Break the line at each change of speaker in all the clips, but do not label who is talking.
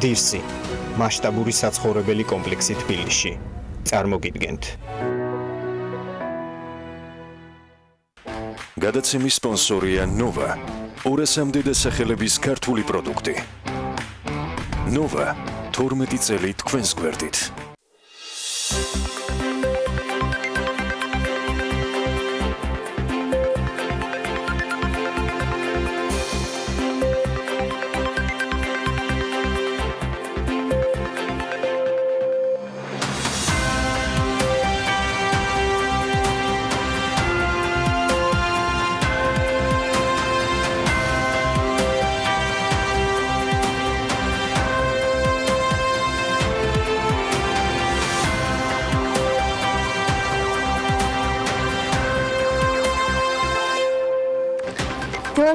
დირსი, მასშტაბური საცხოვრებელი კომპლექსი თბილისში. წარმოგიდგენთ.
გადაცემის სპონსორია ნოვა, 200-მდე დასახელების ქართული პროდუქტი. ნოვა, 12 წელი თქვენს გვერდით.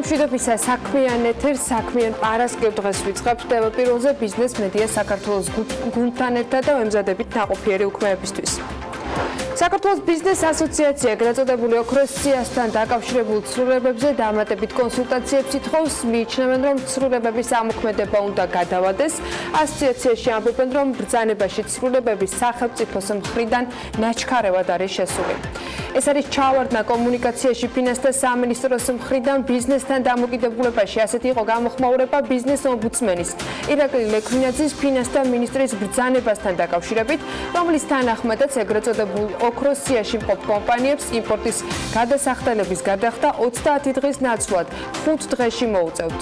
მშვიდობისა საქმიან ეთერს, საქმიან პარასკევ დღეს ვიწყებთ პირველზე ბიზნეს მედია საქართველოს გუნდთან ერთად და ვემზადებით ნაყოფიერი უქმეებისთვის. საქართველოს ბიზნეს ასოციაცია გაწოდებული ოქროს სიასთან დაკავშირებულ ცვლილებებზე დამატებით კონსულტაციებს ითხოვს, მიიჩნევენ, რომ ცვლილებების ამოქმედება უნდა გადავადეს. ასოციაციაში ამბობენ, რომ ბრძანებაში ცვლილებების სახელმწიფოს მხრიდან ნაჩქარევად არის შესული. ეს არის ჩავარდნა კომუნიკაციაში ფინანსთა სამინისტროს მხრიდან ბიზნესთან დამოკიდებულებაში. ასეთი იყო გამოხმაურება ბიზნეს ომბუდსმენის ირაკლი ლექვინაძის ფინანსთა მინისტრის ბრძანებასთან დაკავშირებით, რომლის თანახმადაც ეგრეთ წოდებულ ოქროს სიაში მყოფ კომპანიებს იმპორტის გადასახდელების გადახდა 30 დღის ნაცვლად 5 დღეში მოუწევთ.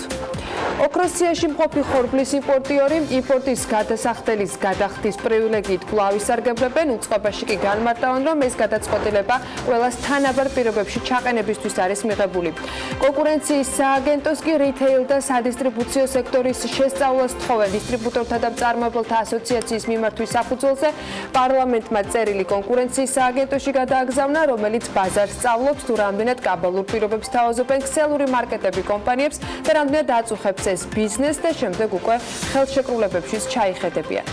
ოქროს სიაში მყოფი ხორბლის იმპორტიორი იმპორტის გადასახდელის გადახდის პრივილეგიით კვლავ ისარგებლებენ, უწყებაში კი განმარტავენ, რომ ეს გადაწყვეტილება ყველას თანაბარ პირობებში ჩაყენებისთვის არის მიღებული. კონკურენციის სააგენტოს კი რითეილ და სადისტრიბუციო სექტორის შესწავლას თხოვენ დისტრიბუტორთა და მწარმოებელთა ასოციაციის მიმართვის საფუძველზე პარლამენტმა წერილი კონკურენციის სააგენტოში გადააგზავნა, რომელიც ბაზარს სწავლობს თუ რამდენად კაბალურ პირობებს თავაზობენ ქსელური მარკეტები კომპანიებს და რამდენად აწუხებს ეს ბიზნეს და შემდეგ უკვე ხელშეკრულებებშიც ჩაიხედებიან.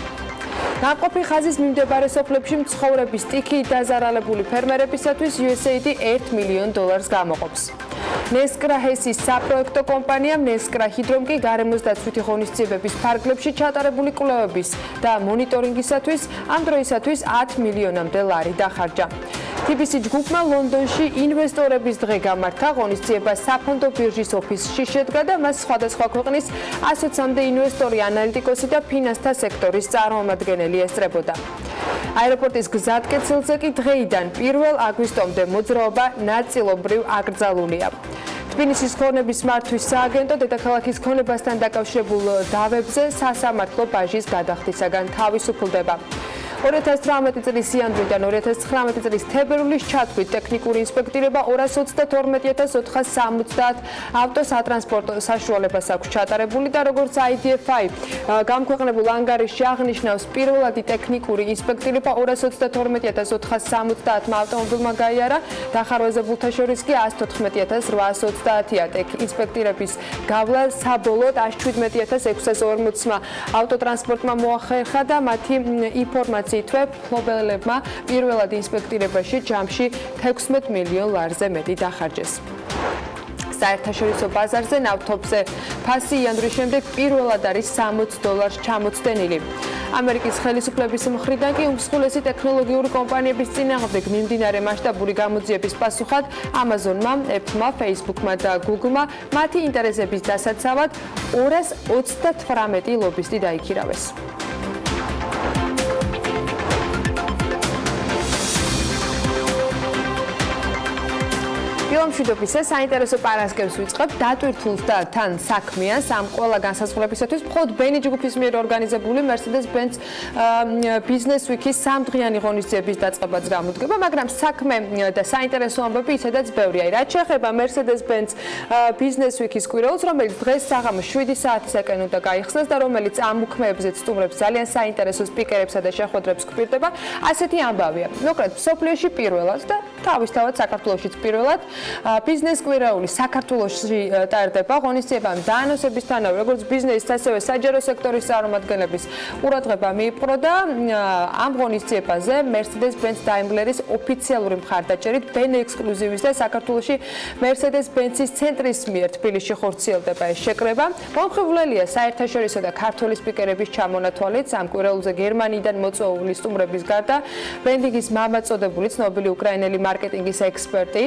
ნაყოფი ხაზის მიმდებარე სოფლებში მცხოვრები სტიქიით დაზარალებული ფერმერებისათვის USAID $1 მილიონ გამოყოფს. ნესკრაჰესის საპროექტო კომპანიამ ნესკრა ჰიდრომ კი გარემოს დაცვითი ღონისძიებების ფარგლებში ჩატარებული კვლევების და მონიტორინგისათვის ამ დროისათვის $10 მილიონამდე დახარჯა. TBC ჯგუფმა ლონდონში ინვესტორების დღე გამართა, ღონისძიება საფონდო ბირჟის ოფისში შედგა და მას სხვადასხვა ქვეყნის 120-მდე ინვესტორი, ანალიტიკოსი და ფინანსთა სექტორის წარმომადგენელი ესწრებოდა. აეროპორტის გზატკეცილზე კი დღეიდან 1 აგვისტომდე მოძრაობა ნაწილობრივ აკრძალულია. თბილისის ქონების მართვის სააგენტო დედაქალაქის ქონებასთან დაკავშირებულ დავებზე სასამართლო ბაჟის გადახდისაგან თავისუფლდება. 2018 წლის იანვრიდან 2019 წლის თებერვლის ჩათვლით ტექნიკური ინსპექტირება 222,470 ავტოსატრანსპორტო საშუალებას აქვს ჩატარებული და როგორც IDFI გამქვეყნებულ ანგარიშში აღნიშნავს, პირველადი ტექნიკური ინსპექტირება 222,470 ავტომობილმა გაიარა, დახარვაზებულთა შორის კი 114,830-ია. ინსპექტირების გავლა საბოლოოდ 117,640 ავტოტრანსპორტმა მოახერხა და მათი ინფორმაცია ფლობელებმა პირველად ინსპექტირებაში ჯამში $16 მილიონ მეტი დახარჯეს. საერთაშორისო ბაზარზე ნავთობზე ფასი იანვრის შემდეგ პირველად არის $60 ჩამოცდენილი. ამერიკის ხელისუფლების მხრიდან კი უმსხვილესი ტექნოლოგიური კომპანიების წინააღმდეგ მიმდინარე მასშტაბური გამოძიების პასუხად Amazon-მა, Apple-მა, Facebook-მა და Google-მა მათი ინტერესების დასაცავად 238 ლობისტი დაიქირავეს. მშვიდობისა საინტერესო პარასკევს ვიწყებ დატვირთულს და თან საქმიანს ამ ყველა განსაზღვრულებისათვის მხოლოდ ბენი ჯგუფის მიერ ორგანიზებული Mercedes-Benz Business Week-ის 3დღიანი ღონისძიების დაწყებაც გამოდგება, მაგრამ საქმე და საინტერესო ამბები ისედაც ბევრია. რაც შეეხება Mercedes-Benz Business Week-ის კვირაულს, რომელიც დღეს საღამოს 7 საათისაკენ უნდა გაიხსნას და რომელიც ამ უქმეებზე სტუმრებს ძალიან საინტერესო სპიკერებსა და შეხვედრებს გვპირდება, ასეთი ამბავია. მოკლედ, მსოფლიოში პირველად და თავისთავად საქართველოშიც პირველად ბიზნეს კვირაული საქართველოში ტარდება ღონისძიებამ დაანონსებისთანავე როგორც ბიზნესის ასევე საჯარო სექტორის წარმომადგენლების ყურადღება მიიპყრო და ამ ღონისძიებაზე Mercedes-Benz Daimler-ის ოფიციალური მხარდაჭერით Ben Exclusive-ის და საქართველოში Mercedes-Benz-ის ცენტრის მიერ თბილისში ხორციელდება ეს შეკრება. მომხიბვლელია საერთაშორისო და ქართული სპიკერების ჩამონათვალით ამ კვირაულზე გერმანიიდან მოწვეული სტუმრების გარდა ბრენდინგის მამა წოდებული ცნობილი უკრაინელი მარკეტინგის ექსპერტი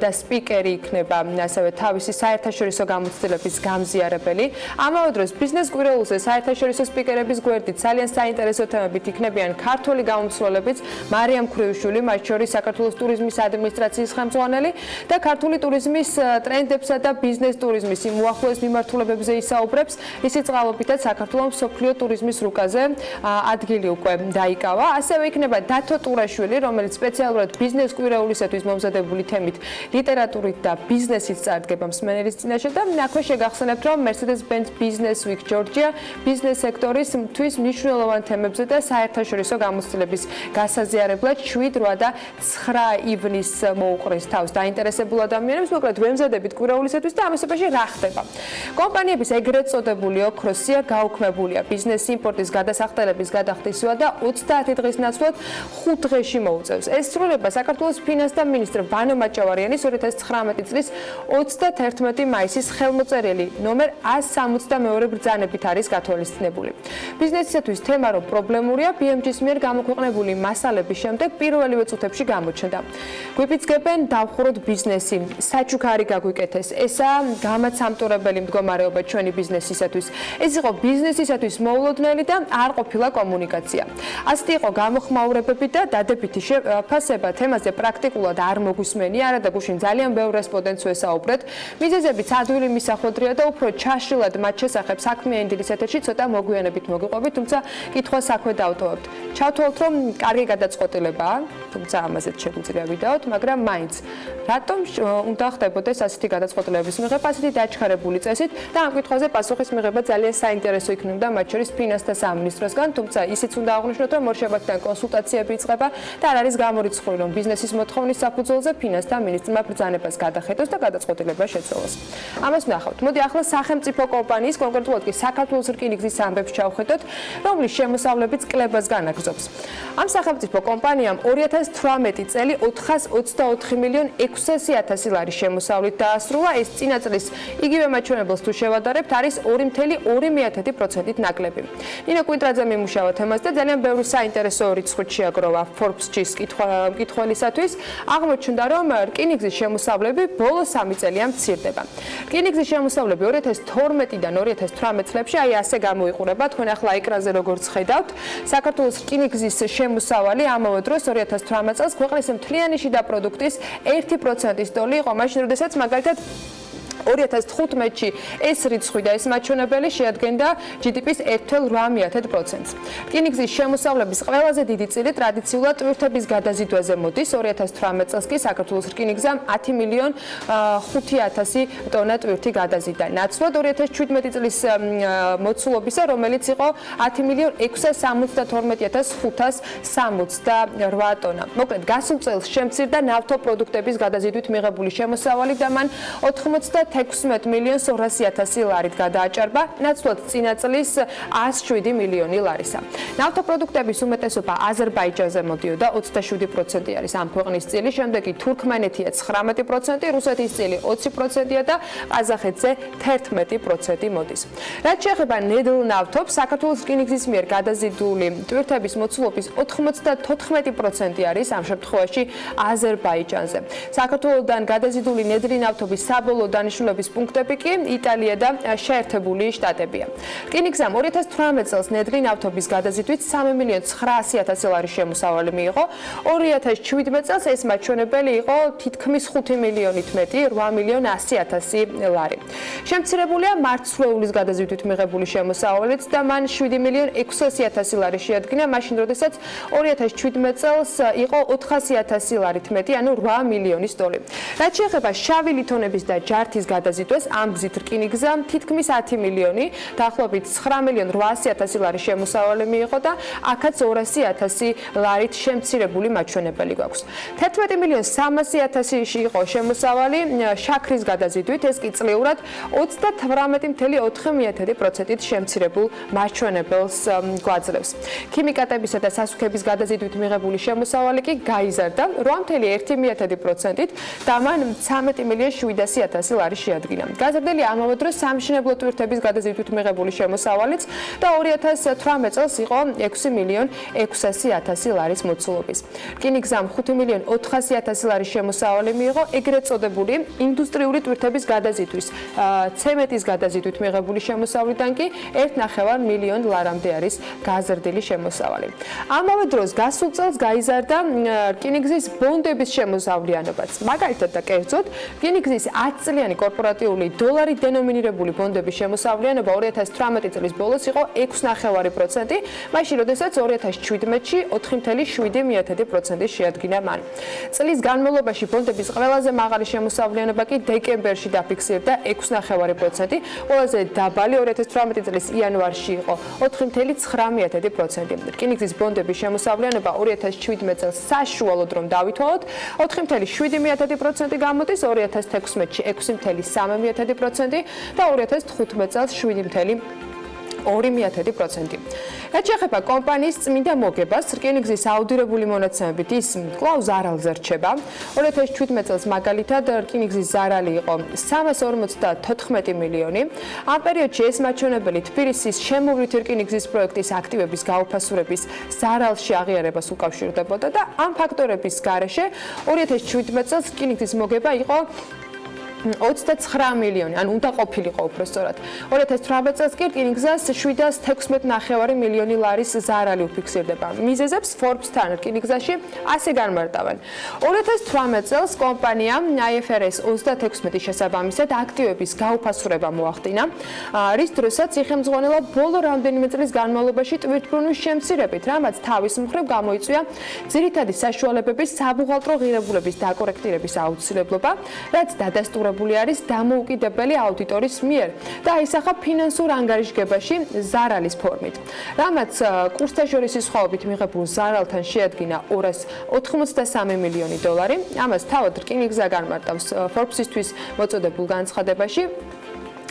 და სპიკერი იქნება ასევე თავისი საერთაშორისო გამოცდილების გამზიარებელი. ამავე დროს ბიზნეს კვირაულზე საერთაშორისო სპიკერების გვერდით ძალიან საინტერესო თემებით იქნებიან ქართული გამომცვალებიც მარიამ ქრუიშვილი, მათ შორის საქართველოს ტურიზმის ადმინისტრაციის ხელმძღვანელი და ქართული ტურიზმის ტრენდებსა და ბიზნეს ტურიზმის იმ უახლოეს მიმართულებებზე ისაუბრებს, ისიც წყალობითაც საქართველოს მსოფლიო ტურიზმის რუკაზე ადგილი უკვე დაიკავა. ასევე იქნება დათო ტურაშვილი, რომელიც სპეციალურად ბიზნეს კვირაულისათვის მომზადებული თემით ლიტერატურით და ბიზნესით წარდგება მსმენელის წინაშე და აქვე შეგახსენებთ, რომ Mercedes-Benz Business Week Georgia ბიზნეს სექტორის თვის მნიშვნელოვან თემებზე და საერთაშორისო გამოცდილების გასაზიარებლად 7, 8 და 9 ივნის მოუყრის თავს დაინტერესებულ ადამიანებს. მოკლედ ვემზადებით კვირაულისათვის და ამასობაში რა ხდება. კომპანიების ეგრეთ წოდებული ოქროსია გაუქმებულია ბიზნეს იმპორტის გადასახდელების გადახდისვა და 30 დღის ნაცვლად 5 დღეში მოუწევს. ეს სრულება საქართველოს ფინანსთა მინისტრ ბანო მაჭავარიანის 2019 წლის 31 მაისის ხელმოწერილი ნომერ 162 ბრძანებით არის გათვალისწინებული. ბიზნესისათვის თემა რომ პრობლემურია BMG-ის მიერ გამოქვეყნებული მასალების შემდეგ პირველივე წუთებში გამოჩნდა. გვიფიცგებენ დავხუროთ ბიზნესი, საჩუქარი გაგვიკეთეს. ესა გამაცამტურებელი მდგომარეობა ჩვენი ბიზნესისათვის. ეს იყო ბიზნესისათვის მოულოდნელი და არ ყოფილა კომუნიკაცია. ასეთი იყო გამოხმაურებები და დადებითი შეფასება თემაზე პრაქტიკულად არ მოგვისმენია, არა და გუშინ ძალიან ბევრ რესპონდენტს ვესაუბრეთ. მიზეზებიც ადვილი მისახოდრია და უფრო ჩაშლილად მათ შესახებ საქმიანი დილის ეთერში ცოტა მოგვიანებით მოგიყვებით, თუმცა კითხვა საქმე დავტოვებთ. ჩავთვალოთ, რომ კარგი გადაწყვეტილებაა, თუმცა ამაზეც შეგვიძლია ვიდაოთ, მაგრამ მაინც რატომ უნდა ხდებოდეს ასეთი გადაწყვეტილების მიღება ასეთი დაჩქარებული წესით და ამ კითხვაზე პასუხის მიღება ძალიან საინტერესო იქნება მათ შორის ფინანსთა სამინისტროსგან, თუმცა ისიც უნდა აღვნიშნოთ, რომ მორჩებათთან კონსულტაციები იწყება და არ არის გამორიცხული, რომ ბიზნესის მოთხოვნის საფუძველზე ფინანსთა მინისტრმა ბრძანებას გადახედოს და გადაწყვეტილება შეცვალოს. ამას ვნახავთ. მოდი ახლა სახელმწიფო კომპანიის, კონკრეტულად კი საქართველოს რკინიგზის ამბებს ჩავხედოთ, რომლის შემოსავლებიც კლებას განაგრძობს. ამ სახელმწიფო კომპანიამ 2018 წელი 424 მილიონ 600.000 ლარის შემოსავლით დაასრულა. ეს წინა წლის იგივე მაჩვენებელს თუ შევადარებთ, არის 2.2%-ით ნაკლები. ნინო კვინტრაძე მიმუშავა თემას და ძალიან ბევრი საინტერესო რიცხვით შეაგროვა Forbes-ის მკითხველისათვის. აღმოჩნდა, რომ რკინიგზის შემოსავლები ბოლო 3 წელია მცირდება. რკინიგზის შემოსავლები 2012-დან 2018 წლებში აი ასე გამოიყურება. თქვენ ახლა ეკრანზე როგორც ხედავთ, საქართველოს რკინიგზის შემოსავალი ამავე დროს 2018 წელს ქვეყნის მთლიანი შიდა პროდუქტის 1%-ის ტოლი იყო, მაშინ როდესაც მაგალითად 2015-ში ეს რიცხვი და ეს მაჩვენებელი შეადგენდა GDP-ის 1.8%-ს. რკინიგზის შემოსავლების ყველაზე დიდი წილი ტრადიციულად ტვირთების გადაზიდვაზე მოდის. 2018 წელს კი საქართველოს რკინიგზამ 10.500.000 ტონა ტვირთი გადაზიდა. ნაცვლად 2017 წლის მოცულობისა, რომელიც იყო 10.672.568 ტონა. მოკლედ, გასულ წელს შემცირდა ნავთობპროდუქტების გადაზიდვით მიღებული შემოსავალი და მან 16 მილიონ 200.000 ლარით გადააჭარბა, ნაცვლად წინა წლის 107 მილიონი ლარისა. ნავთობპროდუქტების უმეტესობა აზერბაიჯანზე მოდიოდა 27% არის ამ ქვეყნის წილი, შემდეგ კი თურქმენეთია 19%, რუსეთის წილი 20%-ია და ყაზახეთზე 11% მოდის. რაც შეეხება ნედლ ნავთობს, საქართველოს რკინიგზის მიერ გადაზიდული ტვირთების მოცულობის 94% არის ამ შემთხვევაში აზერბაიჯანზე. საქართველოსთან გადაზიდული ნედლი ნავთობის საბოლოო დანიშნულების პუნქტები კი იტალია და შეერთებული შტატებია. რკინიგზამ 2018 წელს ნედლი ნავთობის გადაზიდვით 3.900.000 ლარის შემოსავალი მიიღო. 2017 წელს ეს მაჩვენებელი იყო თითქმის 5 მილიონით მეტი, 8.100.000 ლარი. შემცირებულია მარცვლეულის გადაზიდვით მიღებული შემოსავალიც და მან 7.600.000 ლარი შეადგინა, მაშინ როდესაც 2017 წელს იყო 400.000 ლარით მეტი, ანუ 8 მილიონის ტოლი. რაც შეეხება შავი ლითონების და ჯართის გადაზიდვას ამ გზით რკინიგზა თითქმის 10 მილიონი, დაახლოებით 9.800.000 ლარის შემოსავალი მიიღო და აქაც 200.000 ლარით შემცირებული მაჩვენებელი გვაქვს. 11.300.000 იყო შემოსავალი შაქრის გადაზიდვით, ეს კი წლიურად 38.4%-ით შემცირებულ მაჩვენებელს გვაძლევს. ქიმიკატებისა და სასუქების გადაზიდვით მიღებული შემოსავალი კი გაიზარდა 8.1%-ით და მან 13.700.000 ლარი შეადგინა. გაზრდილი ამავე დროს სამშენებლო ტვირთების გადაზიდვით მიღებული შემოსავალიც და 2018 წელს იყო 6.600.000 ლარის მოცულობის. რკინიგზამ 5.400.000 ლარის შემოსავალი მიიღო ეგრეთ წოდებული ინდუსტრიული ტვირთების გადაზიდვის, ცემენტის გადაზიდვით მიღებული შემოსავლიდან კი 1.5 მილიონ ლარამდე არის გაზრდილი შემოსავალი. ამავე დროს გასულ წელს გაიზარდა რკინიგზის ბონდების შემოსავლიანობაც. მაგალითად და კერძოდ, რკინიგზის 10 წლიანი კორპორატიული დოლარი დენომინირებული ბონდების შემოსავლიანობა 2018 წლის ბოლოს იყო 6.5%, მაშინ როდესაც 2017-ში 4.7% შეადგინა მან. წლის განმავლობაში ბონდების ყველაზე მაღალი შემოსავლიანობა კი დეკემბერში დაფიქსირდა 6.5%, ყველაზე დაბალი 2018 წლის იანვარში იყო 4.9%. რკინიგზის ბონდების შემოსავლიანობა 2017 წელს საშუალოდ რომ დავითვალოთ 4.7% გამოდის, 2016-ში 6.3% და 2015 წელს 7.2%. რაც შეეხება კომპანიის წმინდა მოგებას, რკინიგზის აუდირებული მონაცემებით ის კვლავ ზარალზე რჩება. 2017 წელს მაგალითად რკინიგზის ზარალი იყო 354 მილიონი. ამ პერიოდში ეს მაჩვენებელი თბილისის შემოვლითი რკინიგზის პროექტის აქტივების გაუფასურების ზარალში აღიარებას უკავშირდებოდა და ამ ფაქტორების გარეშე 2017 წელს რკინიგზის მოგება იყო 29 მილიონი, ან უნდა ყოფილიყო უბრალოდ. 2018 წელს კი რკინიგზას 716.5 მილიონი ლარის ზარალი უფიქსირდება. მიზეზებს Forbes-თან რკინიგზაში ასე განმარტავენ. 2018 წელს კომპანიამ IFRS 36 შესაბამისად აქტივების გაუფასურება მოახდინა, რის დროსაც იხელმძღვანელა ბოლო რამდენიმე წლის განმავლობაში ტვირთბრუნვის შემცირებით, რამაც თავის მხრივ გამოიწვია ძირითადი საშუალებების საბუღალტრო ღირებულების დაკორექტირების აუცილებლობა, რაც დადასტურებულია არის დამოუკიდებელი აუდიტორის მიერ და აისახა ფინანსურ ანგარიშგებაში ზარალის ფორმით. რამაც კურსდაშორისი სხვაობით მიღებულ ზარალთან შეადგინა 283 მილიონი დოლარი. ამას თავად რკინიგზა განმარტავს Forbes-ისთვის მოწოდებულ განცხადებაში.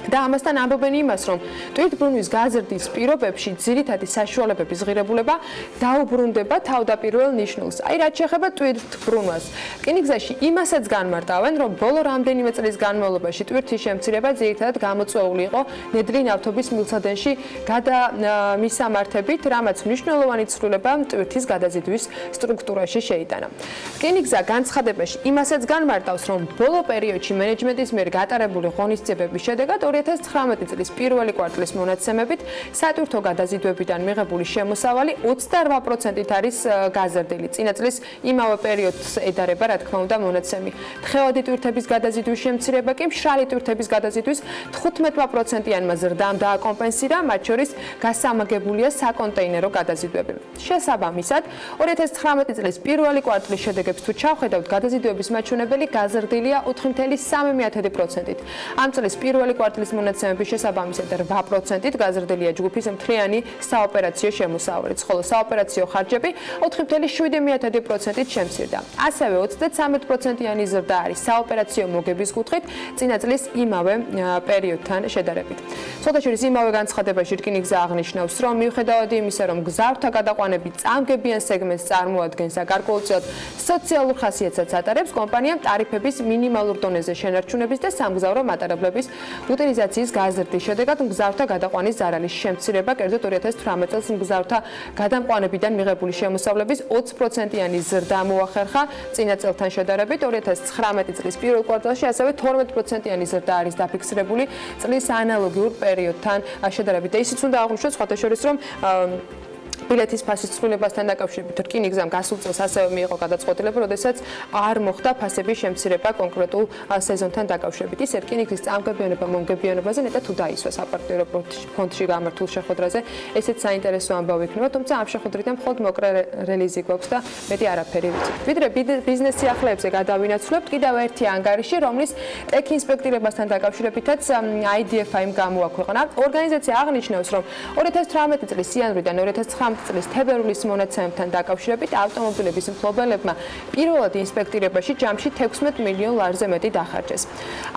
და ამასთან ამბობენ იმას, რომ ტვირთბრუნვის გაზრდის პირობებში ძირითადი საშუალებების ღირებულება დაუბრუნდება თავდაპირველ ნიშნულს. აი, რაც შეეხება ტვირთბრუნვას, რკინიგზაში იმასაც განმარტავენ, რომ ბოლო რამდენიმე წლის განმავლობაში ტვირთის შემცირება ძირითადად გამოწვეული იყო ნედლი ნავთობის მილსადენში გადამისამართებით, რამაც მნიშვნელოვანი ცვლილება ტვირთის გადაზიდვის სტრუქტურაში შეიტანა. რკინიგზა განცხადებაში იმასაც განმარტავს, რომ ბოლო პერიოდში მენეჯმენტის მიერ გატარებული ღონისძიებების შედეგად 2019 წლის პირველი კვარტლის მონაცემებით სატვირთო გადაზიდვებიდან მიღებული შემოსავალი 28%-ით არის გაზრდილი. წინა წლის იმავე პერიოდს ედარება, რა თქმა უნდა, მონაცემი. თხევადი ტვირთების გადაზიდვის შემცირება კი მშრალი ტვირთების გადაზიდვის 15%-იანმა ზრდამ დააკომპენსირა, მათ შორის გასამაგებულია საკონტეინერო გადაზიდვები. შესაბამისად, 2019 წლის პირველი კვარტლის შედეგებს თუ ჩავხედავთ, გადაზიდვების მაჩვენებელი გაზრდილია 4.3%-ით. ამ წლის პირველი კვარტლის მონაცემების შესაბამისად 8%-ით გაზრდილია ჯგუფის მთლიანი საოპერაციო შემოსავალიც, ხოლო საოპერაციო ხარჯები 4.7%-ით შემცირდა. ასევე 33%-იანი ზრდა არის საოპერაციო მოგების კუთხით წინა წლის იმავე პერიოდთან შედარებით. სხვადასხვა იმავე განცხადებაში რკინიგზა აღნიშნავს, რომ მიუხედავად იმისა, რომ გზავრთა გადაყვანები წამგებიან სეგმენტს წარმოადგენს და გარკვეულწილად სოციალურ ხასიათსაც ატარებს, კომპანიამ ტარიფების მინიმალურ დონეზე შენარჩუნების და სამგზავრო მატარებლების utilizatsiis gazrდის შედეგად მგზავრთა გადაყვანის ზარალის შემცირება, კერძოდ 2018 წელს მგზავრთა გადამყვანებიდან მიღებული შემოსავლების 20%-იანი ზრდა მოახერხა წინა წელთან შედარებით. 2019 წლის პირველ კვარტალში ასევე 12%-იანი ზრდა არის დაფიქსირებული წლის ანალოგიურ პერიოდთან შედარებით. და ისიც უნდა აღვნიშნოთ სხვათა შორის, რომ ბილეთის ფასის ცვლილებასთან დაკავშირებით რკინიგზამ გასულ წელს ასევე მიიღო გადაწყვეტილება, როდესაც არ მოხდა ფასების შემცირება კონკრეტულ სეზონთან დაკავშირებით. ის რკინიგზის წამგებიანობაზე ნეტად თუ დაისვა საპარტნიორო ფონდში გამართულ შეხვედრაზე, ესეც საინტერესო ამბავი იქნება, თუმცა ამ შეხვედრიდან მხოლოდ მოკლე რელიზი გვაქვს და მეტი არაფერი ვიცით. ვიდრე ბიზნეს სიახლეებზე გადავინაცვლებთ, კიდევ ერთი ანგარიში, რომლის ტექ ინსპექტირებასთან დაკავშირებითაც IDFI-მ გამოაქვეყნა. ორგანიზაცია აღნიშნავს, რომ 2018 წლის იანვრიდან 2019 წლის თებერვლის მონაცემებთან დაკავშირებით ავტომობილების მფლობელებმა პირველად ინსპექტირებაში ჯამში 16 მილიონ ლარზე მეტი დახარჯეს.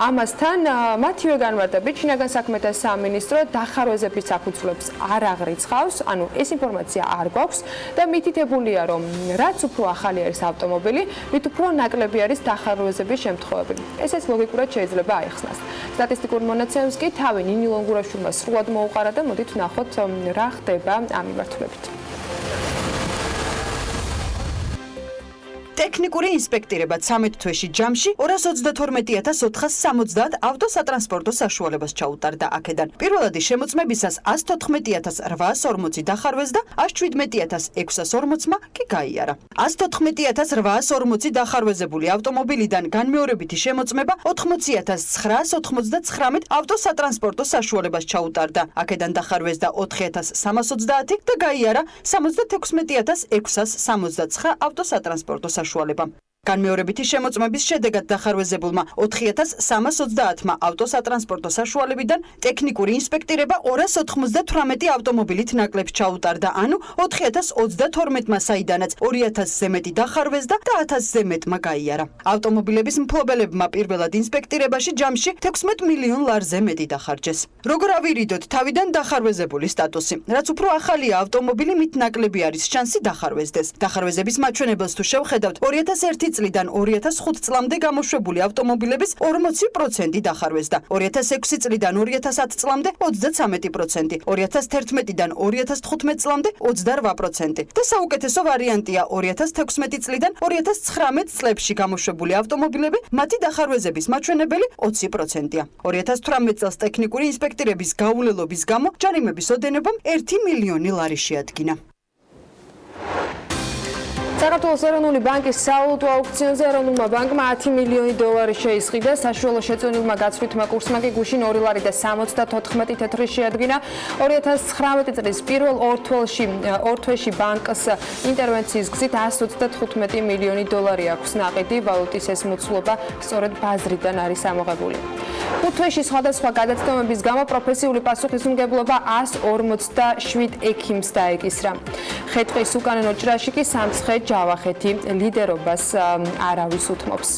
ამასთან მათივე განმარტებით შინაგან საქმეთა სამინისტრო დახარვეზების საფუძვლებს არ აღრიცხავს, ანუ ეს ინფორმაცია არ გვაქვს და მითითებულია, რომ რაც უფრო ახალი არის ავტომობილი, მით უფრო ნაკლები არის დახარვეზების შემთხვევები. ესეც ლოგიკურად შეიძლება აიხსნას. სტატისტიკურ მონაცემებს კი თავი ნინი ლონგურაშვილმა სრულად მოუყარა და მოდით ვნახოთ რა ხდება ამ მიმართულებით.
ტექნიკური ინსპექტირება 13 თვეში ჯამში 222460 ავტოსატრანსპორტო საშუალებას ჩაუტარდა აქედან. პირველადი შემოწმებისას 114840 დახარვეს და 117640-მა კი გაიარა. 114840 დახარვეზებული ავტომობილიდან განმეორებითი შემოწმება 80999 ავტოსატრანსპორტო საშუალებას ჩაუტარდა. აქედან დახარვეს და 4330 და გაიარა 76669 ავტოსატრანსპორტო საშუალება. განმეორებითი შემოწმების შედეგად დახარვეზებულმა 4330-მა ავტოსატრანსპორტო საშუალებიდან ტექნიკური ინსპექტირება 298 ავტომობილით ნაკლებს ჩაუტარდა, ანუ 4032-მა საიდანაც 2000-ზე მეტი დახარვეს და 1000-ზე მეტმა გაიარა. ავტომობილების მფლობელებმა პირველად ინსპექტირებაში ჯამში 16 მილიონ ლარზე მეტი დახარჯეს. როგორ ავირიდოთ თავიდან დახარვეზებული სტატუსი? რაც უფრო ახალია ავტომობილი, მით ნაკლები არის შანსი დახარვეზდეს. დახარვეზების მაჩვენებელს თუ შევხედავთ, 2001 წლიდან 2005 წლამდე გამოშვებული ავტომობილების 40% დახარვეზდა. 2006 წლიდან 2010 წლამდე 33%, 2011-დან 2015 წლამდე 28% და საუკეთესო ვარიანტია 2016 წლიდან 2019 წლებში გამოშვებული ავტომობილები, მათი დახარვეზების მაჩვენებელი 20%-ია. 2018 წელს ტექნიკური ინსპექტირების გაუვლელობის გამო ჯარიმების ოდენობამ 1 მილიონი ლარი შეადგინა.
საქართველოს ეროვნული ბანკის სავალუტო აუქციონზე ეროვნულმა ბანკმა 10 მილიონი დოლარი შეისყიდა, საშუალო შეწონილმა გაცვლითმა კურსმა კი გუშინ 2 ლარი და 74 თეთრი შეადგინა. 2019 წლის პირველ ორ თვეში ბანკს ინტერვენციის გზით 125 მილიონი დოლარი აქვს ნაყიდი, ვალუტის ეს მოცულობა სწორედ ბაზრიდან არის ამოღებული. 5 თვეში სხვადასხვა გადაცდომების გამო პროფესიული პასუხისმგებლობა 147 ექიმს დაეკისრა. ხე-ტყის უკანონო ჭრაში კი სამცხე ჯავახეთი ლიდერობას არავის უთმობს.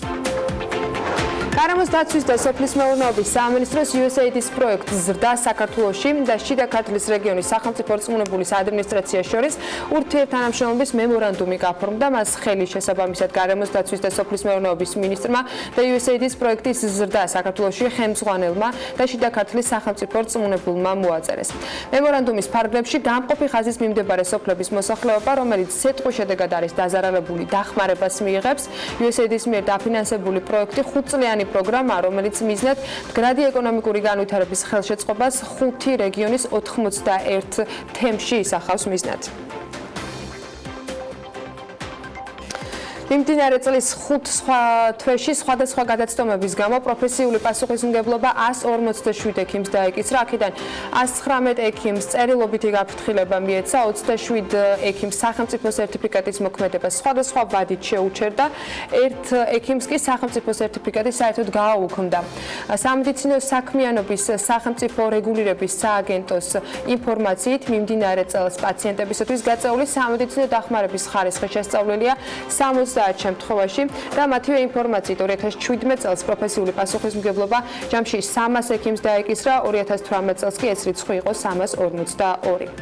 გარემოს დაცვის და სოფლის მეურნეობის სამინისტროს USAID-ის პროექტ ზრდა საქართველოში და შიდა ქართლის რეგიონის სახელმწიფო რწმუნებულის ადმინისტრაციას შორის ურთიერთთანამშრომლობის მემორანდუმი გაფორმდა. მას ხელი შესაბამისად გარემოს დაცვის და სოფლის მეურნეობის მინისტრმა და USAID-ის პროექტის ზრდა საქართველოში ხელმძღვანელმა და შიდა ქართლის სახელმწიფო რწმუნებულმა მოაწერეს. მემორანდუმის ფარგლებში გამყოფი ხაზის მიმდებარე სოფლების მოსახლეობა, რომელიც სეტყვის შედეგად არის დაზარალებული, დახმარებას მიიღებს. USAID-ის მიერ დაფინანსებული პროექტი 5 წლიანი პროგრამა, რომელიც მიზნად მდგრადი ეკონომიკური განვითარების ხელშეწყობას 5 რეგიონის 91 თემში ისახავს მიზნად. მიმდინარე წლის 5 თვეში სხვადასხვა გადაცდომების გამო პროფესიული პასუხისმგებლობა 147 ექიმს დაეკისრა. აქედან 119 ექიმს წერილობითი გაფრთხილება მიეცა, 27 ექიმს სახელმწიფო სერტიფიკატის მოქმედება სხვადასხვა ვადით შეუჩერდა, 1 ექიმს კი სახელმწიფო სერტიფიკატი საერთოდ გააუქმდა. სამედიცინო საქმიანობის სახელმწიფო რეგულირების სააგენტოს ინფორმაციით მიმდინარე წელს პაციენტებისათვის გაწეული სამედიცინო დახმარების ხარისხი შესწავლილია 60 შემთხვევაში და მათივე ინფორმაციით 2017 წელს პროფესიული პასუხისმგებლობა ჯამში 300 ექიმს დაეკისრა, 2018 წელს კი ეს რიცხვი იყო 342.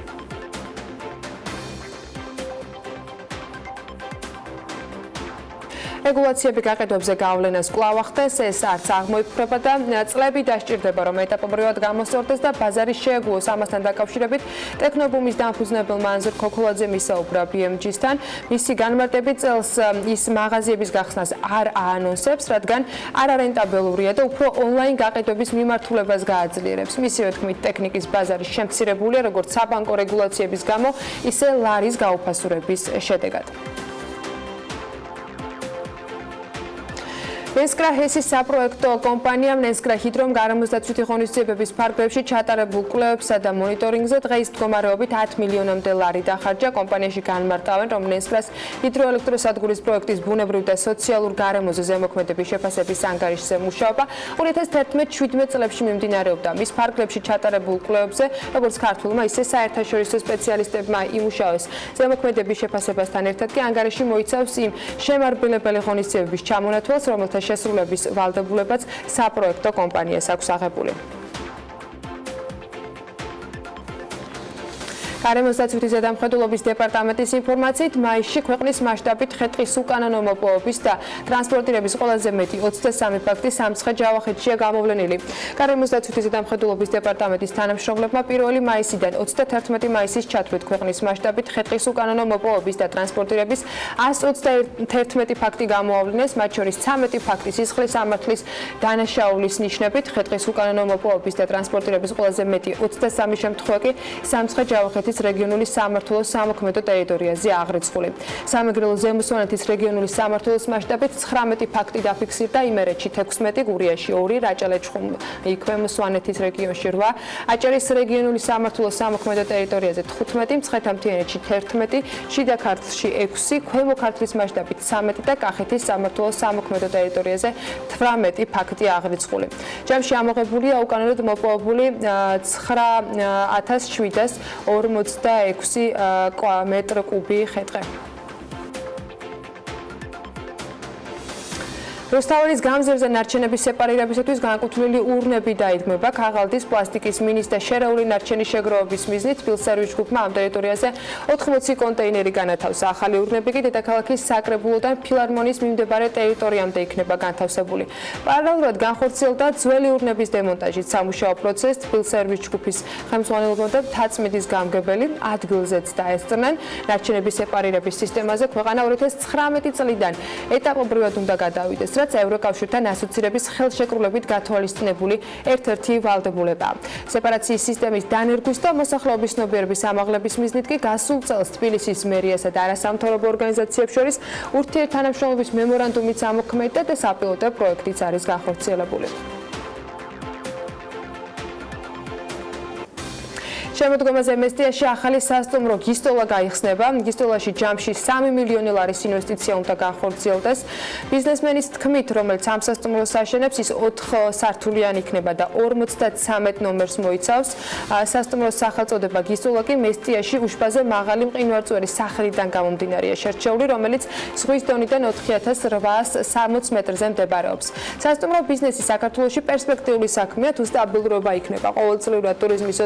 რეგულაციები გაყიდვებზე გავლენას კვლავ ახდენს, ეს არც აღმოიფხვრება და წლები დასჭირდება, რომ ეტაპობრივად გამოსწორდეს და ბაზარი შეეგუოს. ამასთან დაკავშირებით ტექნობუმის დამფუძნებელმა ანზორ ქოქოლაძემ ისაუბრა BMG-სთან. მისი განმარტებით წელს ის მაღაზიების გახსნას არ აანონსებს, რადგან არარენტაბელურია და უფრო ონლაინ გაყიდვების მიმართულებას გააძლიერებს. მისივე თქმით, ტექნიკის ბაზარი შემცირებულია როგორც საბანკო რეგულაციების გამო, ისე ლარის გაუფასურების შედეგად. ნენსკრა ჰესის საპროექტო კომპანიამ ნენსკრა ჰიდრომ გარემოსდაცვითი ღონისძიებების ფარგლებში ჩატარებულ კვლევებსა და მონიტორინგზე დღეის მდგომარეობით 10 მილიონამდე ლარი დახარჯა. კომპანიაში განმარტავენ, რომ ნენსკრას ჰიდროელექტროსადგურის პროექტის ბუნებრივ და სოციალურ გარემოზე ზემოქმედების შეფასების ანგარიშზე მუშაობა 2011-17 წლებში მიმდინარეობდა. მის ფარგლებში ჩატარებულ კვლევებზე, როგორც ქართულმა, ისე საერთაშორისო სპეციალისტებმა იმუშავეს. ზემოქმედების შეფასებასთან ერთად კი ანგარიში მოიცავს იმ შემარბილებელი ღონისძიებების ჩამონათვალს, რომელთა შესრულების ვალდებულებაც საპროექტო კომპანიას აქვს აღებული. გარემოსდაცვითი ზედამხედველობის დეპარტამენტის ინფორმაციით, მაისში ქვეყნის მასშტაბით ხე-ტყის უკანონო მოპოვების და ტრანსპორტირების ყველაზე მეტი 23 ფაქტი სამცხე-ჯავახეთშია გამოვლენილი. გარემოსდაცვითი ზედამხედველობის დეპარტამენტის თანამშრომლებმა 1 მაისიდან 31 მაისის ჩათვლით ქვეყნის მასშტაბით ხე-ტყის უკანონო მოპოვების და ტრანსპორტირების 131 ფაქტი გამოავლინეს, მათ შორის 13 ფაქტი სისხლის ამართლის დანაშაულის ნიშნებით. ხე-ტყის უკანონო მოპოვების და ტრანსპორტირების ყველაზე მეტი 23 შემთხვევა კი სამცხე-ჯავახეთის რეგიონული სამმართველოს სამოქმედო ტერიტორიაზე აღრიცხული. სამეგრელო ზემო სვანეთის რეგიონული სამმართველოს მასშტაბით 19 ფაქტი დაფიქსირდა იმერეთში 16, გურიაში 2, რაჭა-ლეჩხუმი ქვემო სვანეთის რეგიონში 8, აჭარის რეგიონული სამმართველოს სამოქმედო ტერიტორიაზე 15, მცხეთა-მთიანეთში 11, შიდა ქართლში 6, ქვემო ქართლის მასშტაბით 13 და კახეთის სამმართველოს სამოქმედო ტერიტორიაზე 18 ფაქტი აღრიცხული. ჯამში ამოღებულია უკანონოდ მოპოვებული 9746 მეტრ კუბი ხე-ტყე. რუსთაველის გამზირზე ნარჩენების სეპარირებისათვის განკუთვნილი ურნები დაიდგმება. ქაღალდის, პლასტიკის, მინის და შერეული ნარჩენი შეგროვების მიზნით თბილსერვის ჯგუფმა ამ ტერიტორიაზე 80 კონტეინერი განათავსა. ახალი ურნები კი დედაქალაქის საკრებულოდან ფილარმონიის მიმდებარე ტერიტორიამდე იქნება განთავსებული. პარალელურად განხორციელდა ძველი ურნების დემონტაჟით. სამუშაო პროცესს თბილსერვის ჯგუფის ხელმძღვანელობდა მთაწმინდის გამგებელი, ადგილზეც დაესწრნენ. ნარჩენების სეპარირების სისტემაზე ქვეყანა 2019 წლიდან ეტაპობრივად უნდა გადავიდეს, რაც ევროკავშირთან ასოცირების ხელშეკრულებით გათვალისწინებული ერთ-ერთი ვალდებულებაა. სეპარაციის სისტემის დანერგვის და მოსახლეობის ცნობიერების ამაღლების მიზნით კი გასულ წელს თბილისის მერიასა და არასამთავრობო ორგანიზაციებს შორის ურთიერთთანამშრომლობის მემორანდუმიც ამოქმედდა და საპილოტო პროექტიც არის განხორციელებული. შემოდგომაზე მესტიაში ახალი სასტუმრო გისტოლა გაიხსნება. გისტოლაში ჯამში 3 მილიონი ლარის ინვესტიცია უნდა განხორციელდეს. ბიზნესმენის თქმით, რომელიც ამ სასტუმროს აშენებს, ის 4 სართულიანი იქნება და 53 ნომერს მოიცავს. სასტუმროს სახელწოდება გისტოლა კი მესტიაში უშბაზე მაღალი მყინვარწვერის სახელიდან გამომდინარეა შერჩეული, რომელიც ზღვის დონიდან 4860 მეტრზე მდებარეობს. სასტუმრო ბიზნესი საქართველოში პერსპექტიული საქმეა, თუ სტაბილურობა იქნება. ყოველწლიურად ტურიზმის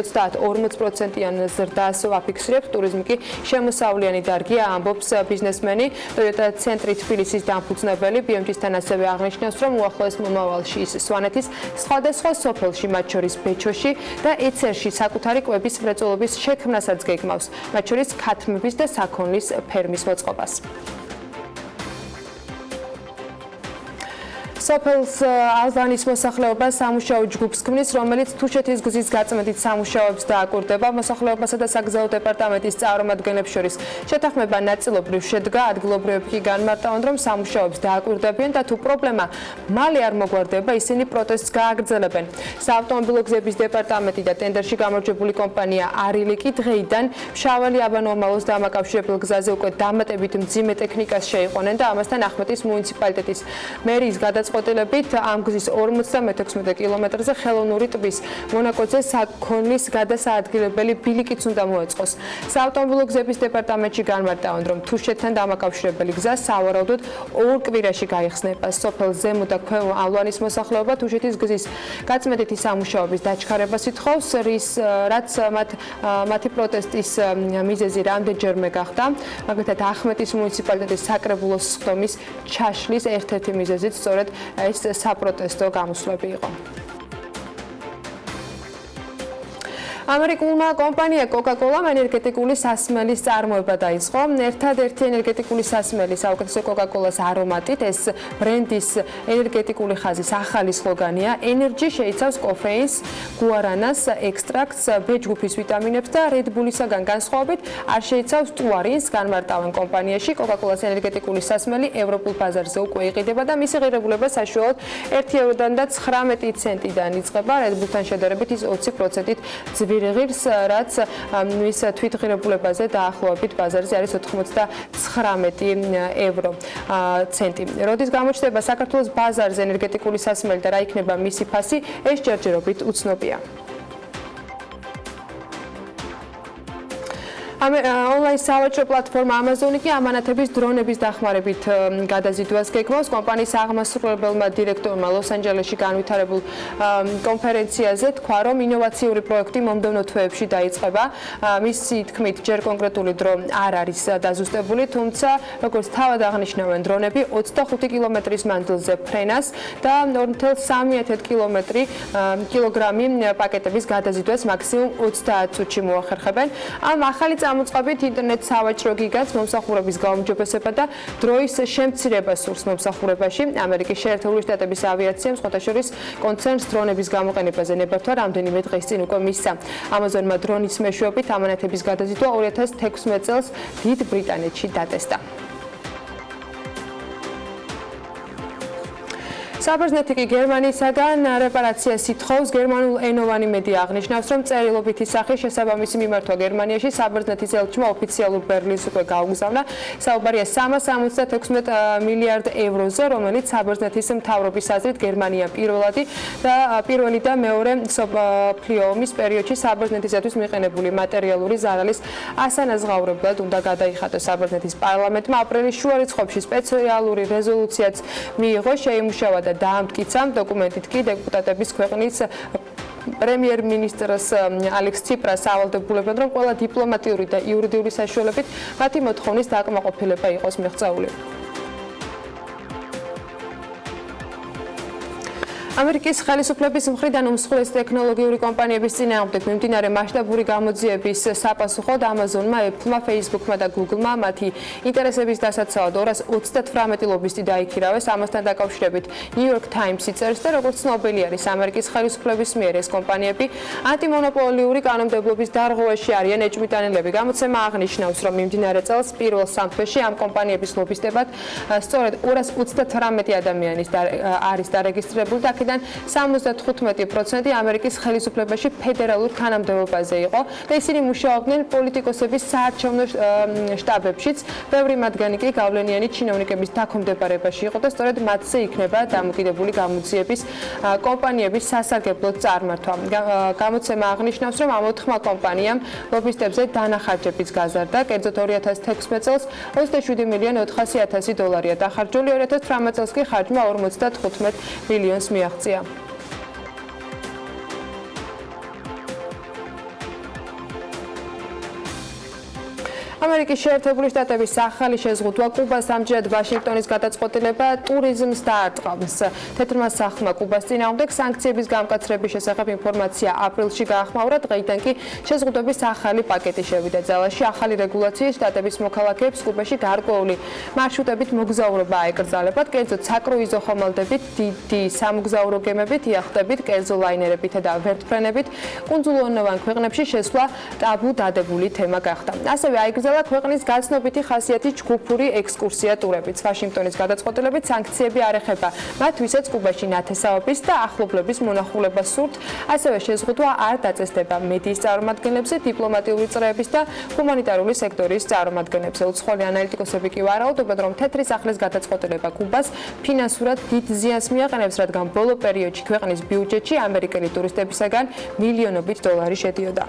30-40%-იან ზრდას ვაფიქსირებთ. ტურიზმი კი შემოსავლიანი დარგია, ამბობს ბიზნესმენი. ტოიოტა ცენტრი თბილისის დამფუძნებელი BMG-სთან ასევე აღნიშნავს, რომ უახლოეს მომავალში ის სვანეთის სხვადასხვა სოფელში, მათ შორის ბეჩოში და ეცერში საკუთარი კვების მრეწველობის შექმნასაც გეგმავს, მათ შორის ქათმების და საქონლის ფერმის მოწყობას. სოფელს ალვანის მოსახლეობა სამუშაო ჯგუფს ქმნის, რომელიც თუშეთის გზის გაწმენდით სამუშაოებს დააკურდება. მოსახლეობასა და საგზაო დეპარტამენტის წარმომადგენლებს შორის შეთანხმება ნაწილობრივ შედგა. ადგილობრივები კი განმარტავენ, რომ სამუშაოებს დააკურდებიან და თუ პრობლემა მალე არ მოგვარდება, ისინი პროტესტს გააგრძელებენ. საავტომობილო გზების დეპარტამენტი და ტენდერში გამარჯვებული კომპანია არილი კი დღეიდან მშავალი აბანომალოს დამაკავშირებელ გზაზე უკვე დამატებით მძიმე ტექნიკას შეიყვანენ და ამასთან ახმეტის მუნიციპალიტეტის მერის გადაწყობილების გადაწყვეტილებით ამ გზის 56 კილომეტრზე ხელოვნური ტბის მონაკოზე საქონლის გადასაადგილებელი ბილიკიც უნდა მოეწყოს. საავტომობილო გზების დეპარტამენტში განმარტავენ, რომ თუშეთთან დამაკავშირებელი გზა სავარაუდოდ 2 კვირაში გაიხსნება. სოფელ ზემო და ქვემო ალვანის მოსახლეობა თუშეთის გზის გაწმენდითი სამუშაოების დაჩქარებას ითხოვს, რაც მათი პროტესტის მიზეზი რამდენჯერმე გახდა. მაგალითად, ახმეტის მუნიციპალიტეტის საკრებულოს სხდომის ჩაშლის ერთ-ერთი მიზეზით სწორედ ეს საპროტესტო გამოსვლები იყო. ამერიკულმა კომპანია Coca-Cola ენერგეტიკული სასმელის წარმოება დაიწყო. ერთადერთი ენერგეტიკული სასმელი საუკეთესო Coca-Cola-ს არომატით, ეს ბრენდის ენერგეტიკული ხაზის ახალი სლოგანია. Energy შეიცავს კოფეინს, გუარანას, ექსტრაქტს, B ჯგუფის ვიტამინებს და Red Bull-ისაგან განსხვავებით არ შეიცავს ტუარინს. განმარტავენ კომპანიაში Coca-Cola-ს ენერგეტიკული სასმელი ევროპულ ბაზარზე უკვე იყიდება და მისი ღირებულება საშუალოდ 1 ევროდან და 19 ცენტიდან იწყება. Red Bull-თან შედარებით ის 20%-ით იღირს, რაც მის თვითღირებულებაზე დაახლოებით ბაზარზე არის 99 евро ცენტი. როდის გამოჩნდება საქართველოს ბაზარზე ენერგეტიკული სასმელი და რა იქნება მისი ფასი, ეს ჯერჯერობით უცნობია. Online სავაჭრო პლატფორმა Amazon კი ამანათების დრონების დახმარებით გადაზიდვას გეგმავს. კომპანიის აღმასრულებელმა დირექტორმა ლოს-ანჯელესში განვითარებულ კონფერენციაზე თქვა, რომ ინოვაციური პროექტი მომდევნო თვეებში დაიწყება. მისი თქმით, ჯერ კონკრეტული დრო არ არის დაზუსტებული, თუმცა, როგორც თავად აღნიშნავენ, დრონები 25 კილომეტრის მანძილზე ფრენას და 2.3 კილოგრამი პაკეტების გადაზიდვას მაქსიმუმ 30 წუთში მოახერხებენ. ამ ახალი გამოწყობით ინტერნეტ სავაჭრო გიგანტს მომსახურების გაუმჯობესება და დროის შემცირება სურს მომსახურებაში. ამერიკის შეერთებული შტატების ავიაციამ სხვათა შორის კონცერნს დრონების გამოყენებაზე ნებართვა რამდენიმე დღის წინ უკვე მისცა. Amazon-მა დრონის მეშვეობით ამანათების გადაზიდვა 2016 წელს დიდ ბრიტანეთში დატესტა. საბერძნეთი კი გერმანიისაგან რეპარაციას ითხოვს. გერმანულ ენოვანი მედია აღნიშნავს, რომ წერილობითი სახის შესაბამისი მიმართვა გერმანიაში საბერძნეთის ელჩმა ოფიციალურ ბერლინს უკვე გაუგზავნა. საუბარია 376 მილიარდ ევროზე, რომელიც საბერძნეთის მთავრობის აზრით გერმანია პირველი და მეორე მსოფლიო ომის პერიოდში საბერძნეთისათვის მიყენებული მატერიალური ზარალის ასანაზღაურებლად უნდა გადაიხადოს. საბერძნეთის პარლამენტმა აპრილის შუა რიცხვებში სპეციალური რეზოლუციაც მიიღო, შეიმუშავა და დაამტკიცა. დოკუმენტით კი დეპუტატების ქვეყნის პრემიერ-მინისტრს ალექს ციპრას ავალდებულებენ, რომ ყველა დიპლომატიური და იურიდიული საშუალებით მათი მოთხოვნის დაკმაყოფილება იყოს მიღწეული. ამერიკის ხელისუფლების მხრიდან უმსხვილესი ტექნოლოგიური კომპანიების წინააღმდეგ მიმდინარე მასშტაბური გამოძიების sapasუხოდ Amazon-მა, Apple-მა, Facebook-მა და Google-მა მათი ინტერესების დასაცავად 238 ლობისტი დაიქირავეს. ამასთან დაკავშირებით New York Times-ი წერს და როგორც ცნობილი არის, ამერიკის ხელისუფლების მიერ ეს კომპანიები ანტიმონოპოლიური კანონმდებლობის დარღვევაში არიან ეჭვმიტანილები. გამოცემა აღნიშნავს, რომ მიმდინარე წელს პირველ 3 თვეში ამ კომპანიების ლობისტებად სწორედ 238 ადამიანი არის დარეგისტრირებული და 75% ამერიკის ხელისუფლებაში ფედერალურ თანამდებობაზე იყო და ისინი მუშაობდნენ პოლიტიკოსების საარჩევნო შტაბებშიც. ბევრი მათგანი კი გავლენიანი ჩინოვნიკების დაქვემდებარებაში იყო და სწორედ მათზე იქნება დამოკიდებული გამოძიების კომპანიების სასარგებლოდ წარმართვა. გამოცემა აღნიშნავს, რომ ამ 4 კომპანიამ ლობისტებზე დანახარჯებიც გაზარდა. კერძოდ 2016 წელს 27 მილიონი 400 დოლარია დახარჯული, 2018 წელს კი ხარჯმა 55 მილიონს მიაღწია. ამერიკის შეერთებული შტატების ახალი შეზღუდვა კუბას ამჯერად ვაშინგტონის გადაწყვეტილება ტურიზმს დაარტყამს. თეთრმა სახლმა კუბას წინააღმდეგ სანქციების გამკაცრების შესახებ ინფორმაცია აპრილში გაახმაურა, დღეიდან კი შეზღუდვების ახალი პაკეტი შევიდა ძალაში. ახალი რეგულაციით შტატების მოქალაქეებს კუბაში გარკვეული მარშრუტებით მოგზაურობა აეკრძალებათ, კერძოდ საკრუიზო ხომალდებით, დიდი სამოგზაურო გემებით, იახტებით, კერძო ლაინერებით და ვერტმფრენებით კუნძულოვან ქვეყნებში შესვლა ტაბუ დადებული თემა გახდა. ასევე აიკრძალებათ ჩააგრძელა ქვეყნის გაცნობიტი ხასიათის ჯგუფური ექსკურსია ტურებით. ვაშინგტონის გადაწყვეტილებით სანქციები არ ეხება მათ, ვისაც კუბაში ნათესაობის და ახლობლების მონახულება სურთ, ასევე შეზღუდვა არ დაწესდება მედიის წარმომადგენლებზე, დიპლომატიური წრეების და ჰუმანიტარული სექტორის წარმომადგენლებზე. უცხოელი ანალიტიკოსები კი ვარაუდობენ, რომ თეთრი სახლის გადაწყვეტილება კუბას ფინანსურად დიდ ზიანს მიაყენებს, რადგან ბოლო პერიოდში ქვეყნის ბიუჯეტში ამერიკელი ტურისტებისაგან მილიონობით დოლარი შედიოდა.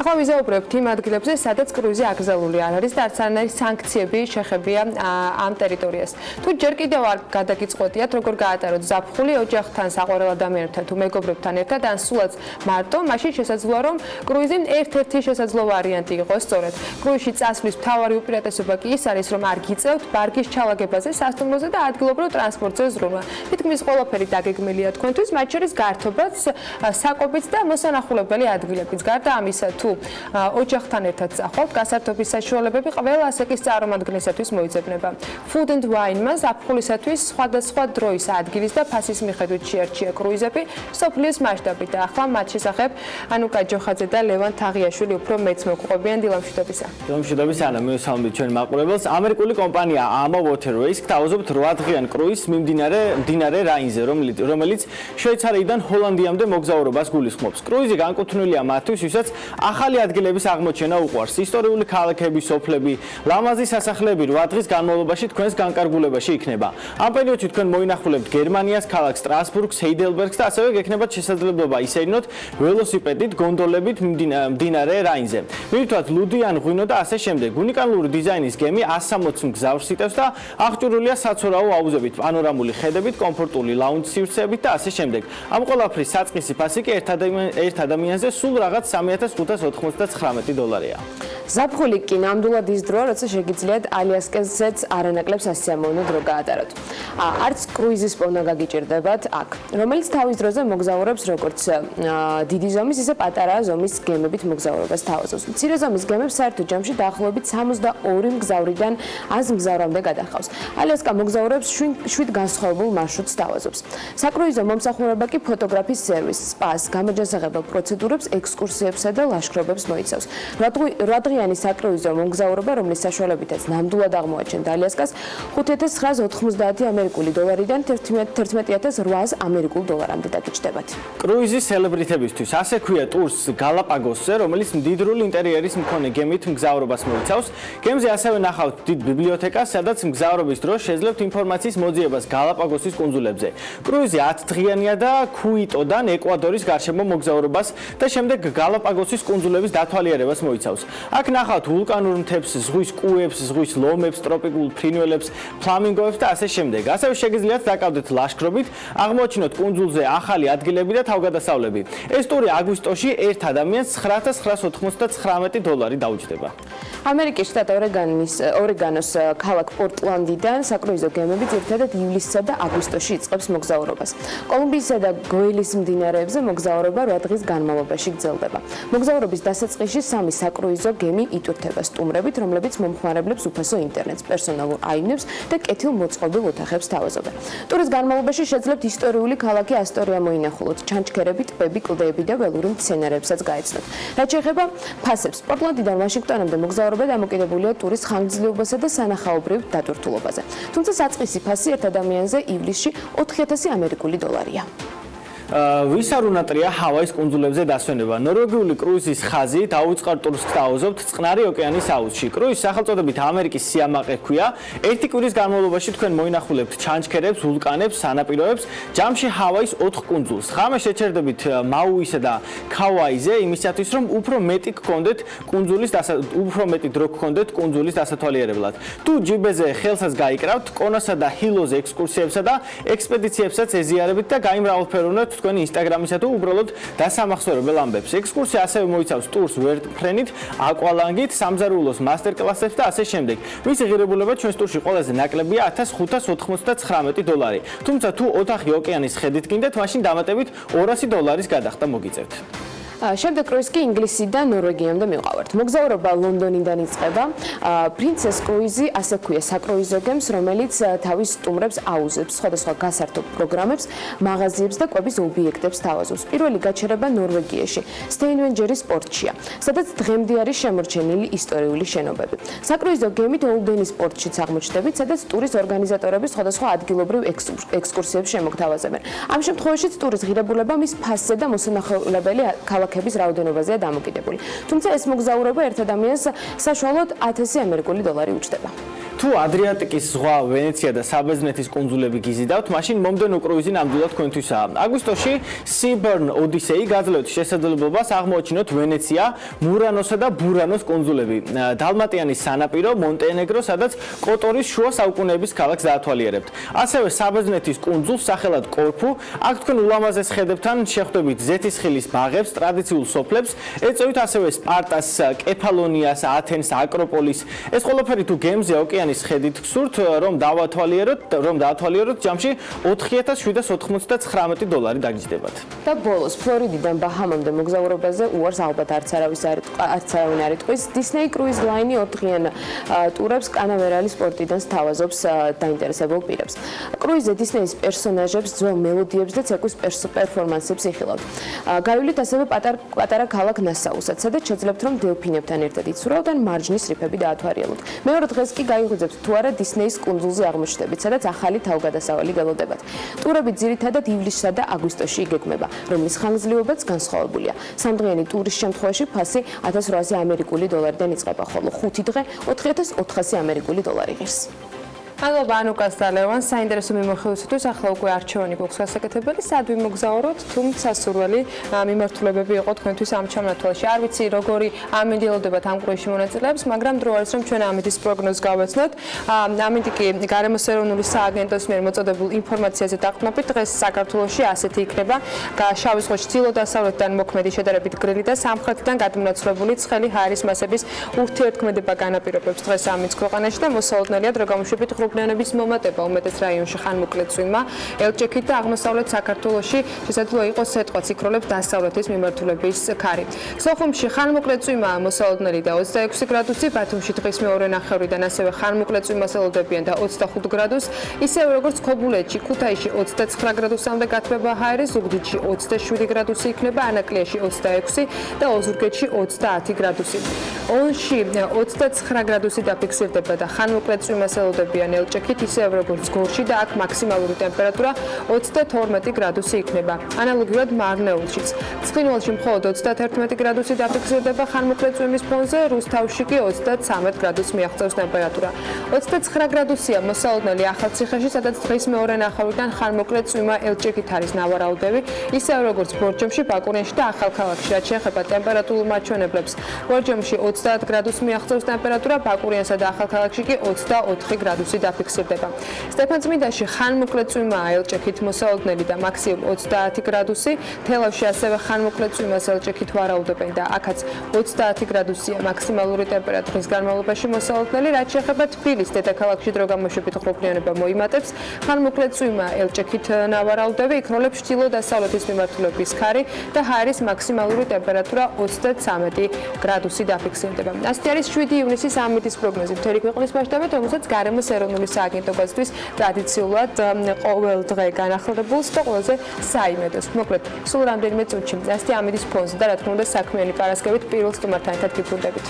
ახლა ვიზაუბრებთ იმ ადგილებზე, სადაც კრუიზი აკრძალული არ არის და არც არანაირი სანქციები შეხებია ამ ტერიტორიას. თუ ჯერ კიდევ არ გადაგიწყვეტიათ, როგორ გაატაროთ ზაფხული ოჯახთან, საყვარელ ადამიანებთან თუ მეგობრებთან ერთად, ან სულაც მარტო, მაშინ შესაძლოა, რომ კრუიზი ერთ-ერთი შესაძლო ვარიანტი იყოს სწორედ. კრუიზში წასვლის მთავარი უპირატესობა კი ის არის, რომ არ გიწევთ ბარგის ჩალაგებაზე, სასტუმროზე და ადგილობრივ ტრანსპორტზე ზრუნვა. თითქმის ყველაფერი დაგეგმილია თქვენთვის, მათ შორის გართობაც, საკვებიც და მოსანახულებელი ადგილებიც. გარდა ამისა, თუ ოჯახთან ერთად წახვალთ, გასართობის საშუალებები ყველა ასაკის წარმომადგენლისათვის მოიძებნება. Food and Wine-მა ზაფხულისათვის სხვადასხვა დროის ადგილის და ფასის მიხედვით შეარჩია კრუიზები მსოფლიოს მასშტაბით და ახლა მათ შესახებ ანუკა ჯოხაძე და ლევან თაღიაშვილი უფრო მეც მოგყვებიან. დილამშვიდობისა.
დილამშვიდობისა, ანა, მივესალმებით ჩვენ მაყურებელს. ამერიკული კომპანია AMA Waterways გთავაზობთ 8 დღიან კრუიზს მდინარე რაინზე, რომელიც შვეიცარიიდან ჰოლანდიამდე მოგზაურობას გულისხმობს. კრუიზი განკუთვნილია მათთვის, ვისაც ახალი ადგილების აღმოჩენა უყვარს. ისტორიული ქალაქები, სოფლები, ლამაზი სასახლეები 8 დღის განმავლობაში თქვენს განკარგულებაში იქნება. ამ პერიოდში თქვენ მოინახულებთ გერმანიას, ქალაქ სტრასბურგს, ჰეიდელბერგს და ასევე გექნებათ შესაძლებლობა ისეირნოთ ველოსიპედით, გონდოლებით მდინარე რაინზე. მივიდოდეთ ლუდი ან ღვინო და ასე შემდეგ. უნიკალური დიზაინის გემი 160 მგზავრს იტევს და აღჭურვილია საცურაო აუზებით, პანორამული ხედებით, კომფორტული ლაუნჯ სივრცეებით და ასე შემდეგ. ამ ყველაფრის საწყისი ფასი კი ერთ ადამიანზე სულ რაღაც 3599 დოლარია.
ზაფხული კი ნამდვილად ის დროა, როცა შეგიძლიათ ალიასკაზეც არანაკლებ სასიამოვნო დრო გაატაროთ. არც კრუიზის პოვნა გაგიჭირდებათ აქ, რომელიც თავის დროზე მოგზაურებს როგორც დიდი ზომის, ისე პატარა ზომის გემებით მოგზაურობას თავაზობს. მცირე ზომის გემებს საერთო ჯამში დაახლოებით 62 მგზავრიდან 100 მგზავრამდე გადახავს. ალიასკა მოგზაურებს 7 განსხვავებულ მარშრუტს თავაზობს. საკრუიზო მომსახურება კი ფოტოგრაფის სერვისს, სპას, გამოჯანსაღებელ პროცედურებს, ექსკურსიებსა და ლაშქრობებს მოიცავს. 8 დღიანი საკრუიზო მომგზავრობა, რომლის საშუალებითაც ნამდვილად აღმოაჩენთ ალიასკას, 5990 ამერიკული დოლარიდან 11800 ამერიკულ დოლარამდე დაგიჯდებათ.
კრუიზის სელებრიტებისთვის ასე ქვია ტურს გალაპაგოსზე, რომელიც მდიდრული ინტერიერის მქონე გემით მგზავრობას მოიცავს. გემზე ასევე ნახავთ დიდ ბიბლიოთეკას, სადაც მგზავრობის დროს შეძლებთ ინფორმაციის მოძიებას გალაპაგოსის კუნძულებზე. კრუიზი 10 დღიანია და ქუიტოდან ეკვადორის გარშემო მოგზაურობას და შემდეგ გალაპაგოსის კუნძულების დათვალიერებას მოიცავს. აქ ნახავთ ვულკანურ მთებს, ზღვის კუებს, ზღვის ლომებს, ტროპიკულ ფრინველებს, ფლამინგოებს და ასე შემდეგ. ასევე შეგიძლიათ დაკავდეთ ლაშქრობით, აღმოაჩინოთ კუნძულზე ახალი ადგილები და თავგადასავლები. ეს ტური აგვისტოში ერთ ადამიანს 9999 დოლარი დაუჯდება.
ამერიკის შტატ ორეგანოს ქალაქ პორტლანდიდან საკრუიზო გემები ძირითადად ივლისსა და აგვისტოში იწყებს მოგზაურობას. კოლუმბიისა და გოილის მდინარეებზე მოგზაურობა 8 დღის განმავლობაში გრძელდება. მოგზაურობის დასაწყისში 3 საკრუიზო გემი იტვირთება სტუმრებით, რომლებიც მომხმარებლებს უფასო ინტერნეტს, პერსონალურ აივნებს და კეთილმოწყობილ ოთახებს თავაზობენ. ტურის განმავლობაში შეძლებთ ისტორიული ქალაქი ასტორია მოინახულოთ, ჩანჩქერები, ტბები, კლდეები და ველური მცენარეებსაც გაეცნოთ. რაც შეეხება ფასებს, პორტლანდიდან ვაშინგტონამდე მოგზაურობა დამოკიდებულია ტურის ხანგრძლივობასა და სანახაობრივ დატვირთულობაზე. თუმცა საწყისი ფასი ერთ ადამიანზე ივლისში 4000 ამერიკული დოლარია.
ვის არ უნატრია ჰავაის კუნძულებზე დასვენება. ნორვეგიული კრუიზის ხაზი დაუწყარ ტურს გთავაზობთ წყნარი ოკეანის აუზში. კრუიზის სახელწოდებით ამერიკის სიამაყე ჰქვია. ერთი კვირის განმავლობაში თქვენ მოინახულებთ ჩანჩქერებს, ვულკანებს, სანაპიროებს, ჯამში ჰავაის 4 კუნძულს. ღამე შეჩერდებით მაუისა და ქაუაიზე იმისათვის, რომ უფრო მეტი დრო გქონდეთ კუნძულის დასათვალიერებლად. თუ ჯიბეზე ხელსაც გაიკრავთ, კონოსა და ჰილოზე ექსკურსიებსა და ექსპედიციებსაც ეზიარებით და გაიმრავალფეროვნებთ თქვენი ინსტაგრამისა თუ უბრალოდ დასამახსოვრებელ ამბებს. ექსკურსია ასევე მოიცავს ტურს ვერტმფრენით, აკვალანგით, სამზარეულოს მასტერკლასებს და ასე შემდეგ. მისი ღირებულება ჩვენს ტურში ყველაზე ნაკლებია 1599 დოლარი. თუმცა თუ ოთახი ოკეანის ხედით გინდათ, მაშინ დამატებით 200 დოლარის გადახდა მოგიწევთ.
შემდეგ კრუიზს კი ინგლისიდან ნორვეგიამდე მივყავართ. მოგზაურობა ლონდონიდან იწყება. პრინცეს კრუიზი ასე ქვია საკრუიზო გემს, რომელიც თავის სტუმრებს აუზებს სხვადასხვა გასართობ პროგრამებს, მაღაზიებს და კვების ობიექტებს თავაზობს. პირველი გაჩერება ნორვეგიაში, სტეინვენჯერის პორტშია, სადაც დღემდე არის შემორჩენილი ისტორიული შენობები. საკრუიზო გემით ოლდენის პორტშიც აღმოჩნდებით, სადაც ტურის ორგანიზატორები სხვადასხვა ადგილობრივ ექსკურსიებს შემოგთავაზებენ. ამ შემთხვევაშიც ტურის ღირებულება მის ფასზე და მოსანახულებელი ქალაქების რაოდენობაზეა დამოკიდებული. თუმცა ეს მოგზაურობა ერთ ადამიანს საშუალოდ 1000 ამერიკული დოლარი უჩნდება.
თუ ადრიატიკის ზღვა, ვენეცია და საბერძნეთის კუნძულები გიზიდავთ, მაშინ მომდევნო კრუიზი ნამდვილად თქვენთვისაა. აგვისტოში Seaburn Odyssey გაძლევთ შესაძლებლობას აღმოაჩინოთ ვენეცია, მურანოსა და ბურანოს კუნძულები, დალმატიანის სანაპირო, მონტენეგრო, სადაც კოტორის შუა საუკუნეების ქალაქს დაათვალიერებთ. ასევე საბერძნეთის კუნძულს სახელად კორფუ, აქ თქვენ ულამაზეს ხედებთან შეხვდებით ზეთისხილის ბაღებს, ტრადიციულ სოფლებს, ეწევით ასევე სპარტას, კეფალონიას, ათენს, აკროპოლის. ეს ყველაფერი თუ გემზე ოკეანის ხედით გსურთ, რომ დაათვალიეროთ, ჯამში 4799 დოლარი დაგიჯდებათ.
და ბოლოს ფლორიდიდან ბაჰამამდე მოგზაურობაზე უარს ალბათ არც არავინ არ იტყვის. Disney Cruise Line 4 დღიან ტურებს კანავერალის პორტიდან სთავაზობს დაინტერესებულ პირებს. კრუიზზე Disney-ის პერსონაჟებს, ძველ მელოდიებს და ცეკვის პერფორმანსებს იხილავთ. გაივლით ასევე პატარა ქალაქ ნასაუსაც, სადაც შეძლებთ რომ დელფინებთან ერთად იცურავთ ან მარჯნის რიფები დაათვალიეროთ. მეორე დღეს კი გაიღვიძებთ თუ არა Disney-ის კუნძულზე აღმოჩნდებით, სადაც ახალი თავგადასავალი გელოდებათ. ტურები ძირითადად ივლისსა და აგვისტოში იგეგმება, რომლის ხანგრძლივობაც განსხვავებულია. 3 დღიანი ტურის შემთხვევაში ფასი 1800 ამერიკული დოლარიდან იწყება, ხოლო 5 დღე 4400 ამერიკული დოლარი ღირს.
მადლობა ანუკას და ლევანს საინტერესო მიმოხილვისთვის. ახლა უკვე არჩევანი გვაქვს გასაკეთებელი, სად ვიმოგზაუროთ, თუმცა სასურველი მიმართულებები იყო თქვენთვის ამ ჩამონათვალში. არ ვიცი როგორი ამინდელოდებათ ამ კრუიზში მონაწილეებს, მაგრამ დრო არის რომ ჩვენ ამიტის პროგნოზს გავეცნოთ. ამიტი კი გარემოს ეროვნული სააგენტოს მიერ მოწოდებულ ინფორმაციაზე დაყრდნობით, დღეს საქართველოში ასეთი იქნება: შავი ზღვაში ჩრდილო-დასავლეთიდან მოქმედი შედარებით გრილი და სამხრეთიდან გადმონაცვლებული ცხელი ჰაერის მასების ურთიერთქმედება განაპირობებს დღეს ამის ქვეყანაში და მოსალოდნელია დრო გამოშვებით ღრუბლიანების მომატება უმეტეს რაიონში ხანმოკლე წვიმა, ელჭექით და აღმოსავლეთ საქართველოში შესაძლოა იყოს სიტყვაც იქროლებს დასავლეთის მიმართულების ქარი. სოხუმში ხანმოკლე წვიმა მოსალოდნელი და 26 გრადუსი, ბათუმში დღის მეორე ნახევრიდან ასევე ხანმოკლე წვიმას ელოდებიან და 25 გრადუსს, ისევე როგორც ქობულეთში, ქუთაისში 29 გრადუსამდე გათბება ჰაერი, ზუგდიდში 27 გრადუსი იქნება, ანაკლიაში 26 და ოზურგეთში 30 გრადუსი. ონში 29 გრადუსი დაფიქსირდება და ხანმოკლე წვიმას ელოდებიან ელჭექით, ისევე როგორც გორში და აქ მაქსიმალური ტემპერატურა 32 გრადუსი იქნება. ანალოგიურად მარნეულშიც. ცხინვალში მხოლოდ 31 გრადუსი დაფიქსირდება ხანმოკლე წვიმის ფონზე, რუსთავში კი 33 გრადუსს მიაღწევს ტემპერატურა. 29 გრადუსია მოსალოდნელი ახალციხეში, სადაც დღის მეორე ნახევრიდან ხანმოკლე წვიმა ელჭექით არის ნავარაუდები, ისევე როგორც ბორჯომში, ბაკურიანში და ახალქალაქში. რაც შეეხება ტემპერატურულ მაჩვენებლებს, ბორჯომში 30 გრადუსს მიაღწევს ტემპერატურა, ბაკურიანსა და ახალქალაქში კი 24 გრადუსი დაფიქსირდება. სტეფანწმინდაში ხანმოკლე წვიმაა ელჭექით მოსალოდნელი და მაქსიმუმ 30 გრადუსი, თელავში ასევე ხანმოკლე წვიმას ელჭექით ვარაუდობენ და აქაც 30 გრადუსია მაქსიმალური ტემპერატურის განმავლობაში მოსალოდნელი. რაც შეეხება თბილისს, დედაქალაქში დრო გამოშვებით ღრუბლიანობა მოიმატებს, ხანმოკლე წვიმა ელჭექით ნავარაუდები, იქროლებს ჩრდილო-დასავლეთის მიმართულების ქარი და ჰაერის მაქსიმალური ტემპერატურა 33 გრადუსი დაფიქსირდება. ასეთი არის 7 ივნისის ამიტის პროგნოზი მთელი ქვეყნის მასშტაბით, რომელსაც გარემოს ეროვნული სააგენტო გაზრდის ტრადიციულად ყოველ დღე განახლებულს და ყველაზე საიმედოს. მოკლედ, სულ რამდენიმე წუთში ასეთი ამიტის ფონზე და რა თქმა უნდა საქმიანი პარასკევით პირველ სტუმართან ერთად გიბრუნდებით.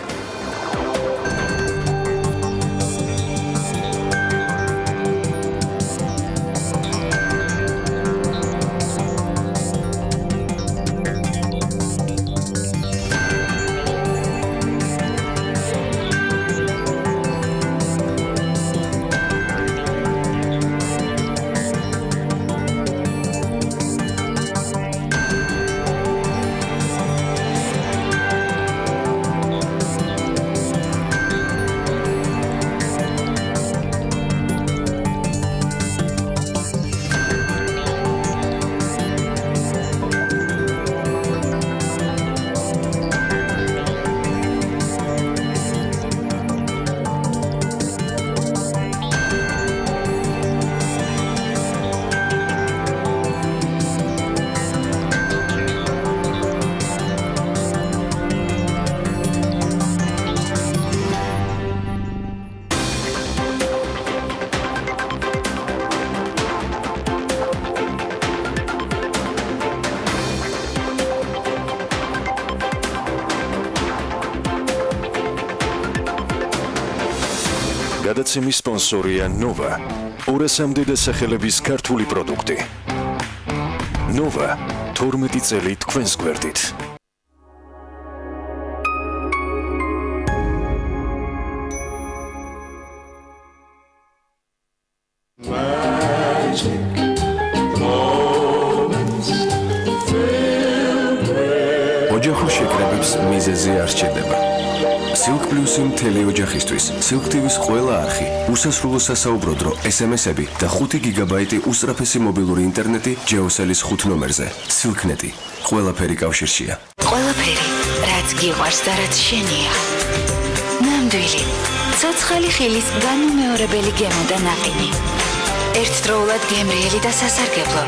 გადაცემის სპონსორია Nova. 200-მდე დასახელების ქართული პროდუქტი. Nova 12 წელი თქვენს გვერდით.
ოჯახურ შეკრებებს მიზეზი არ სჭირდება. Silk Plus-ი მთელი ოჯახისთვის. Silk TV-ის ყველა არხი, უსასრულო სასაუბრო დრო, SMS-ები და 5 გიგაბაიტი უსწრაფესი მობილური ინტერნეტი Geocell-ის 5 ნომერზე. Silk.net. ყველაფერი კავშირშია.
ყველაფერი, რაც გიყვარს და რაც შენია. ნამდვილი. ცოცხალი ხილის განუმეორებელი გემო და ნაყინი. ერთდროულად გემრიელი და სასარგებლო.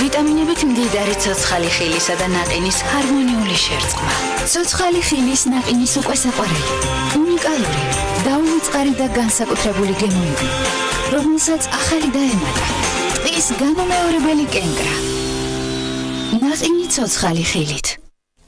ვიტამინებით მდიდარი ცოცხალი ხილისა და ნაყინის ჰარმონიული შერწყმა. ცოცხალი ხილის ნაყინის უკვე საყვარელი. უნიკალური, დაუვიწყარი და განსაკუთრებული გემოები, რომელსაც ახალი დაემატა. ტყის განუმეორებელი კენკრა. ნაყინი ცოცხალი ხილით.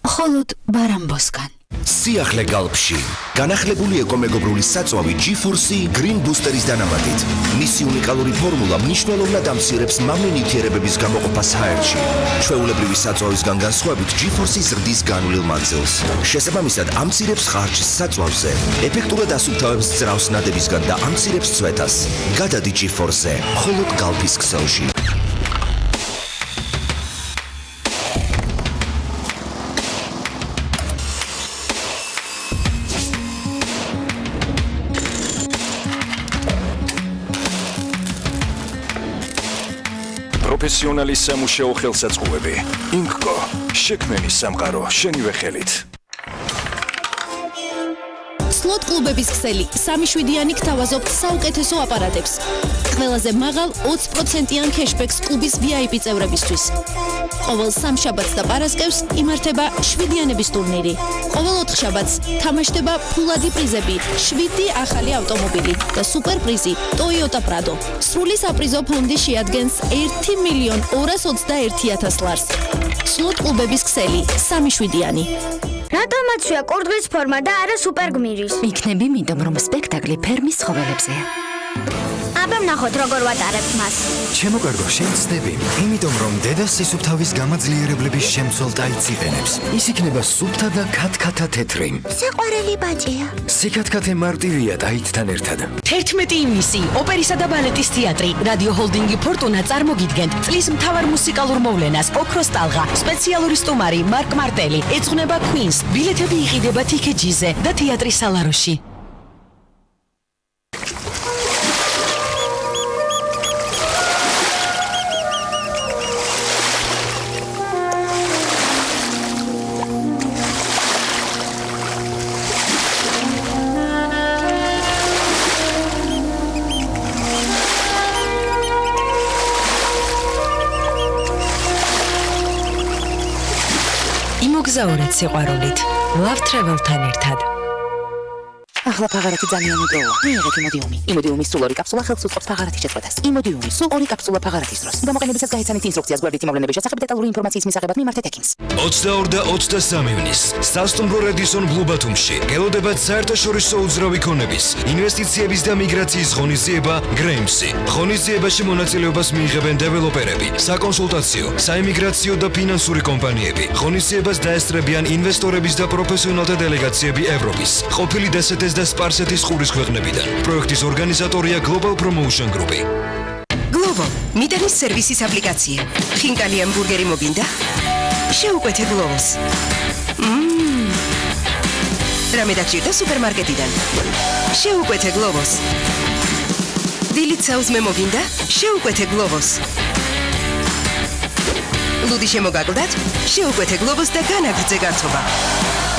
მხოლოდ ბარამბოსგან.
სიახლე გალფში. განახლებული ეკომეგობრული საწვავი G-Force Green Booster-ის დანამატით. მისი უნიკალური ფორმულა მნიშვნელოვნად ამცირებს მავნე-ნივთიერებების გამოყოფას ჰაერში. ჩვეულებრივი საწვავისგან განსხვავებით G-Force ზრდის განვლილ მანძილს. შესაბამისად, ამცირებს ხარჯს საწვავზე, ეფექტურად ასუფთავებს ძრავს ნადებისგან და ამცირებს წვეთას. გადადი G-Force-ზე, მხოლოდ გალფის ქსელში.
პროფესიონალი სამუშაო ხელსაწყოები. Inkco, შექმენი სამყარო შენივე ხელით.
სლოტ კლუბების ქსელი 3-7-იანი გთავაზობთ საუკეთესო აპარატებს. ყველაზე მაღალ 20%-იან кэшბექს კლუბის VIP წევრებისთვის. ყოველ სამშაბათს და პარასკევს იმართება 7-იანების ტურნირი. ყოველ 4 შაბათს თამაშდება ფულადი პრიზები, 7 ახალი ავტომობილი და სუპერ პრიზი Toyota Prado. სრული საპრიზო ფონდი შეადგენს 1.221.000 ლარს. სლოტ კლუბების ქსელი 3-7-იანი.
რატომაცვია კურდღლის ფორმა და არა სუპერგმირის?
იქნები მინდომ რომ სპექტაკლი ფერმის ცხოველებზეა.
აბა ვნახოთ როგორ ვატარებთ მას.
ჩემო კარგო, შენ ცდები, იმიტომ რომ დედა სისუფთავის გამაძლიერებლების შემცველთა იციყენებს. ის იქნება სუფთა და ქათქათა თეთრი.
საყვარელი ბაჭია.
სიკათქათე მარტივია დაითთან ერთად.
11 ივნისი, ოპერისა და ბალეტის თეატრი, რადიო ჰოლდინგი ფორტუნა წარმოგიდგენთ წლის მთავარ მუსიკალურ მოვლენას ოქროს ტალღა, სპეციალური სტუმარი მარკ მარტელი, ეძღვნება Queens. ბილეთები იყიდება TKG-ზე და თეატრის სალაროში. იმოგზაურეთ სიყვარულით. Love Travel-თან ერთად.
ახლა ფაღარათი ძალიან მუდროა. მიიღეთ იმოდიუმი. იმოდიუმის სულ 2 კაფსულა ხელს უწყობს ფაღარათის შეწყვეტას. იმოდიუმი სულ 2 კაფსულა ფაღარათის დროს. გამოყენებისას გაიცანით ინსტრუქციას გვერდით მოვლენების შესახებ დეტალური ინფორმაციის მისაღებად მიმართეთ ექიმს.
22 და 23 ივნის სასტუმრო Radisson Blu Batumში გელოდებათ საერთაშორისო უძრავი ქონების, ინვესტიციების და მიგრაციის ღონისძიება Grames-ი. ღონისძიებაში მონაწილეობას მიიღებენ დეველოპერები, საკონსულტაციო, საიმიგრაციო და ფინანსური კომპანიები. ღონისძიებას დაესწრებიან ინვესტორების და პროფესიონალთა დელეგაციები ევროპის, ყოფილი დასეთის და სპარსეთის ყურის ქვეყნებიდან. პროექტის ორგანიზატორია Global Promotion Group-ი.
Glovo, მიტანის სერვისის აპლიკაცია. ხინკალი ამბურგერი მოგინდა? შეუკვეთე Glovo-ს. რამე დაგჭირდა სუპერმარკეტიდან? შეუკვეთე Glovo-ს. დილით საუზმე მოგინდა? შეუკვეთე Glovo-ს. ლუდი შემოგაკლდათ? შეუკვეთე Glovo-ს და განაგრძე გართობა.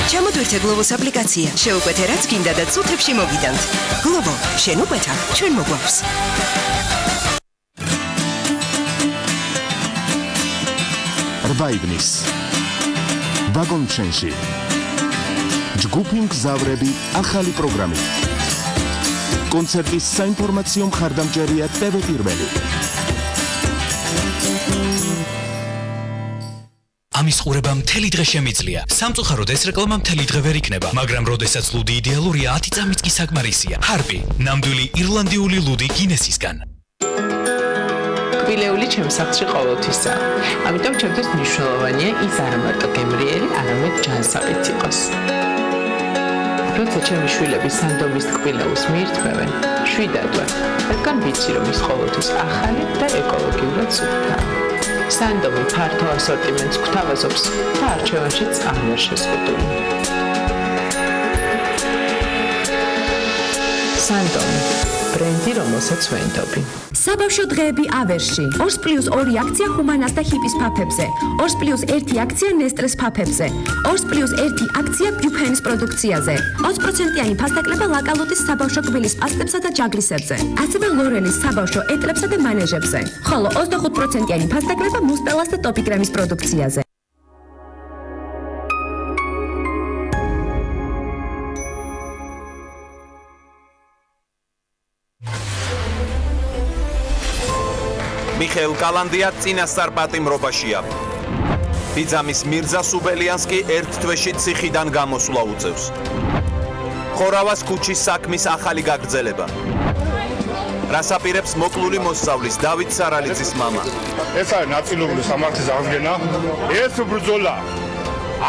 ჩამოდვირთე Glovo-ს აპლიკაცია. შეუკვეთე რაც გინდა და წუთებში მოგიდანთ. Glovo, შენ უკვეთა, ჩვენ მოგვაქვს.
8 ივნის ვაგონჩენში ჯგუფი მგზავრები ახალი პროგრამით. კონცერტის საინფორმაციო მხარდამჭერია TV პირველი.
ამის ყურება მთელი დღე შემიძლია. სამწუხაროდ ეს რეკლამა მთელი დღე ვერ იქნება, მაგრამ როდესაც ლუდი იდეალურია, 10 წამიც კი საკმარისია. Harpy, ნამდვილი ირლანდიული ლუდი გინესისგან.
კბილეული ჩემს სახლში ყოველთვისაა. ამიტომ ჩემთვის მნიშვნელოვანია ის არა მარტო გემრიელი, არამედ ჯანსაღიც იყოს. როცა ჩემი შვილები სანდომის კბილეულს მიირთმევენ, შვიდად ვარ, რადგან ვიცი, რომ ის ყოველთვის ახალი და ეკოლოგიურად სუფთაა. სანდომი ფართო ასორტიმენტს გვთავაზობს და არჩევანშიც არ ვარ შეზღუდული. სანდომი, ბრენდი, რომელსაც ვენდობი.
საბავშვო დღეები ავერში. 2+2 აქცია ჰუმანას და ჰიპის ფაფებზე. 2+1 აქცია ნესტრეს ფაფებზე. 2+1 აქცია ბიუფენის პროდუქციაზე. 20%-იანი ფასდაკლება ლაკალოტის საბავშვო კბილის პასტებსა და ჯაგრისებზე. ასევე ლორენის საბავშვო ეტლებსა და მანეჟებზე. ხოლო 25%-იანი ფასდაკლება მუსტელას და ტოპიგრამის პროდუქციაზე.
მიხეილ კალანდია წინასწარ პატიმრობაშია. ბიძამის მირზა სუბელიანსკი ერთ თვეში ციხიდან გამოსვლა უწევს. ხორავას ქუჩის საქმის ახალი გაგრძელება. რას აპირებს მოკლული მოსწავლის დავით სარალიძის მამა.
ეს არის ნაწილობრივი სამართლის აღდგენა. ეს ბრძოლა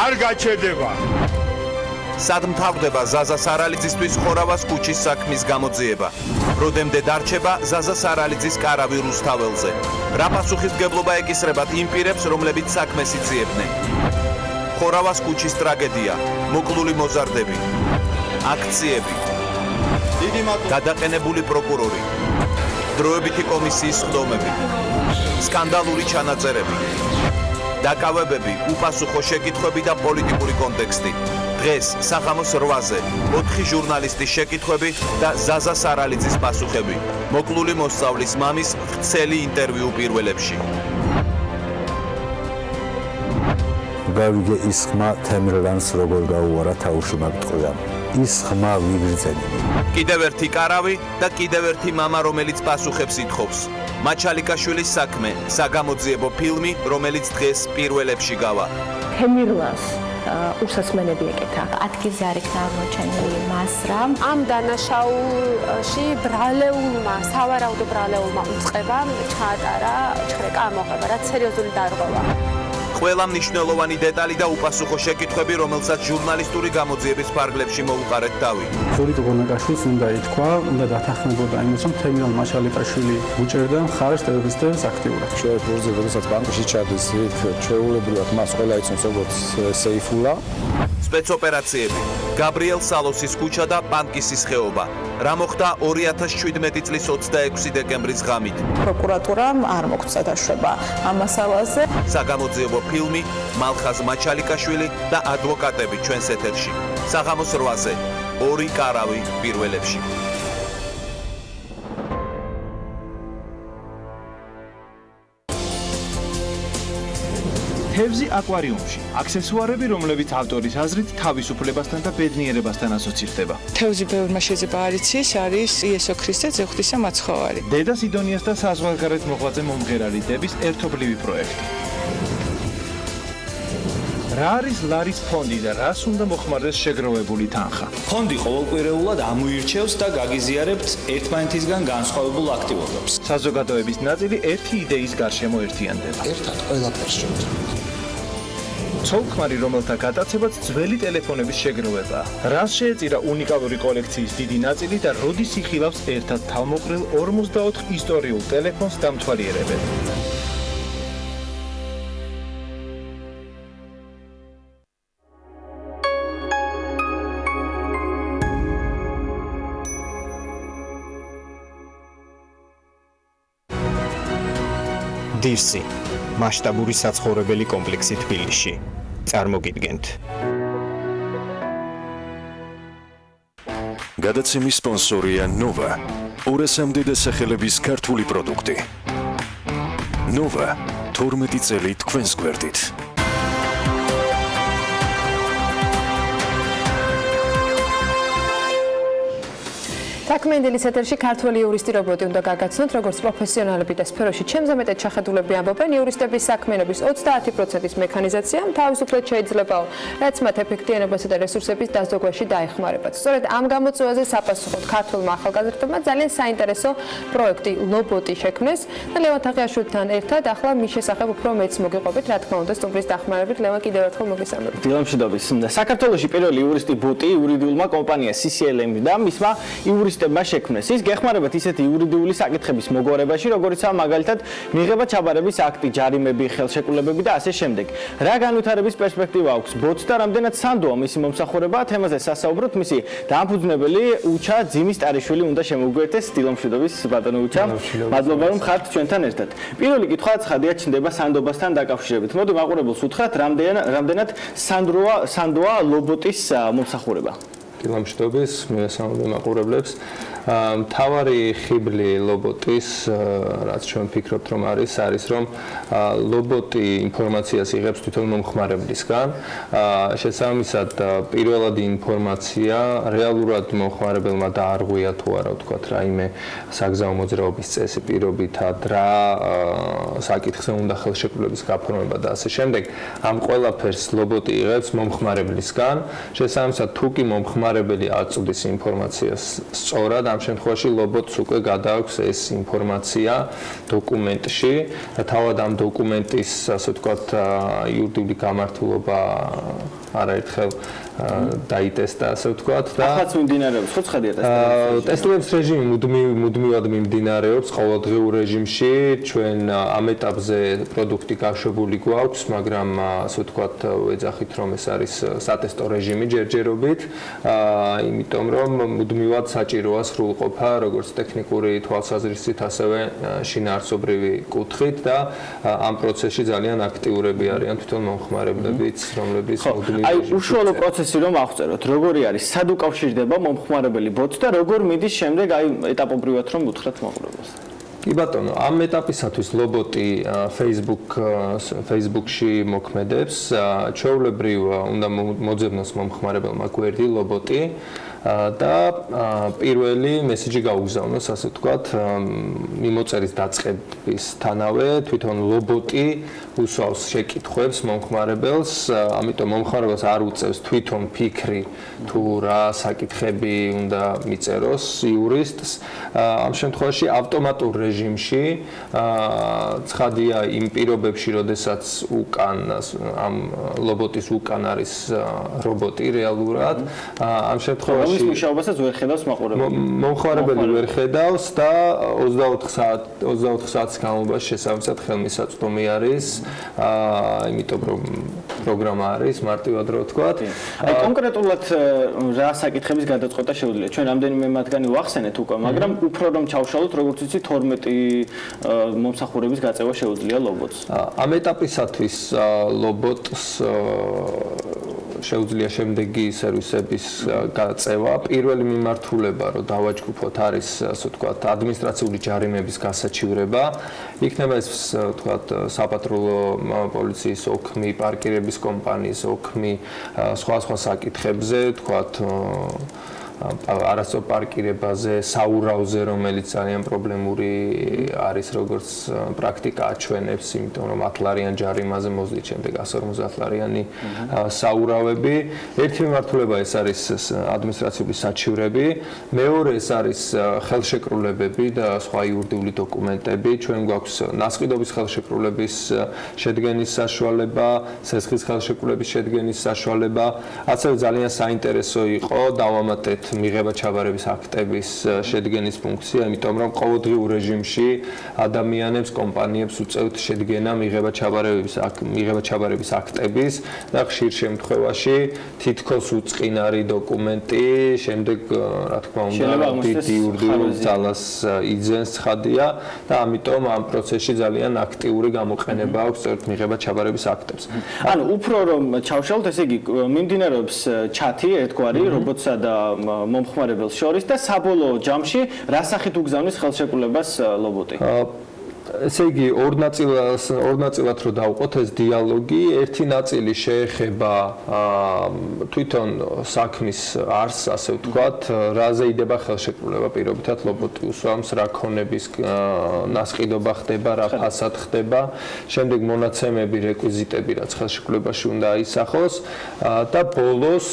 არ გაჩერდება.
სად მთავრდება ზაზა სარალიძისთვის ხორავას ქუჩის საქმის გამოძიება? როდემდე დარჩება ზაზა სარალიძის კარავი რუსთაველზე? რა პასუხისმგებლობა ეკისრებათ იმ პირებს, რომლებიც საქმეს იწიებდნენ? ხორავას ქუჩის ტრაგედია, მოკლული მოზარდები, აქციები, გადაყენებული პროკურორი, დროებითი კომისიის სხდომები, სკანდალური ჩანაწერები, დაკავებები, უპასუხო შეკითხვები და პოლიტიკური კონტექსტი. დღეს სახამოს 8-ზე 4 ჟურნალისტის შეკითხვები და ზაზა სარალიძის პასუხები. მოკლული მოსწავლის მამის ვრცელი ინტერვიუ პირველებში.
გავიგე ის ხმა თემრლანს როგორ გაუარა თაუში მაგტყუამ. ის ხმა ვიბრძენი.
კიდევ ერთი კარავი და კიდევ ერთი მამა, რომელიც პასუხებს ითხოვს. მაჩალიკაშვილის საქმე, საგამოძიებო ფილმი, რომელიც დღეს პირველებში გავა.
თემირლანს უსასმენები ეკეთა.
ადგილზე არ იქნა აღმოჩენილი მას რა.
ამ დანაშაულში ბრალეულმა, სავარაუდო ბრალეულმა უწყებამ ჩაატარა ჩხრეკა ამოღება, რაც სერიოზული დარღვევა.
ყველა მნიშვნელოვანი დეტალი და უპასუხო შეკითხვები, რომელსაც ჟურნალისტური გამოძიების ფარგლებში მოუყარეთ თავი.
ზურიტ გონაკაშვილს უნდა ითქვა, უნდა დათანხმებოდა იმას, რომ თემირლან მაჩალიკაშვილი უჭერდა მხარეს ტერორისტებს აქტიურად.
შეერთებულზე, როდესაც ბანკში ჩადის, იქ ჩვეულებრივად მას ყველა იცნობს როგორც სეიფულა.
სპეცოპერაციები, გაბრიელ სალოსის ქუჩა და პანკისის ხეობა. რა მოხდა 2017 წლის 26 დეკემბრის ღამით?
პროკურატურამ არ მოგცა დაშვება ამ მასალაზე.
საგამოძიებო ფილმი მალხაზ მაჩალიკაშვილი და ადვოკატები ჩვენს ეთერში. სახამოს 8-ზე 2 კარავი პირველებში.
თევზი აკვარიუმში. აქსესუარები, რომლებიც ავტორის აზრით თავისუფლებასთან და ბედნიერებასთან ასოცირდება.
თევზი ბევრმა შეიძლება არ იცის, არის იესო ქრისტე ზეღვთისა მაცხოვარი.
დედა სიდონიას და საზღვარგარეთ მოღვაწე მომღერალი დების ერთობლივი პროექტი. რა არის ლარის ფონდი და რას უნდა მოხმარდეს შეგროვებული თანხა?
ფონდი ყოველკვირეულად ამოირჩევს და გაგიზიარებთ ერთმანეთისგან განსხვავებულ აქტივობებს.
საზოგადოების ნაწილი ერთი იდეის გარშემო ერთიანდება.
ერთად ყველაფერს შევძლებთ.
ცოლ-ქმარი, რომელთა გადაცემაც ძველი ტელეფონების შეგროვებაა. რას შეეწირა უნიკალური კოლექციის დიდი ნაწილი და როდის იხილავს ერთად თავმოყრილ 44 ისტორიულ ტელეფონს დამთვალიერებენ?
დირსი მასშტაბური საცხოვრებელი კომპლექსი თბილისში. წარმოგიდგენთ.
გადაცემის სპონსორია ნოვა. 200-მდე დასახელების ქართული პროდუქტი. ნოვა 12 წელი თქვენს გვერდით.
საქმენდელის ეთერში ქართველი იურისტი რობოტი უნდა გაგაცნოთ, როგორც პროფესიონალები და სფეროში ჩემზე მეტად შეხედულები ამბობენ, იურისტების საქმიანობის 30%-ის მექანიზაცია თავისუფლად შეიძლებაო, რაც მათ ეფექტიანობასა და რესურსების დაზოგვაში დაეხმარებათ. სწორედ ამ გამოწვევაზე საპასუხოდ ქართველმა ახალგაზრდებმა ძალიან საინტერესო პროექტი ლობოტი შექმნეს და ლევან თაღიაშვილთან ერთად ახლა მის შესახებ უფრო მეც მოგიყვებით, რა თქმა უნდა, სტუმრის დახმარებით. ლევან, კიდევ ერთხელ მოგესალმებით.
დილამშვიდობის. საქართველოში პირველი იურისტი ბოტი იურიდიულმა კომპანია CCLM და მისმა იურისტებმა შექმნეს. ის გეხმარებათ ისეთი იურიდიული საკითხების მოგვარებაში, როგორიცაა მაგალითად მიღება ჩაბარების აქტი, ჯარიმები, ხელშეკრულებები და ასე შემდეგ. რა განვითარების პერსპექტივა აქვს ბოტს და რამდენად სანდოა მისი მომსახურება? თემაზე სასაუბროთ მისი დამფუძნებელი უჩა ძიმის-ტარიშვილი უნდა შემოგვიერთდეს. დილამშვიდობის ბატონო უჩა. მადლობა რომ ხართ ჩვენთან ერთად. პირველი კითხვა ცხადია ჩნდება სანდობასთან დაკავშირებით. მოდი მაყურებელს უთხრათ, რამდენად სანდოა ლობოტის მომსახურება.
დილამშვიდობის, მივესალმები მაყურებლებს. მთავარი ხიბლი ლობოტის, რაც ჩვენ ვფიქრობთ რომ არის რომ ლობოტი ინფორმაციას იღებს თვითონ მომხმარებლისგან. შესაბამისად, პირველადი ინფორმაცია რეალურად მომხმარებელმა დაარღვია თუ არა, ვთქვათ, რაიმე საგზაო მოძრაობის წესი პირობითად, რა საკითხზე უნდა ხელშეკრულების გაფორმება და ასე შემდეგ. ამ ყველაფერს ლობოტი იღებს მომხმარებლისგან. შესაბამისად, თუ კი მომხმარებელი აწვდის ინფორმაციას სწორად, ამ შემთხვევაში ლობოტს უკვე გადააქვს ეს ინფორმაცია დოკუმენტში და თავად ამ დოკუმენტის, ასე ვთქვათ, იურიდიული გამართულობა არაერთხელ დაიტესტა, ასე ვთქვათ და
ახაც მიმდინარეობს, ხო ცხადია
ტესტების რეჟიმი მუდმივად მიმდინარეობს ყოველდღიურ რეჟიმში. ჩვენ ამ ეტაპზე პროდუქტი გაშვებული გვაქვს, მაგრამ ასე ვთქვათ, ვეძახით რომ ეს არის სატესტო რეჟიმი ჯერჯერობით, იმიტომ რომ მუდმივად საჭიროა სრულყოფა როგორც ტექნიკური თვალსაზრისით, ასევე შინაარსობრივი კუთხით და ამ პროცესში ძალიან აქტიურები არიან თვითონ მომხმარებლებიც, რომლებიც მუდმივად
აი უშუალო პროცესი რომ აღწეროთ, როგორი არის, სად უკავშირდება მომხმარებელი ბოტს და როგორ მიდის შემდეგ აი ეტაპობრივად რომ უთხრათ მაყურებელს.
კი ბატონო, ამ ეტაპისათვის ლობოტი Facebook-ში მოქმედებს. ჩვეულებრივ უნდა მოძებნოს მომხმარებელმა გვერდი ლობოტი და პირველი მესიჯი გაუგზავნოს, ასე ვთქვათ, მიმოწერის დაწყებისთანავე თვითონ ლობოტი უსვავს შეკითხვებს მომხმარებელს, ამიტომ მომხმარებელს არ უწევს თვითონ ფიქრი თუ რა საკითხები უნდა მიწეროს იურისტს. ამ შემთხვევაში ავტომატურ რეჟიმში ცხადია იმ პირობებში, როდესაც უკან ამ ლობოტის უკან არის რობოტი რეალურად, ამ შემთხვევაში
ის მუშაობასაც ვერ ხედავს მაყურებელი.
მომხმარებელი ვერ ხედავს და 24 საათის განმავლობაში შესაბამისად ხელმისაწვდომი არის, იმიტომ რომ პროგრამა არის მარტივად რო ვთქვათ.
აი კონკრეტულად რა საკითხების გადაწყვეტა შეუძლია? ჩვენ რამდენიმე მათგანი ვახსენეთ უკვე, მაგრამ უფრო რომ ჩავშალოთ, როგორც ვიცი 12 მომსახურების გაწევა შეუძლია ლობოტს.
ამ ეტაპისათვის ლობოტს შეუძლია შემდეგი სერვისების გაწევა. პირველი მიმართულება, რომ დავაჯგუფოთ, არის, ასე ვთქვათ, ადმინისტრაციული ჯარიმების გასაჩივრება. იქნება ეს, ვთქვათ, საპატრულო პოლიციის ოქმი, პარკირების კომპანიის ოქმი, სხვა საკითხებზე, ვთქვათ, არასწორ პარკირებაზე, საურავზე, რომელიც ძალიან პრობლემური არის, როგორც პრაქტიკა აჩვენებს, იმიტომ რომ 10 ლარიან ჯარიმაზე მოძლიათ შემდეგ 150 ლარიანი საურავები. ერთი მიმართულება ეს არის ადმინისტრაციული საჩივრები, მეორე ეს არის ხელშეკრულებები და სხვა იურიდიული დოკუმენტები. ჩვენ გვაქვს ნასყიდობის ხელშეკრულების შედგენის საშუალება, სესხის ხელშეკრულების შედგენის საშუალება. ასევე ძალიან საინტერესო იყო დავამატეთ მიღება ჩაბარების აქტების შედგენის ფუნქცია, იმიტომ რომ ყოველდღიურ რეჟიმში ადამიანებს, კომპანიებს უწევთ შედგენა მიღება ჩაბარების აქტების და ხშირ შემთხვევაში თითქოს უწყინარი დოკუმენტი, შემდეგ რა თქმა უნდა დიდი იურიდიულ ძალას იძენს ცხადია და ამიტომ ამ პროცესში ძალიან აქტიური გამოყენება აქვს წერტ მიღება ჩაბარების აქტებს.
ანუ უფრო რომ ჩავშალოთ, ესე იგი მიმდინარეობს ჩათი ერთგვარი რობოტსა და მომხმარებელს შორის და საბოლოო ჯამში რა სახით უგზავნის ხელშეკრულებას ლობოტი?
ესე იგი ორ ნაწილად რო დავყოთ ეს დიალოგი, ერთი ნაწილი შეეხება თვითონ საქმის არსს, ასე ვთქვათ, რაზე იდება ხელშეკრულება პირობითად ლობოტი უსვამს, რა ქონების ნასყიდობა ხდება, რა ფასად ხდება, შემდეგ მონაცემები, რეკვიზიტები, რაც ხელშეკრულებაში უნდა აისახოს და ბოლოს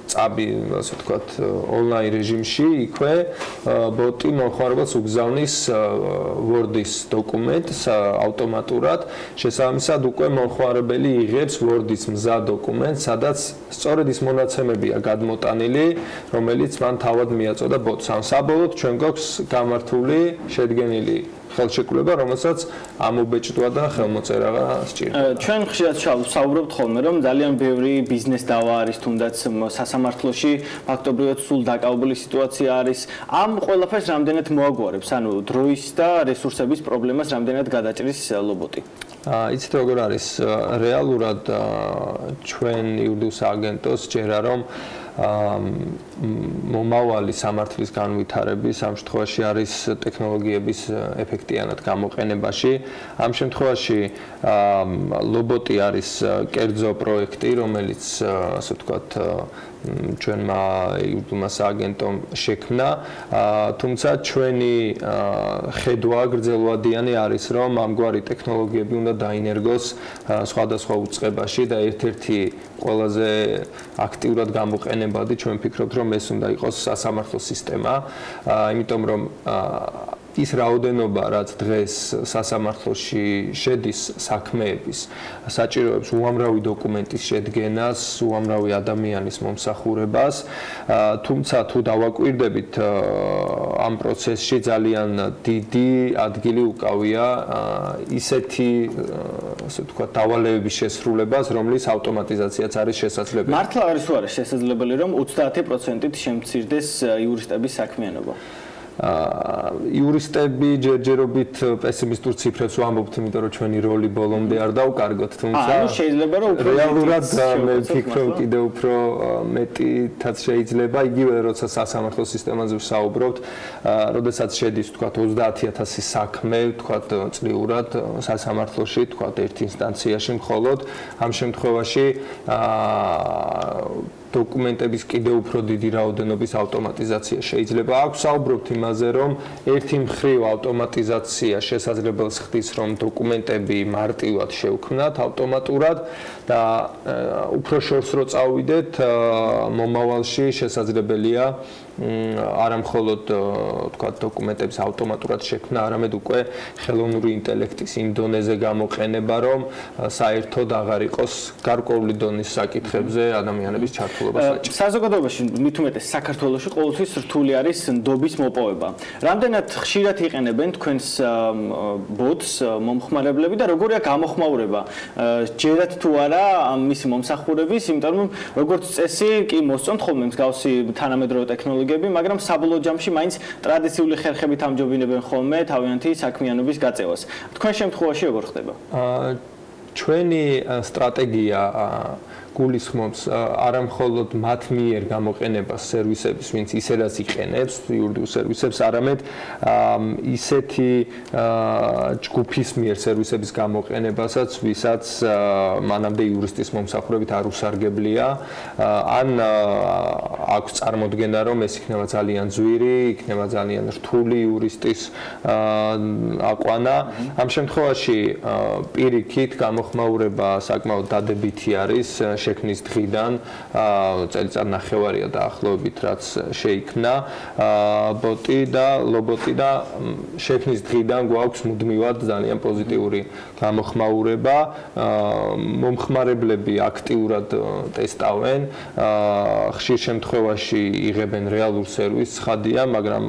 წაბი, ასე ვთქვათ, ონლაინ რეჟიმში იქვე ბოტი მომხმარებელს უგზავნის Word-ის დოკუმენტს ავტომატურად. შესაბამისად, უკვე მომხმარებელი იღებს Word-ის მზა დოკუმენტს, სადაც სწორედ ის მონაცემებია გადმოტანილი, რომელიც მან თავად მიაწოდა ბოტს. ან საბოლოოდ ჩვენ გვაქვს გამართული, შედგენილი ხელშეკრულება, რომელსაც ამობეჭდვა და ხელმოწერა სჭირდება.
ჩვენ ხშირად ვსაუბრობთ ხოლმე, რომ ძალიან ბევრი ბიზნეს დავა არის, თუნდაც სასამართლოში ფაქტობრივად სულ დაკავებული სიტუაცია არის. ამ ყველაფერს რამდენად მოაგვარებს, ანუ დროის და რესურსების პრობლემას რამდენად გადაჭრის ლობოტი?
იცით როგორ არის, რეალურად ჩვენ იურიდიულ სააგენტოს ჯერა რომ მომავალი სამართლის განვითარების ამ შემთხვევაში არის ტექნოლოგიების ეფექტიანად გამოყენებაში. ამ შემთხვევაში ლობოტი არის კერძო პროექტი, რომელიც ასე ვთქვათ ჩვენმა იურიდიულმა სააგენტომ შექმნა, თუმცა ჩვენი ხედვა გრძელვადიანი არის, რომ ამგვარი ტექნოლოგიები უნდა დაინერგოს სხვადასხვა უწყებაში და ერთ-ერთი ყველაზე აქტიურად გამოყენებადი ჩვენ ვფიქრობთ, რომ ეს უნდა იყოს სასამართლო სისტემა, იმიტომ რომ ის რაოდენობა, რაც დღეს სასამართლოში შედის საქმეების, საჭიროებს უამრავი დოკუმენტის შედგენას, უამრავი ადამიანის მომსახურებას, თუმცა თუ დავაკვირდებით ამ პროცესში ძალიან დიდი ადგილი უკავია ისეთი, ასე ვთქვათ, დავალებების შესრულებას, რომლის ავტომატიზაციაც არის შესაძლებელი.
მართლა არის თუ არა შესაძლებელი, რომ 30%-ით შემცირდეს იურისტების საქმიანობა?
იურისტები ჯერჯერობით პესიმისტურ ციფრებს ვამბობთ, იმიტომ რომ ჩვენი როლი ბოლომდე არ დავკარგოთ, თუმცა
შეიძლება რომ
რეალურად მე ვფიქრობ კიდევ უფრო მეტითაც შეიძლება, იგივე როცა სასამართლო სისტემაზე ვსაუბრობთ, როდესაც შედის, ვთქვათ, 30000 საქმე, ვთქვათ, წლიურად სასამართლოში, ვთქვათ, ერთ ინსტანციაში მხოლოდ, ამ შემთხვევაში დოკუმენტების კიდევ უფრო დიდი რაოდენობის ავტომატიზაცია შეიძლება. აქ ვსაუბრობთ იმაზე, რომ ერთი მხრივ ავტომატიზაცია შესაძლებელს ხდის, რომ დოკუმენტები მარტივად შევქმნათ ავტომატურად და უფრო შორს რო წავიდეთ, მომავალში შესაძლებელია არა მხოლოდ ვთქვათ დოკუმენტების ავტომატურად შექმნა, არამედ უკვე ხელოვნური ინტელექტის იმ დონეზე გამოყენება, რომ საერთოდ აღარ იყოს გარკვეული დონის საკითხებზე ადამიანების ჩართულობა საჭირო.
საზოგადოებაში მით უმეტეს საქართველოში ყოველთვის რთული არის ნდობის მოპოვება. რამდენად ხშირად იყენებენ თქვენს ბოტს მომხმარებლები და როგორია გამოხმაურება? ჯერათ თუ არა მისი მომსახურების, იმიტომ რომ როგორც წესი კი მოსწონთ ხოლმე მსგავსი თანამედროვე ტექნოლოგიები, მაგრამ საბოლოო ჯამში მაინც ტრადიციული ხერხებით ამჯობინებენ ხოლმე თავიანთი საქმიანობის გაწევას. თქვენ შემთხვევაში როგორ ხდება?
ჩვენი სტრატეგია გულისხმობს არა მხოლოდ მათ მიერ გამოყენებას სერვისების, ვინც ისედაც იყენებს იურიდიულ სერვისებს, არამედ ისეთი ჯგუფის მიერ სერვისების გამოყენებასაც, ვისაც მანამდე იურისტის მომსახურებით არ უსარგებლია, ან აქვს წარმოდგენა, რომ ეს იქნება ძალიან ძვირი, იქნება ძალიან რთული იურისტის აყვანა. ამ შემთხვევაში პირიქით გამოხმაურება საკმაოდ დადებითი არის შექმნის დღიდან, წელიწად ნახევარია დაახლოებით, რაც შეიქმნა ბოტი და ლობოტი და შექმნის დღიდან გვაქვს მუდმივად ძალიან პოზიტიური გამოხმაურება. მომხმარებლები აქტიურად ტესტავენ, ხშირ შემთხვევაში იღებენ რეალურ სერვისს, ხადია, მაგრამ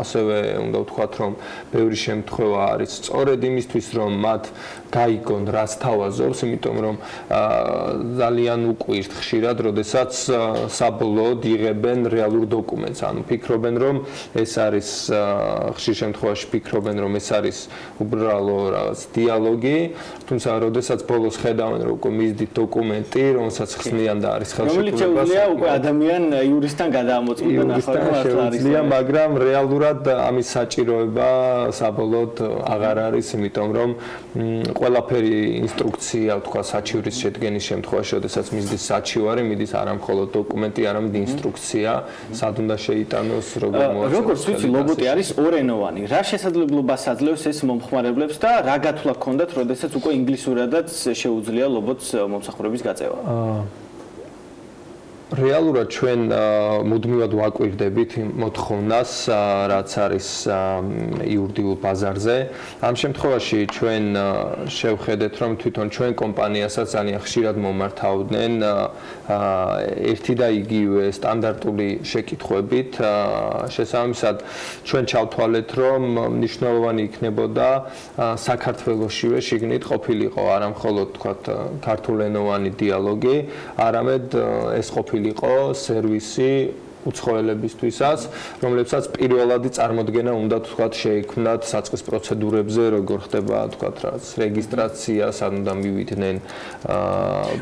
ასევე უნდა ვთქვათ, რომ ბევრი შემთხვევა არის სწორედ იმისთვის, რომ მათ გაიგონ, რას თავაზობს, იმიტომ რომ ძალიან ძალიან უკვირთ ხშირად, როდესაც საბოლოოდ იღებენ რეალურ დოკუმენტს. ანუ ფიქრობენ, რომ ეს არის ხშირ შემთხვევაში ფიქრობენ, რომ ეს არის უბრალო რაღაც დიალოგი, თუმცა როდესაც ბოლოს ხედავენ, რომ უკვე მისდით დოკუმენტი, რომელსაც ხსნიან და არის ხელშეკრულება.
რომელიც შეუძლია უკვე ადამიან იურისტთან გადაამოწმოს
შეუძლია, მაგრამ რეალურად ამის საჭიროება საბოლოოდ აღარ არის, იმიტომ რომ ყველაფერი ინსტრუქცია, თქვა საჩივრის შედგენის შემთხვევაში, როდესაც მისდის საჩივარი, მიდის არა მხოლოდ დოკუმენტი, არამედ ინსტრუქცია, სად უნდა შეიტანოს, როგორ მოაწესოს.
როგორც ვიცი, ლობოტი არის ორენოვანი. რა შესაძლებლობას აძლევს ეს მომხმარებლებს და რა გათვლა ჰქონდათ, როდესაც უკვე ინგლისურადაც შეუძლია ლობოტს მომსახურების გაწევა?
რეალურად ჩვენ მუდმივად ვაკვირდებით მოთხოვნას, რაც არის იურიდიულ ბაზარზე. ამ შემთხვევაში ჩვენ შევხედეთ, რომ თვითონ ჩვენ კომპანიასაც ძალიან ხშირად მომართავდნენ ერთი და იგივე სტანდარტული შეკითხვებით. შესაბამისად, ჩვენ ჩავთვალეთ, რომ მნიშვნელოვანი იქნებოდა საქართველოშივე შიგნით ყოფილიყო არა მხოლოდ თქვათ ქართულენოვანი დიალოგი, არამედ ეს ყოფილიყო სერვისი უცხოელებისთვისაც, რომლებსაც პირველადი წარმოდგენა უნდა თქვათ შეექმნათ საწყის პროცედურებზე, როგორ ხდება თქვათ რაც რეგისტრაცია, სად უნდა მივიდნენ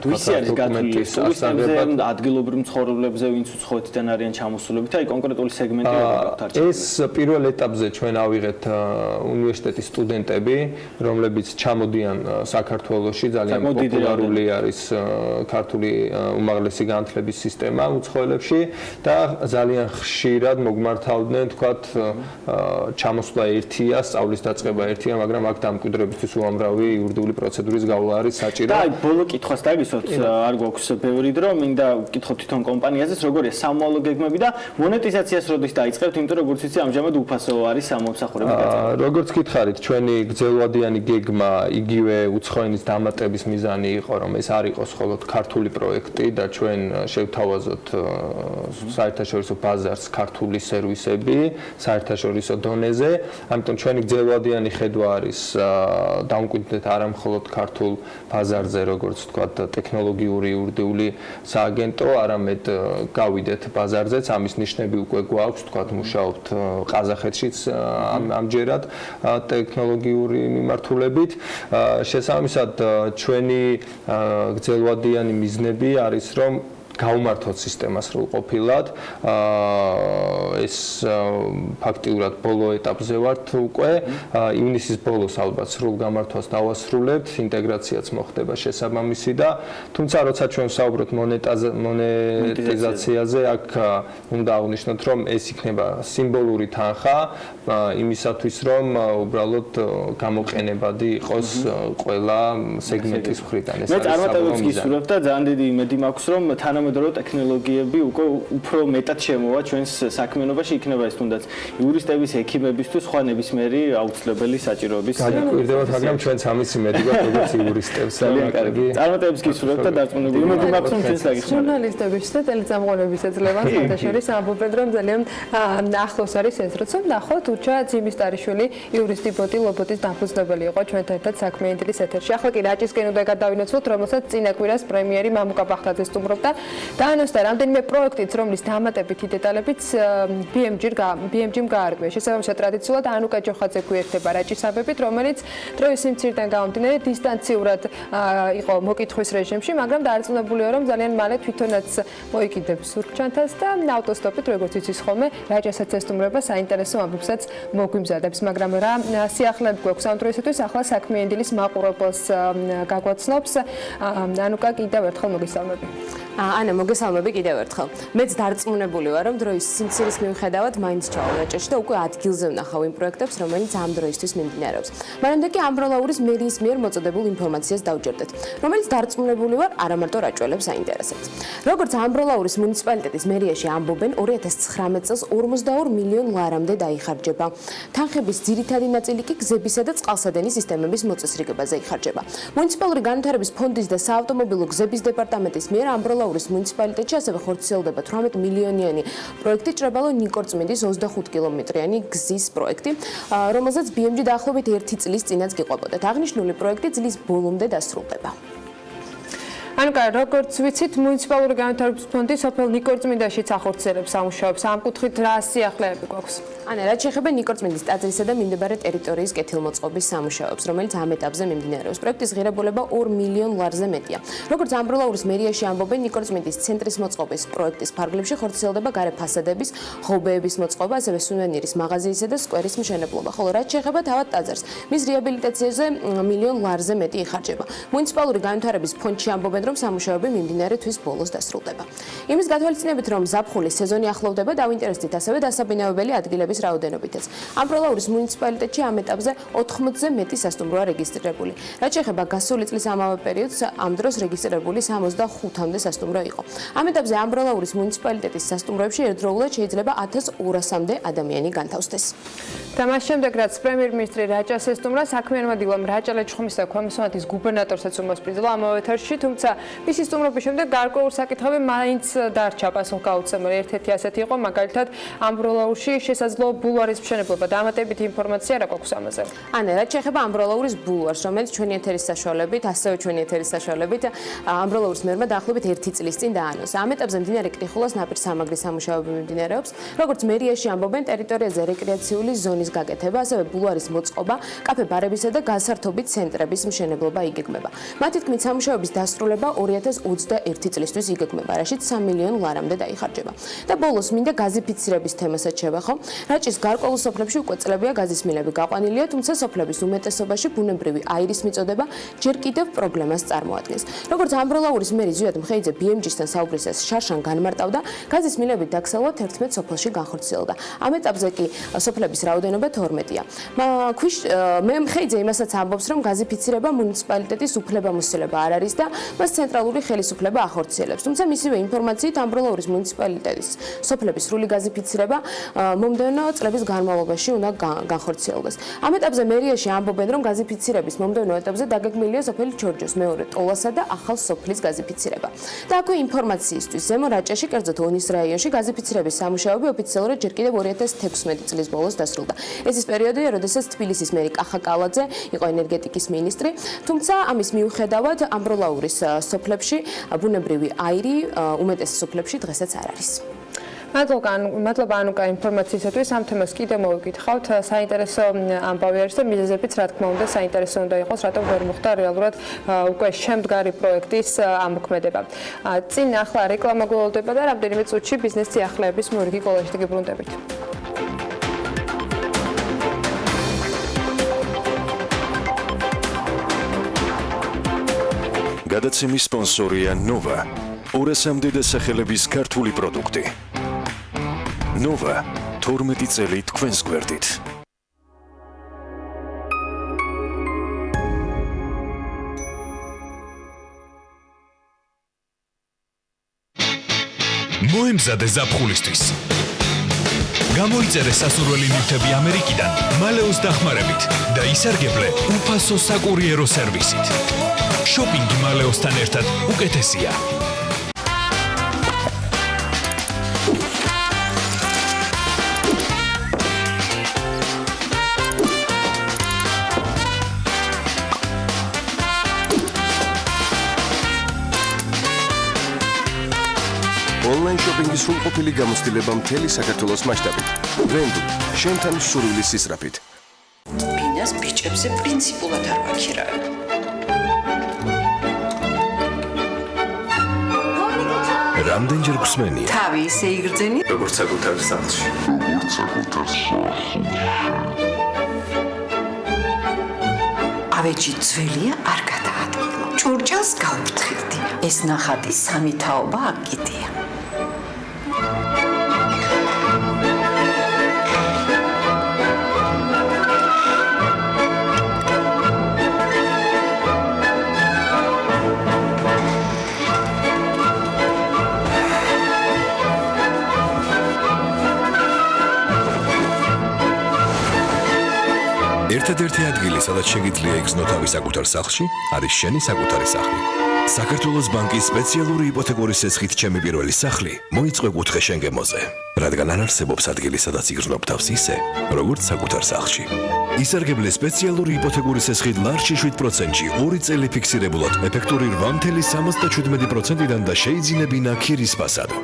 დოკუმენტის ასაღებად, ადგილობრივ მცხოვრებლებზე, ვინც უცხოეთიდან არიან ჩამოსულებით, აი კონკრეტული სეგმენტი როგორ გაქვთ არჩეული?
ეს პირველ ეტაპზე ჩვენ ავიღეთ უნივერსიტეტის სტუდენტები, რომლებიც ჩამოდიან საქართველოში, ძალიან პოპულარული არის ქართული უმაღლესი განათლების სისტემა უცხოელებში და ძალიან ხშირად მოგმართავდნენ თქვათ ჩამოსვლა ერთია, სწავლის დაწყება ერთია, მაგრამ აქ დამკვიდრებისთვის უამრავი იურიდიული პროცედურის გავლა არის საჭირო.
და აი ბოლო კითხვას დაგისვათ, არ გვაქვს ბევრი დრო, მინდა ვკითხოთ თვითონ კომპანიაზეც, როგორია სამოვალო გეგმები და მონეტიზაციას როდის დაიწყებთ, იმიტომ რომ როგორც ვიცი, ამჟამად უფასო არის სამომსახურების გაწევა.
როგორც გითხარით, ჩვენი გრძელვადიანი გეგმა იგივე უცხოენის დამატების მიზანი იყო, რომ ეს არ იყოს მხოლოდ ქართული პროექტი და ჩვენ შევთავაზოთ საერთაშორისო ბაზარს ქართული სერვისები საერთაშორისო დონეზე, ამიტომ ჩვენი გრძელვადიანი ხედვა არის დამკვიდრდეთ არა მხოლოდ ქართულ ბაზარზე, როგორც ვთქვათ, ტექნოლოგიური იურიდიული სააგენტო, არამედ გავიდეთ ბაზარზეც, ამის ნიშნები უკვე გვაქვს, ვთქვათ, მუშაობთ ყაზახეთშიც ამჯერად ტექნოლოგიური მიმართულებით. შესაბამისად, ჩვენი გრძელვადიანი მიზნები არის, რომ გაუმართოთ სისტემას სრულყოფილად. ეს ფაქტიურად ბოლო ეტაპზე ვართ უკვე. ივნისის ბოლოს ალბათ სრულ გამართვას დავასრულებთ, ინტეგრაციაც მოხდება შესაბამისი და თუმცა როცა ჩვენ ვსაუბრობთ მონეტიზაციაზე, აქ უნდა აღნიშნოთ, რომ ეს იქნება სიმბოლური თანხა იმისათვის, რომ უბრალოდ გამოყენებადი იყოს ყველა სეგმენტის მხრიდან.
მე წარმატებებს გისურვებ და ძალიან დიდი იმედი მაქვს, რომ თანამედროვე ტექნოლოგიები უკვე უფრო მეტად შემოვა ჩვენს საქმიანობაში, იქნება ეს თუნდაც იურისტების, ექიმების თუ სხვა ნებისმიერი აუცილებელი საჭიროების.
გაგიკვირდებათ, მაგრამ ჩვენც ამის იმედი გვაქვს, როგორც იურისტებს.
ძალიან კარგი. წარმატებებს გისურვებ და დარწმუნებული იმედი მაქვს, რომ ჩვენს დაგიხმარებთ.
ჟურნალისტების და ტელეწამყვანების ეძლევა საერთაშორის ამბობენ, რომ ძალიან ახლოს არის ეს, როცა ნახოთ უჩა ძიმისტარიშვილი იურისტი ბოტი ლობოტის დამფუძნებელი იყო ჩვენთან ერთად საქმიანი დილის ეთერში. ახლა კი რაჭისკენ უნდა გადავინაცვლოთ, რომელსაც წინა კვირას პრემიერი მამუკა ბახტაძე სტუმრობდა. დაანონსდა რამდენიმე პროექტიც, რომლის დამატებითი დეტალებიც BMG-მ გაარკვია. შესაბამისად, ტრადიციულად ანუკა ჯოხაძე გვერდება რაჭისაბებით, რომელიც დროის სიმცირიდან გამომდინარე დისტანციურად იყო მოკითხვის რეჟიმში, მაგრამ დაარწმუნებულია, რომ ძალიან მალე თვითონაც მოიკიდებს სურჩანთას და ავტოსტოპით, როგორც იცის ხოლმე, რაჭასაც ესტუმრება საინტერესო ამბებსაც მოგვიმზადებს, მაგრამ რა სიახლეები გვაქვს ამ დროისათვის, ახლა საქმიანი დილის მაყურებელს გაგვაცნობს. ანუკა, კიდევ ერთხელ მოგესალმები.
ანა, მოგესალმები კიდევ ერთხელ. მეც დარწმუნებული ვარ, რომ დროის სიმცირის მიუხედავად მაინც ჩავალ რაჭაში და უკვე ადგილზე ვნახავ იმ პროექტებს, რომელიც ამ დროისთვის მიმდინარეობს. მანამდე კი ამბროლაურის მერიის მიერ მოწოდებულ ინფორმაციას დავჯერდეთ, რომელიც დარწმუნებული ვარ, არა მარტო რაჭველებს აინტერესებს. როგორც ამბროლაურის მუნიციპალიტეტის მერიაში ამბობენ, 2019 წელს 42 მილიონ ლარამდე დაიხარჯება. თანხების ძირითადი ნაწილი კი გზებისა და წყალსადენის სისტემების მოწესრიგებაზე იხარჯება. მუნიციპალური განვითარების ფონდის და საავტომობილო გზების დეპარტამენტის მიერ ამბროლაურის მუნიციპალიტეტში ასევე ხორციელდება 18 მილიონიანი პროექტი ჭრებალო-ნიკორწმინდის 25 კილომეტრიანი გზის პროექტი, რომელზეც BMG დაახლოებით 1 წლის წინაც გიყვებოდათ. აღნიშნული პროექტი წლის ბოლომდე დასრულდება.
ანუკა, როგორც ვიცით, მუნიციპალური განვითარების ფონდი სოფელ ნიკორწმინდაშიც ახორციელებს სამუშაოებს. ამ კუთხით რა სიახლეები გვაქვს?
რაც შეეხება ნიკორწმინდის ტაძრისა და მიმდებარე ტერიტორიის კეთილმოწყობის სამუშაოებს, რომელიც ამ ეტაპზე მიმდინარეობს. პროექტის ღირებულება 2 მილიონ ლარზე მეტია. როგორც ამბროლაურის მერიაში ამბობენ, ნიკორწმინდის ცენტრის მოწყობის პროექტის ფარგლებში ხორციელდება გარე ფასადების, ღობეების მოწყობა, ასევე სუვენირის მაღაზიისა და სკვერის მშენებლობა. ხოლო რაც შეეხება თავად ტაძარს, მის რეაბილიტაციაზე 1 მილიონ ლარზე მეტი იხარჯება. მუნიციპალური განვითარების ფონდში ამბობენ, რომ სამუშაოები მიმდინარე თვის ბოლოს დასრულდება. იმის გათვალისწინებით, რომ ზაფხულის სეზონი ახლოვდება, დავინტერესდით ასევე დასაბინავებელი ადგილების რაოდენობითაც. ამბროლაურის მუნიციპალიტეტში ამ ეტაპზე 80-ზე მეტი სასტუმროა რეგისტრირებული. რაც შეეხება გასული წლის ამავე პერიოდს, ამ დროს რეგისტრირებული 65-მდე სასტუმრო იყო. ამ ეტაპზე ამბროლაურის მუნიციპალიტეტის სასტუმროებში ერთდროულად შეიძლება 1200-მდე ადამიანი განთავსდეს.
თამაშ შემდეგ რაც პრემიერ-მინისტრი რაჭა სესტუმრა საქმიანმა დილამ რაჭა ლეჩხუმის და ქვემოსვანეთის გუბერნატორსაც უმასპინძლა ამავე ეთერში, თუმცა მისი სტუმრობის შემდეგ გარკვეული საკითხები მაინც დარჩა პასუხგაუცემელი. ერთ-ერთი ასეთი იყო მაგალითად ამბროლაურში შესაძლო ბულვარის მშენებლობა. დამატებითი ინფორმაცია რა გვაქვს ამაზე?
რაც შეეხება ამბროლაურის ბულვარს, რომელიც ჩვენი ეთერის საშუალებით, ასევე ჩვენი ეთერის საშუალებით ამბროლაურის მერმა დაახლოებით 1 წლის წინ დაანონსა. ამ ეტაპზე მდინარე კრიხულას ნაპირსამაგრის სამუშაოები მიმდინარეობს. როგორც მერიაში ამბობენ, ტერიტორიაზე რეკრეაციული ზონის გაკეთება, ასევე ბულვარის მოწყობა, კაფე ბარებისა და გასართობი ცენტრების მშენებლობა იგეგმება. მათი თქმით, სამუშაოების დასრულება 2021 წლისთვის იგეგმება, რაშიც 3 მილიონ ლარამდე დაიხარჯება. და ბოლოს მინდა გაზიფიცირების თემასაც შევეხო. რაჭის გარკვეულ სოფლებში უკვე წლებია გაზის მილები გაყვანილია, თუმცა სოფლების უმეტესობაში ბუნებრივი აირის მიწოდება ჯერ კიდევ პრობლემას წარმოადგენს. როგორც ამბროლაურის მერი ზვიად მხეიძე BMG-სთან საუბრისას შარშან განმარტავდა, გაზის მილები დაკისრებულად 11 სოფელში განხორციელდა. ამ ეტაპზე კი სოფლების რაოდენობა 12-ია. მე მხეიძე იმასაც ამბობს, რომ გაზიფიცირება მუნიციპალიტეტის უფლებამოსილება არ არის და მას ცენტრალური ხელისუფლება ახორციელებს. თუმცა მისივე ინფორმაციით ამბროლაურის მუნიციპალიტეტის სოფლების სრული გაზიფიცირება მომდევნო წლების განმავლობაში უნდა განხორციელდეს. ამ ეტაპზე მერიაში ამბობენ, რომ გაზიფიცირების მომდევნო ეტაპზე დაგეგმილია სოფელი ჩორჯოს მეორე ტოლასა და ახალ სოფლის გაზიფიცირება. და აქვე ინფორმაციისთვის, ზემო რაჭაში, კერძოდ ონის რაიონში გაზიფიცირების სამუშაოები ოფიციალურად ჯერ კიდევ 2016 წლის ბოლოს დასრულდა. ეს ის პერიოდია, როდესაც თბილისის მერი კახა კალაძე იყო ენერგეტიკის მინისტრი, თუმცა ამის მიუხედავად ამბროლაურის სოფლებში ბუნებრივი აირი უმეტეს სოფლებში დღესაც არ არის.
მადლობა ანუკა ინფორმაციისათვის. ამ თემას კიდევ მოვიკითხავთ. საინტერესო ამბავი არის და მიზეზებიც რა თქმა უნდა საინტერესო უნდა იყოს, რატომ ვერ მოხდა რეალურად უკვე შემდგარი პროექტის ამოქმედება. წინ ახლა რეკლამა გველოდება და რამდენიმე წუთში ბიზნეს სიახლეების მორიგი კოლეჯში გიბრუნდებით.
გადაცემის სპონსორია ნოვა. 200-მდე დასახელების ქართული პროდუქტი. ნოვა 12 წელი თქვენს გვერდით.
მოემზადე ზაფხულისთვის. გამოიწერე სასურველი ნივთები ამერიკიდან მალეოს დახმარებით და ისარგებლე უფასო საკურიერო სერვისით. შოპინგი მალეოსთან ერთად უკეთესია.
Online shopping-ის სრულყოფილი გამოცდილება მთელი საქართველოს მასშტაბით. Vendum, შენთან სურვილის სისწრაფით.
ბინას ბიჭებზე პრინციპულად არ ვაქირავებ.
რამდენჯერ გსმენი?
თავი ისე იგრძენი,
როგორც საკუთარ სახლში.
ავეჯი ძველია არ გადაადგილო. ჭურჭელს გავფრთხილდი. ეს ნახატი სამი თაობა აკიდია.
ერთადერთი ადგილი, სადაც შეგიძლია იგრძნო თავი საკუთარ სახლში, არის შენი საკუთარი სახლი.
საქართველოს ბანკის სპეციალური იპოთეკური სესხით ჩემი პირველი სახლი მოიწყო კუთხე შენგემოზე, რადგან არ არსებობს ადგილი, სადაც იგრძნობ თავს ისე, როგორც საკუთარ სახლში. ისარგებლე სპეციალური იპოთეკური სესხით ლარჩი 7%-ში 2 წელი ფიქსირებულად ეფექტური 8.77%-დან და შეიძინებინა ქირის ფასად.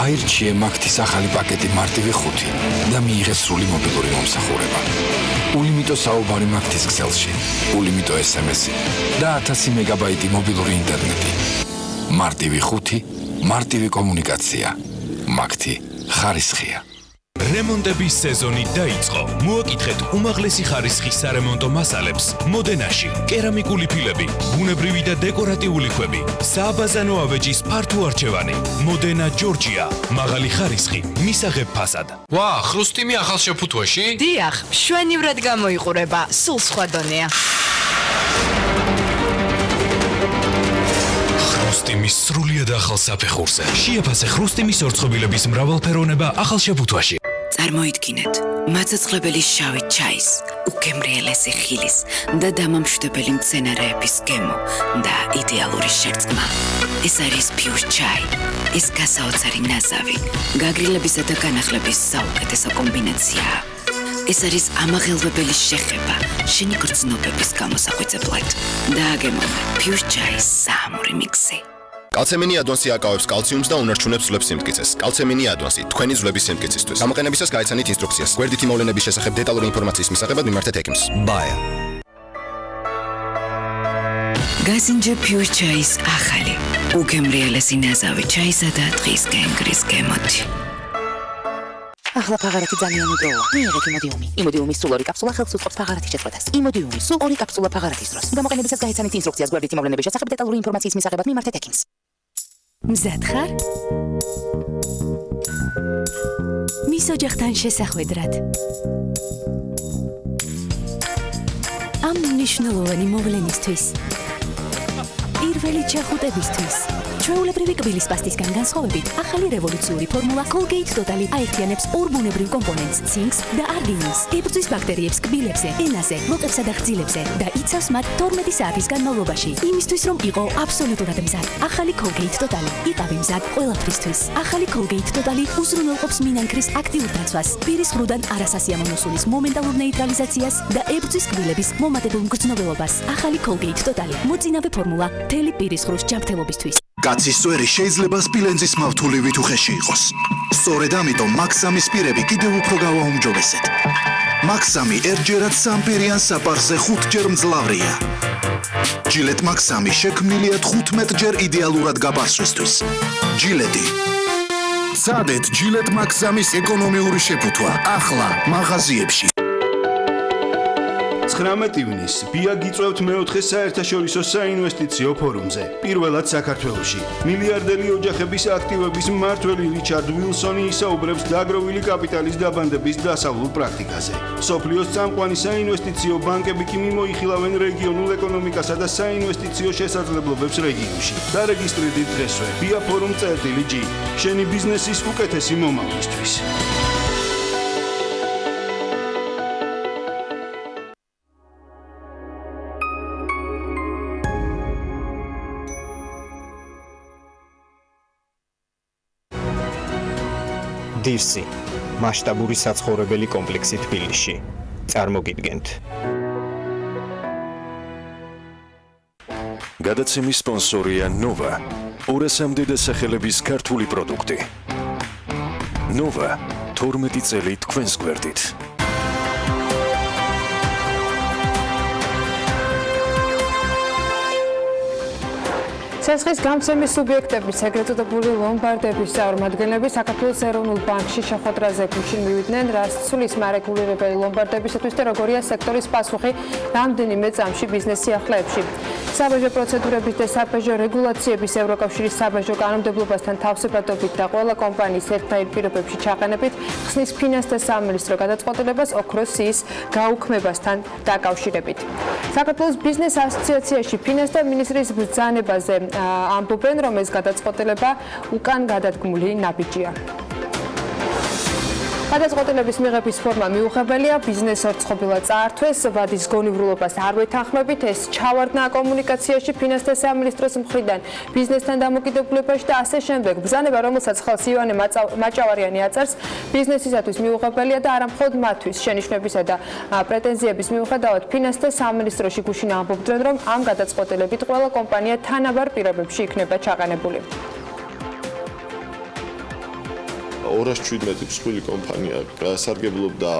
აირჩიე მაგთის ახალი პაკეტი მარტივი 5 და მიიღე სრული მობილური მომსახურება. ულიმიტო საუბარი მაგთის ქსელში, ულიმიტო SMS-ი და 1000 მეგაბაიტი მობილური ინტერნეტი. მარტივი 5, მარტივი კომუნიკაცია. მაგთი ხარისხია.
რემონტების სეზონი დაიწყო. მოაკითხეთ უმაღლესი ხარისხის სარემონტო მასალებს მოდენაში. კერამიკული ფილები, ბუნებრივი და დეკორატიული ქვები, სააბაზანო ავეჯის ფართო არჩევანი. მოდენა ჯორჯია, მაღალი ხარისხი, მისაღებ ფასად.
ვა, ხრუსტიმი ახალ შეფუთვაში?
დიახ, შვენივრად გამოიყურება, სულ სხვა დონეა.
ხრუსტიმის სრულიად ახალ საფეხურზე. შეაფასე ხრუსტიმის ორცხობილების მრავალფეროვნება ახალ შეფუთვაში.
წარმოიდგინეთ, მაცოცხლებელი შავი ჩაის, უგემრიელესი ხილის და დამამშვიდებელი მცენარეების გემო და იდეალური შერწყმა. ეს არის ფიუს ჩაი, ეს გასაოცარი ნაზავი, გაგრილებისა და განახლების საუკეთესო კომბინაციაა. ეს არის ამაღელვებელი შეხება, შენი გრძნობების გამოსახვეწებლად. დააგემოვნე ფიუს ჩაის საამური მიქსი.
კალცემინი ადვანსი აკავებს კალციუმს და უნარჩუნებს ძვლების სიმტკიცეს. კალცემინი ადვანსი თქვენი ძვლების სიმტკიცისთვის. გამოყენებისას გაეცანით ინსტრუქციას. გვერდითი მოვლენების შესახებ დეტალური ინფორმაციის მისაღებად მიმართეთ ექიმს. ბაია.
გასინჯე ფიუს ჩაის ახალი, უგემრიელესი ნაზავი ჩაისა და დღის გენგრის გემოთი.
ახლა ფაღარათი ძალიან უდროა. მიიღეთ იმოდიუმი. იმოდიუმის სულ 2 კაფსულა ხელს უწყობს ფაღარათის შეწყვეტას. იმოდიუმი სულ 2 კაფსულა ფაღარათის დროს. გამოყენებისას გაეცანით ინსტრუქციას გვერდითი მოვლენების შესახებ დეტალური ინფორმაციის მისაღებად მიმართეთ ექიმს.
მზად ხარ? მის ოჯახთან შესახვედრად. ამ მნიშვნელოვანი მოვლენისთვის. პირველი ჩახუტებისთვის. ჩვეულებრივი კბილის პასტისგან განსხვავებით, ახალი რევოლუციური ფორმულა Colgate Total აერთიანებს ორ ბუნებრივ კომპონენტს, ცინკს და არგინინს. იბრძვის ბაქტერიებს კბილებზე, ენაზე, ლოყებსა და ღრძილებზე და იცავს მათ 12 საათის განმავლობაში. იმისთვის, რომ იყო აბსოლუტურად მზად. ახალი Colgate Total იყავი მზად ყველაფრისთვის. ახალი Colgate Total უზრუნველყოფს მინანქრის აქტიურ დაცვას, პირის ხრუდან არასასიამოვნო სულის მომენტალურ ნეიტრალიზაციას და ებრძვის კბილების მომატებულ მგრძნობელობას. ახალი Colgate Total მოწინავე ფორმულა მთელი პირის ხრუს ჯანმრთელობისთვის.
კაცის წვერი შეიძლება სპილენძის მავთულივით უხეში იყოს. სწორედ ამიტომ მაქსამის პირები კიდევ უფრო გავაუმჯობესეთ. მაქსამი ერთჯერად სამპირიან საპარზე 5ჯერ მძლავრია. ჯილეტ მაქსამი შექმნილია 15ჯერ იდეალურად გაპარსვისთვის. ჯილეტი. სადეთ ჯილეტ მაქსამის ეკონომიური შეფუთვა. ახლა მაღაზიებში.
19 ივნის ბია გიწევთ მეოთხე საერთაშორისო საინვესტიციო ფორუმზე. პირველად საქართველოში. მილიარდელი ოჯახების აქტივების მმართველი რიჩარდ ვილსონი ისაუბრებს დაგროვილი კაპიტალის დაბანდების დასავლურ პრაქტიკაზე. სოფლიოს წამყვანი საინვესტიციო ბანკები კი მიმოიხილავენ რეგიონულ ეკონომიკასა და საინვესტიციო შესაძლებლობებს რეგიონში. დარეგისტრირდით დღესვე bia.forum.gi. შენი ბიზნესის უკეთესი მომავლისთვის.
დირსი მასშტაბური საცხოვრებელი კომპლექსი თბილისში. წარმოგიდგენთ.
გადაცემის სპონსორია ნოვა. 200-მდე დასახელების ქართული პროდუქტი. ნოვა 12 წელი თქვენს გვერდით.
ცესხის გამცემის სუბიექტების ეგრეთ წოდებული ლომბარდების წარმომადგენლები საქართველოს ეროვნულ ბანკში შეხვედრაზე გუშინ მივიდნენ, რაც ცვლის მარეგულირებელი ლომბარდებისათვის და როგორია სექტორის პასუხი რამდენიმე წამში ბიზნეს სიახლეებში. საბაჟო პროცედურების და საბაჟო რეგულაციების ევროკავშირის საბაჟო კანონმდებლობასთან თავსებადობით და ყველა კომპანიის ერთნაირ პირობებში ჩაყენებით ხსნის ფინანსთა სამინისტრო გადაწყვეტილებას ოქროს სიის გაუქმებასთან დაკავშირებით. საქართველოს ბიზნეს ასოციაციაში ფინანსთა მინისტრის ბრძანებაზე ამბობენ, რომ ეს გადაწყვეტილება უკან გადადგმული ნაბიჯია. გადაწყვეტილების მიღების ფორმა მიუღებელია, ბიზნეს ორწყობილად წაართვეს, ვადის გონივრულობას არ ვეთანხმებით, ეს ჩავარდნა კომუნიკაციაში ფინანსთა სამინისტროს მხრიდან, ბიზნესთან დამოკიდებულებაში და ასე შემდეგ. ბრძანება, რომელსაც ხელს ივანე მაჭავარიანი აწერს, ბიზნესისათვის მიუღებელია და არა მხოლოდ მათთვის. შენიშვნებისა და პრეტენზიების მიუხედავად, ფინანსთა სამინისტროში გუშინ ამბობდნენ, რომ ამ გადაწყვეტილებით ყველა კომპანია თანაბარ პირობებში იქნება ჩაყენებული.
217 მსხვილი კომპანია სარგებლობდა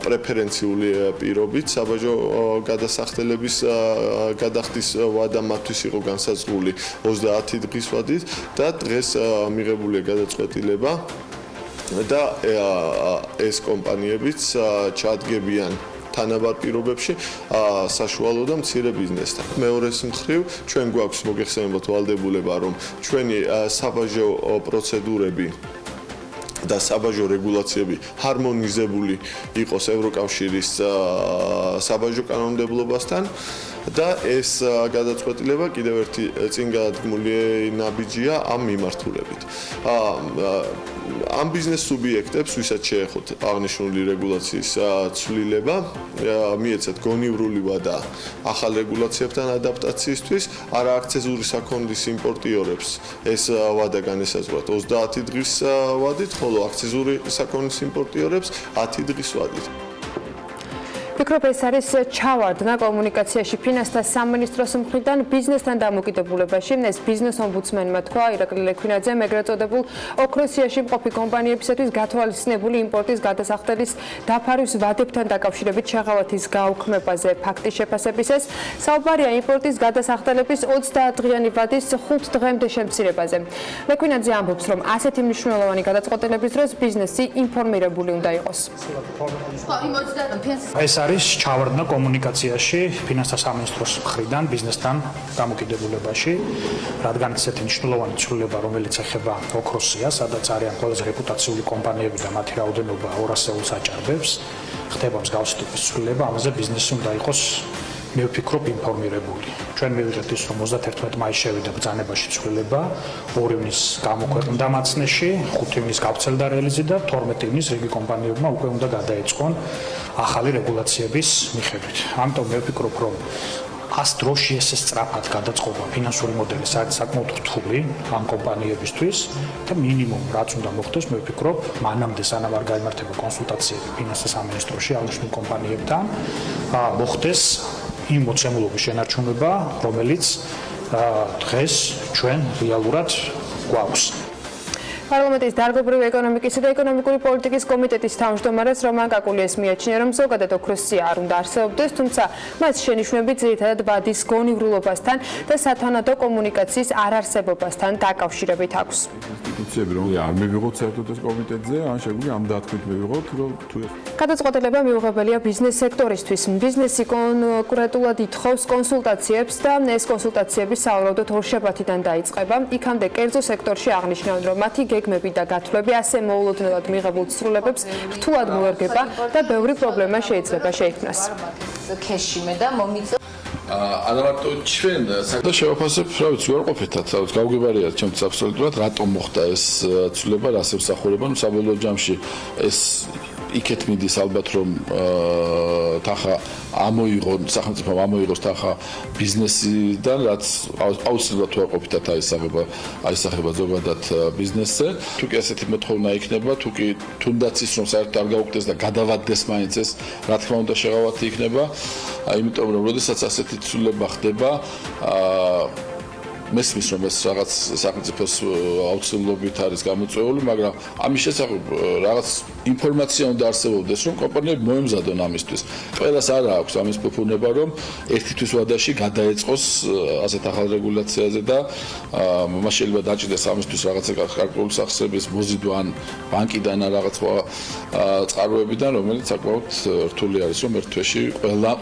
პრეფერენციული პირობით საბაჟო გადასახდელების გადახდის ვადა მათთვის იყო განსაზღვრული 30 დღის ვადით და დღეს მიღებულია გადაწყვეტილება და ეს კომპანიებიც ჩადგებიან თანაბარ პირობებში საშუალო და მცირე ბიზნესთან. მეორეს მხრივ ჩვენ გვაქვს მოგეხსენებათ ვალდებულება რომ ჩვენი საბაჟო პროცედურები და საბაჟო რეგულაციები ჰარმონიზებული იყოს ევროკავშირის საბაჟო კანონმდებლობასთან და ეს გადაწყვეტილება კიდევ ერთი წინ გადადგმული ნაბიჯია ამ მიმართულებით. ამ ბიზნეს სუბიექტებს, ვისაც შეეხოთ აღნიშნული რეგულაციის ცვლილება, მიეცათ გონივრული ვადა ახალ რეგულაციებთან ადაპტაციისთვის, არა აქცეზური საქონლის იმპორტიორებს ეს ვადა განესაზღვრათ 30 დღის ვადით, ხოლო აქცეზური საქონლის იმპორტიორებს 10 დღის ვადით.
ვფიქრობ, ეს არის ჩავარდნა კომუნიკაციაში ფინანსთა სამინისტროს მხრიდან ბიზნესთან დამოკიდებულებაში. ეს ბიზნეს ომბუდსმენმა თქვა ირაკლი ლექვინაძემ ეგრეთ წოდებულ ოქროსიაში მყოფი კომპანიებისათვის გათვალისწინებული იმპორტის გადასახდელის დაფარვის ვადებთან დაკავშირებით შეღავათის გაუქმებაზე ფაქტის შეფასებისას. საუბარია იმპორტის გადასახდელების 30 დღიანი ვადის 5 დღემდე შემცირებაზე. ლექვინაძე ამბობს, რომ ასეთი მნიშვნელოვანი გადაწყვეტილების დროს ბიზნესი ინფორმირებული უნდა იყოს.
ეს არის ჩავარდნა კომუნიკაციაში ფინანსთა სამინისტროს მხრიდან ბიზნესთან დამოკიდებულებაში, რადგან ესეთი მნიშვნელოვანი ცვლილება, რომელიც ეხება ოქროსია, სადაც არიან ყველაზე რეპუტაციული კომპანიები და მათი რაოდენობა 200-ს აჭარბებს, ხდება მსგავსი ტიპის ცვლილება, ამაზე ბიზნესი უნდა იყოს მე ვფიქრობ ინფორმირებული. ჩვენ მივიღეთ ის, რომ 31 მაისს შევიდა ბრძანებაში ცვლილება, 2 ივნისს გამოქვეყნდა მაცნეში, 5 ივნისს გავრცელდა რელიზი და 12 ივნისს რიგი კომპანიებმა უკვე უნდა გადაეწყონ ახალი რეგულაციების მიხედვით. ამიტომ მე ვფიქრობ, რომ 100 დროში ეს სწრაფად გადაწყობა ფინანსური მოდელის არის საკმაოდ რთული ამ კომპანიებისთვის და მინიმუმ რაც უნდა მოხდეს, მე ვფიქრობ, მანამდე სანამ არ გაიმართება კონსულტაციები ფინანსთა სამინისტროში აღნიშნულ კომპანიებთან, მოხდეს იმ მოცემულობის შენარჩუნება, რომელიც დღეს ჩვენ რეალურად გვაქვს.
პარლამენტის დარგობრივი ეკონომიკისა და ეკონომიკური პოლიტიკის კომიტეტის თავმჯდომარეს რომან კაკულიას მიაჩნია, რომ ზოგადად ოქროსია არ უნდა არსებობდეს, თუმცა მას შენიშვნები ძირითადად ვადის გონივრულობასთან და სათანადო კომუნიკაციის არარსებობასთან დაკავშირებით აქვს.
ინსტიტუციები რომ არ მივიღოთ საერთოდ ეს კომიტეტზე, ან შეგვიძლია ამ დათქვით მივიღოთ, რომ თუ ეს
გადაწყვეტილება მიუღებელია ბიზნეს სექტორისთვის. ბიზნესი კონკრეტულად ითხოვს კონსულტაციებს და ეს კონსულტაციები სავარაუდოდ ორშაბათიდან დაიწყება. იქამდე კერძო სექტორში აღნიშნავენ, რომ მათი გეგმები და გათვლები ასე მოულოდნელად მიღებულ ცვლილებებს რთულად მოერგება და ბევრი პრობლემა შეიძლება შეიქმნას.
არა მარტო ჩვენ და შევაფასებ, რა ვიცი, უარყოფითად, გავგებარიათ ჩემთვის აბსოლუტურად, რატომ მოხდა ეს ცვლილება, რას ემსახურება, ну საბოლოო ჯამში ეს იქეთ მიდის ალბათ რომ თანხა ამოიღონ სახელმწიფომ ამოიღოს თანხა ბიზნესიდან რაც აუცილებლად უარყოფითად აისახება ზოგადად ბიზნესზე თუ კი ასეთი მოთხოვნა იქნება თუ კი თუნდაც ის რომ საერთოდ არ გაუკვდეს და გადავადდეს მაინც ეს რა თქმა უნდა შეღავათი იქნება იმიტომ რომ როდესაც ასეთი ცვლილება ხდება მესმის რომ ეს რაღაც სახელმწიფოს აუცილებლობით არის გამოწვეული, მაგრამ ამის შესახებ რაღაც ინფორმაცია უნდა არსებობდეს, რომ კომპანიები მოემზადონ ამისთვის. ყველას არ აქვს ამის ფუფუნება, რომ ერთი თვის ვადაში გადაეწყოს ასეთ ახალ რეგულაციაზე და მას შეიძლება დაჭირდეს ამისთვის რაღაცა გარკვეული სახსრების მოზიდვა ან ბანკიდან ან რაღაც წყაროებიდან, რომელიც საკმაოდ რთული არის, რომ ერთ თვეში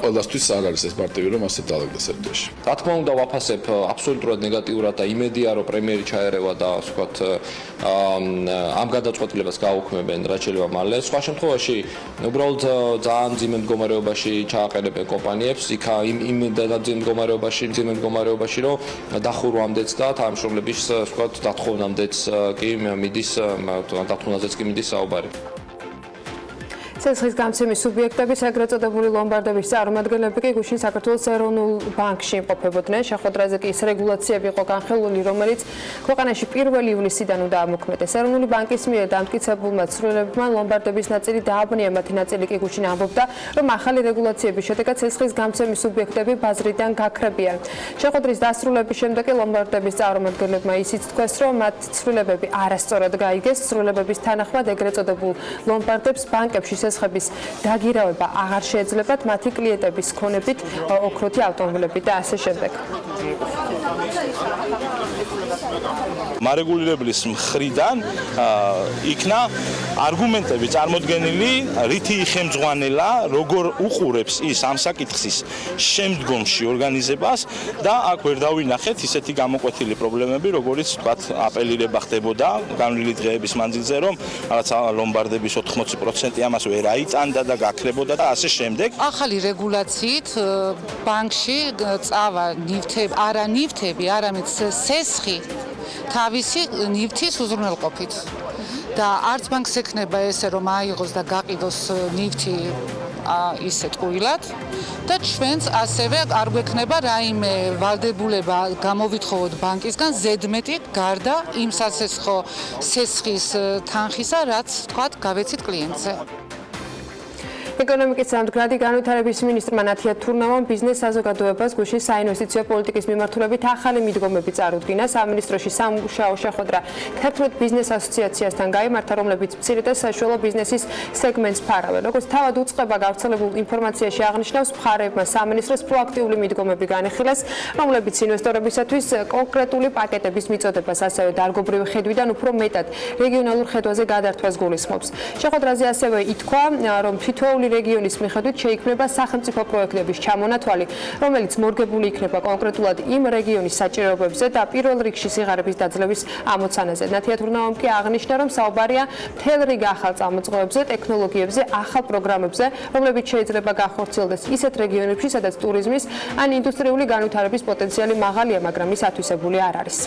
ყველასთვის არ არის ეს პარტივი, რომ ასე დაალაგდეს ერთ თვეში.
რა თქმა უნდა, ვაფასებ აბსოლუტურად ნეგატიურად და იმედია, რომ პრემიერი ჩაერევა და ასე ვთქვათ, ამ გადაწყვეტილებას გაუქმებენ რაც შეიძლება მალე. სხვა შემთხვევაში, უბრალოდ ძალიან მძიმე მდგომარეობაში ჩააყენებენ კომპანიებს, იქა იმ მძიმე მდგომარეობაში, რომ დახურვამდეც და თანამშრომლების, ასე ვთქვათ, დათხოვნამდეც კი მიდის, დათხოვნაზეც კი მიდის საუბარი.
ცეცხლის გამცემის სუბიექტების ეგრეთ წოდებული ლომბარდების წარმომადგენლები კი გუშინ საქართველოს ეროვნულ ბანკში იმყოფებოდნენ. შეხვედრაზე კი ის რეგულაციები იყო განხილული, რომელიც ქვეყანაში 1 ივლისიდან უნდა ამოქმედდეს. ეროვნული ბანკის მიერ დამტკიცებულმა ცვლილებებმა ლომბარდების ნაწილი დააბნია, მათი ნაწილი კი გუშინ ამბობდა, რომ ახალი რეგულაციების შედეგად ცეცხლის გამცემის სუბიექტები ბაზრიდან გაქრებიან. შეხვედრის დასრულების შემდეგ კი ლომბარდების წარმომადგენლებმა ისიც თქვეს, რომ მათ ცვლილებები არასწორად გაიგეს. ცვლილებების თანახმად ეგრეთ წოდებულ ლომბარდებს ბანკებში ხების დაგირავება აღარ შეეძლებათ მათი კლიენტების ქონებით ოქროთი ავტომობილები და ასე შემდეგ.
მარეგულირებლის მხრიდან იქნა არგუმენტები წარმოდგენილი, რითი იხემძღვანელა, როგორ უყურებს ის ამ საკითხის შემდგომში ორგანიზებას და აქ ვერ დავინახეთ ისეთი გამოკვეთილი პრობლემები, როგორიც თქვათ აპელირება ხდებოდა განვლილი დღეების მანძილზე, რომ რაღაცა ლომბარდების 80% ამას ვერ აიწანდა და გაქრებოდა და ასე შემდეგ.
ახალი რეგულაციით ბანკში წავა ნივთები, არა ნივთები, არამედ სესხი თავისი ნივთის უზრუნველყოფით. და არც ბანკს ექნება ესე რომ აიღოს და გაყიდოს ნივთი ისე ტყუილად და ჩვენც ასევე არ გვექნება რაიმე ვალდებულება გამოვითხოვოთ ბანკისგან ზედმეტი გარდა იმ სასესხო სესხის თანხისა, რაც თქვათ გავეცით კლიენტზე.
ეკონომიკის სამდგრადი განვითარების მინისტრმა ნათია თურნავამ ბიზნეს საზოგადოებას გუშინ საინვესტიციო პოლიტიკის მიმართულებით ახალი მიდგომები წარუდგინა. სამინისტროში სამუშაო შეხვედრა 11 ბიზნეს ასოციაციასთან გაიმართა, რომლებიც მცირე და საშუალო ბიზნესის სეგმენტს ფარავენ. როგორც თავად უწყება გავრცელებულ ინფორმაციაში აღნიშნავს, მხარეებმა სამინისტროს პროაქტიული მიდგომები განიხილეს, რომლებიც ინვესტორებისათვის კონკრეტული პაკეტების მიწოდებას, ასევე დარგობრივი ხედვიდან უფრო მეტად რეგიონალურ ხედვაზე გადართვას გულისხმობს. შეხვედრაზე ასევე ითქვა, რომ თითოეული რეგიონის მიხედვით შეიქმნება სახელმწიფო პროექტების ჩამონათვალი, რომელიც მორგებული იქნება კონკრეტულად იმ რეგიონის საჭიროებებზე და პირველ რიგში სიღარიბის დაძლევის ამოცანაზე. ნათია თურნავამ კი აღნიშნა, რომ საუბარია მთელ რიგ ახალ წამოწყობებზე, ტექნოლოგიებზე, ახალ პროგრამებზე, რომლებიც შეიძლება განხორციელდეს ისეთ რეგიონებში, სადაც ტურიზმის ან ინდუსტრიული განვითარების პოტენციალი მაღალია, მაგრამ ის ათვისებული არ არის.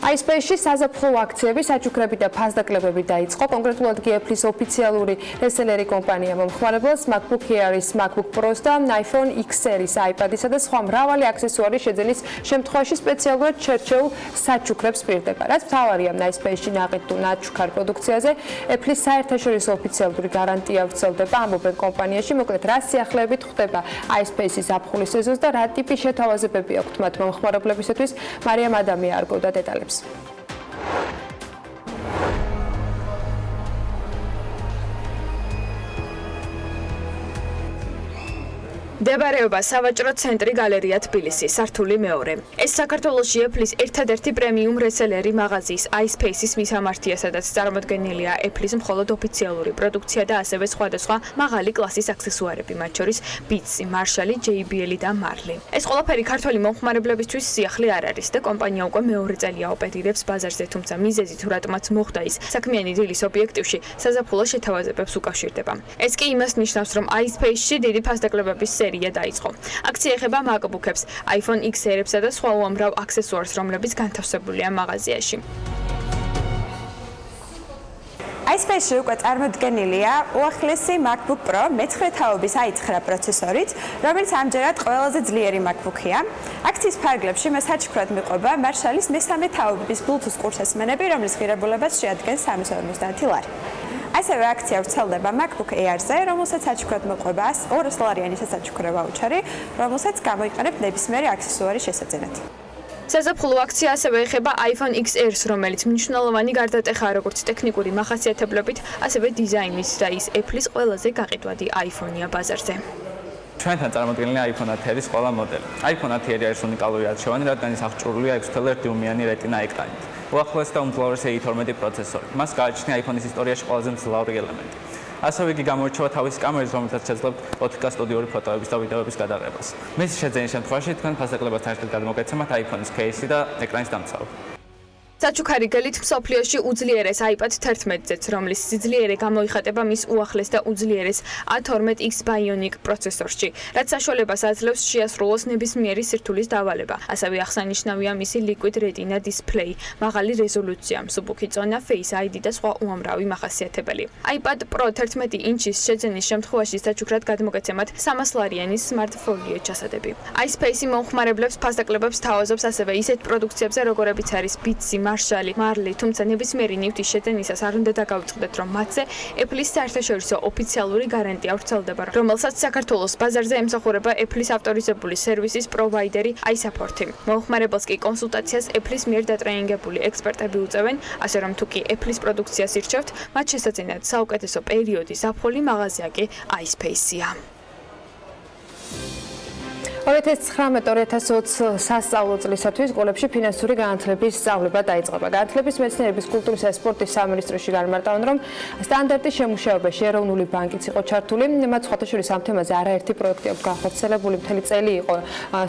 iSpace-ში საზაფხულო აქციები, საჩუქრები და ფასდაკლებები დაიწყო. კონკრეტულად კი Apple-ის ოფიციალური რესელერი კომპანია მომხმარებელს MacBook Air-ის, MacBook Pro-ს და iPhone X-ის, iPad-ისა და სხვა მრავალი აქსესუარი შეძენის შემთხვევაში სპეციალურად შერჩეულ საჩუქრებს პირდება. რაც მთავარია iSpace-ში ნაყიდ თუ ნაჩუქარ პროდუქციაზე, Apple-ის საერთაშორისო ოფიციალური გარანტია ვრცელდება, ამბობენ კომპანიაში. მოკლედ, რა სიახლეებით ხდება iSpace-ის ზაფხულის სეზონს და რა ტიპის შეთავაზებები აქვთ მათ მომხმარებლებისათვის, მარიამ ადამია არგავდა დეტალებს.
მდებარეობა სავაჭრო ცენტრი გალერეა თბილისი, სართული მეორე. ეს საქართველოში Apple-ის ერთადერთი პრემიუმ რესელერი მაღაზიის iSpace-ის მისამართია, სადაც წარმოდგენილია Apple-ის მხოლოდ ოფიციალური პროდუქცია და ასევე სხვადასხვა მაღალი კლასის აქსესუარები, მათ შორის Beats, Marshall, JBL და Marley. ეს ყველაფერი ქართველი მომხმარებლებისთვის სიახლე არ არის და კომპანია უკვე მეორე წელია ოპერირებს ბაზარზე, თუმცა მიზეზი თუ რატომაც მოხდა ის საქმიანი დილის ობიექტივში საზაფხულო შეთავაზებებს უკავშირდება. ეს კი იმას ნიშნავს, რომ iSpace-ში დიდი ფასდაკლებების დაიწყო. აქცია ეხება MacBook-ებს, iPhone X-ებსა და სხვა უამრავ აქსესუარს, რომლებიც განთავსებულია მაღაზიაში.
iSpace-ში უკვე წარმოდგენილია უახლესი MacBook Pro მე-9 თაობის i9 პროცესორით, რომელიც ამჯერად ყველაზე ძლიერი MacBook-ია. აქციის ფარგლებში მას საჩუქრად მიყვება Marshall-ის მე-3 თაობის Bluetooth ყურსასმენები, რომლის ღირებულებას შეადგენს 350 ლარი. ასევე აქცია ვრცელდება MacBook Air-ზე, რომელსაც საჩუქრად მოყვება $200 სასაჩუქრო ვაუჩერი, რომელსაც გამოიყენებთ ნებისმიერი აქსესუარის შესაძენად.
საზაფხულო აქცია ასევე ეხება iPhone XR-ს, რომელიც მნიშვნელოვანი გარდატეხაა როგორც ტექნიკური მახასიათებლებით, ასევე დიზაინის და ის Apple-ის ყველაზე გაყიდვადი iPhone-ია ბაზარზე.
ჩვენთან წარმოდგენილია iPhone 10-ის ყველა მოდელი. iPhone 10 არის უნიკალური არჩევანი, რადგან ის აღჭურვილია 6.1 დიუმიანი Retina ეკრანით. უახლოესი და უმძლავრესი A12 პროცესორი. მას გააჩნია iPhone-ის ისტორიაში ყველაზე მძლავრი ელემენტი. ასევე იგი გამოირჩევა თავისი კამერით, რომელსაც შეძლებთ 4K სტუდიური ფოტოების და ვიდეოების გადაღებას. მის შეძენის შემთხვევაში თქვენ ფასაკლებასთან ერთად გადმოგეცემათ iPhone-ის кейსი და ეკრანის დამცავი.
საჩუქარი გელით მსოფლიოში უძლიერეს iPad 11-ზეც, რომლის სიძლიერე გამოიხატება მის უახლეს და უძლიერეს A12X Bionic პროცესორში, რაც საშუალებას აძლევს შეასრულოს ნებისმიერი სირთულის დავალება. ასევე აღსანიშნავია მისი Liquid Retina display, მაღალი რეზოლუცია, მსუბუქი წონა, Face ID და სხვა უამრავი მახასიათებელი. iPad Pro 11 ინჩის შეძენის შემთხვევაში საჩუქრად გადმოგეცემათ $300 Smart Folio ჩასადები. iSpace მომხმარებლებს ფასაკლებებს თავაზობს ასევე ისეთ პროდუქციებზე, როგორებიც არის Beats, Marshall, Marley, თუმცა ნებისმიერი ნივთის შეძენისას არ უნდა დაგავიწყდეთ, რომ მათზე Apple-ის საერთაშორისო ოფიციალური გარანტია ვრცელდება, რომელსაც საქართველოს ბაზარზე ემსახურება Apple-ის ავტორიზებული სერვისის პროვაიდერი iSupport. მომხმარებელს კი კონსულტაციას Apple-ის მიერ დატრეინინგებული ექსპერტები უწევენ, ასე რომ თუ კი Apple-ის პროდუქციას ირჩევთ, მათ შესაძენად საუკეთესო პერიოდი ზაფხული მაღაზია კი iSpace-ია.
2019-2020 სასწავლო წლისათვის სკოლებში ფინანსური განათლების სწავლება დაიწყება. განათლების მეცნიერების კულტურის და სპორტის სამინისტროში განმარტავენ, რომ სტანდარტის შემუშავებაში ეროვნული ბანკიც იყო ჩართული. მათ სხვათა შორის ამ თემაზე არაერთი პროექტი აქვს განხორციელებული, მთელი წელი იყო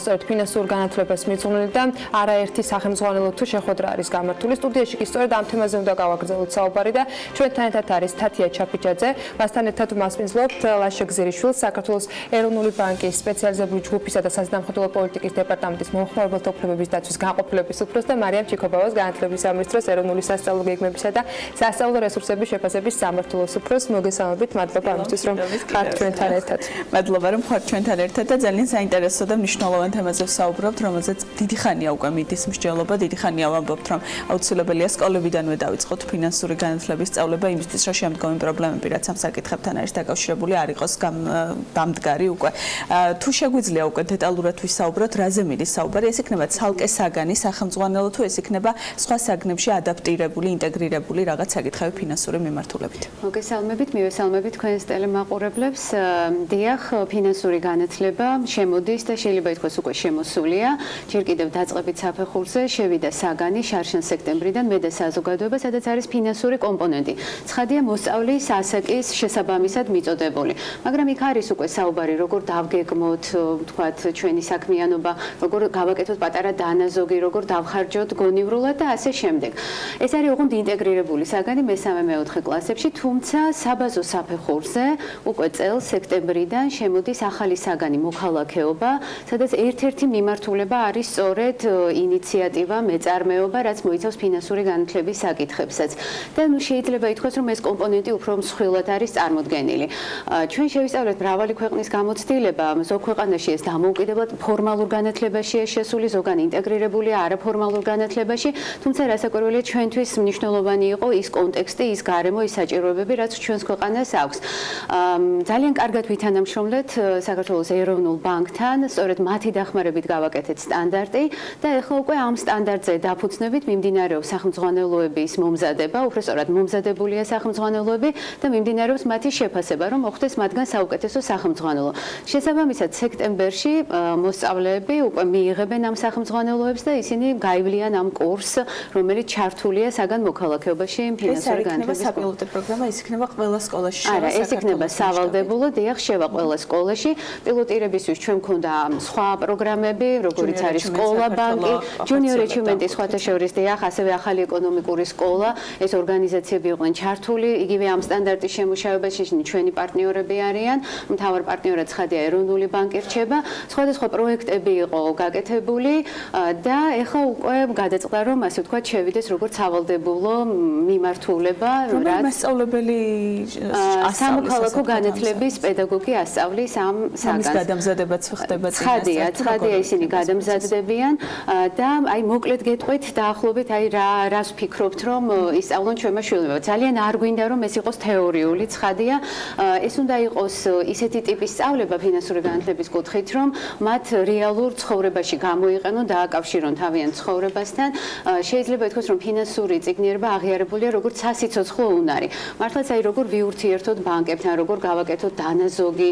სწორედ ფინანსურ განათლებას მიძღვნილი და არაერთი სახელმძღვანელო თუ შეხვედრა არის გამართული. სტუდიაში კი სწორედ ამ თემაზე უნდა გავაგრძელოთ საუბარი და ჩვენთან ერთად არის თათია ჩაფიჯაძე, მასთან ერთად მასპინძლობთ ლაშა გზირიშვილს, საქართველოს ეროვნული ბანკის სპეციალიზებული ჯგუფის და საზნამხედველო პოლიტიკის დეპარტამენტის მომხმარებელთა უფლებების დაცვის განყოფილების უფროს და მარიამ ჩიქობავას განათლების სამინისტროს ეროვნული სასწავლო გეგმებისა და სასწავლო რესურსების შეფასების სამმართველოს უფროს. მოგესალმებით, მადლობა ამისთვის, რომ ხართ ჩვენთან ერთად.
მადლობა, რომ ხართ ჩვენთან ერთად და ძალიან საინტერესო და მნიშვნელოვან თემაზე ვსაუბრობთ, რომელზეც დიდი ხანია უკვე მიდის მსჯელობა, დიდი ხანია ვამბობთ, რომ აუცილებელია სკოლებიდანვე დავიწყოთ ფინანსური განათლების სწავლება იმისთვის, რომ შემდგომი პრობლემები, რაც ამ საკითხებთან არის დაკავშირებული, არ იყოს დამდგარი უკვე. თუ შეგვიძლია უკვე დეტალურად ვისაუბროთ, რაზე მიდის საუბარი, ეს იქნება ცალკე საგანი სახელმძღვანელო თუ ეს იქნება სხვა საგნებში ადაპტირებული, ინტეგრირებული რაღაც საკითხები ფინანსური მიმართულებით.
მოგესალმებით, მივესალმებით თქვენს ტელემაყურებლებს. დიახ, ფინანსური განათლება შემოდის და შეიძლება ითქვას უკვე შემოსულია. ჯერ კიდევ დაწყებით საფეხურზე შევიდა საგანი შარშან სექტემბრიდან მე და საზოგადოება, სადაც არის ფინანსური კომპონენტი. ცხადია მოსწავლის ასაკის შესაბამისად მიწოდებული. მაგრამ იქ არის უკვე საუბარი, როგორ დავგეგმოთ, თქვათ ჩვენი საქმიანობა, როგორ გავაკეთოთ პატარა დანაზოგი, როგორ დავხარჯოთ გონივრულად და ასე შემდეგ. ეს არის ოღონდ ინტეგრირებული საგანი მესამე-მეოთხე კლასებში, თუმცა საბაზო საფეხურზე უკვე წელს სექტემბრიდან შემოდის ახალი საგანი მოქალაქეობა, სადაც ერთ-ერთი მიმართულება არის სწორედ ინიციატივა, მეწარმეობა, რაც მოიცავს ფინანსური განათლების საკითხებსაც. და შეიძლება ითქვას, რომ ეს კომპონენტი უფრო მსხვილად არის წარმოდგენილი. ჩვენ შევისწავლეთ მრავალი ქვეყნის გამოცდილება, ზოგ ქვეყანაში ეს დამოუკიდებლად ფორმალურ განათლებაშია შესული, ზოგან ინტეგრირებულია არაფორმალურ განათლებაში, თუმცა რასაკვირველია ჩვენთვის მნიშვნელოვანი იყო ის კონტექსტი, ის გარემო, ის საჭიროებები, რაც ჩვენს ქვეყანას აქვს. ძალიან კარგად ვითანამშრომლეთ საქართველოს ეროვნულ ბანკთან, სწორედ მათი დახმარებით გავაკეთეთ სტანდარტი და ეხლა უკვე ამ სტანდარტზე დაფუძნებით მიმდინარეობს სახელმძღვანელოების მომზადება, უფრო სწორად მომზადებულია სახელმძღვანელოები და მიმდინარეობს მათი შეფასება, რომ მოხდეს მათგან საუკეთესო სახელმძღვანელო. შესაბამისად სექტემბერში მოსწავლეები უკვე მიიღებენ ამ სახელმძღვანელოებს და ისინი გაივლიან ამ კურსს, რომელიც ჩართულია საგან მოქალაქეობაში ფინანსური განათლების
საპილოტო პროგრამა, ის იქნება ყველა სკოლაში.
არა, ეს იქნება სავალდებულო, დიახ, შევა ყველა სკოლაში. პილოტირებისთვის ჩვენ მქონდა სხვა პროგრამები, როგორიც არის სკოლა ბანკი, ჯუნიორ ეჩიუმენტი, სხვათა შორის დიახ, ასევე ახალი ეკონომიკური სკოლა, ეს ორგანიზაციები იყვნენ ჩართული, იგივე ამ სტანდარტის შემუშავებაში ჩვენი პარტნიორები არიან, მთავარ პარტნიორად ცხადია ეროვნული ბანკი რჩება. სხვადასხვა პროექტები იყო გაკეთებული და ეხლა უკვე გადაწყდა რომ ასე ვთქვათ შევიდეს როგორც სავალდებულო მიმართულება
რაც მასწავლებელი
სამოქალაქო განათლების პედაგოგი ასწავლის ამ საგანს.
ამის გადამზადებაც ხდება
ცხადია ისინი გადამზადდებიან და აი მოკლედ გეტყვით დაახლოებით აი რას ვფიქრობთ რომ ისწავლონ ჩვენმა შვილებმა. ძალიან არ გვინდა რომ ეს იყოს თეორიული, ცხადია. ეს უნდა იყოს ისეთი ტიპის სწავლება ფინანსური განათლების კუთხით, რომ მათ რეალურ ცხოვრებაში გამოიყენონ, დააკავშირონ თავიანთ ცხოვრებასთან. შეიძლება ითქვას, რომ ფინანსური წიგნიერება აღიარებულია როგორც სასიცოცხლო უნარი. მართლაც აი როგორ ვიურთიერთოთ ბანკებთან, როგორ გავაკეთოთ დანაზოგი,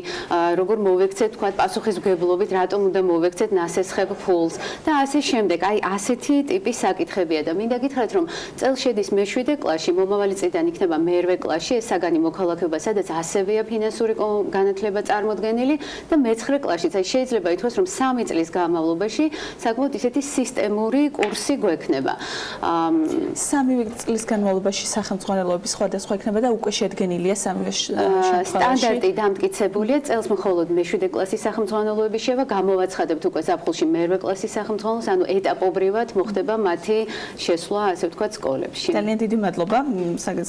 როგორ მოვექცეთ თქვა პასუხისმგებლობით, რატომ უნდა მოვექცეთ ნასესხებ ფულს და ასე შემდეგ. აი ასეთი ტიპის საკითხებია და მინდა გითხრათ, რომ წელს შედის მე-7 კლასში, მომავალი წლიდან იქნება მე-8 კლასში ეს საგანი მოქალაქეობა, სადაც ასევეა ფინანსური განათლება წარმოდგენილი და მე-9 კლასშიც. აი შეიძლება ითქვას, რომ 3 წლის განმავლობაში საკმაოდ ისეთი სისტემური კურსი გვექნება.
3 წლის განმავლობაში სახელმძღვანელოების სხვადასხვა იქნება და უკვე შედგენილია 3 შემთხვევაში.
სტანდარტი დამტკიცებულია, წელს მხოლოდ მე-7 კლასის სახელმძღვანელოები შევა, გამოვაცხადებთ უკვე ზაფხულში მე-8 კლასის სახელმძღვანელოს, ანუ ეტაპობრივად მოხდება მათი შესვლა, ასე ვთქვათ, სკოლებში.
ძალიან დიდი მადლობა.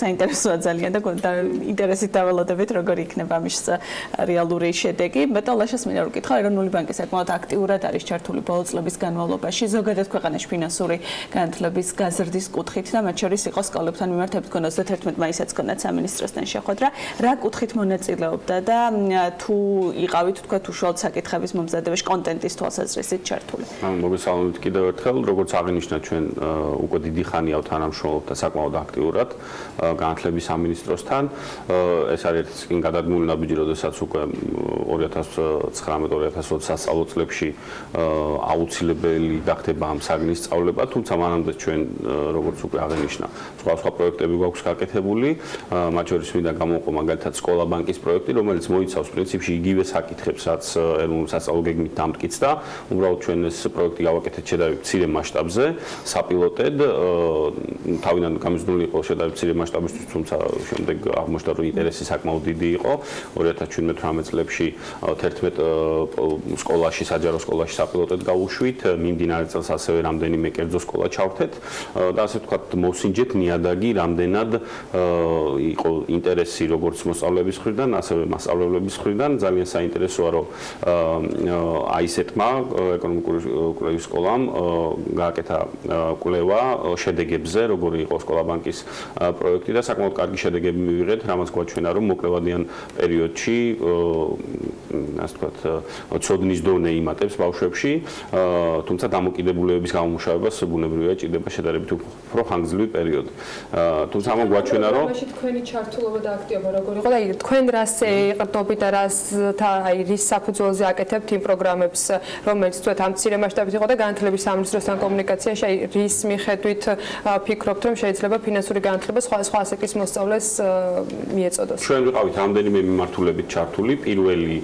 საინტერესოა ძალიან და ინტერესით დაველოდებით როგორი იქნება ამის რეალური შედეგი. მეტალ ლაშას მინდა რომ გითხრა, ეროვნული ბანკი საკმაოდ აქტიურად არის ჩართული ბოლო წლების განმავლობაში ზოგადად ქვეყანაში ფინანსური განათლების გაზრდის კუთხით და მათ შორის იყო სკოლებთან მიმართებით ქონდა 31 მაისსაც ქონდა სამინისტროსთან შეხვედრა. რა კუთხით მონაწილეობდა და თუ იყავით თქვათ უშუალოდ საკითხების მომზადებაში კონტენტის თვალსაზრისით ჩართული?
მოგესალმებით კიდევ ერთხელ, როგორც აღინიშნა ჩვენ უკვე დიდი ხანია თანამშრომლობთ და საკმაოდ აქტიურად განათლების სამინისტროსთან. ეს არის წინ გადადგმული ნაბიჯი, როდესაც უკვე 2019-2020 სასწავლო წლებში აუცილებელი გახდება ამ საგნის სწავლება, თუმცა მანამდე ჩვენ როგორც უკვე აღინიშნა, სხვა პროექტები გვაქვს გაკეთებული, მათ შორის მინდა გამოვყო მაგალითად სკოლა ბანკის პროექტი, რომელიც მოიცავს პრინციპში იგივე საკითხებს, რაც ეროვნულ სასწავლო გეგმით დამტკიცდა. უბრალოდ ჩვენ ეს პროექტი გავაკეთეთ შედარებით მცირე მასშტაბზე, საპილოტედ, თავიდან გამიზნული იყო შედარებით მცირე მასშტაბისთვის, თუმცა შემდეგ აღმოჩნდა, რომ ინტერესი საკმაოდ დიდი იყო. 2017-18 წლებში 11 სკოლაში, საჯარო სკოლაში საპილოტედ გავუშვით, მიმდინარე წელს ასევე რამდენიმე კერძო სკოლა ჩავთეთ და ასე ვთქვათ, მოსინჯეთ ნიადაგი, რამდენად იყო ინტერესი როგორც მოსწავლეების მხრიდან, ასევე მასწავლებლების მხრიდან. ძალიან საინტერესოა, რომ აისეტმა ეკონომიკური კვლევის სკოლამ გააკეთა კვლევა შედეგებზე, როგორი იყო სკოლა ბანკის პროექტი და საკმაოდ კარგი შედეგები მივიღეთ, რამაც გვაჩვენა, რომ მოკლევადიან პერიოდში, ასე ვთქვათ, ცოდნის დონე იმატებს ბავშვებში, თუმცა დამოკიდებულებების გამომუშავებას ბუნებრივია ჭირდება შედარებით უფრო ხანგრძლივი პერიოდი. თუმცა ამ გვაჩვენა, რომ
თქვენი ჩართულობა და აქტივობა როგორ იყო და თქვენ რას ეყრდნობით და რის საფუძველზე აკეთებთ იმ პროგრამებს, რომელიც თქვათ ამ მცირე მასშტაბით იყო და განათლების სამინისტროსთან კომუნიკაციაში, აი რის მიხედვით ფიქრობთ, რომ შეიძლება ფინანსური განათლება სხვადასხვა ასაკის მოსწავლეს მიეწოდოს?
ჩვენ ვიყავით რამდენიმე მიმართულებით ჩართული. პირველი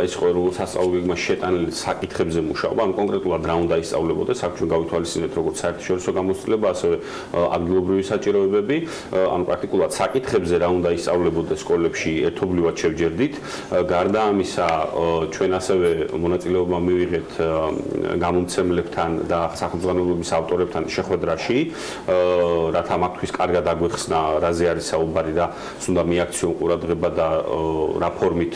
ეს იყო ეროვნულ სასწავლო გეგმაში შეტანილი საკითხებზე მუშაობა, ანუ კონკრეტულად რა უნდა ისწავლებოდეს, აქ ჩვენ გავითვალისწინეთ როგორც საერთაშორისო გამოცდილება, ასევე ადგილობრივი საჭიროებები, ანუ პრაქტიკულად საკითხებზე რა უნდა ისწავლებოდეს სკოლებში ერთობლივად შევჯერდით. გარდა ამისა, ჩვენ ასევე მონაწილეობა მივიღეთ გამომცემლებთან და სახელმძღვანელოების ავტორებთან შეხვედრაში, რათა მათთვის კარგად აგვეხსნა, რაზე არის საუბარი და უნდა მიაქციონ ყურადღება და რა ფორმით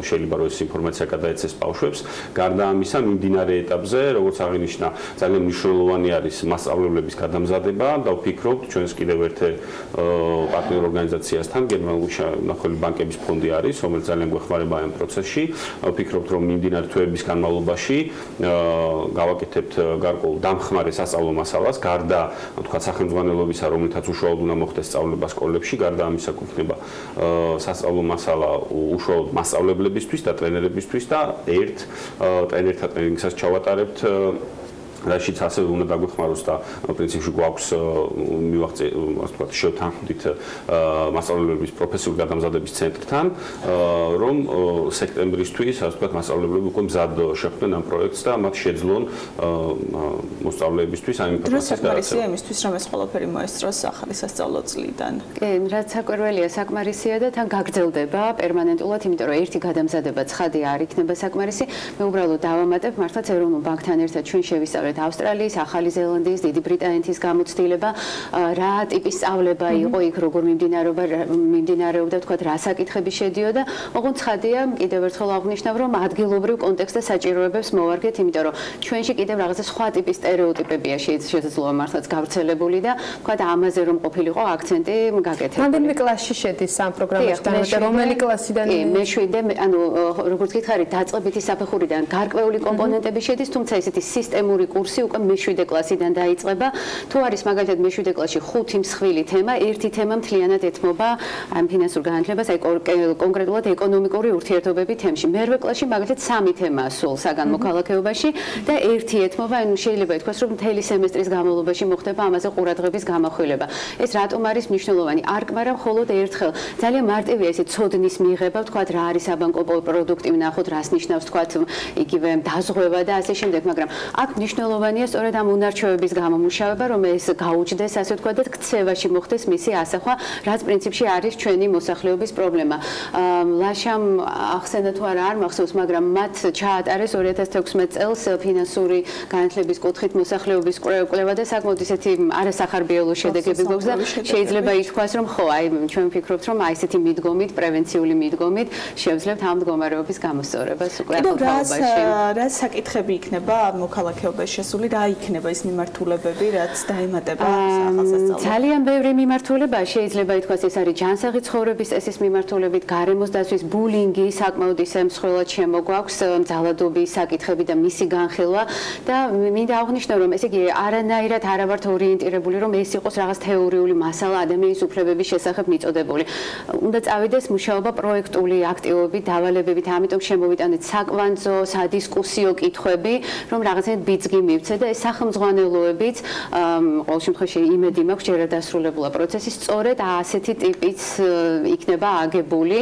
შეიძლება რომ ეს ინფორმაცია გადაეცეს ბავშვებს. გარდა ამისა, მიმდინარე ეტაპზე, როგორც აღინიშნა, ძალიან მნიშვნელოვანი არის მასწავლებლების გადამზადება და ვფიქრობთ, ჩვენს კიდევ ერთ პარტნიორ ორგანიზაციასთან, გერმანული ნახევარი ბანკების ფონდი არის, რომელიც ძალიან გვეხმარება ამ პროცესში. ვფიქრობთ, რომ მიმდინარე თვეების განმავლობაში გავაკეთებთ გარკვეულ დამხმარე სასწავლო მასალას, გარდა თქვათ სახელმძღვანელობისა, რომლითაც უშუალოდ უნდა მოხდეს სწავლება სკოლებში, გარდა ამისა გვექნება სასწავლო მასალა უშუალოდ მასწავლებლებისთვის და ტრენერებისთვის და ტრენერთა ტრენინგსაც ჩავატარებთ რაშიც ასევე უნდა დაგვეხმაროს და პრინციპში გვაქვს მივაღწე ასე ვთქვათ შევთანხმდით მასწავლებლების პროფესიული გადამზადების ცენტრთან რომ სექტემბრისთვის ასე ვთქვათ მასწავლებლები უკვე მზად შეხვდნენ ამ პროექტს და მათ შეძლონ მოსწავლეებისთვის ამ ინფორმაციის
გადაცემა იმისთვის რომ ეს ყველაფერი მოესწროს ახალი სასწავლო წლიდან.
კი, რაც საკმარისია საკმარისია და თან გაგრძელდება პერმანენტულად, იმიტომ რომ ერთი გადამზადება ცხადი არ იქნება საკმარისი. მე უბრალოდ დავამატებ მართლაც ეროვნულ ბანკთან ერთად ჩვენ შევისწავლეთ ავსტრალიის, ახალი ზელანდიის, დიდი ბრიტანეთის გამოცდილება, რა ტიპის სწავლება იყო იქ, როგორ მიმდინარეობდა, თქვათ, რა საკითხები შედიოდა. ოღონდ ცხადია, კიდევ ერთხელ აღნიშნავ, რომ ადგილობრივ კონტექსტზე საჭიროებებს მოვარგეთ, იმიტომ რომ ჩვენში კიდევ რაღაცა სხვა ტიპის სტერეოტიპებია შეიძლება მართლაც გავრცელებული და თქვათ, ამაზე რომ ყოფილიყო აქცენტი გაკეთებული.
რამდენიმე კლასში შედის ამ პროგრამაში და რომელი კლასიდან?
კი, მეშვიდე, ანუ როგორც გითხარით, დაწყებითი საფეხურიდან გარკვეული კომპონენტები შედის, თუმცა ესეთი სისტემური კურსი უკვე მეშვიდე კლასიდან დაიწყება. თუ არის მაგალითად მეშვიდე კლასში 5 მსხვილი თემა, ერთი თემა მთლიანად ეთმობა ამ ფინანსურ განათლებას, აი კონკრეტულად ეკონომიკური ურთიერთობები თემში. მერვე კლასში მაგალითად 3 თემაა სულ საგან მოქალაქეობაში და ერთი ეთმობა, ანუ შეიძლება ითქვას, რომ მთელი სემესტრის განმავლობაში მოხდება ამაზე ყურადღების გამახვილება. ეს რატომ არის მნიშვნელოვანი? არ კმარა მხოლოდ ერთხელ. ძალიან მარტივია ესე ცოდნის მიღება, ვთქვათ, რა არის საბანკო პროდუქტი, ვნახოთ, რას ნიშნავს, ვთქვათ, იგივე დაზღვევა და ასე შემდეგ, მაგრამ აქ მნიშვნელოვანია სწორედ ამ უნარჩვევების გამომუშავება, რომ ეს გაუჩნდეს, ასე ვთქვათ, და ქცევაში მოხდეს მისი ასახვა, რაც პრინციპში არის ჩვენი მოსახლეობის პრობლემა. ლაშამ ახსენა თუ არა არ მახსოვს, მაგრამ მათ ჩაატარეს 2016 წელს ფინანსური განათლების კუთხით მოსახლეობის კვლევა და საკმაოდ ისეთი არასახარბიელო შედეგები გვაქვს და შეიძლება ითქვას, რომ ხო, აი ჩვენ ვფიქრობთ, რომ აი ესეთი მიდგომით, პრევენციული მიდგომით შევძლებთ ამ მდგომარეობის გამოსწორებას უკვე ახალგაზრდობაში.
რა საკითხები იქნება მოქალაქეობაში შესული, რა იქნება ის მიმართულებები, რაც დაემატება ახალსასწავლო?
ძალიან ბევრი მიმართულება შეიძლება ითქვას, ეს არის ჯანსაღი ცხოვრების წესის მიმართულებით, გარემოს დაცვის, ბულინგი, საკმაოდ ისე მსხვილად შემოგვაქვს, ძალადობის საკითხები და მისი განხილვა და მინდა აღნიშნო, რომ ესე იგი არანაირად არ ვართ ორიენტირებული, რომ ეს იყოს რაღაც თეორიული მასალა ადამიანის უფლებების შესახებ მიწოდებული. უნდა წავიდეს მუშაობა პროექტული აქტივობით, დავალებებით, ამიტომ შემოვიტანეთ საკვანძო, სადისკუსიო კითხვები, რომ რაღაცნაირად ბიძგი მივცე და ეს სახელმძღვანელოებიც ყოველ შემთხვევაში იმედი მაქვს ჯერ დასრულებულა პროცესი, სწორედ ასეთი ტიპის იქნება აგებული,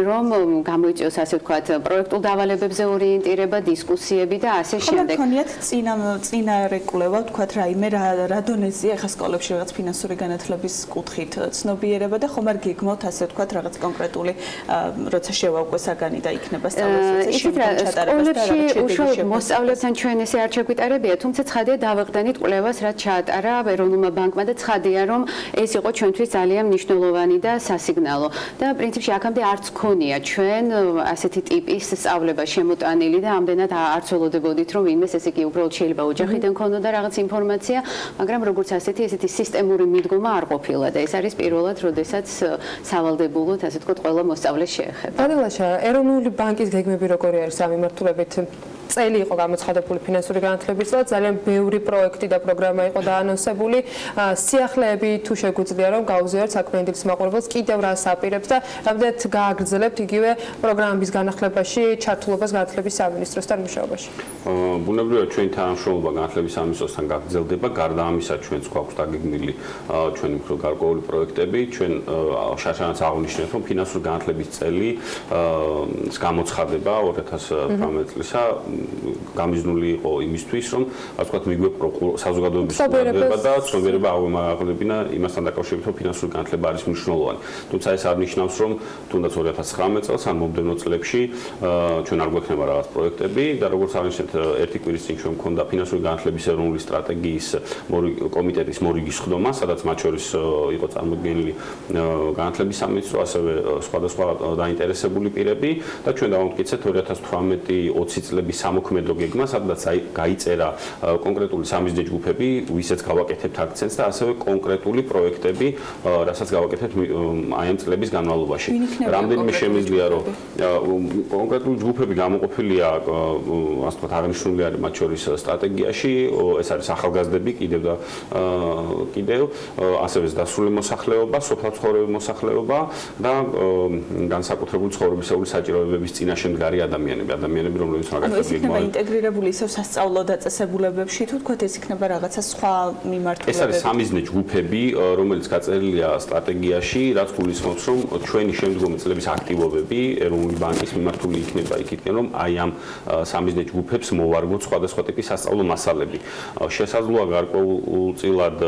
რომ გამოიწვიოს ასე ვთქვათ პროექტულ დავალებებზე ორიენტირება, დისკუსიები და ასე შემდეგ.
ხომ გქონიათ წინა რეკულება, ვთქვათ, რაიმე რა დონეზეა ახლა სკოლებში რაღაც ფინანსური განათლების კუთხით ცნობიერება და ხომ არ გეგმოთ ასე ვთქვათ რაღაც კონკრეტული როცა შევავკვე საგანი და იქნება სწავლების შემდგომ ჩატარებას და
სკოლებში უშუალოდ მოსწავლეებთან ჩვენ ესე არ შეგვიტარებია, თუმცა ცხადია დავეყდანით კვლევას, რაც ჩაატარა ეროვნულმა ბანკმა და ცხადია, რომ ეს იყო ჩვენთვის ძალიან მნიშვნელოვანი და სასიგნალო. და პრინციპში აქამდე არც ქონია ჩვენ ასეთი ტიპის სწავლება შემოტანილი და ამდენად არც ველოდებოდით, რომ ვინმეს ესე იგი უბრალოდ შეიძლება ოჯახიდან ქონოდა რაღაც ინფორმაცია, მაგრამ როგორც ესეთი სისტემური მიდგომა არ ყოფილა და ეს არის პირველად, როდესაც სავალდებულოდ, ასე ვთქვათ, ყველა მოსწავლეს შეეხება.
ბადილაშა, ეროვნული ბანკის გეგმები როგორი არის ამ მიმართულებით? წელი იყო გამოცხადებული ფინანსური განათლების წელს, ძალიან ბევრი პროექტი და პროგრამა იყო დაანონსებული. სიახლეები თუ შეგვიძლია რომ გაუზიაროთ საქმიანობის მაყურებელს კიდევ რას აპირებს და რამდენად გააგრძელებთ იგივე პროგრამების განახლებაში ჩართულობას განათლების სამინისტროსთან მუშაობაში?
ბუნებრივია ჩვენი თანამშრომლობა განათლების სამინისტროსთან გაგრძელდება, გარდა ამისა ჩვენც გვაქვს დაგეგმილი ჩვენი მხრივ გარკვეული პროექტები. ჩვენ შაშანაც აღნიშნეთ, რომ ფინანსური განათლების წელი გამოცხადება 2018 წლისა გამიზნული იყო იმისთვის, რომ ასე ვთქვათ, მიგვეპყრო საზოგადოების ყურადღება და ცნობიერება აღმოაყენებინა იმასთან დაკავშირებით, რომ ფინანსური განათლება არის მნიშვნელოვანი. თუმცა ეს არ ნიშნავს, რომ თუნდაც 2019 წელს ან მომდევნო წლებში ჩვენ არ გვექნება რაღაც პროექტები და როგორც აღნიშნეთ, ერთი კვირის წინ ჩვენ მქონდა ფინანსური განათლების ეროვნული სტრატეგიის კომიტეტის მორიგი სხდომა, სადაც მათ შორის იყო წარმოდგენილი განათლების სამინისტრო, ასევე სხვადასხვა დაინტერესებული პირები და ჩვენ დავამტკიცეთ 2018-20 წლების სამოქმედო გეგმა, სადაც გაიწერა კონკრეტული სამიზნე ჯგუფები, ვისაც გავაკეთებთ აქცენტს და ასევე კონკრეტული პროექტები, რასაც გავაკეთებთ აი ამ წლების განმავლობაში. რამდენიმე შემიძლია, რომ კონკრეტული ჯგუფები გამოყოფილია, ასე ვთქვათ, აღნიშნული არის მათ შორის სტრატეგიაში, ეს არის ახალგაზრდები კიდევ და კიდევ, ასევე დასრული მოსახლეობა, სოფლად ცხოვრები მოსახლეობა და განსაკუთრებული ცხოვრებისეული საჭიროებების წინაშე მდგარი ადამიანები, რომლებიც მაგალითად
იქნება ინტეგრირებული ისევ სასწავლო დაწესებულებებში თუ თქვათ ეს იქნება რაღაცა სხვა მიმართულებები?
ეს არის სამიზნე ჯგუფები, რომელიც გაწერილია სტრატეგიაში, რაც გულისხმობს, რომ ჩვენი შემდგომი წლების აქტივობები ეროვნული ბანკის მიმართული იქნება იქითკენ, რომ აი ამ სამიზნე ჯგუფებს მოვარგოთ სხვადასხვა ტიპის სასწავლო მასალები. შესაძლოა გარკვეულწილად,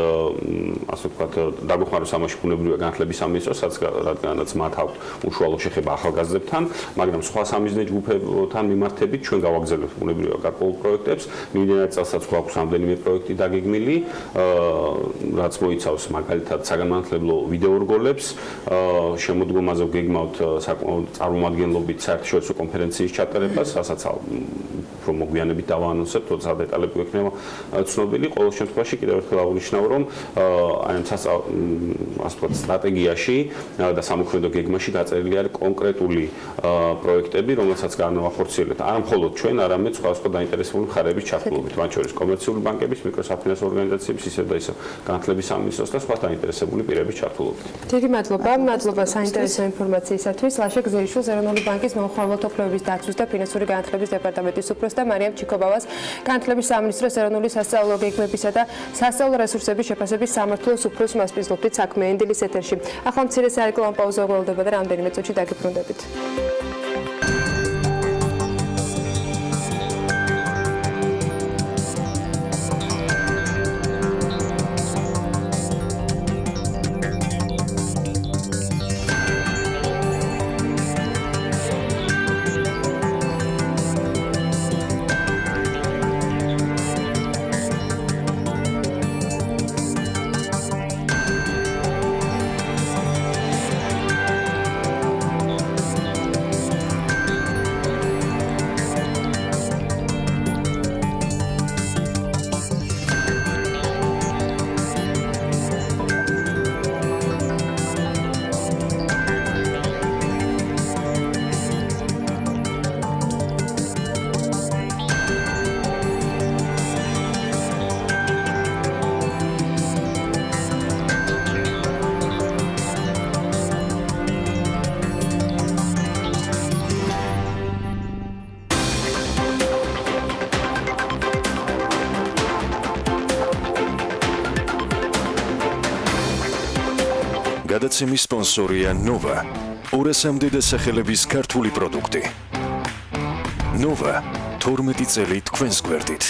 ასე ვთქვათ, დაგვეხმაროს ამაში ბუნებრივია განათლების სამინისტროსაც, რადგანაც მათ აქვთ უშუალო შეხება ახალგაზრდებთან, მაგრამ სხვა სამიზნე ჯგუფებთან მიმართებით ჩვენ გავაგზავნებთ ბუნებრივია გარკვეულ პროექტებს. მიმდინარე წელსაც გვაქვს რამდენიმე პროექტი დაგეგმილი, რაც მოიცავს მაგალითად საგანმანათლებლო ვიდეო რგოლებს, შემოდგომაზე გეგმავთ საკმაოდ წარმომადგენლობით საერთაშორისო კონფერენციის ჩატარებას, რასაც უფრო მოგვიანებით დავაანონსებთ, როცა დეტალები გვექნება ცნობილი. ყოველ შემთხვევაში კიდევ ერთხელ აღნიშნავ, რომ აი ამ ასე ვთქვათ სტრატეგიაში და სამოქმედო გეგმაში დაწერილი არის კონკრეტული პროექტები, რომელსაც განვახორციელებთ არა მხოლოდ ჩვენ, არამედ სხვადასხვა დაინტერესებული მხარეების ჩართულობით, მათ შორის კომერციული ბანკების, მიკროსაფინანსო ორგანიზაციების, ისევ და ისევ განათლების სამინისტროს და სხვა დაინტერესებული პირების ჩართულობით.
დიდი მადლობა საინტერესო ინფორმაციისათვის. ლაშა გზეიშვილს ეროვნული ბანკის მომხმარებელთა უფლებების დაცვის და ფინანსური განათლების დეპარტამენტის უფროსს და მარიამ ჩიკობავას განათლების სამინისტროს ეროვნული სასწავლო გეგმებისა და სასწავლო რესურსების შეფასების სამმართველოს უფროსს მასპინძლობთ საქმე ენდილის ეთერში. ახლა მცირე საერკლავო პაუზა გველდება და რამდენიმე წუთში დაგიბრუნდებით.
გადაცემის სპონსორია ნოვა, ორასამდე სახელების ქართული პროდუქტი. ნოვა 12 წელი თქვენს გვერდით.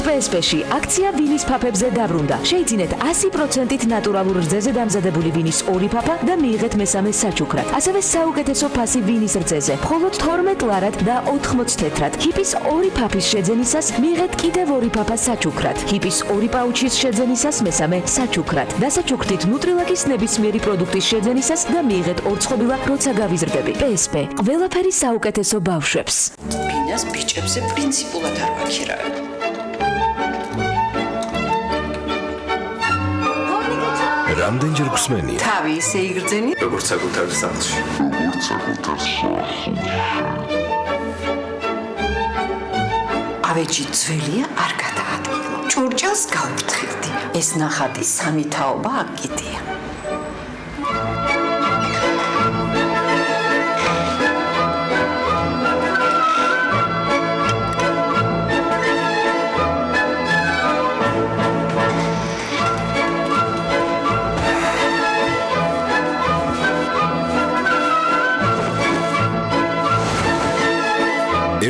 PSP-ში აქცია ვინის ფაფებზე დაბრუნდა. შეიძინეთ 100%-ით ნატურალურ რძეზე დამზადებული ვინის 2 ფაფა და მიიღეთ მესამე საჩუქრად. ასევე საუკეთესო ფასი ვინის რძეზე. მხოლოდ 12 ლარად და 80 თეთრად. ჰიპის 2 ფაფის შეძენისას მიიღეთ კიდევ 2 ფაფა საჩუქრად. ჰიპის 2 პაუჩის შეძენისას მესამე საჩუქრად. დასაჩუქრით ნუტრილაკის ნებისმიერი პროდუქტის შეძენისას და მიიღეთ 2 წყობილა, როცა გავიზრდები. PSP. ყველაფერი საუკეთესო ბავშვებს.
ბინას ბიჭებზე პრინციპულად არ ვაქირავებ.
რამდენჯერ გვსმენი?
თავი ისე იგრძენი,
როგორც საკუთარ სახლში.
ავეჯი ძველია არ გადაადგილო. ჭურჭელს გავფრთხილდი. ეს ნახატი სამი თაობა აკიდია.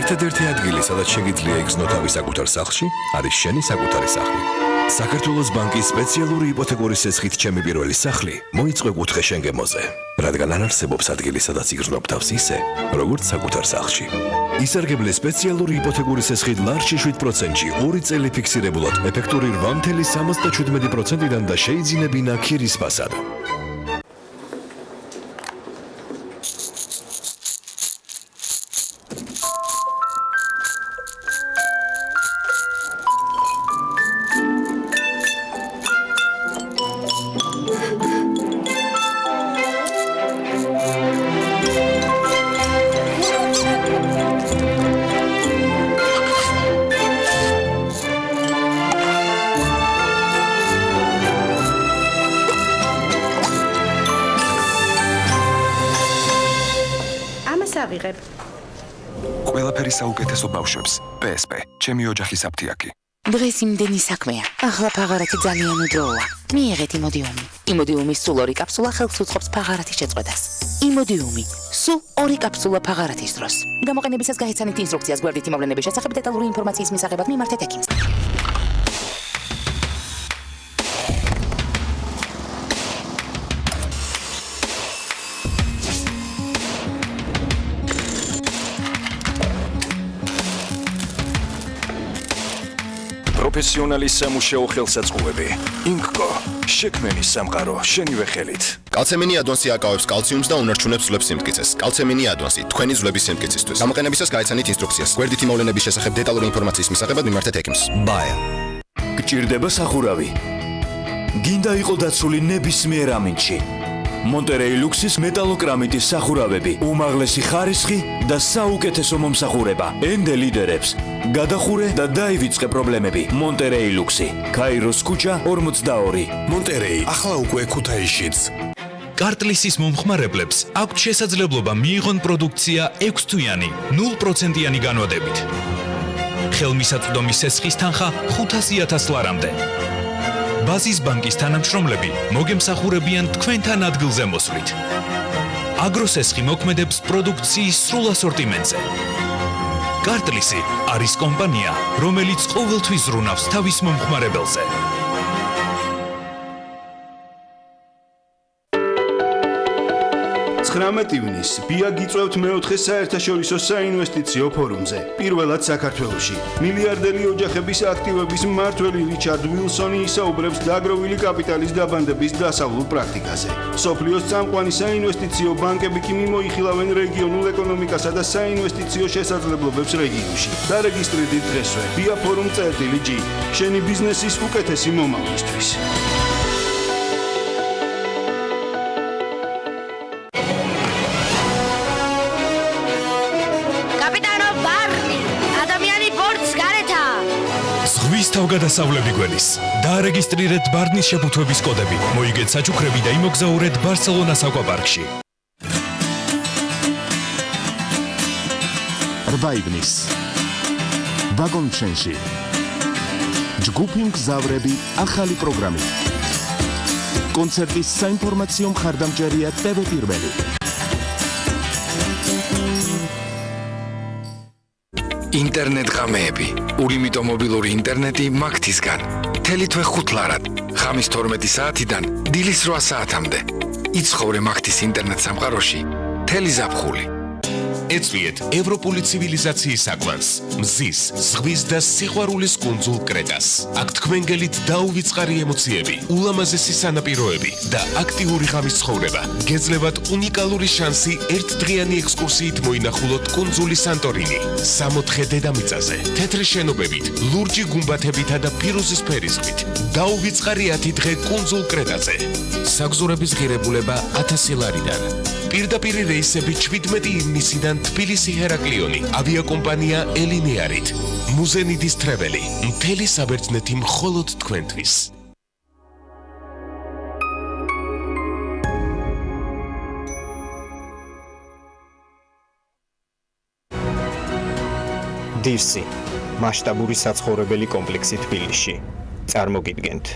ერთადერთი ადგილი, სადაც შეგიძლია იგრძნო თავი საკუთარ სახლში, არის შენი საკუთარი სახლი. საქართველოს ბანკის სპეციალური იპოთეკური სესხით ჩემი პირველი სახლი მოიწყვე კუთხე შენგემოზე, რადგან არ არსებობს ადგილი, სადაც იგრძნობ თავს ისე, როგორც საკუთარ სახლში. ისარგებლე სპეციალური იპოთეკური სესხით ლარჩი 7%-ში 2 წელი ფიქსირებულად ეფექტური 8.77%-დან და შეიძინებინა ქირის ფასად.
სიმღერის საუკეთესო ბავშვებს. PSP, ჩემი ოჯახის აფთიაქი.
დღეს იმდენი საქმეა. ახლა ფაღარათი ძალიან უდროა. მიიღეთ იმოდიუმი. იმოდიუმის სულ 2 კაფსულა ხელს უწყობს ფაღარათის შეწყვეტას. იმოდიუმი. სულ 2 კაფსულა ფაღარათის დროს. გამოყენებისას გაიცანით ინსტრუქციას გვერდით მოვლენების შესახებ დეტალური ინფორმაციის მისაღებად მიმართეთ ექიმს.
პროფესიონალის სამუშაო ხელსაწყოები. ინკკო, შექმენი სამყარო, შენივე ხელით.
კალცემენი ადვანსი აკავებს კალციუმს და უნარჩუნებს ძვლების სიმტკიცეს. კალცემენი ადვანსი, თქვენი ძვლების სიმტკიცისთვის. გამოყენებისას გაიცანით ინსტრუქციას. გვერდითი მოვლენების შესახებ დეტალური ინფორმაციის მისაღებად მიმართეთ ექიმს.
ბაია. გჭირდება სახურავი. გინდა იყო დაცული ნებისმიერ ამინდში. მონტერეი ლუქსის მეტალოკრამიტის სახურავები, უმაღლესი ხარისხი და საუკეთესო მომსახურება. ენდე ლიდერებს. გადახურე და დაივიწყე პრობლემები. მონტერეი ლუქსი. კაიროს ქუჩა 42.
მონტერეი, ახლა უკვე ქუთაისშიც.
კარტლისის მომხმარებლებს აქვთ შესაძლებლობა მიიღონ პროდუქცია 6 თვიანი 0%-იანი განვადებით. ხელმისაწვდომის სესხის თანხა 500,000 ლარამდე. ბაზის ბანკის თანამშრომლები მოგემსახურებიან თქვენთან ადგილზე მოსვლით. აგროსესხი მოქმედებს პროდუქციის სრულ ასორტიმენტზე. კარტლისი არის კომპანია, რომელიც ყოველთვის ზრუნავს თავის მომხმარებელზე.
19 ივნისს ბია გიწევთ მეოთხე საერთაშორისო საინვესტიციო ფორუმზე. პირველად საქართველოში. მილიარდელი ოჯახების აქტივების მმართველი რიჩარდ უილსონი ისაუბრებს დაგროვილი კაპიტალის დაბანდების დასავლურ პრაქტიკაზე. სოფლიოს წამყვანი საინვესტიციო ბანკები კი მიმოიხილავენ რეგიონულ ეკონომიკასა და საინვესტიციო შესაძლებლობებს რეგიონში. დარეგისტრირდით დღესვე. ბია forum.g. შენი ბიზნესის უკეთესი მომავლისთვის.
ზღვის თავგადასავლები გველის. დაარეგისტრირეთ ბარნის შეფუთვების კოდები, მოიგეთ საჩუქრები და იმოგზაურეთ ბარსელონას აკვაპარკში.
8 ივნისს ვაგონჩენში ჯგუფი მგზავრები ახალი პროგრამით. კონცერტის საინფორმაციო მხარდამჭერია TV პირველი.
ინტერნეტ ღამეები. ულიმიტო მობილური ინტერნეტი მაგთისგან. მთელი თვე 5 ლარად. ღამის 12 საათიდან დილის 8 საათამდე. იცხოვრე მაგთის ინტერნეტ სამყაროში. მთელი ზაფხული.
ეწვიეთ ევროპული ცივილიზაციის აკვანს, მზის, ზღვის და სიყვარულის კუნძულ კრეტას. აქ თქვენგელით დაუვიწყარი ემოციები, ულამაზესი სანაპიროები და აქტიური ღამის ცხოვრება. გეძლევათ უნიკალური შანსი ერთდღიანი ექსკურსიით მოინახულოთ კუნძული სანტორინი, 64 დედამიწაზე, თეთრი შენობებით, ლურჯი გუმბათებითა და ფირუზის ფერისხმით. დაუვიწყარი 10 დღე კუნძულ კრეტაზე. საგზურების ღირებულება 1000 ლარიდან. პირდაპირ რეისები 17 ივნისიდან თბილისი ჰერაკლიონი, ავიაკომპანია ელინეარით. მუზენიდის ტრეველი, მთელი საბერძნეთი მხოლოდ თქვენთვის.
დირსი, მასშტაბური საცხოვრებელი კომპლექსი თბილისში. წარმოგიდგენთ.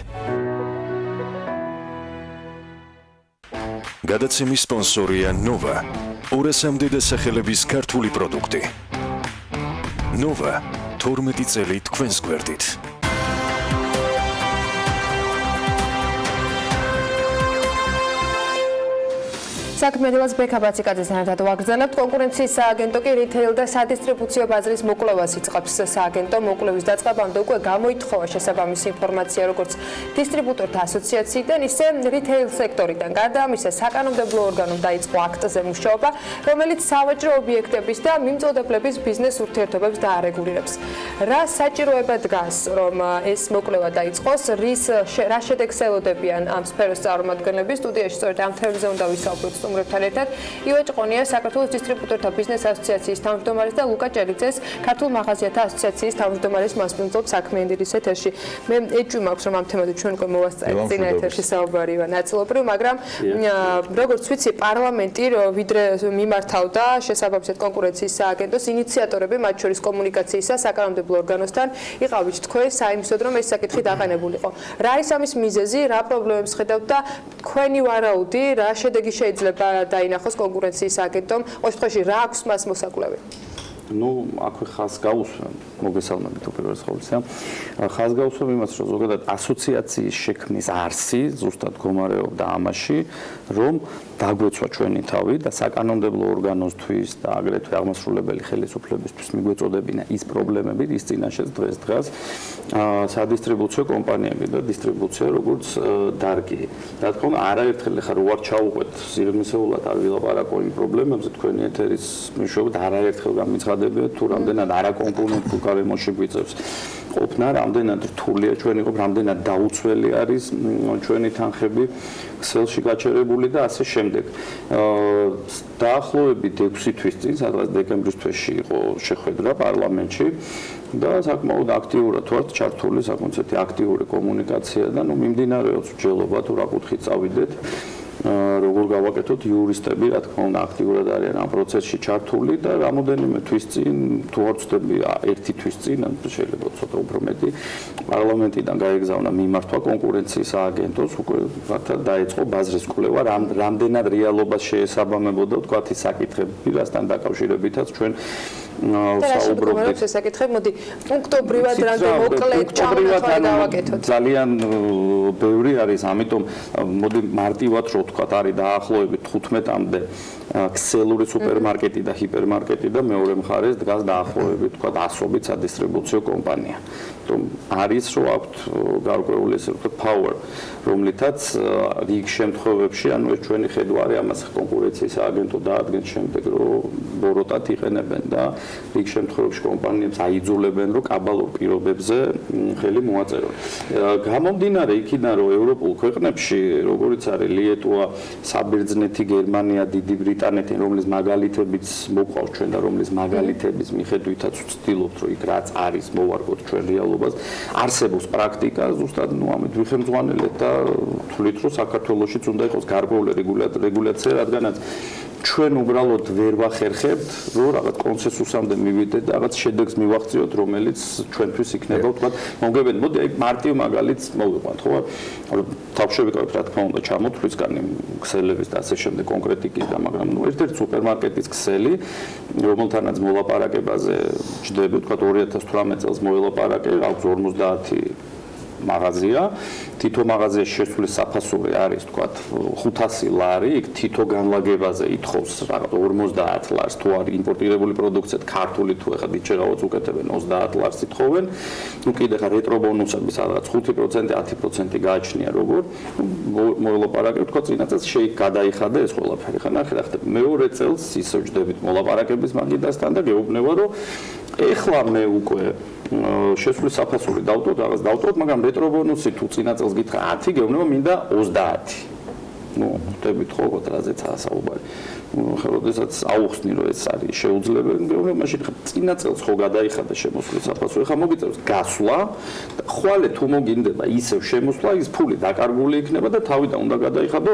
გადაცემის სპონსორია ნოვა. 200-მდე დასახელების ქართული პროდუქტი. ნოვა 12 წელი თქვენს გვერდით.
საქმედელას ბექაბაციკაძესთან ერთად ვაგრძელებთ. კონკურენციის სააგენტო კი რითეილ და სადისტრიბუციო ბაზრის მოკვლევას იწყებს. სააგენტო მოკვლევის დაწყებამდე უკვე გამოითხოვა შესაბამისი ინფორმაცია როგორც დისტრიბუტორთა ასოციაციიდან, ისე რითეილ სექტორიდან. გარდა ამისა, საკანონმდებლო ორგანომ დაიწყო აქტზე მუშაობა, რომელიც სავაჭრო ობიექტების და მიმწოდებლების ბიზნეს ურთიერთობებს დაარეგულირებს. რა საჭიროება დგას, რომ ეს მოკვლევა დაიწყოს, რა შედეგს ელოდებიან ამ სფეროს წარმომადგენლები? სტუდიაში სწორედ ამ თემაზე უნდა ვისაუბროთ. სტუმრებთან ერთად. ივე ჭყონია, საქართველოს დისტრიბუტორთა ბიზნეს ასოციაციის თავმჯდომარის და ლუკა ჭელიძეს, ქართულ მაღაზიათა ასოციაციის თავმჯდომარის მასპინძლობს საქმე ინდირის ეთერში. მე ეჭვი მაქვს, რომ ამ თემაზე ჩვენ უკვე მოვასწრეთ წინა ეთერში საუბარი ნაწილობრივ, მაგრამ როგორც ვიცი, პარლამენტი ვიდრე მიმართავდა შესაბამისად კონკურენციის სააგენტოს ინიციატორები, მათ შორის კომუნიკაციისა საკანონმდებლო ორგანოსთან იყავით თქვენ საიმისოდ, რომ ეს საკითხი დაყენებულიყო. რა არის ამის მიზეზი, რა პრობლემებს ხედავთ და თქვენი ვარაუდი, რა შედეგი შეიძლება დაინახოს კონკურენციის სააგენტომ, ყოველ შემთხვევაში რა აქვს მას მოსაკვლევი?
ну, აქვე ხას გავუსვამ, მოგესალმებით უპირველეს ყოვლისა. ხას გავუსვამ იმას, რომ ზოგადად ასოციაციის შექმნის არსი ზუსტად გომარეობდა ამაში, რომ დაგვეცვა ჩვენი თავი და საკანონმდებლო ორგანოსთვის და აგრეთვე აღმასრულებელი ხელისუფლებისთვის მიგვეწოდებინა ის პრობლემები, ის წინაშეც დღეს სადისტრიბუციო კომპანიები და დისტრიბუცია როგორც დარგი. რა თქმა უნდა, არაერთხელ ახლა რო არ ჩაუყვეთ სიღრმისეულად არ ვილაპარაკო იმ პრობლემებზე, თქვენი ეთერის მეშვეობით არაერთხელ გამიცხადებიათ თუ რამდენად არაკონკურენტულ გარემოში გვიწევს ყოფნა, რამდენად რთულია ჩვენი ყოფნა, რამდენად დაუცველი არის ჩვენი თანხები ქსელში გაჩერებული და ასე შემდეგ. დაახლოებით 6 თვის წინ, სადღაც დეკემბრის თვეში იყო შეხვედრა პარლამენტში და საკმაოდ აქტიურად ვართ ჩართული, საკონცერტი აქტიური კომუნიკაცია და მიმდინარეობს მსჯელობა თუ რა კუთხით წავიდეთ. როგორ გავაკეთოთ იურისტები, რა თქმა უნდა, აქტიურად არიან ამ პროცესში ჩართული და რამოდენიმე თვის წინ, თუ არ ვცდები, 1 თვის წინ, შეიძლება ცოტა უფრო მეტი, პარლამენტიდან გაეგზავნა მიმართვა კონკურენციის სააგენტოს, უკვე დაიწყო ბაზრის კვლევა, რამდენად რეალობას შეესაბამებოდა ვთქვათ ის საკითხები, რასთან დაკავშირებითაც ჩვენ საუბრობთ.
ეს საკითხები, მოდი, პუნქტობრივად რამდენ მოკლედ ჩამონათვალი გავაკეთოთ.
ძალიან ბევრი არის, ამიტომ მოდი მარტივად რო ვთქვათ, არის დაახლოებით 15-მდე ქსელური სუპერმარკეტი და ჰიპერმარკეტი და მეორე მხარეს დგას დაახლოებით ვთქვათ 100-ობით სადისტრიბუციო კომპანია. არის რომ აქვთ გარკვეული ესე ვთქვათ power, რომლითაც რიგ შემთხვევებში, ანუ ეს ჩვენი ხედვა არის, ამას კონკურენციის სააგენტო დაადგენს შემდეგ, რომ ბოროტად იყენებენ და რიგ შემთხვევებში კომპანიებს აიძულებენ, რომ კაბალურ პირობებზე ხელი მოაწერონ. გამომდინარე იქიდან, რომ ევროპულ ქვეყნებში, როგორიც არის ლიეტუვა, საბერძნეთი, გერმანია, დიდი ბრიტანეთი, რომლის მაგალითებიც მოყავს ჩვენ და რომლის მაგალითების მიხედვითაც ვცდილობთ, რომ იქ რაც არის მოვარგოთ ჩვენ რეალობას, არსებობს პრაქტიკა, ზუსტად ამით ვიხემძღვანელეთ და თვლით, რომ საქართველოშიც უნდა იყოს გარკვეული რეგულაცია, რადგანაც ჩვენ უბრალოდ ვერ ვახერხებთ, რომ რაღაც კონსენსუსამდე მივიდეთ და რაღაც შედეგს მივაღწიოთ, რომელიც ჩვენთვის იქნება, ვთქვათ, მოგებენ. მოდი აი მარტივ მაგალითს მოვიყვანთ, ხო? თავშევიკავებთ, რა თქმა უნდა, ჩამოთვლისგან ქსელების და ასე შემდეგ კონკრეტიკის და მაგრამ ერთ-ერთი სუპერმარკეტის ქსელი, რომელთანაც მოლაპარაკებაზე ჯდები, ვთქვათ, 2018 წელს მოელაპარაკე, აქვს 50 მაღაზია, თითო მაღაზიაში შესulis საფასური არის, ვთქვათ, 500 ლარი, იქ თითო განლაგებაზე ითხოვს რაღაც 50 ლარს, თუ არის იმპორტირებული პროდუქცია, ქართული თუ ეხლა დიჩეღავაც უკეთებენ 30 ლარს ითხოვენ. ნუ კიდე ხა რეტრო ბონუსები სადღაც 5%, 10% გააჩნია როგორ მოელაპარაკე, ვთქვათ, წინა წელს გადაიხადა ეს ყველაფერი. ხა ნახე რა ხდება. მეორე წელს ისევ ჯდებით მოლაპარაკების მაგიდასთან და გეუბნება, რომ ეხლა მე უკვე შესulis საფასური დავტოვოთ, რაღაც დავტოვოთ, მაგრამ რეტრო ბონუსი თუ წინა წელს გითხრა 10, გეუბნება მინდა 30. ნუ ხვდებით ხო, რაზეცაა საუბარი. ხა როდესაც აუხსნი რომ ეს არის შეუძლებელი, გეუბნება მაშინ ხა წინა წელს ხო გადაიხადა შემოსulis საფასური, ხა მოგიწევს გასვლა, ხვალე თუ მოგინდება ისევ შემოსვლა, ის ფული დაკარგული იქნება და თავიდან უნდა გადაიხადო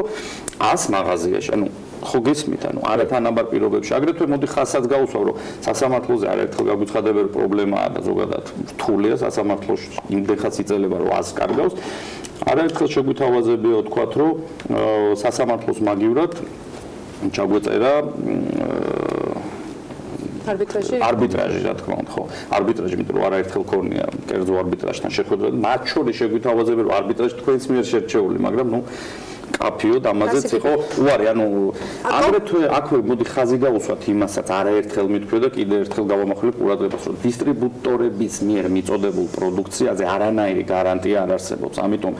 100 მაღაზიაში. ანუ ხო გესმით, ანუ არათანაბარ პირობებში. აგრეთვე მოდი ხასაც გავუსვავ, რომ სასამართლოზე არაერთხელ გაგვიცხადებენ პრობლემაა და ზოგადად რთულია სასამართლოში იმდენ ხაც იწელება, რომ 100 კარგავს. არაერთხელ შეგვითავაზებია თქვათ, რომ სასამართლოს მაგივრად ჩაგვეწერა არბიტრაჟი, რა თქმა უნდა, ხო. არბიტრაჟი, იმიტომ რომ არაერთხელ ქონია კერძო არბიტრაჟთან შეხვედრა. მათ შორის შეგვითავაზებენ, რომ არბიტრაჟი თქვენს მიერ შერჩეული, მაგრამ ნუ კაფიო და ამაზეც იყო უარი, ანუ აგრეთვე აქვე მოდი ხაზი გავუსვათ იმასაც არაერთხელ მithქვია და კიდე ერთხელ გავამახვილებ ყურადღებას, რომ დისტრიბუტორების მიერ მიწოდებულ პროდუქციაზე არანაირი გარანტია არ არსებობს. ამიტომ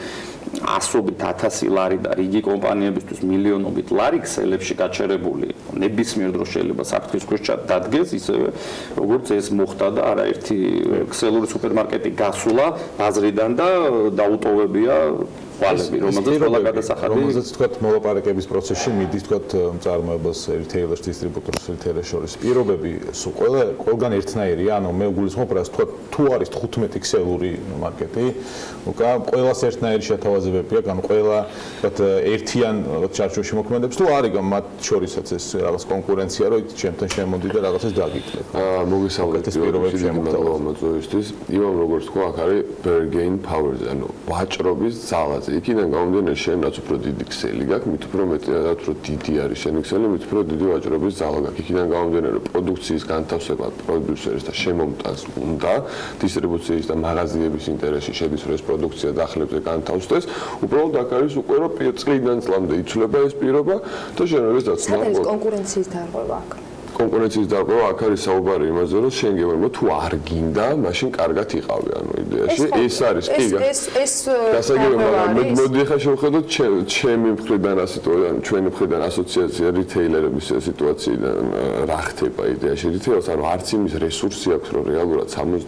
100-ობით 1000 ლარი და რიგი კომპანიებისთვის მილიონობით ლარი ქსელებში გაჩერებული ნებისმიერ დროს შეიძლება საფრთხის ქვეშ დადგეს, ისევე როგორც ეს მოხდა და არაერთი ქსელური სუპერმარკეტი გასულა ბაზრიდან და დაუტოვებია
თვალები, რომელზეც ყველა გადასახადი
რომელზეც თქვა მოლაპარაკების პროცესში მიდის თქვა მწარმოებელს რიტეილერს დისტრიბუტორს რიტეილერს შორის პირობები სულ ყველგან ერთნაირია, ანუ მე გულისხმობ რას თქვა თუ არის 15 ქსელური მარკეტი, უკა ყველას ერთნაირი შეთავაზებები აქვს, ანუ ყველა ერთიან ჩარჩოში მოქმედებს თუ არის მათ შორისაც ეს რაღაც კონკურენცია, რომ ჩემთან შემოდი და რაღაცას დაგიკლებ.
მოგესალმებით პირობებში შემოგთავაზებისთვის. ივან როგორც თქვა, აქ არის bargain power-ზე, ანუ ვაჭრობის ძალაზე. იქიდან გამომდინარე, შენ რაც უფრო დიდი ქსელი გაქვს, მით უფრო მეტი რაც უფრო დიდი არის შენი ქსელი, მით უფრო დიდი ვაჭრობის ძალა გაქვს. იქიდან გამომდინარე, პროდუქციის განთავსება პროდიუსერის და შემომტანს უნდა დისტრიბუციის და მაღაზიების ინტერესში შედის, რომ ეს პროდუქცია დახლებზე განთავსდეს. უბრალოდ აქ არის უკვე რომ წლიდან წლამდე იცვლება ეს პირობა და შენ როდესაც დაცნა.
სადაც კონკურენციის დარღვევა აქ.
კონკურენციის დარღვევა აქ არის საუბარი იმაზე, რომ შენ გემო თუ არ გინდა, მაშინ კარგად იყავი, ანუ იდეაში ეს არის კი
ეს
გასაგებია, მაგრამ მოდი ახლა შევხედოთ ჩემი მხრიდან ასიტუაცია, ჩვენი მხრიდან ასოციაცია რიტეილერების სიტუაციიდან რა ხდება იდეაში. რიტეილს ანუ არც იმის რესურსი აქვს, რომ რეალურად 60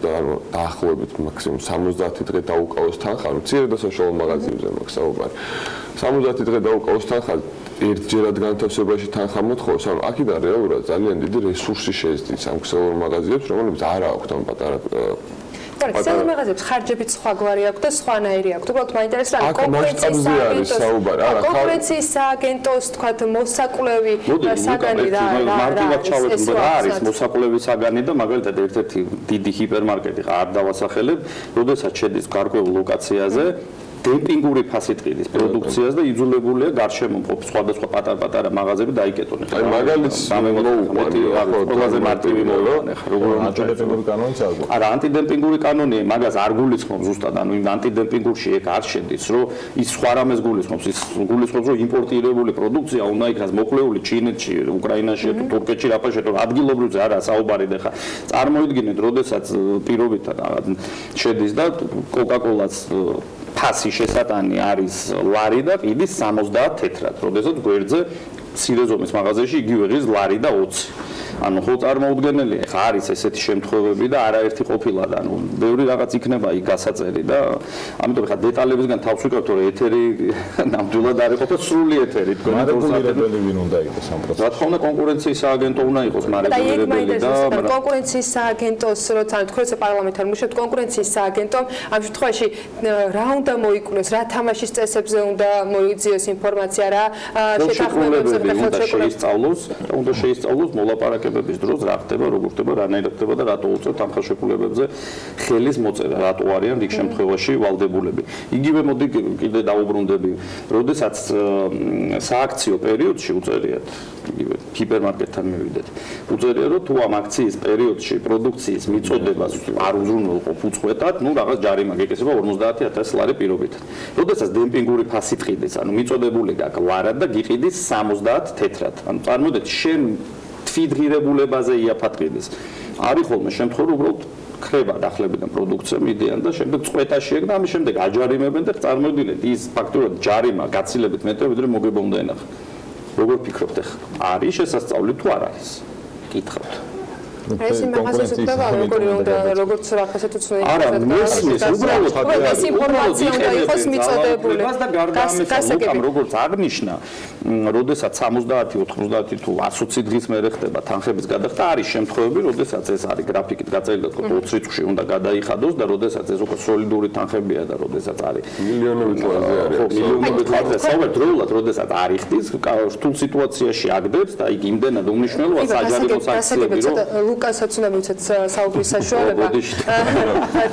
დაახლოებით მაქსიმუმ 70 დღე დაუკავოს თანხა, ანუ მცირე და საშუალო მაღაზიებზე მაქვს საუბარი. 70 დღე დაუკავოს თანხა ერთჯერად განთავსებაში თანხა მოთხოვს, ანუ აქედან რეალურად ძალიან დიდი რესურსი შეეძდის ამ ქსელურ მაღაზიებს, რომლებიც არ აქვს ამ პატარა
ქსელურ მაღაზიებს ხარჯებით სხვაგვარი აქვს და სხვანაირი აქვს. უბრალოდ მაინტერესებს კონკურენციის სააგენტოს თქვათ მოსაკვლევი საგანი
რა არის მოსაკვლევი საგანი და მაგალითად ერთ-ერთი დიდი ჰიპერმარკეტი არ დავასახელებ, როდესაც შედის გარკვეულ ლოკაციაზე დემპინგური ფასით ყიდის პროდუქციას და იძულებულია გარშემო მყოფ სხვადასხვა პატარ-პატარა მაღაზიები დაიკეტონ.
აი მაგალითს
ყველაზე მარტივი მოვლენა ხა როგორ
ანტიდემპინგური კანონიც არის.
არა, ანტიდემპინგური კანონია, მაგას არ გულისხმობს ზუსტად, ანუ იმ ანტიდემპინგურში ეგ არ შედის, რომ ის სხვა რამეს გულისხმობს, ის გულისხმობს, რომ იმპორტირებული პროდუქცია უნდა იქნას მოკლეული ჩინეთში, უკრაინაში, თურქეთში, რაფაში, რომ ადგილობრივზე არა საუბარი და ხა წარმოიდგინეთ, როდესაც პირობითად შედის და კოკა-კოლას ფასი შესატანი არის ლარი და ყიდის 70 თეთრად, როდესაც გვერდზე მცირე ზომის მაღაზიაში იგივე ღირს ლარი და 20. ანუ ხო წარმოუდგენელია, ხა არის ესეთი შემთხვევები და არაერთი ყოფილა და ანუ ბევრი რაღაც იქნება იქ გასაწერი და ამიტომ ხა დეტალებისგან თავს ვიკავთ, რომ ეთერი ნამდვილად არ იყო სრული ეთერი თქვენ
რეგულირებელი ვინ უნდა იყოს ამ პროცესში.
რა თქმა უნდა კონკურენციის სააგენტო უნდა იყოს მარეგულირებელი და
კონკურენციის სააგენტოს როცა თქვენ პარლამენტთან მუშაობთ, კონკურენციის სააგენტომ ამ შემთხვევაში რა უნდა მოიკვლოს, რა თამაშის წესებზე უნდა მოიძიოს ინფორმაცია, რა შეთანხმებებზე
უნდა შეისწავლოს მოლაპარაკებების დროს რა ხდება, როგორ ხდება, რანაირად ხდება და რატო უწევთ ამ ხელშეკრულებებზე ხელის მოწერა, რატო არიან რიგ შემთხვევაში ვალდებულები. იგივე მოდი კიდე დაუბრუნდები, როდესაც სააქციო პერიოდში უწერიათ, იგივე ჰიპერმარკეტთან მივიდეთ. უწერიათ, რომ თუ ამ აქციის პერიოდში პროდუქციის მიწოდებას არ უზრუნველყოფ უწყვეტად, ნუ რაღაც ჯარიმა გეკისრება 50,000 ლარი პირობითად. როდესაც დემპინგური ფასით ყიდეს, ანუ მიწოდებული გაქვს ლარად და გიყიდის 70 თეთრად. ანუ წარმოდეთ, შენ თვითღირებულებაზე იაფად ყიდეს. არის ხოლმე შემთხვევა, უბრალოდ ხება დახლებიდან პროდუქცია მიდიან და შემდეგ წყვეტაში ეგ და ამის შემდეგ აჯარიმებენ და წარმოიდგინეთ ის ფაქტურად ჯარიმა გაცილებით მეტია ვიდრე მოგება უნდა ენახა. როგორ ფიქრობთ ახლა? არის შესაძლებელი თუ არ არის? კითხავთ.
ეს იმასას უკრება, როგორც რაღაცა თუ ცნო.
არა, მესმის, უბრალოდ
ეს ინფორმაცია უნდა იყოს მიწოდებული.
და გარდა ამისა, უკამ როგორც აღნიშნა, როდესაც 70, 90 თუ 120 დღის მერე ხდება თანხების გადახდა, არის შემთხვევები, როდესაც ეს არის გრაფიკით გაწეული და 20 რიცხვში უნდა გადაიხადოს და როდესაც ეს უკვე სოლიდური თანხებია და როდესაც არის
მილიონობით ლარზე არის.
მილიონობით ლარზე საუბარ დროულად, როდესაც არ იხდის, რთულ სიტუაციაში აგდებს და იქ იმდენად უმნიშვნელოა საჯარიმო სანქციები, რომ
ლუკასაც უნდა მივცეთ საუბრის საშუალება.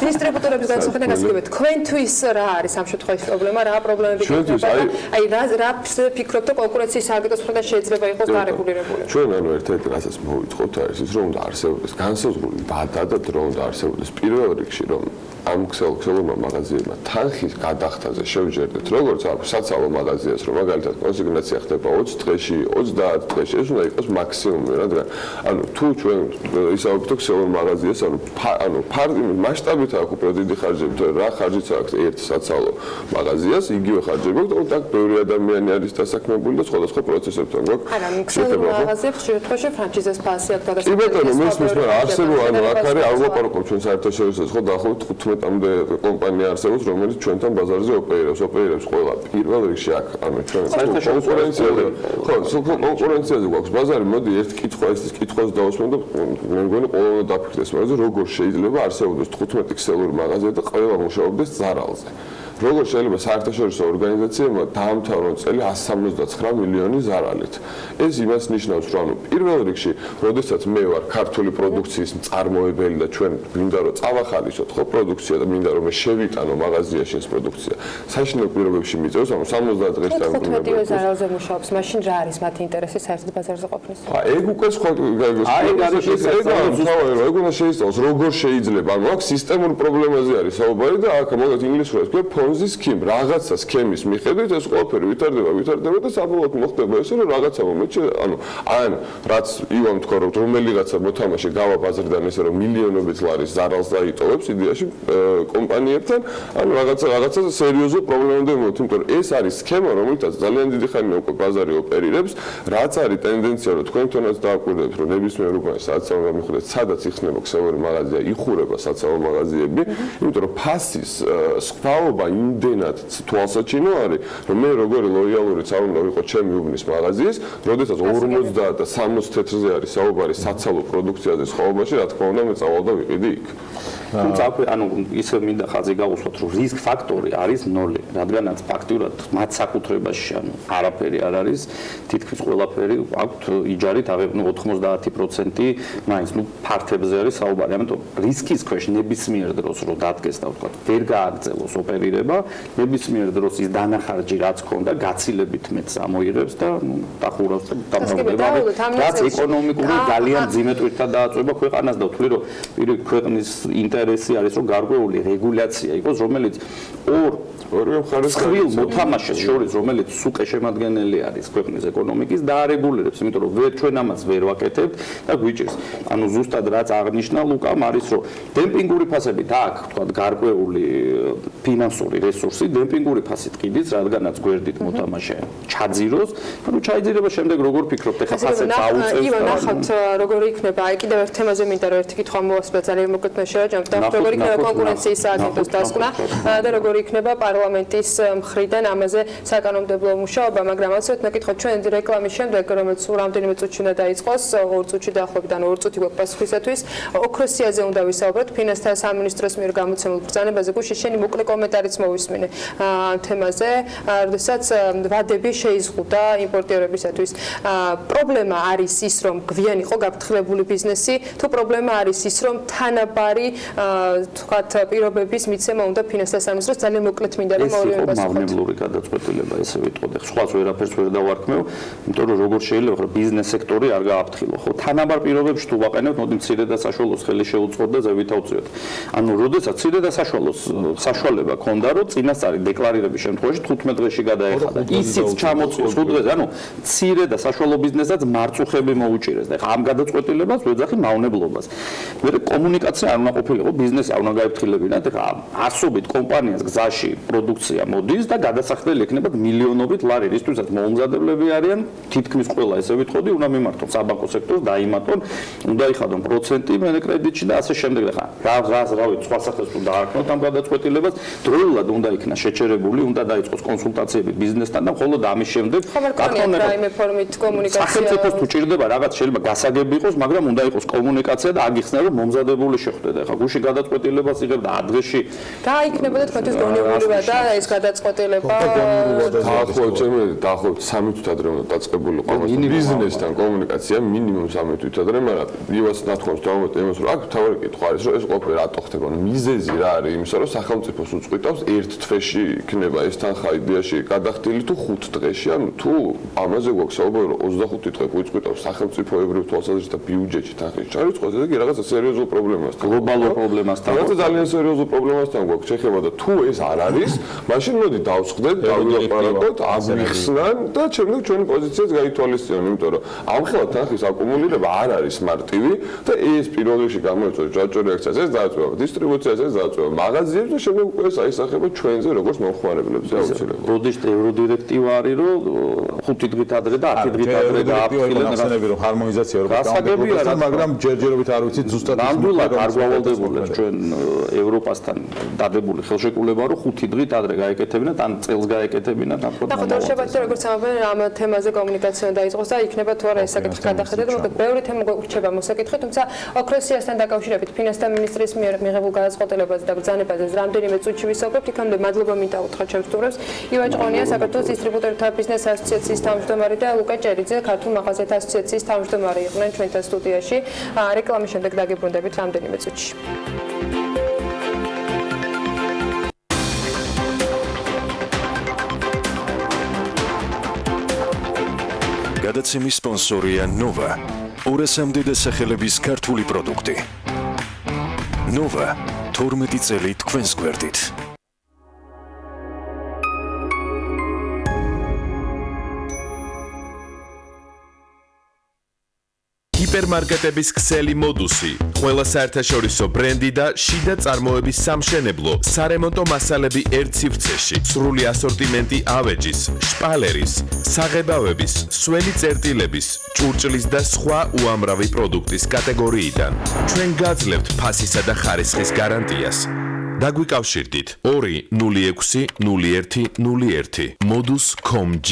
დისტრიბუტორების განსხვავებით გასაგებია, თქვენთვის რა არის ამ შემთხვევაში პრობლემა, რა პრობლემები გქონდა? აი რა ფიქრობთ, რომ კონკურენციის სააგენტოს მხრიდან შეიძლება იყოს გარეგულირებული?
ჩვენ ანუ ერთ-ერთი რასაც მოვიწყოთ არის ის, რომ უნდა არსებობდეს განსაზღვრული ვადა და დრო უნდა არსებობდეს პირველ რიგში, რომ ამ ქსელურმა მაღაზიებმა თანხის გადახდაზე შევჯერდეთ, როგორც აქვს საცალო მაღაზიას, რომ მაგალითად კონსიგნაცია ხდება 20 დღეში, 30 დღეში, ეს უნდა იყოს მაქსიმუმი, რადგან ანუ თუ ჩვენ ისაა ვფიქრობ ქსელურ მაღაზიას, ანუ მასშტაბით აქვს უფრო დიდი ხარჯები, თუ რა ხარჯიც აქვს ერთ საცალო მაღაზიას, იგივე ხარჯები აქვს, თუმცა აქ ბევრი ადამიანი არის დასაქმებული და სხვადასხვა პროცესებთან გვაქვს.
არა, ქსელურ მაღაზიებს შემთხვევაში ფრანჩიზეს ფასი აქვს
კი ბატონო, მის არსებობა, ანუ აქ არის არ ვაპარაკობ ჩვენ საერთაშორისო, ხო დაახლოებით 15-მდე კომპანია არსებობს, რომელიც ჩვენთან ბაზარზე ოპერირებს ყველა პირველ რიგში აქ, ანუ ჩვენ კონკურენციაზე, ხო, კონკურენციაზე გვაქვს ბაზარი, მოდი ერთ კითხვა ის კითხვას დავუსმენ და მე მგონი ყველა დაფიქრდეს, მაგრამ როგორ შეიძლება არსებობდეს 15 ქსელური მაღაზია და ყველა მუშაობდეს ზარალზე. როგორ შეიძლება საერთაშორისო ორგანიზაციებმა დაამთავრონ წელი 179 მილიონი ზარალით. ეს იმას ნიშნავს, რომ ანუ პირველ რიგში, როდესაც მე ვარ ქართული პროდუქციის მწარმოებელი და ჩვენ მინდა რომ წავახალისოთ ხო პროდუქცია და მინდა რომ მე შევიტანო მაღაზიაში ეს პროდუქცია. საშინელ პირობებში მიწევს, ანუ 70 დღეს
დაგვიწყდება. 15 ზარალზე მუშაობს, მაშინ რა არის მათი ინტერესი საერთოდ ბაზარზე ყოფნის?
ეგ უკვე სხვა ეგ უნდა შეისწავლოს, როგორ შეიძლება, ანუ აქ სისტემური პრობლემაზე არის საუბარი და აქ მოგეთ ინგლისურად ვქებ Ponzi scheme, რაღაცა სქემის მიხედვით ეს ყველაფერი ვითარდება და საბოლოოდ მოხდება ესე რომ რაღაცა მომენტში ანუ ან რაც ივამ თქვა რომ რომელიღაცა მოთამაშე გავა ბაზრიდან ესე რომ მილიონობით ლარის ზარალს დაიტოვებს იდეაში კომპანიებთან ანუ რაღაცა სერიოზულ პრობლემამდე მოვით იმიტომ რომ ეს არის სქემა რომელთაც ძალიან დიდი ხანია უკვე ბაზარი ოპერირებს რაც არის ტენდენცია რომ თქვენთანაც დააკვირდებით რომ ნებისმიერ უკანას საცალო გამიხდეთ სადაც იხსნება ქსელური მაღაზია იხურება საცალო მაღაზიები იმიტომ რომ ფასის სხვაობა იმდენად თვალსაჩინო არის, რომ მე როგორი ლოიალურიც არ უნდა ვიყო ჩემი უბნის მაღაზიის, როდესაც 50 და 60 თეთრზე არის საუბარი საცალო პროდუქციაზე სხვაობაში, რა თქმა უნდა, მე წავალ და ვიყიდი იქ.
თუმცა ანუ ისე მინდა ხაზი გავუსვათ, რომ რისკ ფაქტორი არის 0, რადგანაც ფაქტურად მათ საკუთრებაში ანუ არაფერი არ არის, თითქმის ყველაფერი აქვთ იჯარით აღებნო 90% მაინც ნუ ფართებზე არის საუბარი, ამიტომ რისკის ქვეშ ნებისმიერ დროს რომ დადგეს და ვთქვათ, ვერ გააგრძელოს ოპერირება, ნებისმიერ დროს ის დანახარჯი რაც ქონდა, გაცილებით მეც ამოიღებს და ნუ დახურავს და დამრავლდება, რაც ეკონომიკური ძალიან ძიმე ტვირთად დააწვება ქვეყანას და ვთვლი რომ პირი ქვეყნის ინტერესი არის რომ გარკვეული რეგულაცია იყოს, რომელიც ორივე მხარეს მოთამაშეს შორის, რომელიც სუყე შემადგენელი არის ქვეყნის ეკონომიკის დაარეგულირებს, იმიტომ რომ ჩვენ ამას ვერ ვაკეთებთ და გვიჭირს. ანუ ზუსტად რაც აღნიშნა ლუკამ არის რომ დემპინგური ფასები და აქ თქვა გარკვეული ფინანსური რესურსი დემპინგური ფასით ყიდის, რადგანაც გვერდით მოთამაშე ჩაძიროს, ანუ ჩაიძირება შემდეგ როგორ ფიქრობთ, ეხლა ფასებს აუწევს
და ნახავთ როგორი იქნება, აი კიდევ ერთ თემაზე მინდა რომ ერთი კითხვა მოვასწრე ძალიან მოკლედ მე შევაჯამოთ და როგორი იქნება კონკურენციის სააგენტოს დასკვნა და როგორი იქნება პარლამენტის მხრიდან ამაზე საკანონმდებლო მუშაობა, მაგრამ ასეთ მეკითხოთ ჩვენ რეკლამის შემდეგ, რომელიც რამდენიმე წუთში უნდა დაიწყოს, 2 წუთში დაახლოებით, ანუ 2 წუთი გვაქვს პასუხისათვის, ოქროსიაზე უნდა ვისაუბროთ, ფინანსთა სამინისტროს მიერ გამოცემულ ბრძანებაზე, გუშინ შენი მოკლე კომენტარიც მოვისმინე თემაზე, როდესაც ვადები შეიზღუდა იმპორტიორებისათვის. პრობლემა არის ის, რომ გვიან იყო გაფრთხილებული ბიზნესი, თუ პრობლემა არის ის, რომ თანაბარი თქვათ პირობების მიცემა უნდა ფინანსთა სამინისტროს ძალიან მოკლედ მინდა რომ ორივე პასუხოთ.
მავნებლური გადაწყვეტილება ესე ვიტყოდე. სხვას ვერაფერს ვერ დავარქმევ, იმიტომ რომ როგორ შეიძლება რომ ბიზნეს სექტორი არ გააფრთხილო, ხო? თანაბარ პირობებში თუ ვაყენებთ, მოდი მცირე და საშუალოს ხელი შეუწყოთ და ზევით ავწიოთ. ანუ როდესაც მცირე და საშუალოს საშუალება ქონდა, რომ წინასწარი დეკლარირების შემთხვევაში 15 დღეში გადაეხადა. ისიც ჩამოწყვეს 5 დღეზე, ანუ მცირე და საშუალო ბიზნესაც მარწუხები მოუჭირეს და ამ გადაწყვეტილებას ვეძახი მავნებლობას. მე კომუნიკაცია არ უნდა ყოფილიყო, ბიზნესი არ უნდა გაიფრთხილებინათ, ეხლა არსობით კომპანიას გზაში პროდუქცია მოდის და გადასახდელი ექნებათ მილიონობით ლარი, რისთვისაც მოუმზადებლები არიან, თითქმის ყველა ესე ვიტყოდი, უნდა მიმართონ საბანკო სექტორს, დაიმატონ, უნდა იხადონ პროცენტი მენე კრედიტში და ასე შემდეგ. ეხლა რავი, სხვა სახელს თუ დაარქმევთ ამ გადაწყვეტილებას, დროულად უნდა იქნა შეჩერებული, უნდა დაიწყოს კონსულტაციები ბიზნესთან და მხოლოდ ამის შემდეგ
გაქონდა რაიმე ფორმით კომუნიკაცია.
სახელმწიფოს თუ ჭირდება რაღაც შეიძლება გასაგები იყოს, მაგრამ უნდა იყოს კომუნიკაცია და აგიხსნა რომ მომზადებული შეხვდეთ. ეხლა გუშინ გადაწყვეტილებას იღებ და ადრეში
გაიქნებოდა თქვენთვის გონიურობა და ეს გადაწყვეტილება
დაახლოებით 3 თვით ადრე უნდა დაწყებულიყო ბიზნესთან კომუნიკაცია მინიმუმ 3 თვით ადრე, მაგრამ ივას ნათქვამს დავამატე იმას, რომ აქ თავი კითხვა არის, რომ ეს ყოფილი რატო ხდება? მიზეზი რა არის იმისა, რომ სახელმწიფოს უწყვეტავს ერთ თვეში იქნება ეს თანხა იდეაში გადახდილი თუ 5 დღეში, ანუ თუ ამაზე გვაქვს საუბარი, რომ 25 დღე უწყვეტავს სახელმწიფოებრივ თვალსაზრისით და ბიუჯეტში თანხის ჩარიცხვას, ეს კი რაღაცა სერიოზულ პრობლემას.
გლობალურ პრობლემასთან.
რაღაცა ძალიან სერიოზულ პრობლემასთან გვაქვს შეხება და თუ ეს არ არის, მაშინ მოდი დავსხდეთ, დავილაპარაკოთ, აგვიხსნან და შემდეგ ჩვენი პოზიციაც გაითვალისწინოთ, იმიტომ რომ ამ ხელა თანხის აკუმულირება არ არის მარტივი და ეს პირველ რიგში გამოიწვევს ჯაჭვური რეაქციას, ეს დააწვევა დისტრიბუციას, ეს დააწვევა მაღაზიებს და შემდეგ უკვე ეს აისახება ჩვენზე როგორც მომხმარებლებზე აუცილებლად.
ბოდიშტ ევროდირექტივა არის რომ 5 დღით ადრე და 10 დღით ადრე დააფრთხილენ
ახსენები რომ ჰარმონიზაცია ევროპასთან, მაგრამ ჯერჯერობით არ ვიცით ზუსტად
ნამდვილად არ გვავალდებულებს ჩვენ ევროპასთან დადებული ხელშეკრულება რომ 5 დღით ადრე გაეკეთებინათ ან წელს გაეკეთებინათ ამ პრობლემას.
ნახოთ რჩებათ როგორც ამბობენ ამ თემაზე კომუნიკაცია დაიწყოს და იქნება თუ არა ეს საკითხი გადახედეთ, მოკლედ ბევრი თემა გვერდება მოსაკითხი, თუმცა ოქროსიასთან დაკავშირებით ფინანსთა მინისტრის მიერ მიღებულ გადაწყვეტილებაზე და ბრძანებაზე რამდენიმე წუთში ვისაუბრებთ, იქამდე მადლობა მინდა უთხრა ჩემს სტუმრებს. ივან ჭყონია, საქართველოს დისტრიბუტორთა ბიზნეს ასოციაციის თავმჯდომარე და ლუკა ჭერიძე, ქართულ მაღაზიათა ასოციაციის თავმჯდომარე იყვნენ ჩვენთან სტუდიაში. რეკლამის შემდეგ დაგიბრუნდებით რამდენიმე წუთში.
გადაცემის სპონსორია Nova. 200-მდე დასახელების ქართული პროდუქტი. Nova 12 წელი თქვენს გვერდით.
ჰიპერმარკეტების ქსელი მოდუსი, ყველა საერთაშორისო ბრენდი და შიდა წარმოების სამშენებლო, სარემონტო მასალები ერთ სივრცეში, სრული ასორტიმენტი ავეჯის, შპალერის, საღებავების, სველი წერტილების, ჭურჭლის და სხვა უამრავი პროდუქტის კატეგორიიდან. ჩვენ გაძლევთ ფასისა და ხარისხის გარანტიას. დაგვიკავშირდით 2060101 modus.com.g.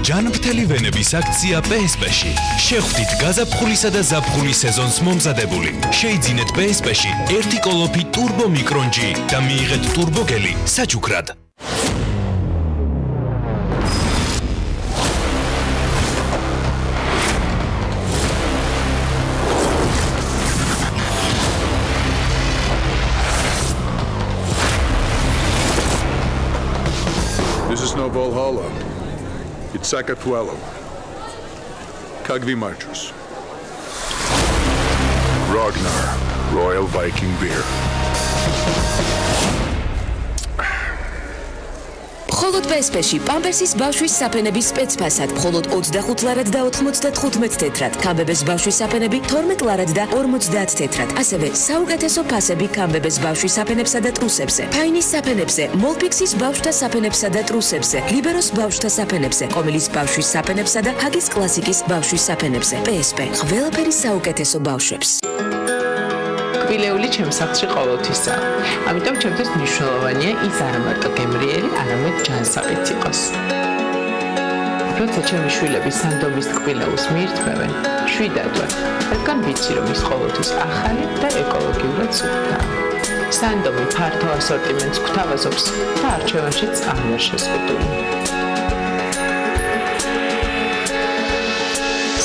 ჯანმრთელი ვენების აქცია PSP-ში. შეხვდით გაზაფხულისა და ზაფხულის სეზონს მომზადებული. შეიძინეთ PSP-ში 1 კოლოფი ტურბო მიკრონჯი და მიიღეთ ტურბოგელი საჩუქრად.
This is no Valhalla. It's Sakatuelo. Kagvi Marchus. Ragnar, Royal Viking Beer.
მხოლოდ PSP-ში პამპერსის ბავშვის საფენების სპეცფასად მხოლოდ 25 ლარად და 95 თეთრად, კამბების ბავშვის საფენები 12 ლარად და 50 თეთრად. ასევე საუკეთესო ფასები კამბების ბავშვის საფენებსა და ტრუსებზე, ფაინის საფენებზე, მოლფიქსის ბავშვთა საფენებსა და ტრუსებზე, ლიბეროს ბავშვთა საფენებზე, კომილის ბავშვის საფენებსა და ჰაგის კლასიკის ბავშვის საფენებზე. PSP ყველაფერი საუკეთესო ბავშვებს.
კბილეული ჩემს სახლში ყოველთვისაა. ამიტომ ჩემთვის მნიშვნელოვანია ის არა მარტო გემრიელი, არამედ ჯანსაღიც იყოს. როცა ჩემი შვილები სანდომის კბილეულს მიირთმევენ, შვიდად ვარ, რადგან ვიცი რომ ის ყოველთვის ახალი და ეკოლოგიურად სუფთაა. სანდომი ფართო ასორტიმენტს გვთავაზობს და არჩევანშიც არ ვარ შეზღუდული.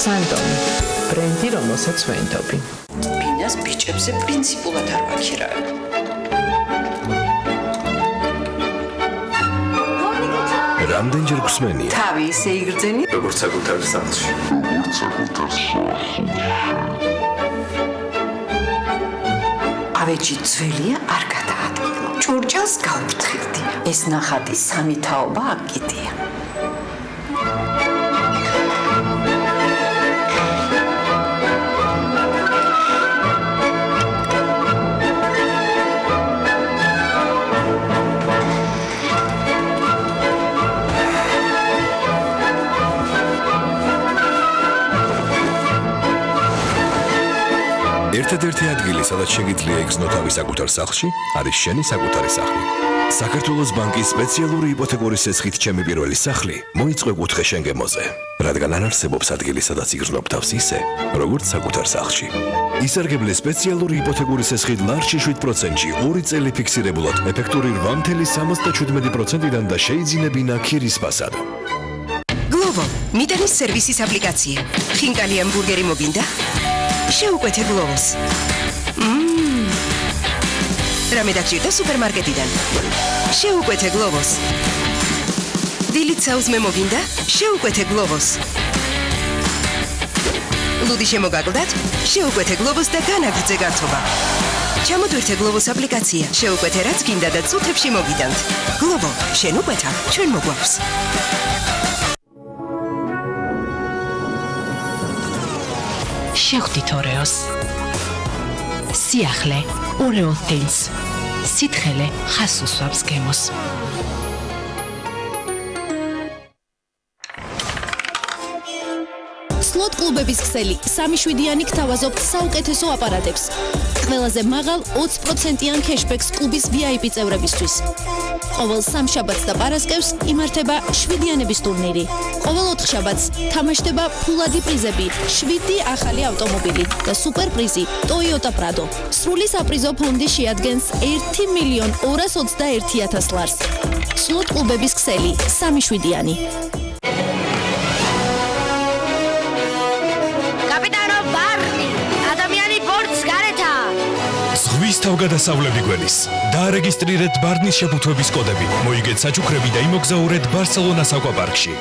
სანდომი ბრენდი, რომელსაც ვენდობი.
ფინას ბიჭებზე პრინციპულად არ ვაქირავებ.
რამდენჯერ გვსმენია?
თავი ისე იგრძენი,
როგორც საკუთარ სახლში.
ავეჯი ძველია, არ გადაადგილო. ჭურჭელს გავფრთხილდი. ეს ნახატი სამი თაობა აკიდია.
ერთადერთი ადგილი, სადაც შეგიძლია იგრძნო თავი საკუთარ სახლში, არის შენი საკუთარი სახლი. საქართველოს ბანკის სპეციალური იპოთეკური სესხით ჩემი პირველი სახლი მოიწყვე კუთხე შენგემოზე, რადგან არ არსებობს ადგილი, სადაც იგრძნობ თავს ისე, როგორც საკუთარ სახლში. ისარგებლე სპეციალური იპოთეკური სესხით ლარჩი 7%-ში 2 წელი ფიქსირებულად, ეფექტური 8.77%-დან და შეიძინებინა ქირის ფასად.
Glovo, მიტანის სერვისის აპლიკაცია. ხინკალი ამბურგერი მოგინდა? შეუკვეთე Glovo-ს. რამე დაგჭირდა სუპერმარკეტიდან. შეუკვეთე Glovo-ს. დილით საუზმე მოგინდა? შეუკვეთე Glovo-ს. ლუდი შემოგაკლდათ? შეუკვეთე გლობოს და განაგრძე გართობა. ჩამოტვირთე გლობოს აპლიკაცია. შეუკვეთე რაც გინდა და წუთებში მოგიდანთ. გლობო, შენ უკვეთა, ჩვენ მოგვაქვს.
შეხვდით ორეოს. სიახლე ორეო თენს. სითხელე ხას უსვამს გემოს.
სლოტ კლუბების ქსელი 3-7-იანი გთავაზობთ საუკეთესო აპარატებს. ყველაზე მაღალ 20%-იან кэшბექს კლუბის VIP წევრებისთვის. ყოველ სამშაბათს და პარასკევს იმართება 7-იანების ტურნირი. ყოველ 4 შაბათს თამაშდება ფულადი პრიზები, 7 ახალი ავტომობილი და სუპერ პრიზი Toyota Prado. სრული საპრიზო ფონდი შეადგენს 1.221.000 ლარს. სლოტ კლუბების ქსელი 3-7-იანი.
ზღვის თავგადასავლები გველის. დაარეგისტრირეთ ბარნის შეფუთვების კოდები. მოიგეთ საჩუქრები და იმოგზაურეთ ბარსელონას აკვაპარკში.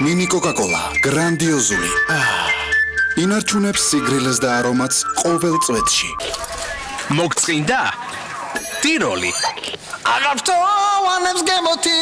მინი კოკა-კოლა, გრანდიოზული. ინარჩუნებს სიგრილეს და არომატს ყოველ წვეთში.
მოგწინდა? ტიროლი. აღავთო ვანებს გემოთი.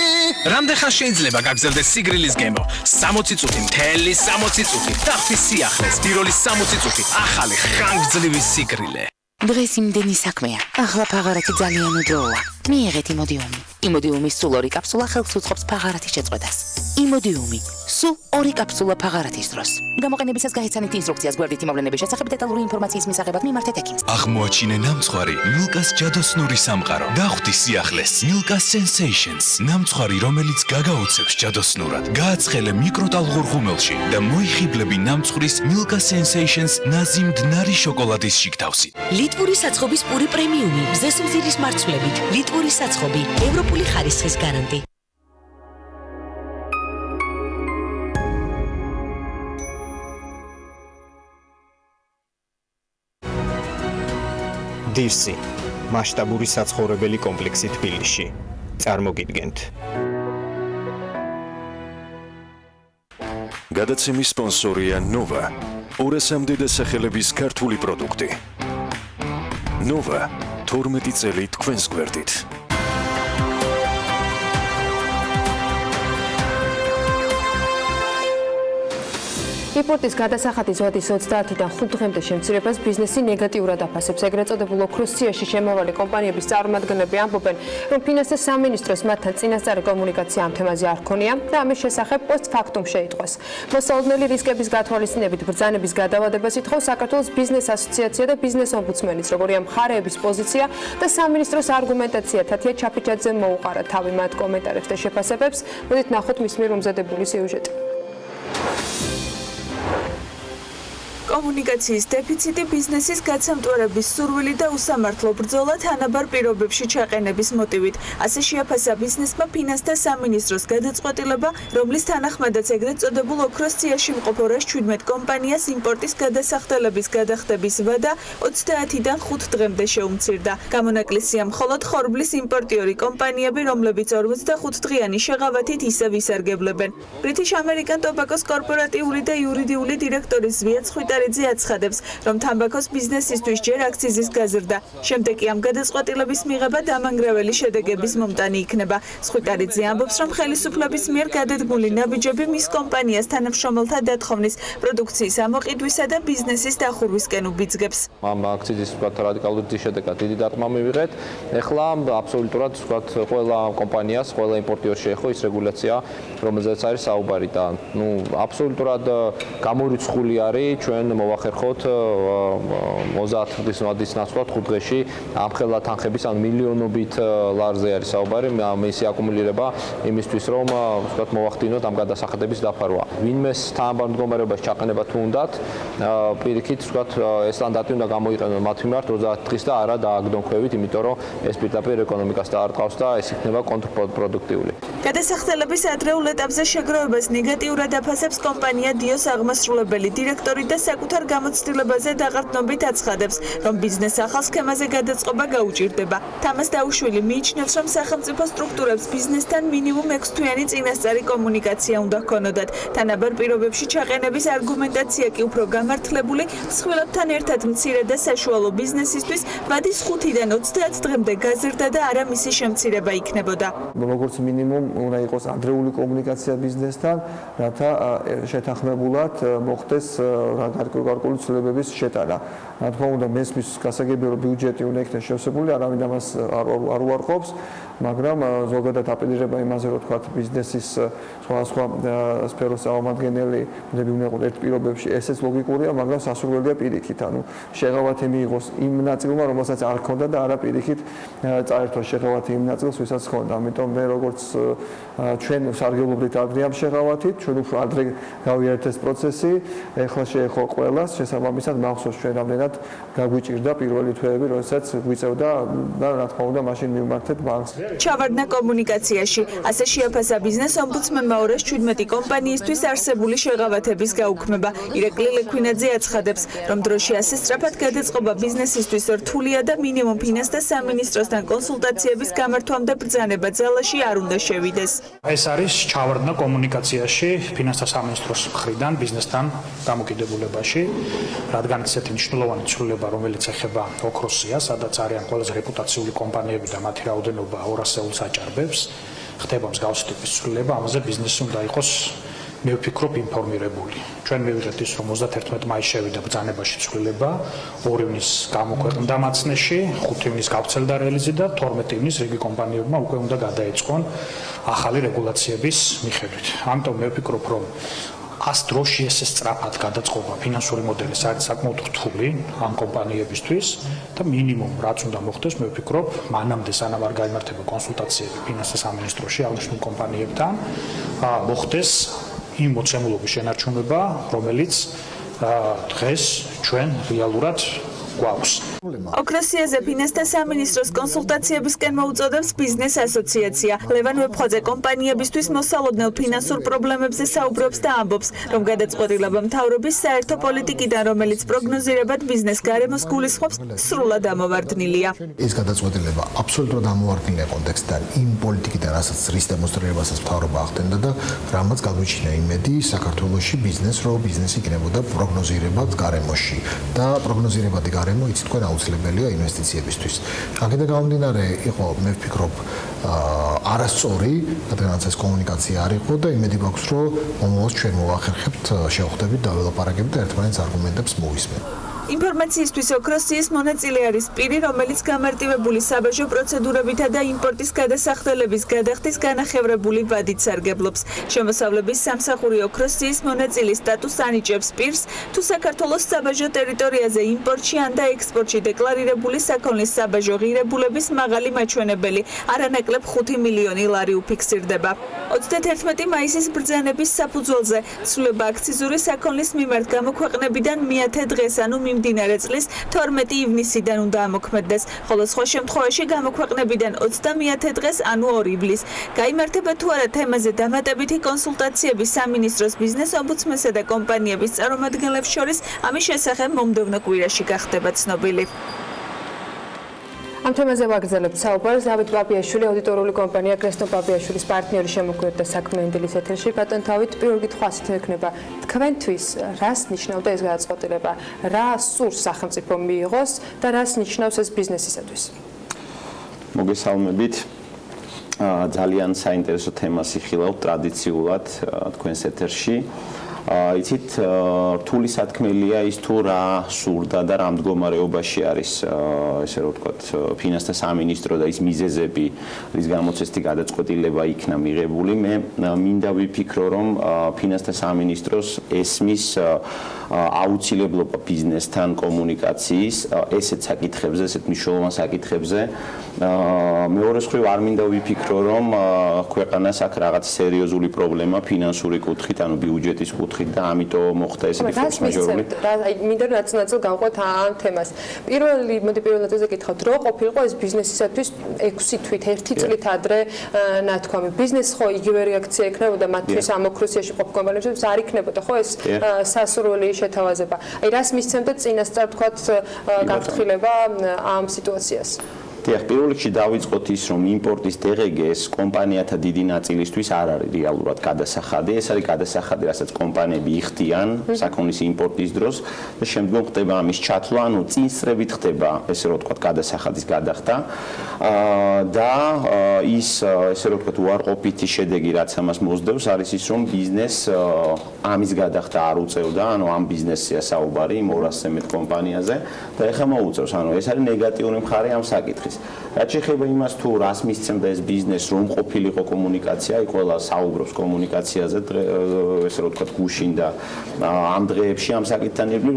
რამდენხან შეიძლება გაგრძელდეს სიგრილის გემო? 60 წუთი, მთელი 60 წუთი. დახვის სიახლეს, ტიროლის 60 წუთი. ახალი ხანგრძლივი სიგრილე.
დღეს იმდენი საქმეა. ახლა ფაღარათი ძალიან უდროა. მიიღეთ იმოდიუმი. იმოდიუმის სულ 2 კაფსულა ხელს უწყობს ფაღარათის შეწყვეტას. იმოდიუმი სულ 2 კაფსულა ფაღარათის დროს. გამოყენებისას გაეცანით ინსტრუქციას გვერდით იმოვლენების შესახებ დეტალური ინფორმაციის მისაღებად მიმართეთ ექიმს.
აღმოაჩინე ნამცხვარი მილკას ჯადოსნური სამყარო. დახვდი სიახლეს მილკას sensations. ნამცხვარი, რომელიც გაგაოცებს ჯადოსნურად. გააცხელე მიკროტალღურ ღუმელში და მოიხიბლები ნამცხვრის მილკას sensations ნაზი მდნარი შოკოლადის შიგთავსით.
ლიტვური საცხობის პური პრემიუმი, მზესუმზირის მარცვლებით. ლიტვური საცხობი, ევროპული ხარისხის გარანტი.
დირსი მასშტაბური საცხოვრებელი კომპლექსი თბილისში. წარმოგიდგენთ.
გადაცემის სპონსორია Nova. 200-მდე დასახელების ქართული პროდუქტი. Nova 12 წელი თქვენს გვერდით.
იმპორტის გადასახადის ვადის 30-დან 5 დღემდე შემცირებას ბიზნესი ნეგატიურად აფასებს. ეგრეთ წოდებულ ოქროს სიაში შემავალი კომპანიების წარმომადგენლები ამბობენ, რომ ფინანსთა სამინისტროს მათთან წინასწარი კომუნიკაცია ამ თემაზე არ ქონია და ამის შესახებ პოსტფაქტუმ შეიტყვეს. მოსალოდნელი რისკების გათვალისწინებით ბრძანების გადავადებას ითხოვს საქართველოს ბიზნეს ასოციაცია და ბიზნეს ომბუდსმენიც, როგორია მხარეების პოზიცია და სამინისტროს არგუმენტაცია. თათია ჩაფიჩაძე მოუყარა თავი მათ კომენტარებს და შეფასებებს. მოდით ნახოთ მის მიერ მომზადებული სიუჟეტი.
კომუნიკაციის დეფიციტი, ბიზნესის გაცემტვარების სურვილი და უსამართლო ბრძოლა თანაბარ პირობებში ჩაყენების მოტივით. ასე შეაფასა ბიზნესმა ფინანსთა სამინისტროს გადაწყვეტილება, რომლის თანახმადაც ეგრეთ წოდებულ ოქროს სიაში მყოფ 217 კომპანიას იმპორტის გადასახდელების გადახდების ვადა 30-დან 5 დღემდე შეუმცირდა. გამონაკლისია მხოლოდ ხორბლის იმპორტიორი კომპანიები, რომლებიც 45 დღიანი შეღავათით ისევ ისარგებლებენ. British American Tobacco-ს კორპორატიული და იურიდიული დირექტორი ზვია ცხვითარი აცხადებს, რომ თამბაქოს ბიზნესისთვის ჯერ აქციზის გაზრდა. შემდეგ კი ამ გადაწყვეტილების მიღება დამანგრეველი შედეგების მომტანი იქნება. ცხვითარიძე ამბობს, რომ ხელისუფლების მიერ გადადგმული ნაბიჯები მის კომპანიას თანამშრომელთა დათხოვნის, პროდუქციის ამოყიდვისა და ბიზნესის დახურვისკენ უბიძგებს.
ამ აქციზის რადიკალური შედეგად დიდი დარტყმა მივიღეთ. ეხლა აბსოლუტურად ყველა კომპანიას, ყველა იმპორტიორს შეეხო ის რეგულაცია, რომელზეც არის საუბარი და აბსოლუტურად გამორიცხული არის ჩვენ მოვახერხოთ 30 დღის ვადის ნაცვლად 5 დღეში ამ ხელა თანხების ან მილიონობით ლარზე არის საუბარი, მისი აკუმულირება იმისთვის, რომ ვთქვათ მოვახდინოთ ამ გადასახადების დაფარვა. ვინმეს თანაბარ მდგომარეობაში ჩაყენება თუ უნდათ, პირიქით ვთქვათ ეს სტანდარტი უნდა გამოიყენონ მათ მიმართ 30 დღის და არა დააგდონ ქვევით, იმიტომ რომ ეს პირდაპირ ეკონომიკას დაარტყავს და ეს იქნება კონტრპროდუქტიული.
გადასახდელების ადრეულ ეტაპზე შეგროვებას ნეგატიურად აფასებს კომპანია დიოს აღმასრულებელი დირექტორი და საკუთარ გამოცდილებაზე დაყრდნობით აცხადებს, რომ ბიზნეს ახალ სქემაზე გადაწყობა გაუჭირდება. თამას დაუშვილი მიიჩნევს, რომ სახელმწიფო სტრუქტურებს ბიზნესთან მინიმუმ 6 თვიანი წინასწარი კომუნიკაცია უნდა ჰქონოდათ. თანაბარ პირობებში ჩაყენების არგუმენტაცია კი უფრო გამართლებული, მსხვილებთან ერთად მცირე და საშუალო ბიზნესისთვის ვადის 5-დან 30 დღემდე გაზრდა და არა მისი შემცირება იქნებოდა.
როგორც მინიმუმ უნდა იყოს ადრეული კომუნიკაცია ბიზნესთან, რათა შეთანხმებულად მოხდეს გარკვეული ცვლილებების შეტანა. რა თქმა უნდა, მესმის გასაგებია, რომ ბიუჯეტი უნდა იქნას შევსებული, არავინ ამას არ უარყოფს, მაგრამ ზოგადად აპელირება იმაზე, რომ თქვა ბიზნესის სხვა სფეროს წარმომადგენლები უნდა იყოს ერთ პირობებში, ესეც ლოგიკურია, მაგრამ სასურველია პირიქით, ანუ შეღავათი მიიღოს იმ ნაწილმა, რომელსაც არ ჰქონდა და არა პირიქით წაერთვა შეღავათი იმ ნაწილს, ვისაც ჰქონდა. ამიტომ მე როგორც ჩვენ სარგებლობთ ადრე ამ შეღავათით, ჩვენ უფრო ადრე გავიარეთ ეს პროცესი, ეხლა შეეხო ყველას, შესაბამისად მახსოვს ჩვენ რამდენად გაგვიჭირდა პირველი თვეები, როდესაც გვიწევდა და რა თქმა უნდა მაშინ მივმართეთ ბანკს.
ჩავარდნა კომუნიკაციაში. ასე შეაფასა ბიზნეს ომბუდსმენმა 217 კომპანიისთვის არსებული შეღავათების გაუქმება. ირაკლი ლექვინაძე აცხადებს, რომ დროში ასე სწრაფად გადაწყობა ბიზნესისთვის რთულია და მინიმუმ ფინანსთა სამინისტროსთან კონსულტაციების გამართვამდე ბრძანება ძალაში არ უნდა შევიდეს.
ეს არის ჩავარდნა კომუნიკაციაში ფინანსთა სამინისტროს მხრიდან ბიზნესთან დამოკიდებულებაში, რადგან ესეთი მნიშვნელოვანი ცვლილება, რომელიც ეხება ოქროსია, სადაც არიან ყველაზე რეპუტაციული კომპანიები და მათი რაოდენობა 200-ს აჭარბებს, ხდება მსგავსი ტიპის ცვლილება, ამაზე ბიზნესი უნდა იყოს მე ვფიქრობ ინფორმირებული. ჩვენ მივიღეთ ის, რომ 31 მაისს შევიდა ბრძანებაში ცვლილება, 2 ივნის გამოქვეყნდა მაცნეში, 5 ივნის გავცელდა რელიზი და 12 ივნის რიგი კომპანიებმა უკვე უნდა გადაეწყონ ახალი რეგულაციების მიხედვით. ამიტომ მე ვფიქრობ, რომ ას დროში ესე სწრაფად გადაწყობა ფინანსური მოდელის არის საკმაოდ რთული ამ კომპანიებისთვის და მინიმუმ რაც უნდა მოხდეს, მე ვფიქრობ, მანამდე სანამ არ გაიმართება კონსულტაციები ფინანსთა სამინისტროში აღნიშნულ კომპანიებთან, მოხდეს იმ მოცემულობის შენარჩუნება, რომელიც დღეს ჩვენ რეალურად გვაქვს.
ოქროსიაზე ფინანსთა სამინისტროს კონსულტაციებისკენ მოუწოდებს ბიზნეს ასოციაცია. ლევან ვეფხვაძე კომპანიებისთვის მოსალოდნელ ფინანსურ პრობლემებზე საუბრობს და ამბობს, რომ გადაწყვეტილება მთავრობის საერთო პოლიტიკიდან, რომელიც პროგნოზირებად ბიზნეს გარემოს გულისხმობს, სრულად ამოვარდნილია.
ეს გადაწყვეტილება აბსოლუტურად ამოვარდნილია კონტექსტიდან იმ პოლიტიკიდან, რასაც რის დემონსტრირებასაც მთავრობა ახდენდა და რამაც გადმოიჩინა იმედი საქართველოში ბიზნესს, რომ ბიზნესი იქნებოდა პროგნოზირებად გარემოში და პროგნოზირებადი გარემო იცით თქვენ აუცილებელია ინვესტიციებისთვის. აქედან გამომდინარე იყო მე ვფიქრობ არასწორი, რადგანაც ეს კომუნიკაცია არ იყო და იმედი გვაქვს, რომ მომავალს ჩვენ მოვახერხებთ, შევხვდებით და ველაპარაკებთ და ერთმანეთს არგუმენტებს მოვისმენთ.
ინფორმაციისთვის ოქროსიის მონაწილე არის პირი, რომელიც გამარტივებული საბაჟო პროცედურებითა და იმპორტის გადასახდელების გადახდის განახევრებული ვადით სარგებლობს. შემოსავლების სამსახური ოქროსიის მონაწილის სტატუსს ანიჭებს პირს, თუ საქართველოს საბაჟო ტერიტორიაზე იმპორტში ან და ექსპორტში დეკლარირებული საქონლის საბაჟო ღირებულების მაღალი მაჩვენებელი, არანაკლებ 5 მილიონი ლარი უფიქსირდება. 31 მაისის ბრძანების საფუძველზე ცვლილება აქციზური საქონლის მიმართ გამოქვეყნებიდან მეათე დღეს, ანუ მიმდინარე წლის 12 ივნისიდან უნდა ამოქმედდეს, ხოლო სხვა შემთხვევაში გამოქვეყნებიდან 29 დღეს, ანუ 2 ივლისს. გაიმართება თუ არა თემაზე დამატებითი კონსულტაციები სამინისტროს ბიზნეს ომბუდსმენსა და კომპანიების წარმომადგენლებს შორის, ამის შესახებ მომდევნო კვირაში გახდება ცნობილი.
ამ თემაზე ვაგრძელებთ საუბარს. დავით პაპიაშვილი, აუდიტორული კომპანია კრესტო პაპიაშვილის პარტნიორი შემოგვიერთდა საქმე ინდილის ეთერში. ბატონ დავით, პირველი კითხვა ასეთი ექნება. თქვენთვის რას ნიშნავდა ეს გადაწყვეტილება? რა სურს სახელმწიფო მიიღოს და რას ნიშნავს ეს ბიზნესისათვის?
მოგესალმებით. ძალიან საინტერესო თემას იხილავთ ტრადიციულად თქვენს ეთერში. იცით, რთული სათქმელია ის თუ რა სურდა და რა მდგომარეობაში არის ესე რომ ვთქვათ ფინანსთა სამინისტრო და ის მიზეზები, რის გამოც ეს გადაწყვეტილება იქნა მიღებული. მე მინდა ვიფიქრო, რომ ფინანსთა სამინისტროს ესმის აუცილებლობა ბიზნესთან კომუნიკაციის ესეთ საკითხებზე, ესეთ მნიშვნელოვან საკითხებზე. მეორე მხრივ არ მინდა ვიფიქრო, რომ ქვეყანას აქვს რაღაც სერიოზული პრობლემა ფინანსური კუთხით, ანუ ბიუჯეტის კუთხით კუთხით და ამიტომ მოხდა ესეთი ფორს მაჟორული.
მინდა ნაწილ გავყვეთ ამ თემას. პირველ ნაწილზე გითხავთ, რო ყოფილიყო ეს ბიზნესისათვის 6 თვით, 1 წლით ადრე ნათქვამი. ბიზნესს ხო იგივე რეაქცია ექნებოდა მათთვის ამოქრუსიაში ყოფ კომპანიებს, არ იქნებოდა ხო ეს სასურველი შეთავაზება. აი რას მისცემდა წინასწარ თქვათ გაფრთხილება ამ სიტუაციას?
დიახ, პირველ რიგში დავიწყოთ ის, რომ იმპორტის DRG-ს კომპანიათა დიდი ნაწილისთვის არ არის რეალურად გადასახადი. ეს არის გადასახადი, რასაც კომპანიები იხდიან საქონლის იმპორტის დროს და შემდგომ ხდება ამის ჩათვლა, ანუ წინსწრებით ხდება, ესე რომ ვთქვათ, გადასახადის გადახდა. და ის, ესე რომ ვთქვათ, უარყოფითი შედეგი, რაც ამას მოსდევს, არის ის, რომ ბიზნესს ამის გადახდა არ უწევდა, ანუ ამ ბიზნესია საუბარი, იმ 200-ზე მეტ კომპანიაზე და ეხლა მოუწევს, ანუ ეს არის ნეგატიური მხარე ამ საკითხის. რაც შეეხება იმას, თუ რას მისცემდა ეს ბიზნესს, რომ ყოფილიყო კომუნიკაცია, აი ყველა საუბრობს კომუნიკაციაზე, ესე რომ ვთქვათ, გუშინ და ამ დღეებში ამ საკითხთან ირგვლივ,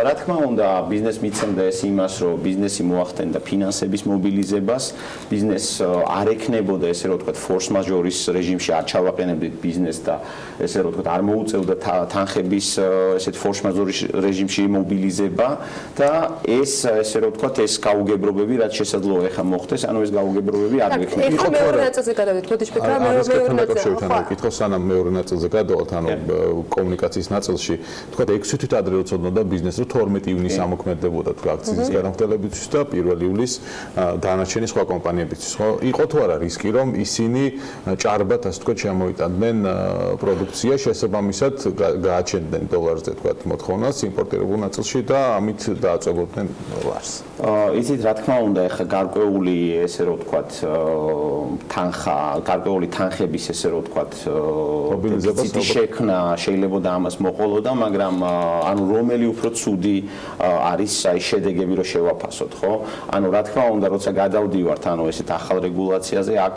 რა თქმა უნდა, ბიზნესს მისცემდა ეს იმას, რომ ბიზნესი მოახდენდა ფინანსების მობილიზებას, ბიზნესს არ ექნებოდა, ესე რომ ვთქვათ, ფორს მაჟორის რეჟიმში არ ჩავაყენებდით ბიზნესს და ესე რომ ვთქვათ, არ მოუწევდა თანხების ესეთ ფორს მაჟორის რეჟიმში მობილიზება და ეს ესე რომ ვთქვათ, ეს გაუგებრობები, რაც შესაძლოა ეხა მოხდეს, ანუ ეს გაუგებრობები არ ვიქნება.
ეხლა მეორე ნაწილზე გადავიდეთ, მოდიშ ფიქრა მეორე
ნაწილზე. კითხო სანამ მეორე ნაწილზე გადავალთ, ანუ კომუნიკაციის ნაწილში, თქვათ 6 თვით ადრე უწოდნოდა ბიზნესს, რომ 12 ივნისს ამოქმედებოდა თქვა აქციის განხორციელებისთვის და 1 ივლისს დანარჩენი სხვა კომპანიებისთვის. ხო, იყო თუ არა რისკი, რომ ისინი ჭარბად, ასე თქვა, შემოიტანდნენ პროდუქცია, შესაბამისად გააჩენდნენ დოლარზე, თქვა, მოთხოვნას იმპორტირებულ ნაწილში და ამით დააწევებდნენ ლარს.
იცით, რა თქმა უნდა, ეხლა გარკვეული ესე რომ ვთქვათ, გარკვეული თანხების ესე რომ ვთქვათ, დეფიციტი შექმნა შეიძლება და ამას მოყოლოდა, მაგრამ ანუ რომელი უფრო ცუდი არის აი შედეგები რომ შევაფასოთ, ხო? ანუ რა თქმა უნდა, როცა გადავდივართ ანუ ესეთ ახალ რეგულაციაზე, აქ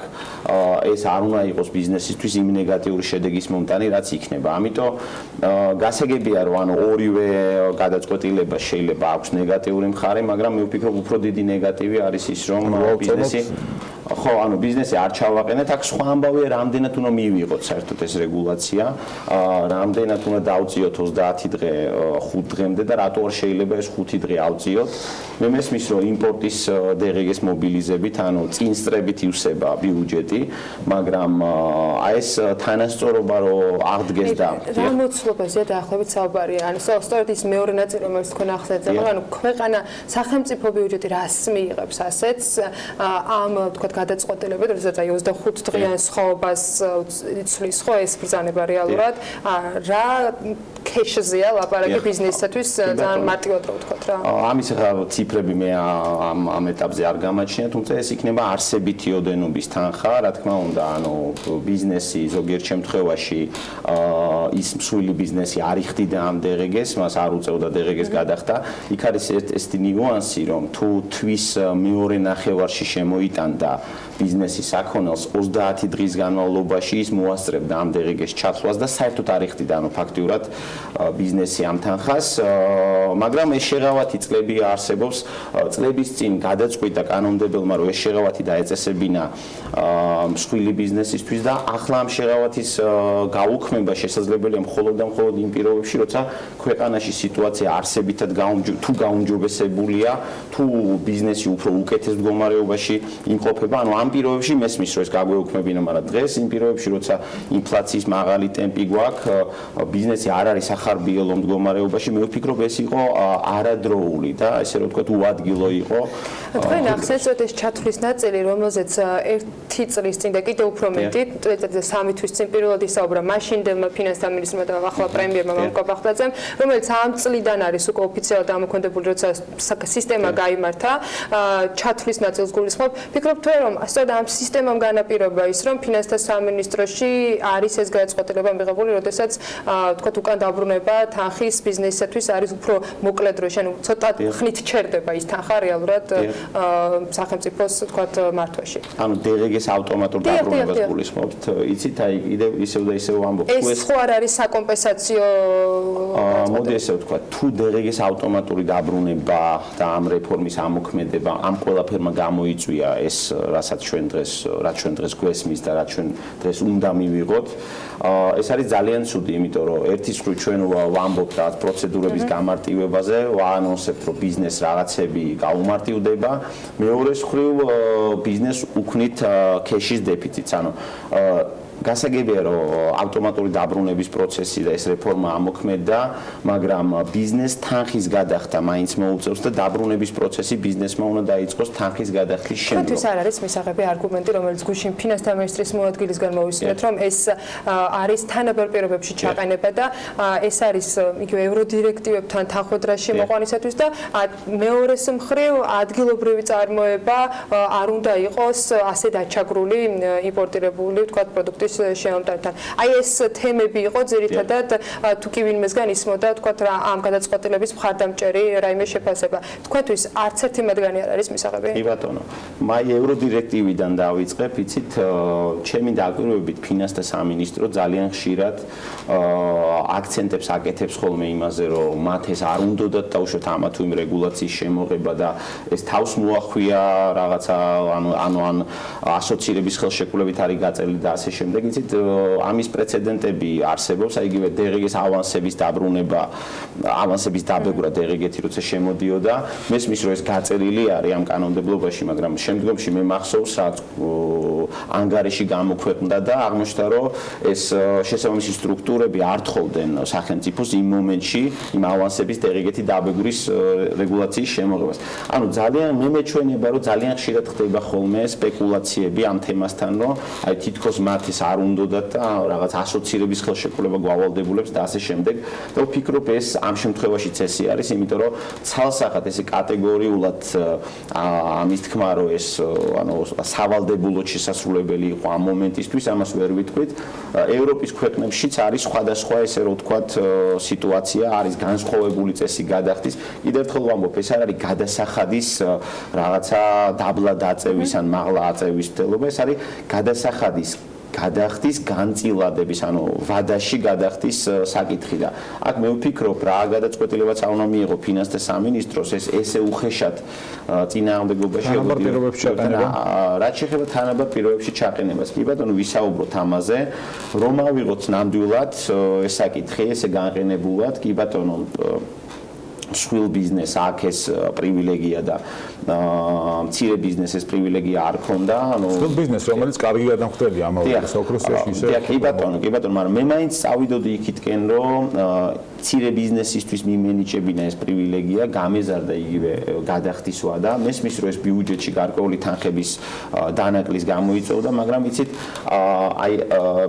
ეს არ უნდა იყოს ბიზნესისთვის იმ ნეგატიური შედეგის მომტანი, რაც იქნება. ამიტომ გასაგებია, რომ ანუ ორივე გადაწყვეტილება შეიძლება აქვს ნეგატიური მხარე, მაგრამ მე ვფიქრობ, უფრო დიდი ნეგატივი არის ის, რომ ბიზნესი ხო, ანუ ბიზნესი არ ჩავაყენეთ, აქ სხვა ამბავია, რამდენად უნდა მივიღოთ საერთოდ ეს რეგულაცია, რამდენად უნდა დავწიოთ 30 დღე 5 დღემდე და რატო არ შეიძლება ეს 5 დღე ავწიოთ. მე მესმის, რომ იმპორტის DRG-ს მობილიზებით, ანუ წინსწრებით ივსება ბიუჯეტი, მაგრამ აი ეს თანასწორობა რომ აღდგეს და
რა მოცულობაზეა დაახლოებით საუბარი? ანუ სწორედ ის მეორე ნაწილი, რომელიც თქვენ ახსენეთ, ანუ ქვეყანა სახელმწიფო ბიუჯეტი რას მიიღებს ასეთს ამ თქვათ გადაწყვეტილებით, როდესაც აი 25 დღიან სხაობას იცვლის ხო ეს ბრძანება რეალურად, რა ქეშზეა ლაპარაკი ბიზნესისათვის ძალიან მარტივად რო ვთქვათ რა.
ამის ციფრები მე ამ ეტაპზე არ გამაჩნია, თუმცა ეს იქნება არსებითი ოდენობის თანხა, რა თქმა უნდა, ანუ ბიზნესი ზოგიერთ შემთხვევაში ის მსხვილი ბიზნესი არ იხდიდა ამ DRG-ს, მას არ უწევდა DRG-ს გადახდა. იქ არის ესეთი ნიუანსი, რომ თუ თვის მეორე ნახევარში შემოიტანდა ბიზნესი საქონელს 30 დღის განმავლობაში ის მოასწრებდა ამ DRG-ს ჩათვლას და საერთოდ არ იხდიდა, ანუ ფაქტიურად ბიზნესი ამ თანხას, მაგრამ ეს შეღავათი წლები არსებობს, წლების წინ გადაწყვიტა კანონმდებელმა, რომ ეს შეღავათი დაეწესებინა მსხვილი ბიზნესისთვის და ახლა ამ შეღავათის გაუქმება შესაძლებელია მხოლოდ და მხოლოდ იმ პირობებში, როცა ქვეყანაში სიტუაცია არსებითად თუ გაუმჯობესებულია, თუ ბიზნესი უფრო უკეთეს მდგომარეობაში იმყოფება, ანუ ამ პირობებში მესმის, რომ ეს გაგვეუქმებინა, მაგრამ დღეს იმ პირობებში, როცა ინფლაციის მაღალი ტემპი გვაქვს, ბიზნესი არ არის ახარბიელო მდგომარეობაში, მე ვფიქრობ, ეს იყო არადროული და ესე რომ ვთქვათ, უადგილო იყო.
თქვენ ახსენეთ ეს ჩათვლის ნაწილი, რომელზეც 1 წლის წინ და კიდევ უფრო მეტი, 3 თვის წინ პირველად ისაუბრა მაშინდელმა ფინანსთა მინისტრმა და ახლა პრემიერმა მამუკა ბახტაძემ, რომელიც ამ წლიდან არის უკვე ოფიციალურად ამოქმედებული, როცა სისტემა გაიმართა, ჩათვლის ნაწილს გულისხმობ. ფიქრობ თუ რომ სწორედ ამ სისტემამ განაპირობა ის, რომ ფინანსთა სამინისტროში არის ეს გადაწყვეტილება მიღებული, როდესაც თქვათ უკან დაბრუნება თანხის ბიზნესისათვის არის უფრო მოკლე დროში, ანუ ცოტა ხნით ჩერდება ის თანხა რეალურად სახელმწიფოს თქვათ მართვაში.
ანუ DRG-ს ავტომატურ დაბრუნებას გულისხმობთ. იცით, აი კიდევ ისევ და ისევ ამბობ.
ეს ხო არ არის საკომპენსაციო
მოდი ესე ვთქვათ, თუ DRG-ს ავტომატური დაბრუნება და ამ რეფორმის ამოქმედება ამ ყველაფერმა გამოიწვია ეს, რასაც ჩვენ დღეს გვესმის და რაც ჩვენ დღეს უნდა მივიღოთ, ეს არის ძალიან ცუდი, იმიტომ რომ ერთის მხრივ ჩვენ ვამბობთ რაღაც პროცედურების გამარტივებაზე, ვაანონსებთ, რომ ბიზნეს რაღაცები გაუმარტივდება. მეორე მხრივ ბიზნესს უქმნით cash-ის დეფიციტს, ანუ გასაგებია რომ ავტომატური დაბრუნების პროცესი და ეს რეფორმა ამოქმედდა, მაგრამ ბიზნეს თანხის გადახდა მაინც მოუწევს და დაბრუნების პროცესი ბიზნესმა უნდა დაიწყოს თანხის გადახდის შემდეგ.
თქვენთვის არ არის მისაღები არგუმენტი, რომელიც გუშინ ფინანსთა მინისტრის მოადგილისგან მოვისმინეთ, რომ ეს არის თანაბარ პირობებში ჩაყენება და ეს არის იგივე ევროდირექტივებთან თანხმდრაში მოყვანისათვის და მეორეს მხრივ ადგილობრივი წარმოება არ უნდა იყოს ასე დაჩაგრული იმპორტირებული თქვა პროდუქტის შეამტართან. აი ეს თემები იყო ძირითადად თუ კი ვინმესგან ისმოდა თქვა რა ამ გადაწყვეტილების მხარდამჭერი რაიმე შეფასება. თქვენთვის არც ერთი მათგანი არ არის მისაღები?
კი ბატონო. მაი ევროდირექტივიდან დავიწყებ, იცით, ჩემი დაკვირვებით ფინანსთა სამინისტრო ძალიან ხშირად აქცენტებს აკეთებს ხოლმე იმაზე, რომ მათ ეს არ უნდათ დაუშვათ ამა თუ იმ რეგულაციის შემოღება და ეს თავს მოახვია რაღაცა ან ასოცირების ხელშეკრულებით არის გაწეული და ასე შემდეგ. იცით, ამის პრეცედენტები არსებობს, აი იგივე დღგ-ის ავანსების დაბრუნება, ავანსების დაბეგვრა დღგ-ით როცა შემოდიოდა, მესმის რომ ეს გაწერილი არის ამ კანონმდებლობაში, მაგრამ შემდგომში მე მახსოვს რაც ანგარიში გამოქვეყნდა და აღმოჩნდა რომ ეს შესაბამისი სტრუქტურები არ თხოვდნენ სახელმწიფოს იმ მომენტში იმ ავანსების დღგ-ით დაბეგვრის რეგულაციის შემოღებას. ანუ ძალიან მე მეჩვენება რომ ძალიან ხშირად ხდება ხოლმე სპეკულაციები ამ თემასთან, რომ აი თითქოს მათ ეს არ უნდათ და რაღაც ასოცირების ხელშეკრულება გვავალდებულებს და ასე შემდეგ. და ვფიქრობ ეს ამ შემთხვევაშიც ესე არის, იმიტომ რომ ცალსახად ესე კატეგორიულად ამის თქმა რომ ეს ანუ სავალდებულოდ შესასრულებელი იყო ამ მომენტისთვის, ამას ვერ ვიტყვით. ევროპის ქვეყნებშიც არის სხვადასხვა ესე რომ ვთქვათ სიტუაცია, არის განსხვავებული წესი გადახდის. კიდევ ერთხელ ვამბობ, ეს არ არის გადასახადის რაღაცა დაბლა დაწევის ან მაღლა აწევის მცდელობა, ეს არის გადასახადის გადახდის განწილადების, ანუ ვადაში გადახდის საკითხი და აქ მე ვფიქრობ რა გადაწყვეტილებაც არ უნდა მიიღო ფინანსთა სამინისტროს ეს ესე უხეშად წინააღმდეგობაში რაც შეეხება თანაბარ პირობებში ჩაყენებას. კი ბატონო, ვისაუბროთ ამაზე, რომ ავიღოთ ნამდვილად ეს საკითხი, ესე განყენებულად, კი ბატონო, მსხვილ ბიზნეს აქ ეს პრივილეგია და მცირე ბიზნესის პრივილეგია არ ქონდა, ანუ
მსხვილ ბიზნეს რომელიც კარგი გადამხდელია ამავე ოქროსიაში ისე.
კი ბატონო, მაგრამ მე მაინც წავიდოდი იქითკენ, რომ მცირე ბიზნესისთვის მიმენიჭებინა ეს პრივილეგია გამეზარდა იგივე გადახდისვა და მესმის რომ ეს ბიუჯეტში გარკვეული თანხების დანაკლის გამოიწვევდა, მაგრამ იცით, აი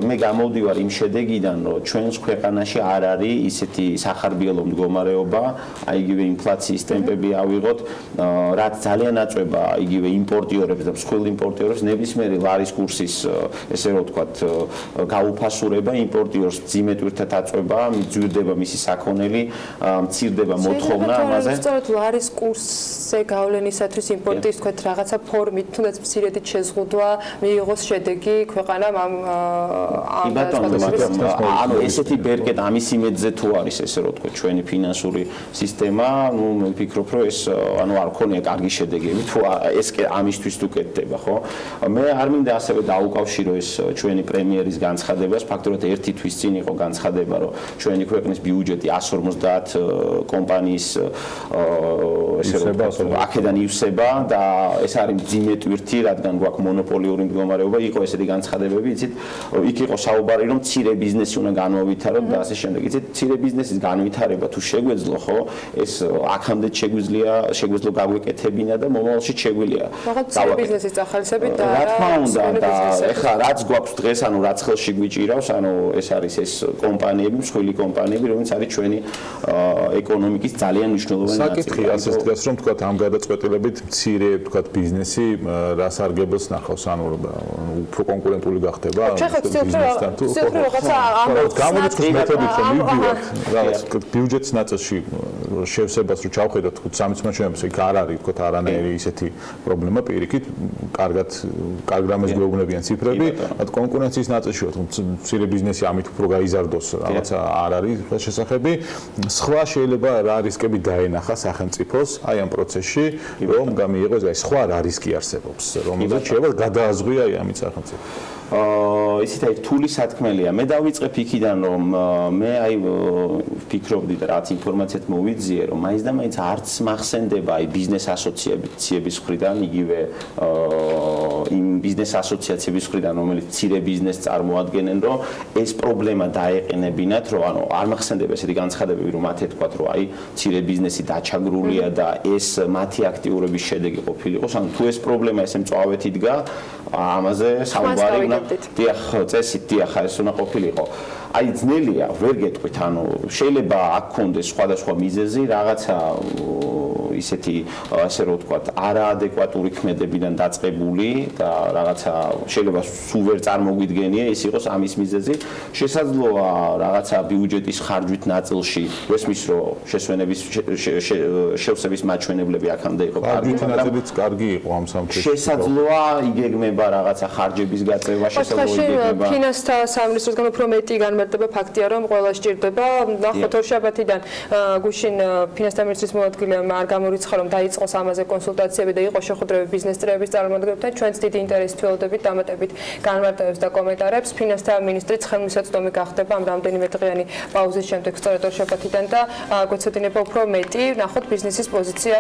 მე გამოვდივარ იმ შედეგიდან, რომ ჩვენს ქვეყანაში არ არის ისეთი სახარბიელო მდგომარეობა, აი იგივე ინფლაციის ტემპები ავიღოთ, რაც ძალიან აწვება იგივე იმპორტიორებს და მსხვილ იმპორტიორებს ნებისმიერი ლარის კურსის ესე რომ ვთქვათ გაუფასურება იმპორტიორს მძიმე ტვირთად აწვება, მიძვირდება მისი საქონელი, მცირდება მოთხოვნა ამაზე.
სწორედ ლარის კურსზე გავლენისათვის იმპორტის თქვათ რაღაცა ფორმით, თუნდაც მცირედით შეზღუდვა მიიღოს შედეგი ქვეყანამ ამ
ანუ ესეთი ბერკეტ ამის იმედზე თუ არის ესე რომ ვთქვათ ჩვენი ფინანსური სისტემა, ნუ მე ვფიქრობ რომ ეს ანუ არ ქონია კარგი შედეგები თუ ეს ამისთვის თუ კეთდება, ხო? მე არ მინდა ასევე დაუკავშირო ეს ჩვენი პრემიერის განცხადებას, ფაქტობრივად ერთი თვის წინ იყო განცხადება, რომ ჩვენი ქვეყნის ბიუჯეტი 150 კომპანიის ესე რომ აქედან ივსება და ეს არის მძიმე ტვირთი, რადგან გვაქვს მონოპოლიური მდგომარეობა, იყო ესეთი განცხადებები, იცით, იქ იყო საუბარი, რომ მცირე ბიზნესი უნდა განვითაროთ და ასე შემდეგ. იცით, მცირე ბიზნესის განვითარება თუ შეგვეძლო, ხო, ეს აქამდე შეგვეძლო გაგვეკეთებინა და მომავალში შეგვიძლია.
მცირე ბიზნესის წახალისებით და
რა თქმა უნდა და ეხლა რაც გვაქვს დღეს, ანუ რაც ხელში გვიჭირავს, ანუ ეს არის ეს კომპანიები, მსხვილი კომპანიები, რომელიც არის ჩვენი ეკონომიკის ძალიან მნიშვნელოვანი ნაწილი.
საკითხი ასეც დგას, რომ თქვათ ამ გადაწყვეტილებით მცირე თქვათ ბიზნესი რა სარგებელს ნახავს, ანუ უფრო კონკურენტული გახდება ბიზნესთან თუ გამორიცხვის მეთოდით რომ მივდივართ რაღაც ბიუჯეტის ნაწილში შევსებას რო ჩავხედოთ თქვათ სამიწმოჩვენებს იქ არ არის თქვათ არანაირი ისეთი პრობლემა პირიქით კარგ რამეს გვეუბნებიან ციფრები, კონკურენციის ნაწილში მცირე ბიზნესი ამით უფრო გაიზარდოს რაღაცა არ არის შესახები. სხვა შეიძლება რა რისკები დაენახა სახელმწიფოს აი ამ პროცესში, რომ გამიიღოს აი სხვა რა რისკი არსებობს, რომელზეც შეიძლება გადააზღვია აი ამით სახელმწიფო.
ისეთ აი რთული სათქმელია. მე დავიწყებ იქიდან რომ მე აი ვფიქრობდი და რაც ინფორმაციად მოვიძიე რომ მაინც და მაინც არც მახსენდება აი ბიზნეს ასოციაციების მხრიდან იგივე იმ ბიზნეს ასოციაციების მხრიდან რომელიც მცირე ბიზნესს წარმოადგენენ რომ ეს პრობლემა დაეყენებინათ რომ ანუ არ მახსენდება ესეთი განცხადებები რომ მათ ეთქვათ რომ აი მცირე ბიზნესი დაჩაგრულია და ეს მათი აქტიურობის შედეგი ყოფილიყოს ანუ თუ ეს პრობლემა ესე მწვავედ იდგა ამაზე საუბარი უნდა დიახ წესით დიახ ეს უნდა ყოფილიყო აი ძნელია ვერ გეტყვით ანუ შეიძლება აქ კონდეს სხვადასხვა მიზეზი რაღაცა ისეთი ასე რომ ვთქვათ არაადეკვატური ქმედებიდან დაწყებული და რაღაცა შეიძლება სულ ვერ წარმოგვიდგენია ის იყოს ამის მიზეზი შესაძლოა რაღაცა ბიუჯეტის ხარჯვით ნაწილში გესმის რომ შესვენების შევსების მაჩვენებლები აქამდე იყო
კარგი ნაწილიც კარგი იყო ამ სამთეს
შესაძლოა იგეგმება რაღაცა ხარჯების გაწევა შესაძლოა იგეგმება
ფინანსთა სამინისტროსგან უფრო მეტი განმარტება ფაქტია რომ ყველა სჭირდება ნახოთ ორშაბათიდან გუშინ ფინანსთა მინისტრის მოადგილეებმა არ გამორიცხა რომ დაიწყოს ამაზე კონსულტაციები და იყო შეხვედრები ბიზნეს წრეების წარმომადგენლებთან ჩვენც დიდი ინტერესით ველოდებით დამატებით განმარტებებს და კომენტარებს ფინანსთა მინისტრიც ხელმისაწვდომი გახდება ამ რამდენიმე დღიანი პაუზის შემდეგ სწორედ ორშაბათიდან და გვეცოდინება უფრო მეტი ნახოთ ბიზნესის პოზიცია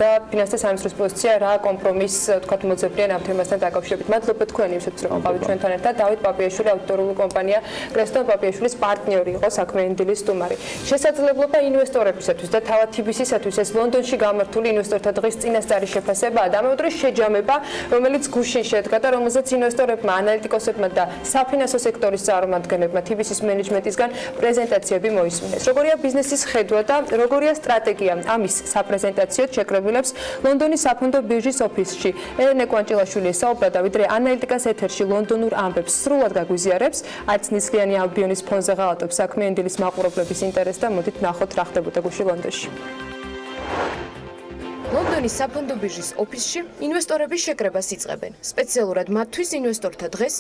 და ფინანსთა სამინისტროს პოზიცია რა კომპრომისს თქვათ მოძებნიან ამ თემასთან დაკავშირებით მადლობა თქვენი ისეთ რომ ყავით ჩვენთან ერთად დავით პაპიაშვილი აუდიტორული კომპანია კრესტონ პაპიაშვილის პარტნიორი იყო საქმიანი დილის სტუმარი შესაძლებლობა ინვესტორებისათვის და თავად TBC-ისათვის ეს ლონდონში გამართული ინვესტორთა დღის წინასწარი შეფასებაა და ამავდროულად შეჯამება რომელიც გუშინ შედგა და რომელზეც ინვესტორებმა ანალიტიკოსებმა და საფინანსო სექტორის წარმომადგენლებმა TBC-ის მენეჯმენტისგან პრეზენტაციები მოისმინეს როგორია ბიზნესის ხედვა და როგორია სტრატეგია ამის საპრეზენტაციოდ შეკრებილებს ლონდონის საფონდო ბირჟის ოფისში ელენე კვანჭილაშვილი ესაუბრა და ვიდრე ანალიტიკას ეთერში ლონდონურ ამბებს სრულად გაგვიზიარებს არც ნისლიანი ალბიონის ფონზე ღალატობს საქმიანი დილის მაყურებლების ინტერესს და მოდით ნახოთ რა ხდებოდა გუშინ ლონდონში ლონდონის საფონდო ბირჟის ოფისში ინვესტორების შეკრებას იწყებენ. სპეციალურად მათთვის ინვესტორთა დღეს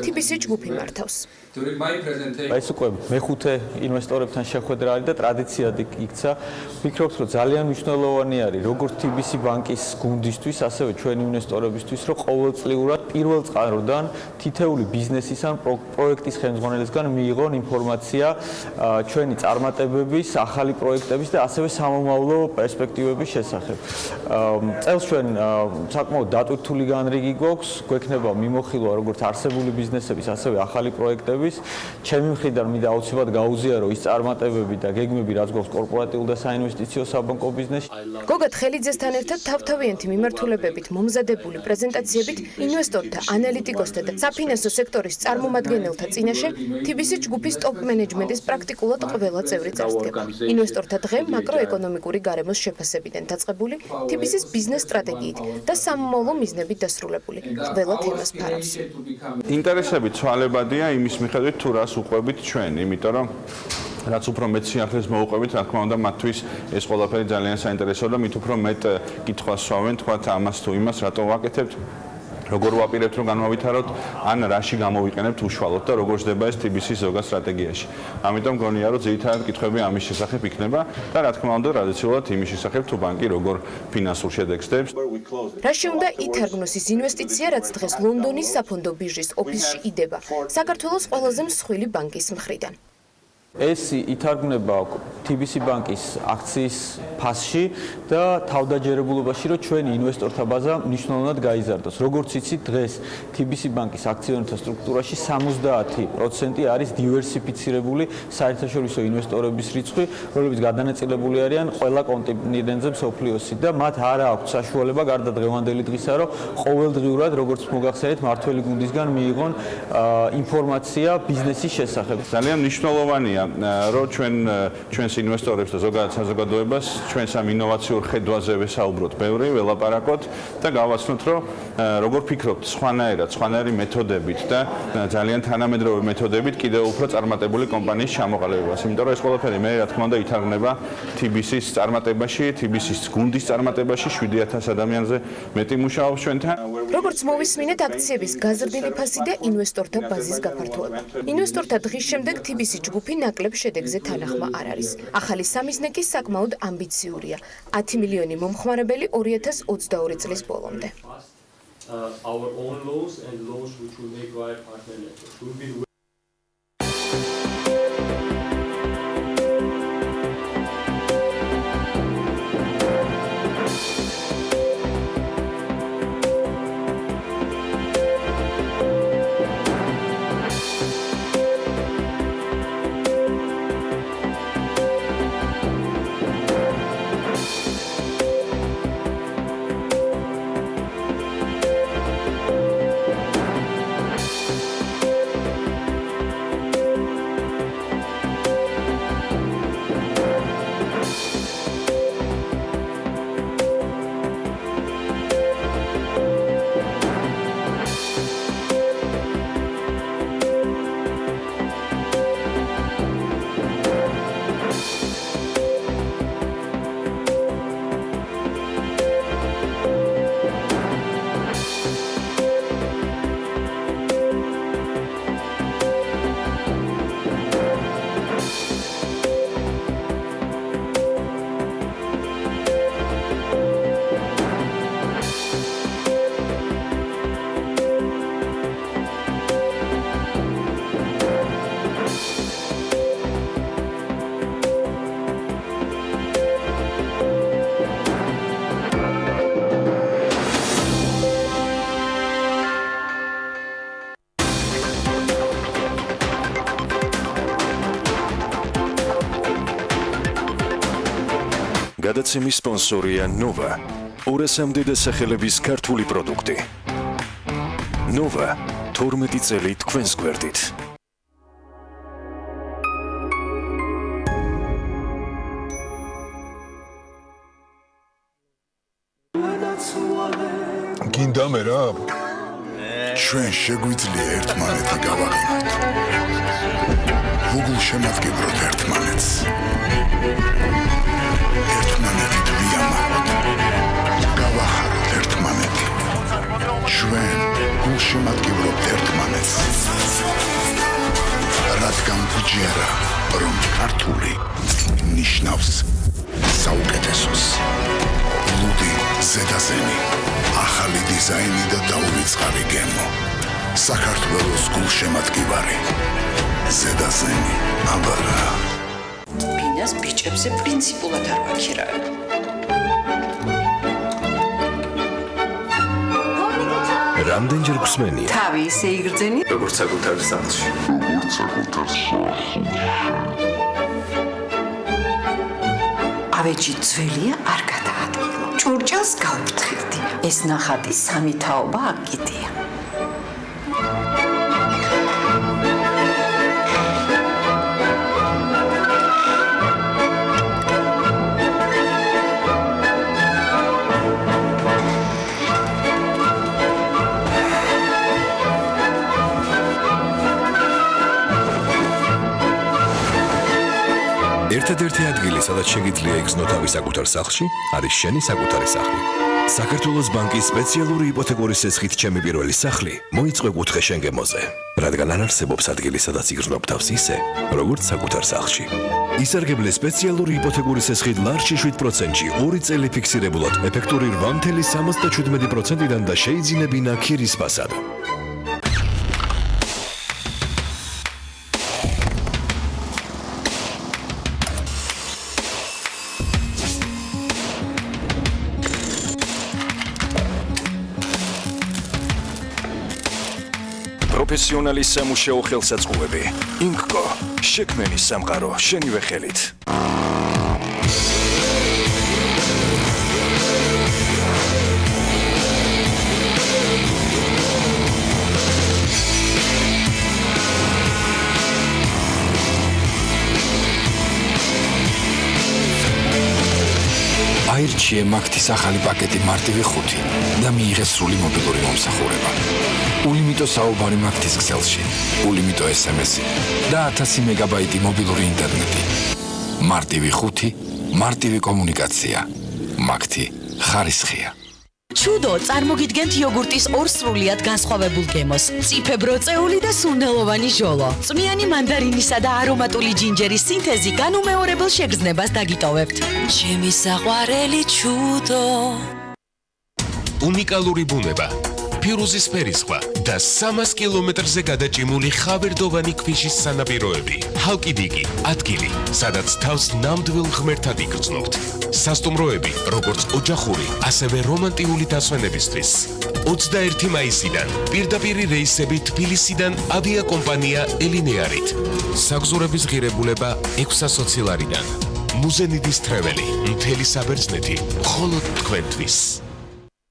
TBC ჯგუფი მართავს.
ეს უკვე მეხუთე ინვესტორებთან შეხვედრა არის და ტრადიციად იქცა. ვფიქრობთ, რომ ძალიან მნიშვნელოვანი არის როგორც TBC ბანკის გუნდისთვის, ასევე ჩვენი ინვესტორებისთვის, რომ ყოველწლიურად პირველ წყაროდან თითეული ბიზნესის ან პროექტის ხელმძღვანელისგან მიიღონ ინფორმაცია ჩვენი წარმატებების, ახალი პროექტების და ასევე სამომავლო პერსპექტივების შესახებ. წელს ჩვენ საკმაოდ დატვირთული განრიგი გვაქვს, გვექნება მიმოხილვა როგორც არსებული ბიზნესების, ასევე ახალი პროექტების. ჩემი მხრიდან მინდა აუცილებლად გაუზიარო ის წარმატებები და გეგმები, რაც გვაქვს კორპორატიულ და საინვესტიციო საბანკო ბიზნესში.
გოგა ხელიძესთან ერთად თავთავიანთი მიმართულებებით მომზადებული პრეზენტაციებით ინვესტორთა, ანალიტიკოსთა და საფინანსო სექტორის წარმომადგენელთა წინაშე TBC ჯგუფის ტოპ მენეჯმენტის პრაქტიკულად ყველა წევრი წარსდგება. ინვესტორთა დღე მაკროეკონომიკური გარემოს შეფასებიდან დაწყებული TBC-ის ბიზნეს სტრატეგიით და სამომავლო მიზნებით დასრულებული. ყველა თემას ფარავს.
ინტერესები ცვალებადია იმის მიხედვით თუ რას უყვებით ჩვენ, იმიტომ რომ რაც უფრო მეტ სიახლეს მოუყვებით, რა თქმა უნდა, მათთვის ეს ყველაფერი ძალიან საინტერესოა და მით უფრო მეტ კითხვას სვავენ, თქვათ ამას თუ იმას, რატო ვაკეთებთ, როგორ ვაპირებთ, რომ განმავითაროთ, ან რაში გამოვიყენებთ უშუალოდ და როგორ ხდება ეს TBC-ის ზოგად სტრატეგიაში. ამიტომ გონია, რომ ძირითადად კითხვები ამის შესახებ იქნება და რა თქმა უნდა, ტრადიციულად იმის შესახებ, თუ ბანკი როგორ ფინანსურ შედეგს დებს.
რაში უნდა ითარგმნოს ის ინვესტიცია, რაც დღეს ლონდონის საფონდო ბირჟის ოფისში იდება, საქართველოს ყველაზე მსხვილი ბანკის მხრიდან.
ეს ითარგმნება TBC ბანკის აქციის ფასში და თავდაჯერებულობაში, რომ ჩვენი ინვესტორთა ბაზა მნიშვნელოვნად გაიზარდოს. როგორც იცით, დღეს TBC ბანკის აქციონერთა სტრუქტურაში 70% არის დივერსიფიცირებული საერთაშორისო ინვესტორების რიცხვი, რომლებიც გადანაწილებული არიან ყველა კონტინენტზე მსოფლიოში და მათ არ აქვთ საშუალება გარდა დღევანდელი დღისა, რომ ყოველდღიურად, როგორც მოგახსენეთ, მართველი გუნდისგან მიიღონ ინფორმაცია ბიზნესის შესახებ.
ძალიან მნიშვნელოვანია რომ ჩვენს ინვესტორებს და ზოგადად საზოგადოებას ჩვენს ამ ინოვაციურ ხედვაზე ვესაუბროთ ბევრი, ველაპარაკოთ და გავაცნოთ, რომ როგორ ფიქრობთ სხვანაირი მეთოდებით და ძალიან თანამედროვე მეთოდებით კიდევ უფრო წარმატებული კომპანიის ჩამოყალიბებას. იმიტომ რომ ეს ყველაფერი მე რა თქმა უნდა ითარგმნება TBC-ის წარმატებაში, TBC-ის გუნდის წარმატებაში 7000 ადამიანზე მეტი მუშაობს ჩვენთან.
როგორც მოვისმინეთ, აქციების გაზრდილი ფასი და ინვესტორთა ბაზის გაფართოება. ინვესტორთა დღის შემდეგ TBC ჯგუფი ნაკლებ შედეგზე თანახმა არ არის. ახალი სამიზნე კი საკმაოდ ამბიციურია. 10 მილიონი მომხმარებელი 2022 წლის ბოლომდე.
our own loans and loans which will make via partner networks. We've been
გადაცემის სპონსორია Nova, 200-მდე დასახელების ქართული პროდუქტი. Nova, 12 წელი თქვენს გვერდით.
გინდა მე რა? ჩვენ შეგვიძლია ერთმანეთი გავაღიმოთ. გუგლ შემატკივროთ ერთმანეთს. ერთმანეთით ვიამაყოთ. გავახაროთ ერთმანეთი. ჩვენ გულ შემატკივროთ ერთმანეთს. რადგან გუჯერა, რომ ქართული ნიშნავს საუკეთესოს. ლუდი, ზედაზენი, ახალი დიზაინი და დაუვიწყარი გემო. საქართველოს გულშემატკივარი. ზედაზენი, აბარა.
ფინას ბიჭებზე პრინციპულად არ ვაქირავებ.
რამდენჯერ გსმენია?
თავი ისე იგრძენი,
როგორც საკუთარ სახლში.
ავეჯი ძველია არ გადაადგილო. ჭურჭელს გავფრთხილდი. ეს ნახატი სამი თაობა აკიდია.
ერთადერთი ადგილი, სადაც შეგიძლია იგრძნო თავი საკუთარ სახლში, არის შენი საკუთარი სახლი. საქართველოს ბანკის სპეციალური იპოთეკური სესხით ჩემი პირველი სახლი მოიწყვე კუთხე შენგემოზე, რადგან არ არსებობს ადგილი, სადაც იგრძნობ თავს ისე, როგორც საკუთარ სახლში. ისარგებლე სპეციალური იპოთეკური სესხით ლარჯი 7%-ში 2 წელი ფიქსირებულად ეფექტური 8.77%-დან და შეიძინებინა ქირის ფასად. პროფესიონალის სამუშაო ხელსაწყოები. ინკკო, შექმენი სამყარო შენივე ხელით.
აირჩიე მაგთის ახალი პაკეტი მარტივი 5 და მიიღე სრული მობილური მომსახურება. ულიმიტო საუბარი მაგთის ქსელში, ულიმიტო SMS-ი და 1000 მეგაბაიტი მობილური ინტერნეტი. მარტივი 5, მარტივი კომუნიკაცია. მაგთი ხარისხია.
ჩუდო წარმოგიდგენთ იოგურტის ორ სრულიად განსხვავებულ გემოს. წიფებროწეული და სუნდელოვანი ჟოლო. წვნიანი მანდარინისა და არომატული ჯინჯერის სინთეზი განუმეორებელ შეგრძნებას დაგიტოვებთ. ჩემი საყვარელი ჩუდო.
უნიკალური ბუნება. ფირუზის ფერისხვა და 300 კილომეტრზე გადაჭიმული ხავერდოვანი ქვიშის სანაპიროები. ჰალკიდიგი, ადგილი, სადაც თავს ნამდვილ ღმერთად იგრძნობთ. სასტუმროები, როგორც ოჯახური, ასევე რომანტიული დასვენებისთვის. 21 მაისიდან პირდაპირი რეისები თბილისიდან ავიაკომპანია ელინეარით. საგზურების ღირებულება 600 ლარიდან. მუზენიდის ტრეველი, მთელი საბერძნეთი, მხოლოდ თქვენთვის.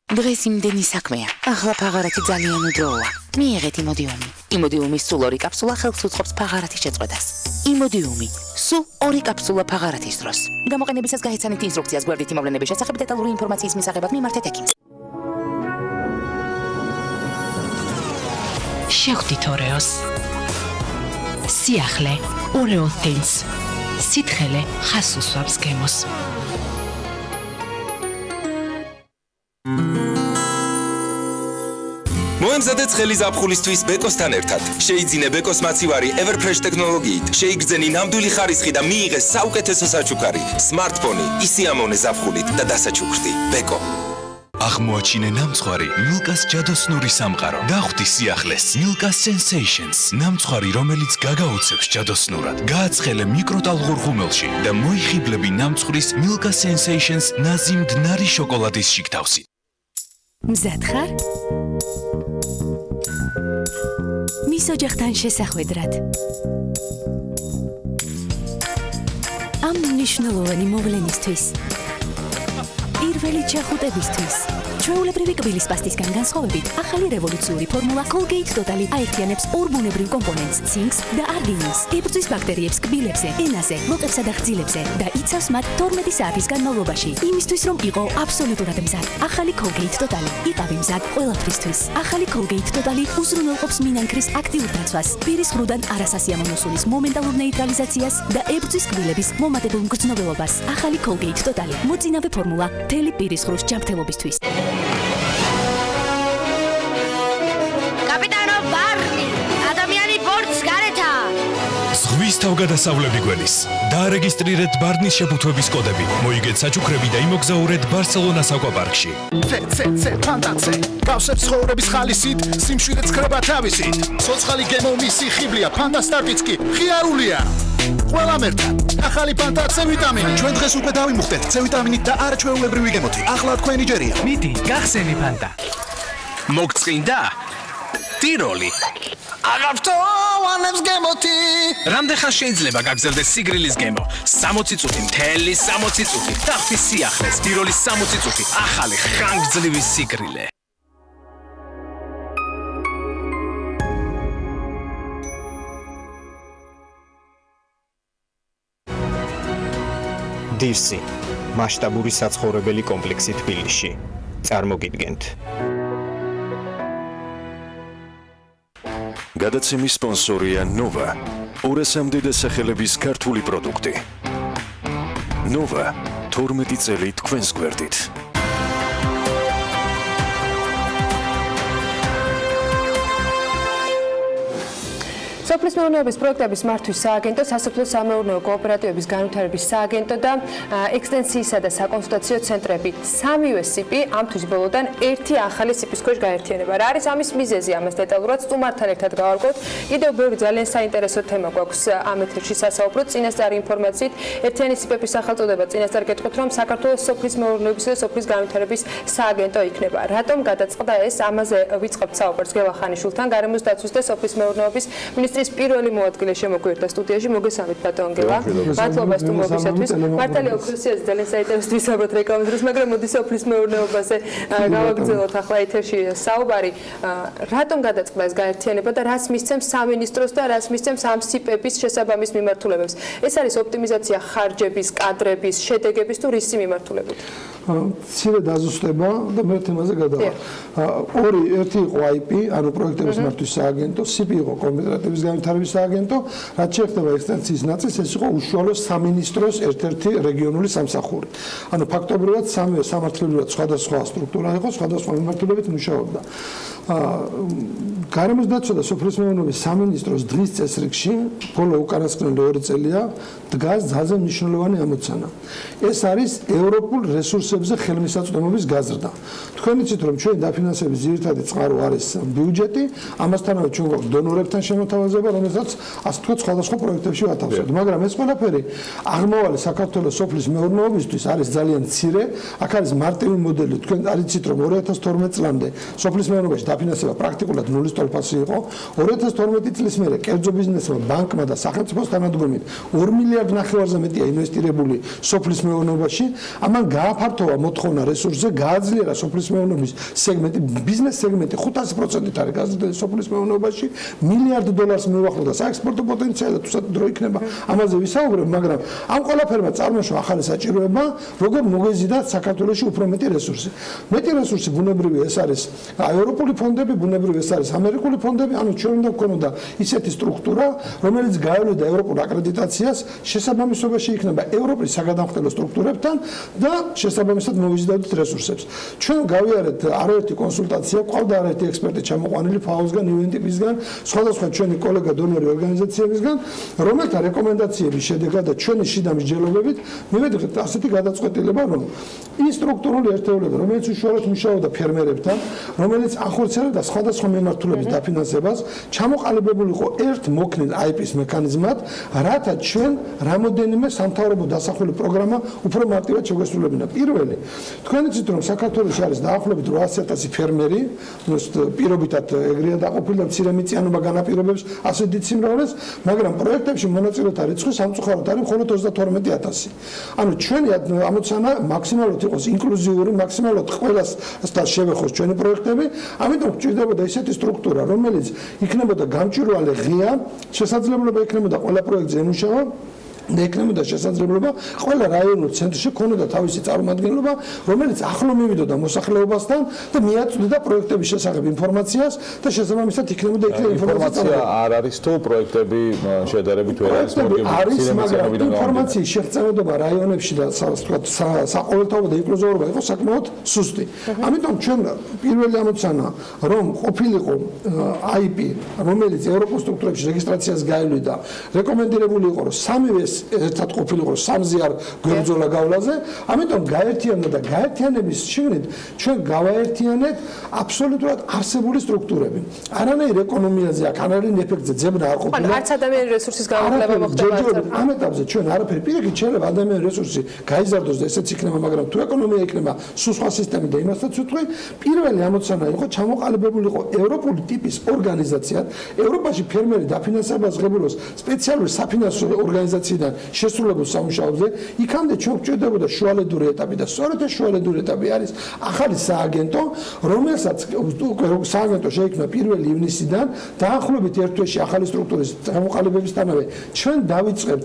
დღეს იმდენი საქმეა. ახლა ფაღარათი ძალიან უდროა. მიიღეთ იმოდიუმი. იმოდიუმის სულ 2 კაფსულა ხელს უწყობს ფაღარათის შეწყვეტას. იმოდიუმი, სულ 2 კაფსულა ფაღარათის დროს. გამოყენებისას გაიცანით ინსტრუქციას გვერდითი მოვლენების შესახებ დეტალური ინფორმაციის მისაღებად მიმართეთ ექიმს.
შეხვდით ორეოს. სიახლე ორეო თინს. სითხელე ხას უსვამს გემოს.
მოემზადეთ ხელი ზაფხულისთვის ბეკოსთან ერთად. შეიძინე ბეკოს მაცივარი Everfresh ტექნოლოგიით. შეიგრძენი ნამდვილი ხარისხი და მიიღეს საუკეთესო საჩუქარი. სმარტფონი, ისიამოვნე ზაფხულით და დასაჩუქრდი. ბეკო.
აღმოაჩინე ნამცხვარი მილკას ჯადოსნური სამყარო. დახვდი სიახლეს მილკას Sensations. ნამცხვარი, რომელიც გაგაოცებს ჯადოსნურად. გააცხელე მიკროტალღურ ღუმელში და მოიხიბლები ნამცხვრის მილკა Sensations ნაზი მდნარი შოკოლადის შიგთავსით.
მზად ხარ? მის ოჯახთან შესახვედრად. ამ მნიშვნელოვანი მოვლენისთვის. პირველი ჩახუტებისთვის. ჩვეულებრივი კბილის პასტისგან განსხვავებით, ახალი რევოლუციური ფორმულა Colgate Total აერთიანებს ორ ბუნებრივ კომპონენტს, ცინკს და არგინინს. იბრძვის ბაქტერიებს კბილებზე, ენაზე, ლოყებსა და ხძილებებზე და იცავს მათ 12 საათის განმავლობაში. იმისთვის, რომ იყო აბსოლუტურად მზად. ახალი Colgate Total იყავი მზად ყველაფრისთვის. ახალი Colgate Total უზრუნველყოფს მინანქრის აქტიურ დაცვას, პირის ღრუდან არასასიამოვნო სულის მომენტალურ ნეიტრალიზაციას და ებრძვის კბილების მომატებულ მგრძნობელობას. ახალი Colgate Total მოწინავე ფორმულა მთელი პირის ღრუს ჯანმრთელობისთვის. კაპიტანო ბარნი, ადამიანი ბორტს გარეთა.
ზღვის თავგადასავლები გველის. დაარეგისტრირეთ ბარნის შეფუთვების კოდები. მოიგეთ საჩუქრები და იმოგზაურეთ ბარსელონას აკვაპარკში.
ცე, ფანტაცე. გავსებს ცხოვრების ხალისით, სიმშვიდეც ხრება თავისით. ცოცხალი გემო მისი ხიბლია, ფანტასტარტიც კი ღიარულია. ყველამ ერთად. ახალი ფანტა C ვიტამინი. ჩვენ დღეს უკვე დავიმუხტეთ C ვიტამინით და არაჩვეულებრივი გემოთი. ახლა თქვენი ჯერია.
მიდი, გახსენი ფანტა. მოგწინდა? ტიროლი.
აღავთო ვანებს გემოთი.
რამდენხან შეიძლება გაგრძელდეს სიგრილის გემო? 60 წუთი, მთელი 60 წუთი. დახტის სიახლეს, ტიროლის 60 წუთი. ახალი ხანგრძლივი სიგრილე.
დირსი, მასშტაბური საცხოვრებელი კომპლექსი თბილისში. წარმოგიდგენთ.
გადაცემის სპონსორია Nova. 200-მდე დასახელების ქართული პროდუქტი. Nova 12 წელი თქვენს გვერდით.
სოფლის მეურნეობის პროექტების მართვის სააგენტო, სასოფლო სამეურნეო კოოპერატივების განვითარების სააგენტო და ექსტენსიისა და საკონსულტაციო ცენტრები. სამივე სიპი ამ თვის ბოლოდან ერთი ახალი სიპის ქვეშ გაერთიანება. რა არის ამის მიზეზი? ამას დეტალურად სტუმართან ერთად გავარკვევთ. კიდევ ბევრი ძალიან საინტერესო თემა გვაქვს ამ ეთერში სასაუბროთ. წინასწარი ინფორმაციით, ერთიანი სიპების სახელწოდება წინასწარ გეტყვით, რომ საქართველოს სოფლის მეურნეობისა და სოფლის განვითარების სააგენტო იქნება. რატომ გადაწყდა ეს? ამაზე ვიწყებთ საუბარს გელა ხანიშვილთან, გარემოს დაცვის და სოფლის მეურნეობის მინისტრის პირველი მოადგილე შემოგვიერთდა სტუდიაში. მოგესალმებით ბატონ გელა. მადლობა სტუმრობისათვის. მართალია ოქროსიაზე ძალიან საინტერესო ვისაუბროთ რეკლამის დროს, მაგრამ მოდი სოფლის მეურნეობაზე გავაგრძელოთ ახლა ეთერში საუბარი. რატომ გადაწყდა ეს გაერთიანება და რას მისცემს სამინისტროს და რას მისცემს ამ სიპების შესაბამის მიმართულებებს? ეს არის ოპტიმიზაცია ხარჯების, კადრების, შედეგების თუ რისი მიმართულებით?
მცირე დაზუსტება და მე თემაზე გადავალ. ერთი იყო IP, ანუ პროექტების მართვის სააგენტო, სიპი იყო კომპიუტერების განვითარების სააგენტო, რაც შეეხება ექსტენსიის ნაწილს, ეს იყო უშუალო სამინისტროს ერთ-ერთი რეგიონული სამსახური. ანუ ფაქტობრივად სამივე სამართლებრივად სხვადასხვა სტრუქტურა იყო, სხვადასხვა მიმართულებით მუშაობდა. გარემოს დაცვა და სოფლის მეურნეობის სამინისტროს დღის წესრიგში, ბოლო უკანასკნელი 2 წელია დგას ძალზე მნიშვნელოვანი ამოცანა. ეს არის ევროპულ რესურსების
რესურსებზე ხელმისაწვდომობის გაზრდა. თქვენ იცით რომ ჩვენ დაფინანსების ძირითადი წყარო არის ბიუჯეტი, ამასთანავე ჩვენ გვაქვს დონორებთან შემოთავაზება, რომელსაც ასე თქვა სხვადასხვა პროექტებში ვათავსებთ, მაგრამ ეს ყველაფერი აღმავალი საქართველოს სოფლის მეურნეობისთვის არის ძალიან მცირე. აქ არის მარტივი მოდელი. თქვენ არიცით რომ 2012 წლამდე სოფლის მეურნეობაში დაფინანსება პრაქტიკულად ნულის ტოლფასი იყო. 2012 წლის მერე კერძო ბიზნესმა, ბანკმა და სახელმწიფოს თანადგომით 2 მილიარდ ნახევარზე მეტია ინვესტირებული სოფლის მეურნეობაში. ამან გააფართოვა მოთხოვნა რესურსზე, გააძლიერა სოფლის მეურნეობის სეგმენტი, ბიზნეს სეგმენტი 500%-ით არის გაზრდილი სოფლის მეურნეობაში, $1 მილიარდ მივახლდა საექსპორტო პოტენციალი, თუსაც დრო იქნება ამაზე ვისაუბრებ, მაგრამ ამ ყველაფერმა წარმოშვა ახალი საჭიროება, როგორ მოგვეზიდათ საქართველოში უფრო მეტი რესურსი. მეტი რესურსი ბუნებრივი ეს არის ევროპული ფონდები, ბუნებრივი ეს არის ამერიკული ფონდები, ანუ ჩვენ უნდა გვქონოდა ისეთი სტრუქტურა, რომელიც გაევლიდა ევროპულ აკრედიტაციას, შესაბამისობაში იქნება ევროპის საგადამხდელო სტრუქტურებთან და შესაბამისად მოვიზიდავთ რესურსებს. ჩვენ გავიარეთ არაერთი კონსულტაცია, ყავდა არაერთი ექსპერტი ჩამოყვანილი ფაოსგან, UNDP-სგან, სხვადასხვა ჩვენი კოლეგა დონორი ორგანიზაციებისგან, რომელთა რეკომენდაციების შედეგად და ჩვენი შიდა მსჯელობებით მივედით ასეთი გადაწყვეტილება, რომ ის სტრუქტურული ერთეულები, რომელიც უშუალოდ მუშაობდა ფერმერებთან, რომელიც ახორციელებდა სხვადასხვა მიმართულების დაფინანსებას, ჩამოყალიბებულიყო ერთ მოქნილ IP-ს მექანიზმად, რათა ჩვენ რამოდენიმე სამთავრობო დასახული პროგრამა უფრო მარტივად შეგვესრულებინა. პირველი, თქვენ იცით რომ საქართველოში არის დაახლოებით 800,000 ფერმერი, პირობითად ეგრეა დაყოფილი და მცირე მიწიანობა განაპირობებს ასე დიდ სიმრავლეს, მაგრამ პროექტებში მონაწილეთა რიცხვი სამწუხაროდ არის მხოლოდ 32,000. ანუ ჩვენი ამოცანა მაქსიმალურად იყოს ინკლუზიური, მაქსიმალურად ყველას შევეხოს ჩვენი პროექტები, ამიტომ გვჭირდებოდა ისეთი სტრუქტურა, რომელიც იქნებოდა გამჭვირვალე ღია, შესაძლებლობა იქნებოდა ყველა პროექტზე ემუშავა და იქნებოდა შესაძლებლობა ყველა რაიონულ ცენტრში ქონოდა თავისი წარმომადგენლობა, რომელიც ახლო მივიდოდა მოსახლეობასთან და მიაწვდიდა პროექტების შესახებ ინფორმაციას და შესაბამისად იქნებოდა იქ
ინფორმაცია არ არის თუ პროექტები შედარებით ვერ არის
მორგებული, მაგრამ ინფორმაციის შეღწევადობა რაიონებში და საყოველთაობა და ინკლუზიურობა იყო საკმაოდ სუსტი. ამიტომ ჩვენ პირველი ამოცანა, რომ ყოფილიყო IP, რომელიც ევროპულ სტრუქტურებში რეგისტრაციას გაევლიდა, რეკომენდირებული იყო, რომ სამივე ერთად ყოფილიყო სამზე არ გვებრძოლა გავლაზე, ამიტომ გაერთიანდა და გაერთიანების შიგნით ჩვენ გავაერთიანეთ აბსოლუტურად არსებული სტრუქტურები. არანაირ ეკონომიაზე აქ არანაირ ეფექტზე ძებნა არ ყოფილა.
არც ადამიანური რესურსის გამოყენება მოხდება.
ამ ეტაპზე ჩვენ არაფერი პირიქით შეიძლება ადამიანური რესურსი გაიზარდოს და ესეც იქნება, მაგრამ თუ ეკონომია იქნება სულ სხვა სისტემით და იმასაც ვიტყვი, პირველი ამოცანა იყო ჩამოყალიბებულიყო ევროპული ტიპის ორგანიზაცია, ევროპაში ფერმერი დაფინანსებას ღებულობს სპეციალური საფინანსო ორგანიზაციიდან შესრულებულ სამუშაოზე, იქამდე ჩვენ გვჭირდებოდა შუალედური ეტაპი და სწორედ ეს შუალედური ეტაპი არის ახალი სააგენტო, რომელსაც სააგენტო შეიქმნა 1 ივნისიდან, დაახლოებით ერთ თვეში ახალი სტრუქტურის გამოყალიბებისთანავე ჩვენ დავიწყებთ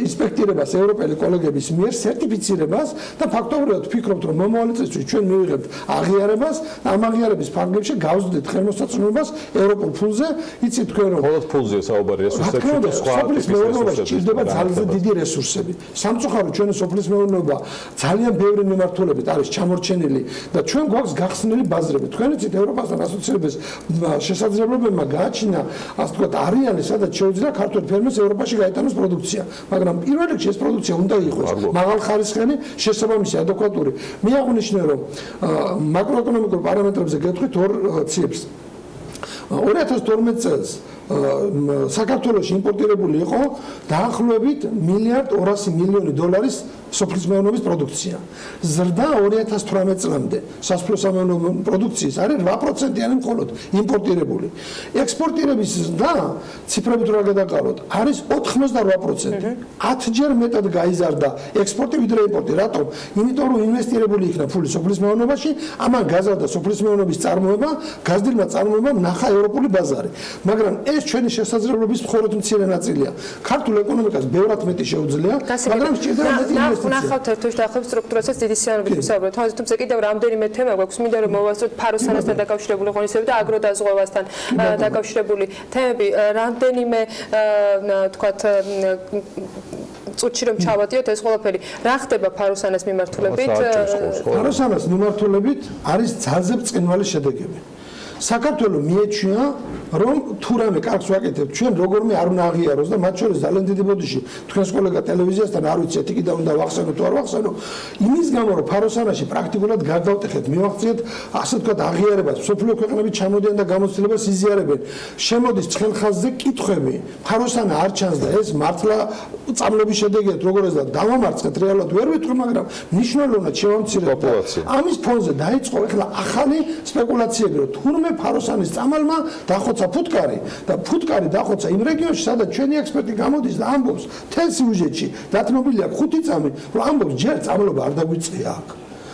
ინსპექტირებას ევროპელი კოლეგების მიერ, სერტიფიცირებას და ფაქტობრივად ვფიქრობთ, რომ მომავალი წლებში ჩვენ მივიღებთ აღიარებას და ამ აღიარების ფარგლებში გავზრდით ხელმოსაწვდომობას ევროპულ ფულზე. იცით თქვენ რომ
მხოლოდ ფულზე საუბარი რესურსებში და სხვა
სოფლის დიდი რესურსები. სამწუხაროდ ჩვენი სოფლის მეურნეობა ძალიან ბევრი მიმართულებით არის ჩამორჩენილი და ჩვენ გვაქვს გახსნილი ბაზრები. თქვენ იცით ევროპასთან ასოცირების შესაძლებლობებმა გააჩინა, ასე ვთქვათ, არეალი, სადაც შეუძლია ქართულ ფერმერს ევროპაში გაეტანოს პროდუქცია. მაგრამ პირველ რიგში ეს პროდუქცია უნდა იყოს მაღალხარისხიანი, შესაბამისი, ადეკვატური. მე აღნიშნე, რომ მაკროეკონომიკურ პარამეტრებზე გეტყვით ორ ციებს. 2012 წელს საქართველოში იმპორტირებული იყო დაახლოებით $1,200 მილიონი სოფლის მეურნეობის პროდუქცია. ზრდა 2018 წლამდე სასოფლო სამეურნეო პროდუქციის არის 8%-იანი მხოლოდ იმპორტირებული. ექსპორტირების ზრდა, ციფრებით რა გადაყალოთ, არის 88%. 10-ჯერ მეტად გაიზარდა ექსპორტი ვიდრე იმპორტი. რატომ? იმიტომ რომ ინვესტირებული იქნა ფული სოფლის მეურნეობაში, ამან გაზარდა სოფლის მეურნეობის წარმოება, გაზრდილმა წარმოებამ ნახა ევროპული ბაზარი. მაგრამ ეს ჩვენი შესაძლებლობის მხოლოდ მცირე ნაწილია. ქართულ ეკონომიკას ბევრად მეტი შეუძლია, მაგრამ სჭირდება მეტი
ნახავთ ერთ-ერთ დაახლოებით სტრუქტურასაც დიდი სიამოვნებით ვისაუბრებთ. თუმცა კიდევ რამდენიმე თემა გვაქვს, მინდა რომ მოვასწროთ ფაროსანასთან დაკავშირებული ღონისძიებები და აგროდაზღვევასთან დაკავშირებული თემები. რამდენიმე თქვათ წუთში რომ ჩავატიოთ ეს ყველაფერი. რა ხდება ფაროსანას მიმართულებით?
ფაროსანას მიმართულებით არის ძალზე ბრწყინვალე შედეგები. საქართველოს მიეჩვია რომ თუ რამე კარგს ვაკეთებთ ჩვენ როგორმე არ უნდა აღიაროს და მათ შორის ძალიან დიდი ბოდიში თქვენს კოლეგა ტელევიზიასთან არ ვიცი ეთიკი და უნდა ვახსენო თუ არ ვახსენო იმის გამო რომ ფაროსანაში პრაქტიკულად გადავტეხეთ მივახციეთ ასე ვთქვათ აღიარებას მსოფლიო ქვეყნები ჩამოდიან და გამოცდილებას იზიარებენ შემოდის ცხელ ხაზზე კითხვები ფაროსანა არ ჩანს და ეს მართლა წამლების შედეგია როგორ და დავამარცხეთ რეალურად ვერ ვიტყვი მაგრამ მნიშვნელოვნად შევამცირებთ ამის ფონზე დაიწყო ახლა ახალი სპეკულაციები რომ თურმე ფაროსანის წამალმა დახოცა ფუტკარი და ფუტკარი დახოცა იმ რეგიონში სადაც ჩვენი ექსპერტი გამოდის და ამბობს თელ სიუჟეტში დათმობილი აქვს 5 წამი რომ ამბობს ჯერ წამლობა არ დაგვიწყია აქ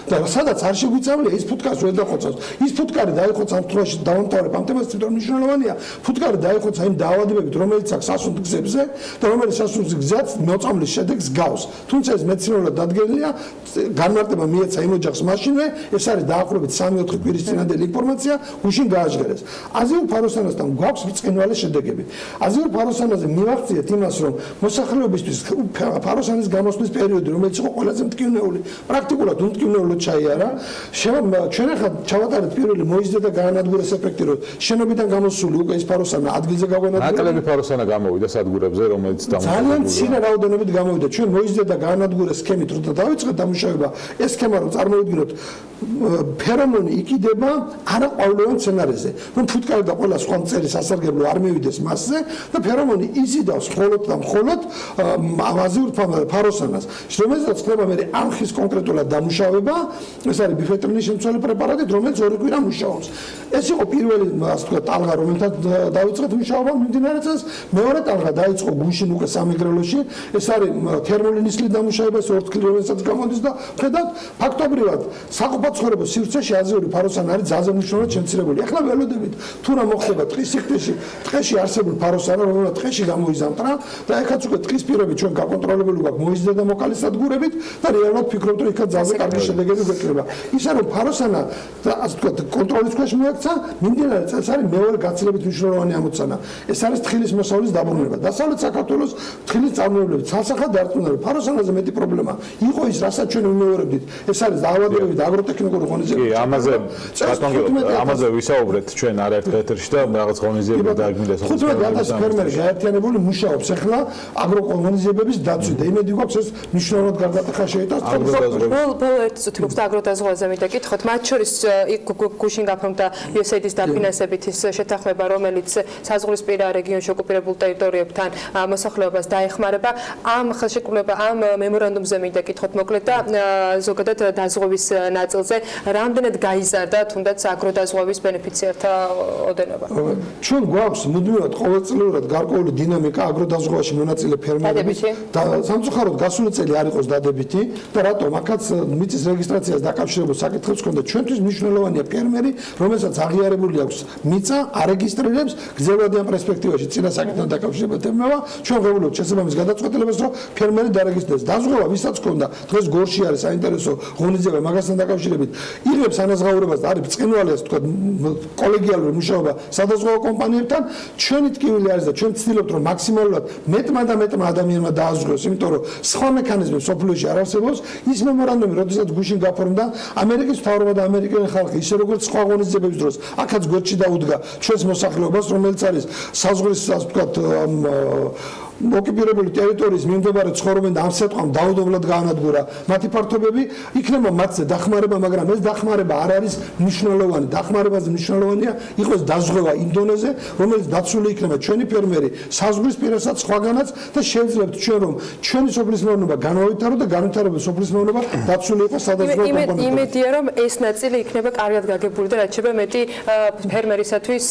და სადაც არ შეგვიწამლია ის ფუტკარს ვერ დახოცავს ის ფუტკარი დაიხოცა ამ თვალში დავამთავრებ ამ თემას თვითონ მნიშვნელოვანია ფუტკარი დაიხოცა იმ დაავადებებით რომელიც აქვს სასუნთ გზებზე და რომელიც სასუნთ გზაც მოწამვლის შედეგს გავს თუმცა ეს მეცნიერულად დადგენილია განმარტება მიეცა იმ ოჯახს მაშინვე ეს არის დაახლოებით 3-4 კვირის წინანდელი ინფორმაცია გუშინ გააჟღერეს აზიურ ფაროსანასთან გვაქვს ბრწყინვალე შედეგები აზიურ ფაროსანაზე მივახციეთ იმას რომ მოსახლეობისთვის ფაროსანის გამოსვლის პერიოდი რომელიც იყო ყველაზე მტკივნეული პრაქტიკულად უმტკივნეულოდ ჩაიარა ჩვენ ახლა ჩავატარეთ პირველი მოიზრდა და გაანადგურეს ეფექტი რომ შენობიდან გამოსული უკვე ის ფაროსანა ადგილზე გაგვანადგურა
ნაკლები ფაროსანა გამოვიდა სადგურებზე რომელიც
ძალიან მცირე რაოდენობით გამოვიდა ჩვენ მოიზრდა და გაანადგურეს სქემით რომ დავიწყეთ დამუშავება ეს სქემა რომ წარმოვიდგინოთ ფერომონი იქიდება არაყვავილოვან სცენარეზე რომ ფუტკარი და ყველა სხვა მწერი სასარგებლო არ მივიდეს მასზე და ფერომონი იზიდავს მხოლოდ და მხოლოდ აზიურ ფაროსანას რომელსაც ხდება მე ამხის კონკრეტულად დამუშავება ეს არის ბიფეტრინის შემცველი პრეპარატით რომელიც 2 კვირა მუშაობს ეს იყო პირველი ასე ვთქვათ ტალღა რომელთან დაიწყეთ მუშაობა მიმდინარე წელს მეორე ტალღა დაიწყო გუშინ უკვე სამეგრელოში ეს არის თერმული ნისლის დამუშავება ეს ორთქლი რომელსაც გამოდის და ხედავთ ფაქტობრივად საყოფაცხოვრებო სივრცეში აზიური ფაროსანა არის ძალზე მნიშვნელოვნად შემცირებული ახლა ველოდებით თუ რა მოხდება ტყის სიკვდილში ტყეში არსებულ ფაროსანა რომელსაც ტყეში გამოიზამტრა და ეხაც უკვე ტყის პირები ჩვენ გაკონტროლებული გვაქვს მოიზრდა და მოკალის სადგურებით და რეალურად ფიქრობთ რომ იქაც ძალზე კარგი შედეგები გვექნება ისა რომ ფაროსანა ასე ვთქვათ კონტროლის ქვეშ მოექცა მიმდინარე წელს არის მეორე გაცილებით მნიშვნელოვანი ამოცანა ეს არის თხილის მოსავლის დაბრუნება დასავლეთ საქართველოს თხილის წარმოებლებით სასახად დარწმუნა რომ ფაროსანაზე მეტი პრობლემა იყო ის რასაც ჩვენ ვიმეორებდით ეს არის დაავადებები და აგროტექნიკური ღონისძიებები
კი ამაზე ვისაუბრეთ ჩვენ არაერთხელ ეთერში და რაღაც ღონისძიებები დაგვინდა
15000 ფერმერი გაერთიანებული მუშაობს ახლა აგროღონისძიებების დაცვით და იმედი გვაქვს ეს მნიშვნელოვნად გარდატეხა შეიტანს
ბოლო ერთი წუთი გვაქვს აგროდაზღვაზე მითხრათ მათ შორის გუშინ გაფორმდა USAID-ის დაფინანსებით ის შეთანხმება რომელიც საზღვრისპირა რეგიონში ოკუპირებულ ტერიტორიებთან მოსახლეობას დაეხმარება ამ ხელშეკრულება ამ მემორანდუმზე მინდა კითხოთ მოკლედ და ზოგადად დაზღვევის ნაწილზე რამდენად გაიზარდა თუნდაც აგროდაზღვევის ბენეფიციართა ოდენობა
ჩვენ გვაქვს მუდმივად ყოველწლიურად გარკვეული დინამიკა აგროდაზღვევაში მონაწილე ფერმერების და სამწუხაროდ გასული წელი არ იყოს დადებითი და რატომ აქაც მიწის რეგისტრაციას დაკავშირებულ საკითხებს ჰქონდა ჩვენთვის მნიშვნელოვანია ფერმერი რომელსაც აღიარებული აქვს მიწა არეგისტრირებს გრძელვადიან პერსპექტივაში წინა საკითხთან დაკავშირებულ თემებია ჩვენ ვღებულობთ შესაბამის გადაწყვეტილებას რომ ფერმერი დარეგისტრირდეს დაზღვევა ვისაც ჰქონდა დღეს გორში არის საინტერესო ღონისძიება მაგასთან დაკავშირებით იღებს ანაზღაურებას და არის ბრწყინვალე ასე ვთქვათ კოლეგიალური მუშაობა სადაზღვევო კომპანიებთან ჩვენი ტკივილი არის და ჩვენ ვცდილობთ რომ მაქსიმალურად მეტმა და მეტმა ადამიანმა დააზღვიოს იმიტომ რომ სხვა მექანიზმი სოფლიოში არ არსებობს ის მემორანდუმი როდესაც გუშინ გაფორმდა ამერიკის მთავრობა და ამერიკელი ხალხი ისე როგორც სხვა ღონისძიებების დროს აქაც გვერდში დაუდგა ჩვენს მოსახლეობას რომელიც არის საზღვრის ასე ვთქვათ ოკუპირებული ტერიტორიის მიმდებარე ცხოვრობენ და ამ სიტყვამ დაუდევლად გაანადგურა მათი ფართობები იქნება მათზე დახმარება მაგრამ ეს დახმარება არ არის მნიშვნელოვანი დახმარებაზე მნიშვნელოვანია იყოს დაზღვევა იმ დონეზე რომელიც დაცული იქნება ჩვენი ფერმერი საზღვრის პირასაც სხვაგანაც და შევძლებთ ჩვენ რომ ჩვენი სოფლის მეურნეობა განავითარო და განვითარებულ სოფლის მეურნეობა დაცული იყოს სადაზღვევო კომპონენტებში
იმედია რომ ეს ნაწილი იქნება კარგად გაგებული და რაც შეიძლება მეტი ფერმერისათვის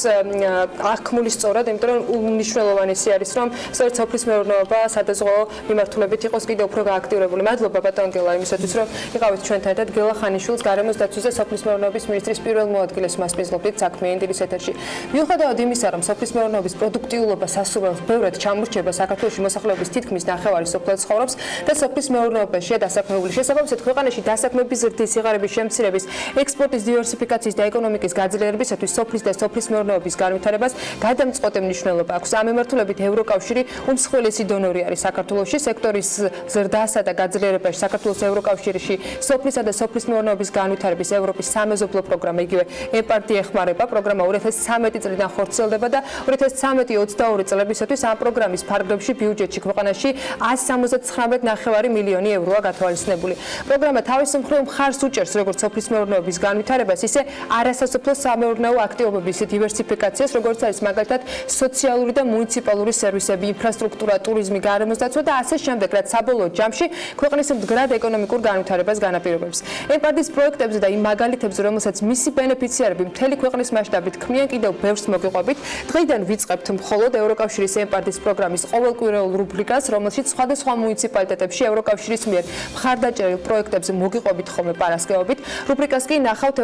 აღქმული სწორად იმიტომ რომ უნიშნელოვანესი არის რომ სწორედ სოფლის მეურნეობა სადაზღვევო მიმართულებით იყოს კიდევ უფრო გააქტიურებული. მადლობა ბატონ გელა იმისათვის რომ იყავით ჩვენთან ერთად გელა ხანიშვილს გარემოს დაცვის და სოფლის მეურნეობის მინისტრის პირველ მოადგილეს მასპინძლობთ საქმიანი დილის ეთერში. მიუხედავად იმისა რომ სოფლის მეურნეობის პროდუქტიულობა სასურველს ბევრად ჩამორჩება საქართველოს მოსახლეობის თითქმის ნახევარი სოფლად ცხოვრობს და სოფლის მეურნეობაშია დასაქმებული. შესაბამისად ქვეყანაში დასაქმების ზრდის სიღარიბის შემცირების, ექსპორტის დივერსიფიკაციის და ეკონომიკის გაძლიერებისათვის სოფლის და სოფლის მეურნეობის განვითარებას გადამწყვეტი მნიშვნელობა აქვს. ამ მიმართულებით ევროკავშირი უმსხვილესი დონორი არის საქართველოში სექტორის ზრდასა და გაძლიერებაში საქართველოს ევროკავშირში სოფლისა და სოფლის მეურნეობის განვითარების ევროპის სამეზობლო პროგრამა იგივე ეპარტი ეხმარება პროგრამა 2013 წლიდან ხორციელდება და 2013-22 წლებისათვის ამ პროგრამის ფარგლებში ბიუჯეტში ქვეყანაში 179.9 მილიონი ევროა გათვალისწინებული. პროგრამა თავის მხრივ მხარს უჭერს როგორც სოფლის მეურნეობის განვითარებას, ისე არასასოფლო სამეურნეო აქტივობების დივერსიფიკაციას, როგორც არის მაგალითად სოციალური და მუნიციპალური სერვისები, ინფრასტრუქტურა, ტურიზმი, გარემოსდაცვა და ასე შემდეგ, რაც საბოლოო ჯამში ქვეყნის მდგრად ეკონომიკურ განვითარებას განაპირობებს. ეპარტის პროექტებზე და იმ მაგალითებზე, რომელსაც მისი ბენეფიციარები მთელი ქვეყნის მასშტაბით ქმნიან, კიდევ ბევრს მოგიყვებით. დღეიდან ვიწყებთ მხოლოდ ევროკავშირის ეპარტის პროგრამის ყოველკვირეულ რუბრიკას, რომელშიც სხვადასხვა მუნიციპალიტეტებში ევროკავშირის მიერ მხარდაჭერილ პროექტებზე მოგიყვებით ხოლმე პარასკევობით. რუბრიკას კი ნახავთ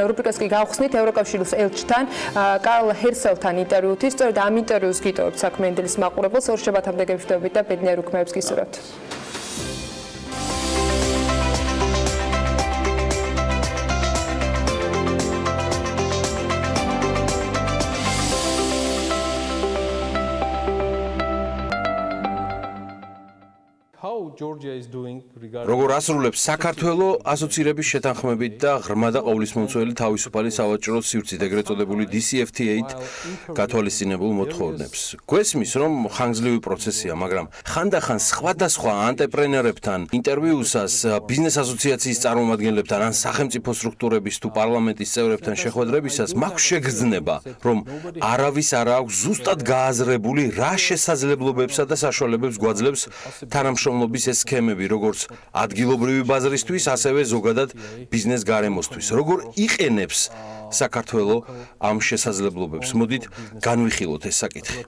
რუბრიკას კი გავხსნით ევროკავშირის ელჩთან კარლ ჰერსელთან ინტერვიუთი. სწორედ ამ ინტერვიუს გიტოვებთ საქმე ენდელის მაყურებელს. ორ შაბათამდე გეშვიდობით და ბედნიერ უქმეებს გისურვებთ.
როგორ ასრულებს საქართველო ასოცირების შეთანხმებით და ღრმა და ყოვლისმომცველი თავისუფალი სავაჭრო სივრცით ეგრეთ წოდებული DCFTA-ით გათვალისწინებულ მოთხოვნებს. გვესმის, რომ ხანგრძლივი პროცესია, მაგრამ ხანდახან სხვადასხვა ანტრეპრენერებთან ინტერვიუსას, ბიზნეს ასოციაციის წარმომადგენლებთან ან სახელმწიფო სტრუქტურების თუ პარლამენტის წევრებთან შეხვედრებისას მაქვს შეგრძნება, რომ არავის არ აქვს ზუსტად გააზრებული რა შესაძლებლობებსა და საშუალებებს გვაძლევს თანამშრომლობის ეს სქემები, როგორც ადგილობრივი ბაზრისთვის, ასევე ზოგადად ბიზნეს გარემოსთვის. როგორ იყენებს საქართველო ამ შესაძლებლობებს? მოდით განვიხილოთ ეს საკითხი.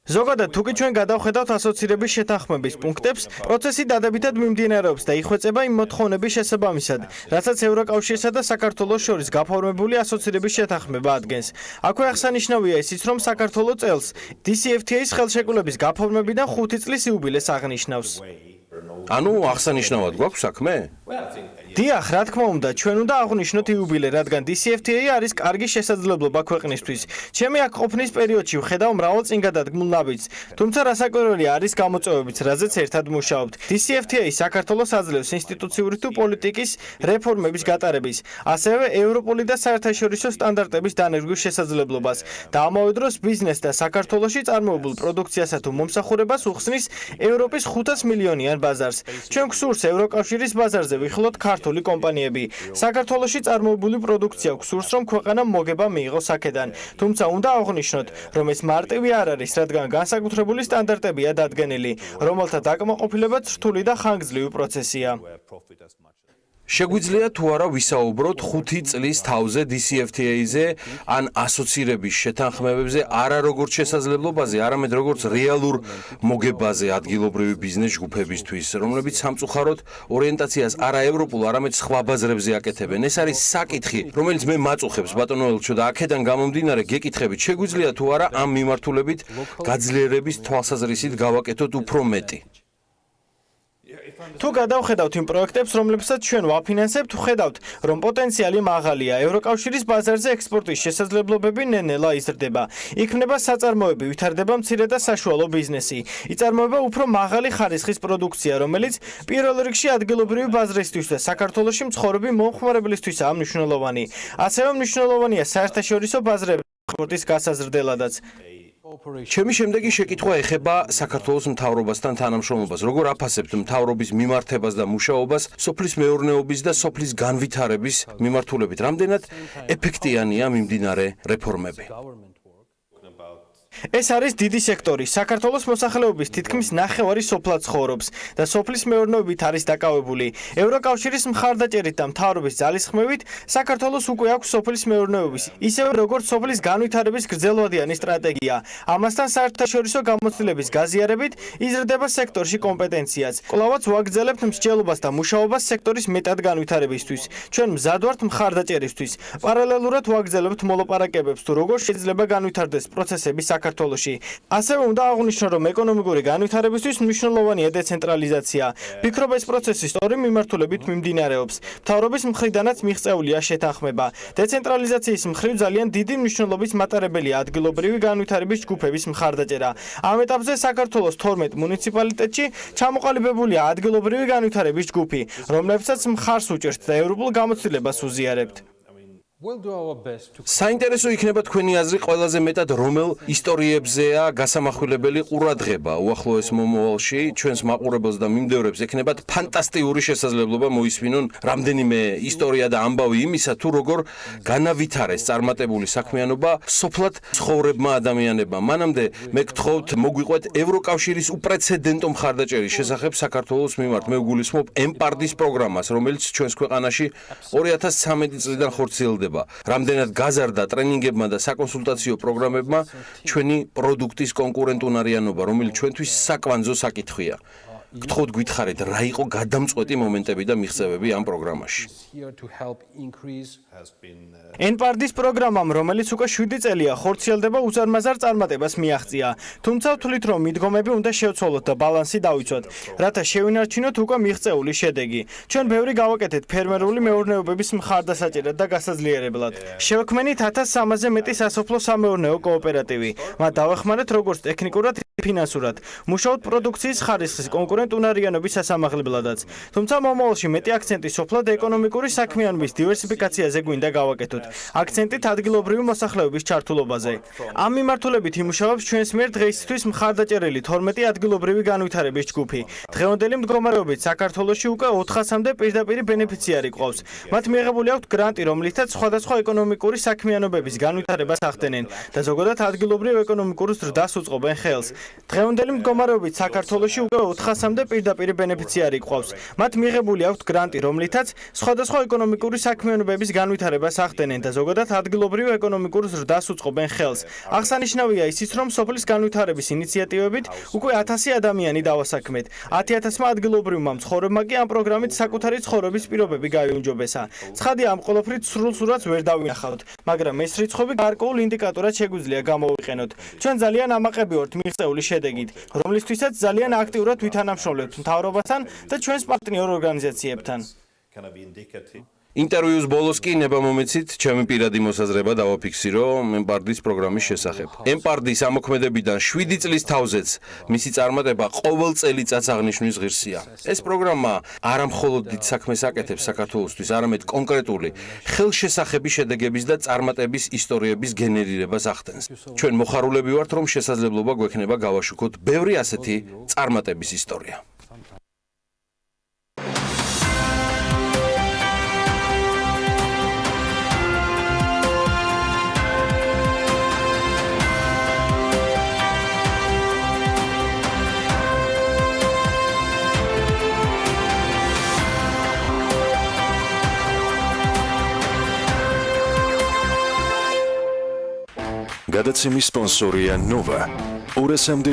ზოგადად, თუკი ჩვენ გადავხედავთ ასოცირების შეთანხმების პუნქტებს, პროცესი დადებითად მიმდინარეობს და იხვეწება იმ მოთხოვნების შესაბამისად, რასაც ევროკავშირსა და საქართველოს შორის გაფორმებული ასოცირების შეთანხმება ადგენს. აქვე აღსანიშნავია ისიც, რომ საქართველო წელს DCFTA-ის ხელშეკრულების გაფორმებიდან 5 წლის იუბილეს აღნიშნავს.
ანუ აღსანიშნავად გვაქვს საქმე?
დიახ, რა თქმა უნდა, ჩვენ უნდა აღვნიშნოთ იუბილე, რადგან DCFTA არის კარგი შესაძლებლობა ქვეყნისთვის. ჩემი აქ ყოფნის პერიოდში ვხედავ მრავალ წინგადადგმულ ნაბიჯს, თუმცა რასაკვირველი არის გამოწვევებიც, რაზეც ერთად მუშაობთ. DCFTA საქართველოს აძლევს ინსტიტუციური თუ პოლიტიკის რეფორმების გატარების, ასევე ევროპული და საერთაშორისო სტანდარტების დანერგვის შესაძლებლობას და ამავე დროს ბიზნესს და საქართველოში წარმოებულ პროდუქციასა თუ მომსახურებას უხსნის ევროპის 500 მილიონიან ბაზარს. ჩვენ გვსურს ევროკავშირის ბაზარზე ვიხილოთ ქართული კომპანიები. საქართველოში წარმოებული პროდუქცია გვსურს, რომ ქვეყანამ მოგება მიიღოს აქედან. თუმცა უნდა აღვნიშნოთ, რომ ეს მარტივი არ არის, რადგან განსაკუთრებული სტანდარტებია დადგენილი, რომელთა დაკმაყოფილებაც რთული და ხანგრძლივი პროცესია.
შეგვიძლია თუ არა ვისაუბროთ 5 წლის თავზე DCFTA-ზე ან ასოცირების შეთანხმებებზე არა როგორც შესაძლებლობაზე, არამედ როგორც რეალურ მოგებაზე ადგილობრივი ბიზნეს ჯგუფებისთვის, რომლებიც სამწუხაროდ ორიენტაციას არა ევროპულ, არამედ სხვა ბაზრებზე აკეთებენ. ეს არის საკითხი, რომელიც მე მაწუხებს ბატონო ელჩო და აქედან გამომდინარე გეკითხებით, შეგვიძლია თუ არა ამ მიმართულებით გაძლიერების თვალსაზრისით გავაკეთოთ უფრო მეტი.
თუ გადავხედავთ იმ პროექტებს, რომლებსაც ჩვენ ვაფინანსებთ, ვხედავთ, რომ პოტენციალი მაღალია. ევროკავშირის ბაზარზე ექსპორტის შესაძლებლობები ნელ-ნელა იზრდება. იქმნება საწარმოები, ვითარდება მცირე და საშუალო ბიზნესი. იწარმოება უფრო მაღალი ხარისხის პროდუქცია, რომელიც პირველ რიგში ადგილობრივი ბაზრისთვის და საქართველოში მცხოვრები მომხმარებლისთვისაა მნიშვნელოვანი. ასევე მნიშვნელოვანია საერთაშორისო ბაზრების ექსპორტის გასაზრდელადაც.
ჩემი შემდეგი შეკითხვა ეხება საქართველოს მთავრობასთან თანამშრომლობას. როგორ აფასებთ მთავრობის მიმართებას და მუშაობას სოფლის მეურნეობის და სოფლის განვითარების მიმართულებით? რამდენად ეფექტიანია მიმდინარე რეფორმები?
ეს არის დიდი სექტორი. საქართველოს მოსახლეობის თითქმის ნახევარი სოფლად ცხოვრობს და სოფლის მეურნეობით არის დაკავებული. ევროკავშირის მხარდაჭერით და მთავრობის ძალისხმევით საქართველოს უკვე აქვს სოფლის მეურნეობის, ისევე როგორც სოფლის განვითარების გრძელვადიანი სტრატეგია. ამასთან საერთაშორისო გამოცდილების გაზიარებით იზრდება სექტორში კომპეტენციაც. კვლავაც ვაგრძელებთ მსჯელობას და მუშაობას სექტორის მეტად განვითარებისთვის. ჩვენ მზად ვართ მხარდაჭერისთვის. პარალელურად ვაგრძელებთ მოლაპარაკებებს თუ როგორ შეიძლება განვითარდეს პროცესები საქართველოში. საქართველოში. ასევე უნდა აღვნიშნო, რომ ეკონომიკური განვითარებისთვის მნიშვნელოვანია დეცენტრალიზაცია. ფიქრობ, ეს პროცესი სწორი მიმართულებით მიმდინარეობს. მთავრობის მხრიდანაც მიღწეულია შეთანხმება. დეცენტრალიზაციის მხრივ ძალიან დიდი მნიშვნელობის მატარებელია ადგილობრივი განვითარების ჯგუფების მხარდაჭერა. ამ ეტაპზე საქართველოს 12 მუნიციპალიტეტში ჩამოყალიბებულია ადგილობრივი განვითარების ჯგუფი, რომლებსაც მხარს უჭერთ და ევროპულ გამოცდილებას უზიარებთ.
საინტერესო იქნება თქვენი აზრი ყველაზე მეტად რომელ ისტორიებზეა გასამახვილებელი ყურადღება. უახლოეს მომავალში ჩვენს მაყურებელს და მიმდევრებს ექნებათ ფანტასტიკური შესაძლებლობა მოისმინონ რამდენიმე ისტორია და ამბავი იმისა, თუ როგორ განავითარეს წარმატებული საქმიანობა სოფლად ცხოვრებმა ადამიანებმა. მანამდე მე გთხოვთ მოგვიყვეთ ევროკავშირის უპრეცედენტო მხარდაჭერის შესახებ საქართველოს მიმართ. მე ვგულისხმობ ემპარდის პროგრამას, რომელიც ჩვენს ქვეყანაში 2013 წლიდან ხორციელდება. რამდენად გაზარდა ტრენინგებმა და საკონსულტაციო პროგრამებმა ჩვენი პროდუქტის კონკურენტუნარიანობა, რომელიც ჩვენთვის საკვანძო საკითხია. გთხოვთ გითხარით, რა იყო გადამწყვეტი მომენტები და მიღწევები ამ პროგრამაში.
ენპარდის პროგრამამ, რომელიც უკვე 7 წელია ხორციელდება, უზარმაზარ წარმატებას მიაღწია. თუმცა ვთვლით, რომ მიდგომები უნდა შევცვალოთ და ბალანსი დავიცვათ, რათა შევინარჩუნოთ უკვე მიღწეული შედეგი. ჩვენ ბევრი გავაკეთეთ ფერმერული მეურნეობების მხარდასაჭერად და გასაძლიერებლად. შევქმნით 1300-ზე მეტი სასოფლო-სამეურნეო კოოპერატივი. მათ დავეხმარეთ როგორც ტექნიკურად, ფინანსურად. მუშაობთ პროდუქციის ხარისხის კონკურენტუნარიანობის სასამაღლებლადაც. თუმცა მომავალში მეტი აქცენტი სოფლად ეკონომიკური საქმიანობის დივერსიფიკაციაზე გვინდა გავაკეთოთ. აქცენტით ადგილობრივი მოსახლეობის ჩართულობაზე. ამ მიმართულებით იმუშავებს ჩვენს მიერ დღეისთვის მხარდაჭერილი 12 ადგილობრივი განვითარების ჯგუფი. დღევანდელი მდგომარეობით საქართველოში უკვე 400-მდე პირდაპირი ბენეფიციარი ყავს. მათ მიიღებული აქვთ გრანტი, რომლითაც სხვადასხვა ეკონომიკური საქმიანობების განვითარებას ახდენენ და ზოგადად ადგილობრივ ეკონომიკურ ზრდას უწყობენ ხელს. დღევანდელი მდგომარეობით საქართველოში უკვე 400-მდე პირდაპირი ბენეფიციარი ყავს. მათ მიიღებული აქვთ გრანტი, რომლითაც სხვადასხვა ეკონომიკური საქმიანობების განვითარებას ახდენენ და ზოგადად ადგილობრივ ეკონომიკურ ზრდას უწყობენ ხელს. აღსანიშნავია ისიც, რომ სოფლის განვითარების ინიციატივებით უკვე 1000 ადამიანი დავასაქმეთ. 10,000-მა ადგილობრივმა მცხოვრებმა კი ამ პროგრამით საკუთარი ცხოვრების პირობები გაიუნჯობესა. ცხადია, ამ ყველაფრით სრულ სურათს ვერ დავინახავთ, მაგრამ ეს რიცხვები გარკვეულ ინდიკატორად შეგვიძლია გამოვიყენოთ. ჩვენ ძალიან ამაყები ვართ მიღწეული შედეგით, რომლისთვისაც ძალიან აქტიურად ვითანამშრომლებთ მთავრობასთან და ჩვენს პარტნიორ ორგანიზაციებთან.
ინტერვიუს ბოლოს კი ნება მომეცით ჩემი პირადი მოსაზრება დავაფიქსირო ემპარდის პროგრამის შესახებ. ემპარდის ამოქმედებიდან 7 წლის თავზეც მისი წარმატება ყოველ წელიწადს აღნიშვნის ღირსია. ეს პროგრამა არა მხოლოდ დიდ საქმეს აკეთებს საქართველოსთვის, არამედ კონკრეტული ხელშესახები შედეგების და წარმატების ისტორიების გენერირებას ახდენს. ჩვენ მოხარულები ვართ, რომ შესაძლებლობა გვექნება გავაშუქოთ ბევრი ასეთი წარმატების ისტორია.
გადაცემის სპონსორია ნოვა. 200-მდე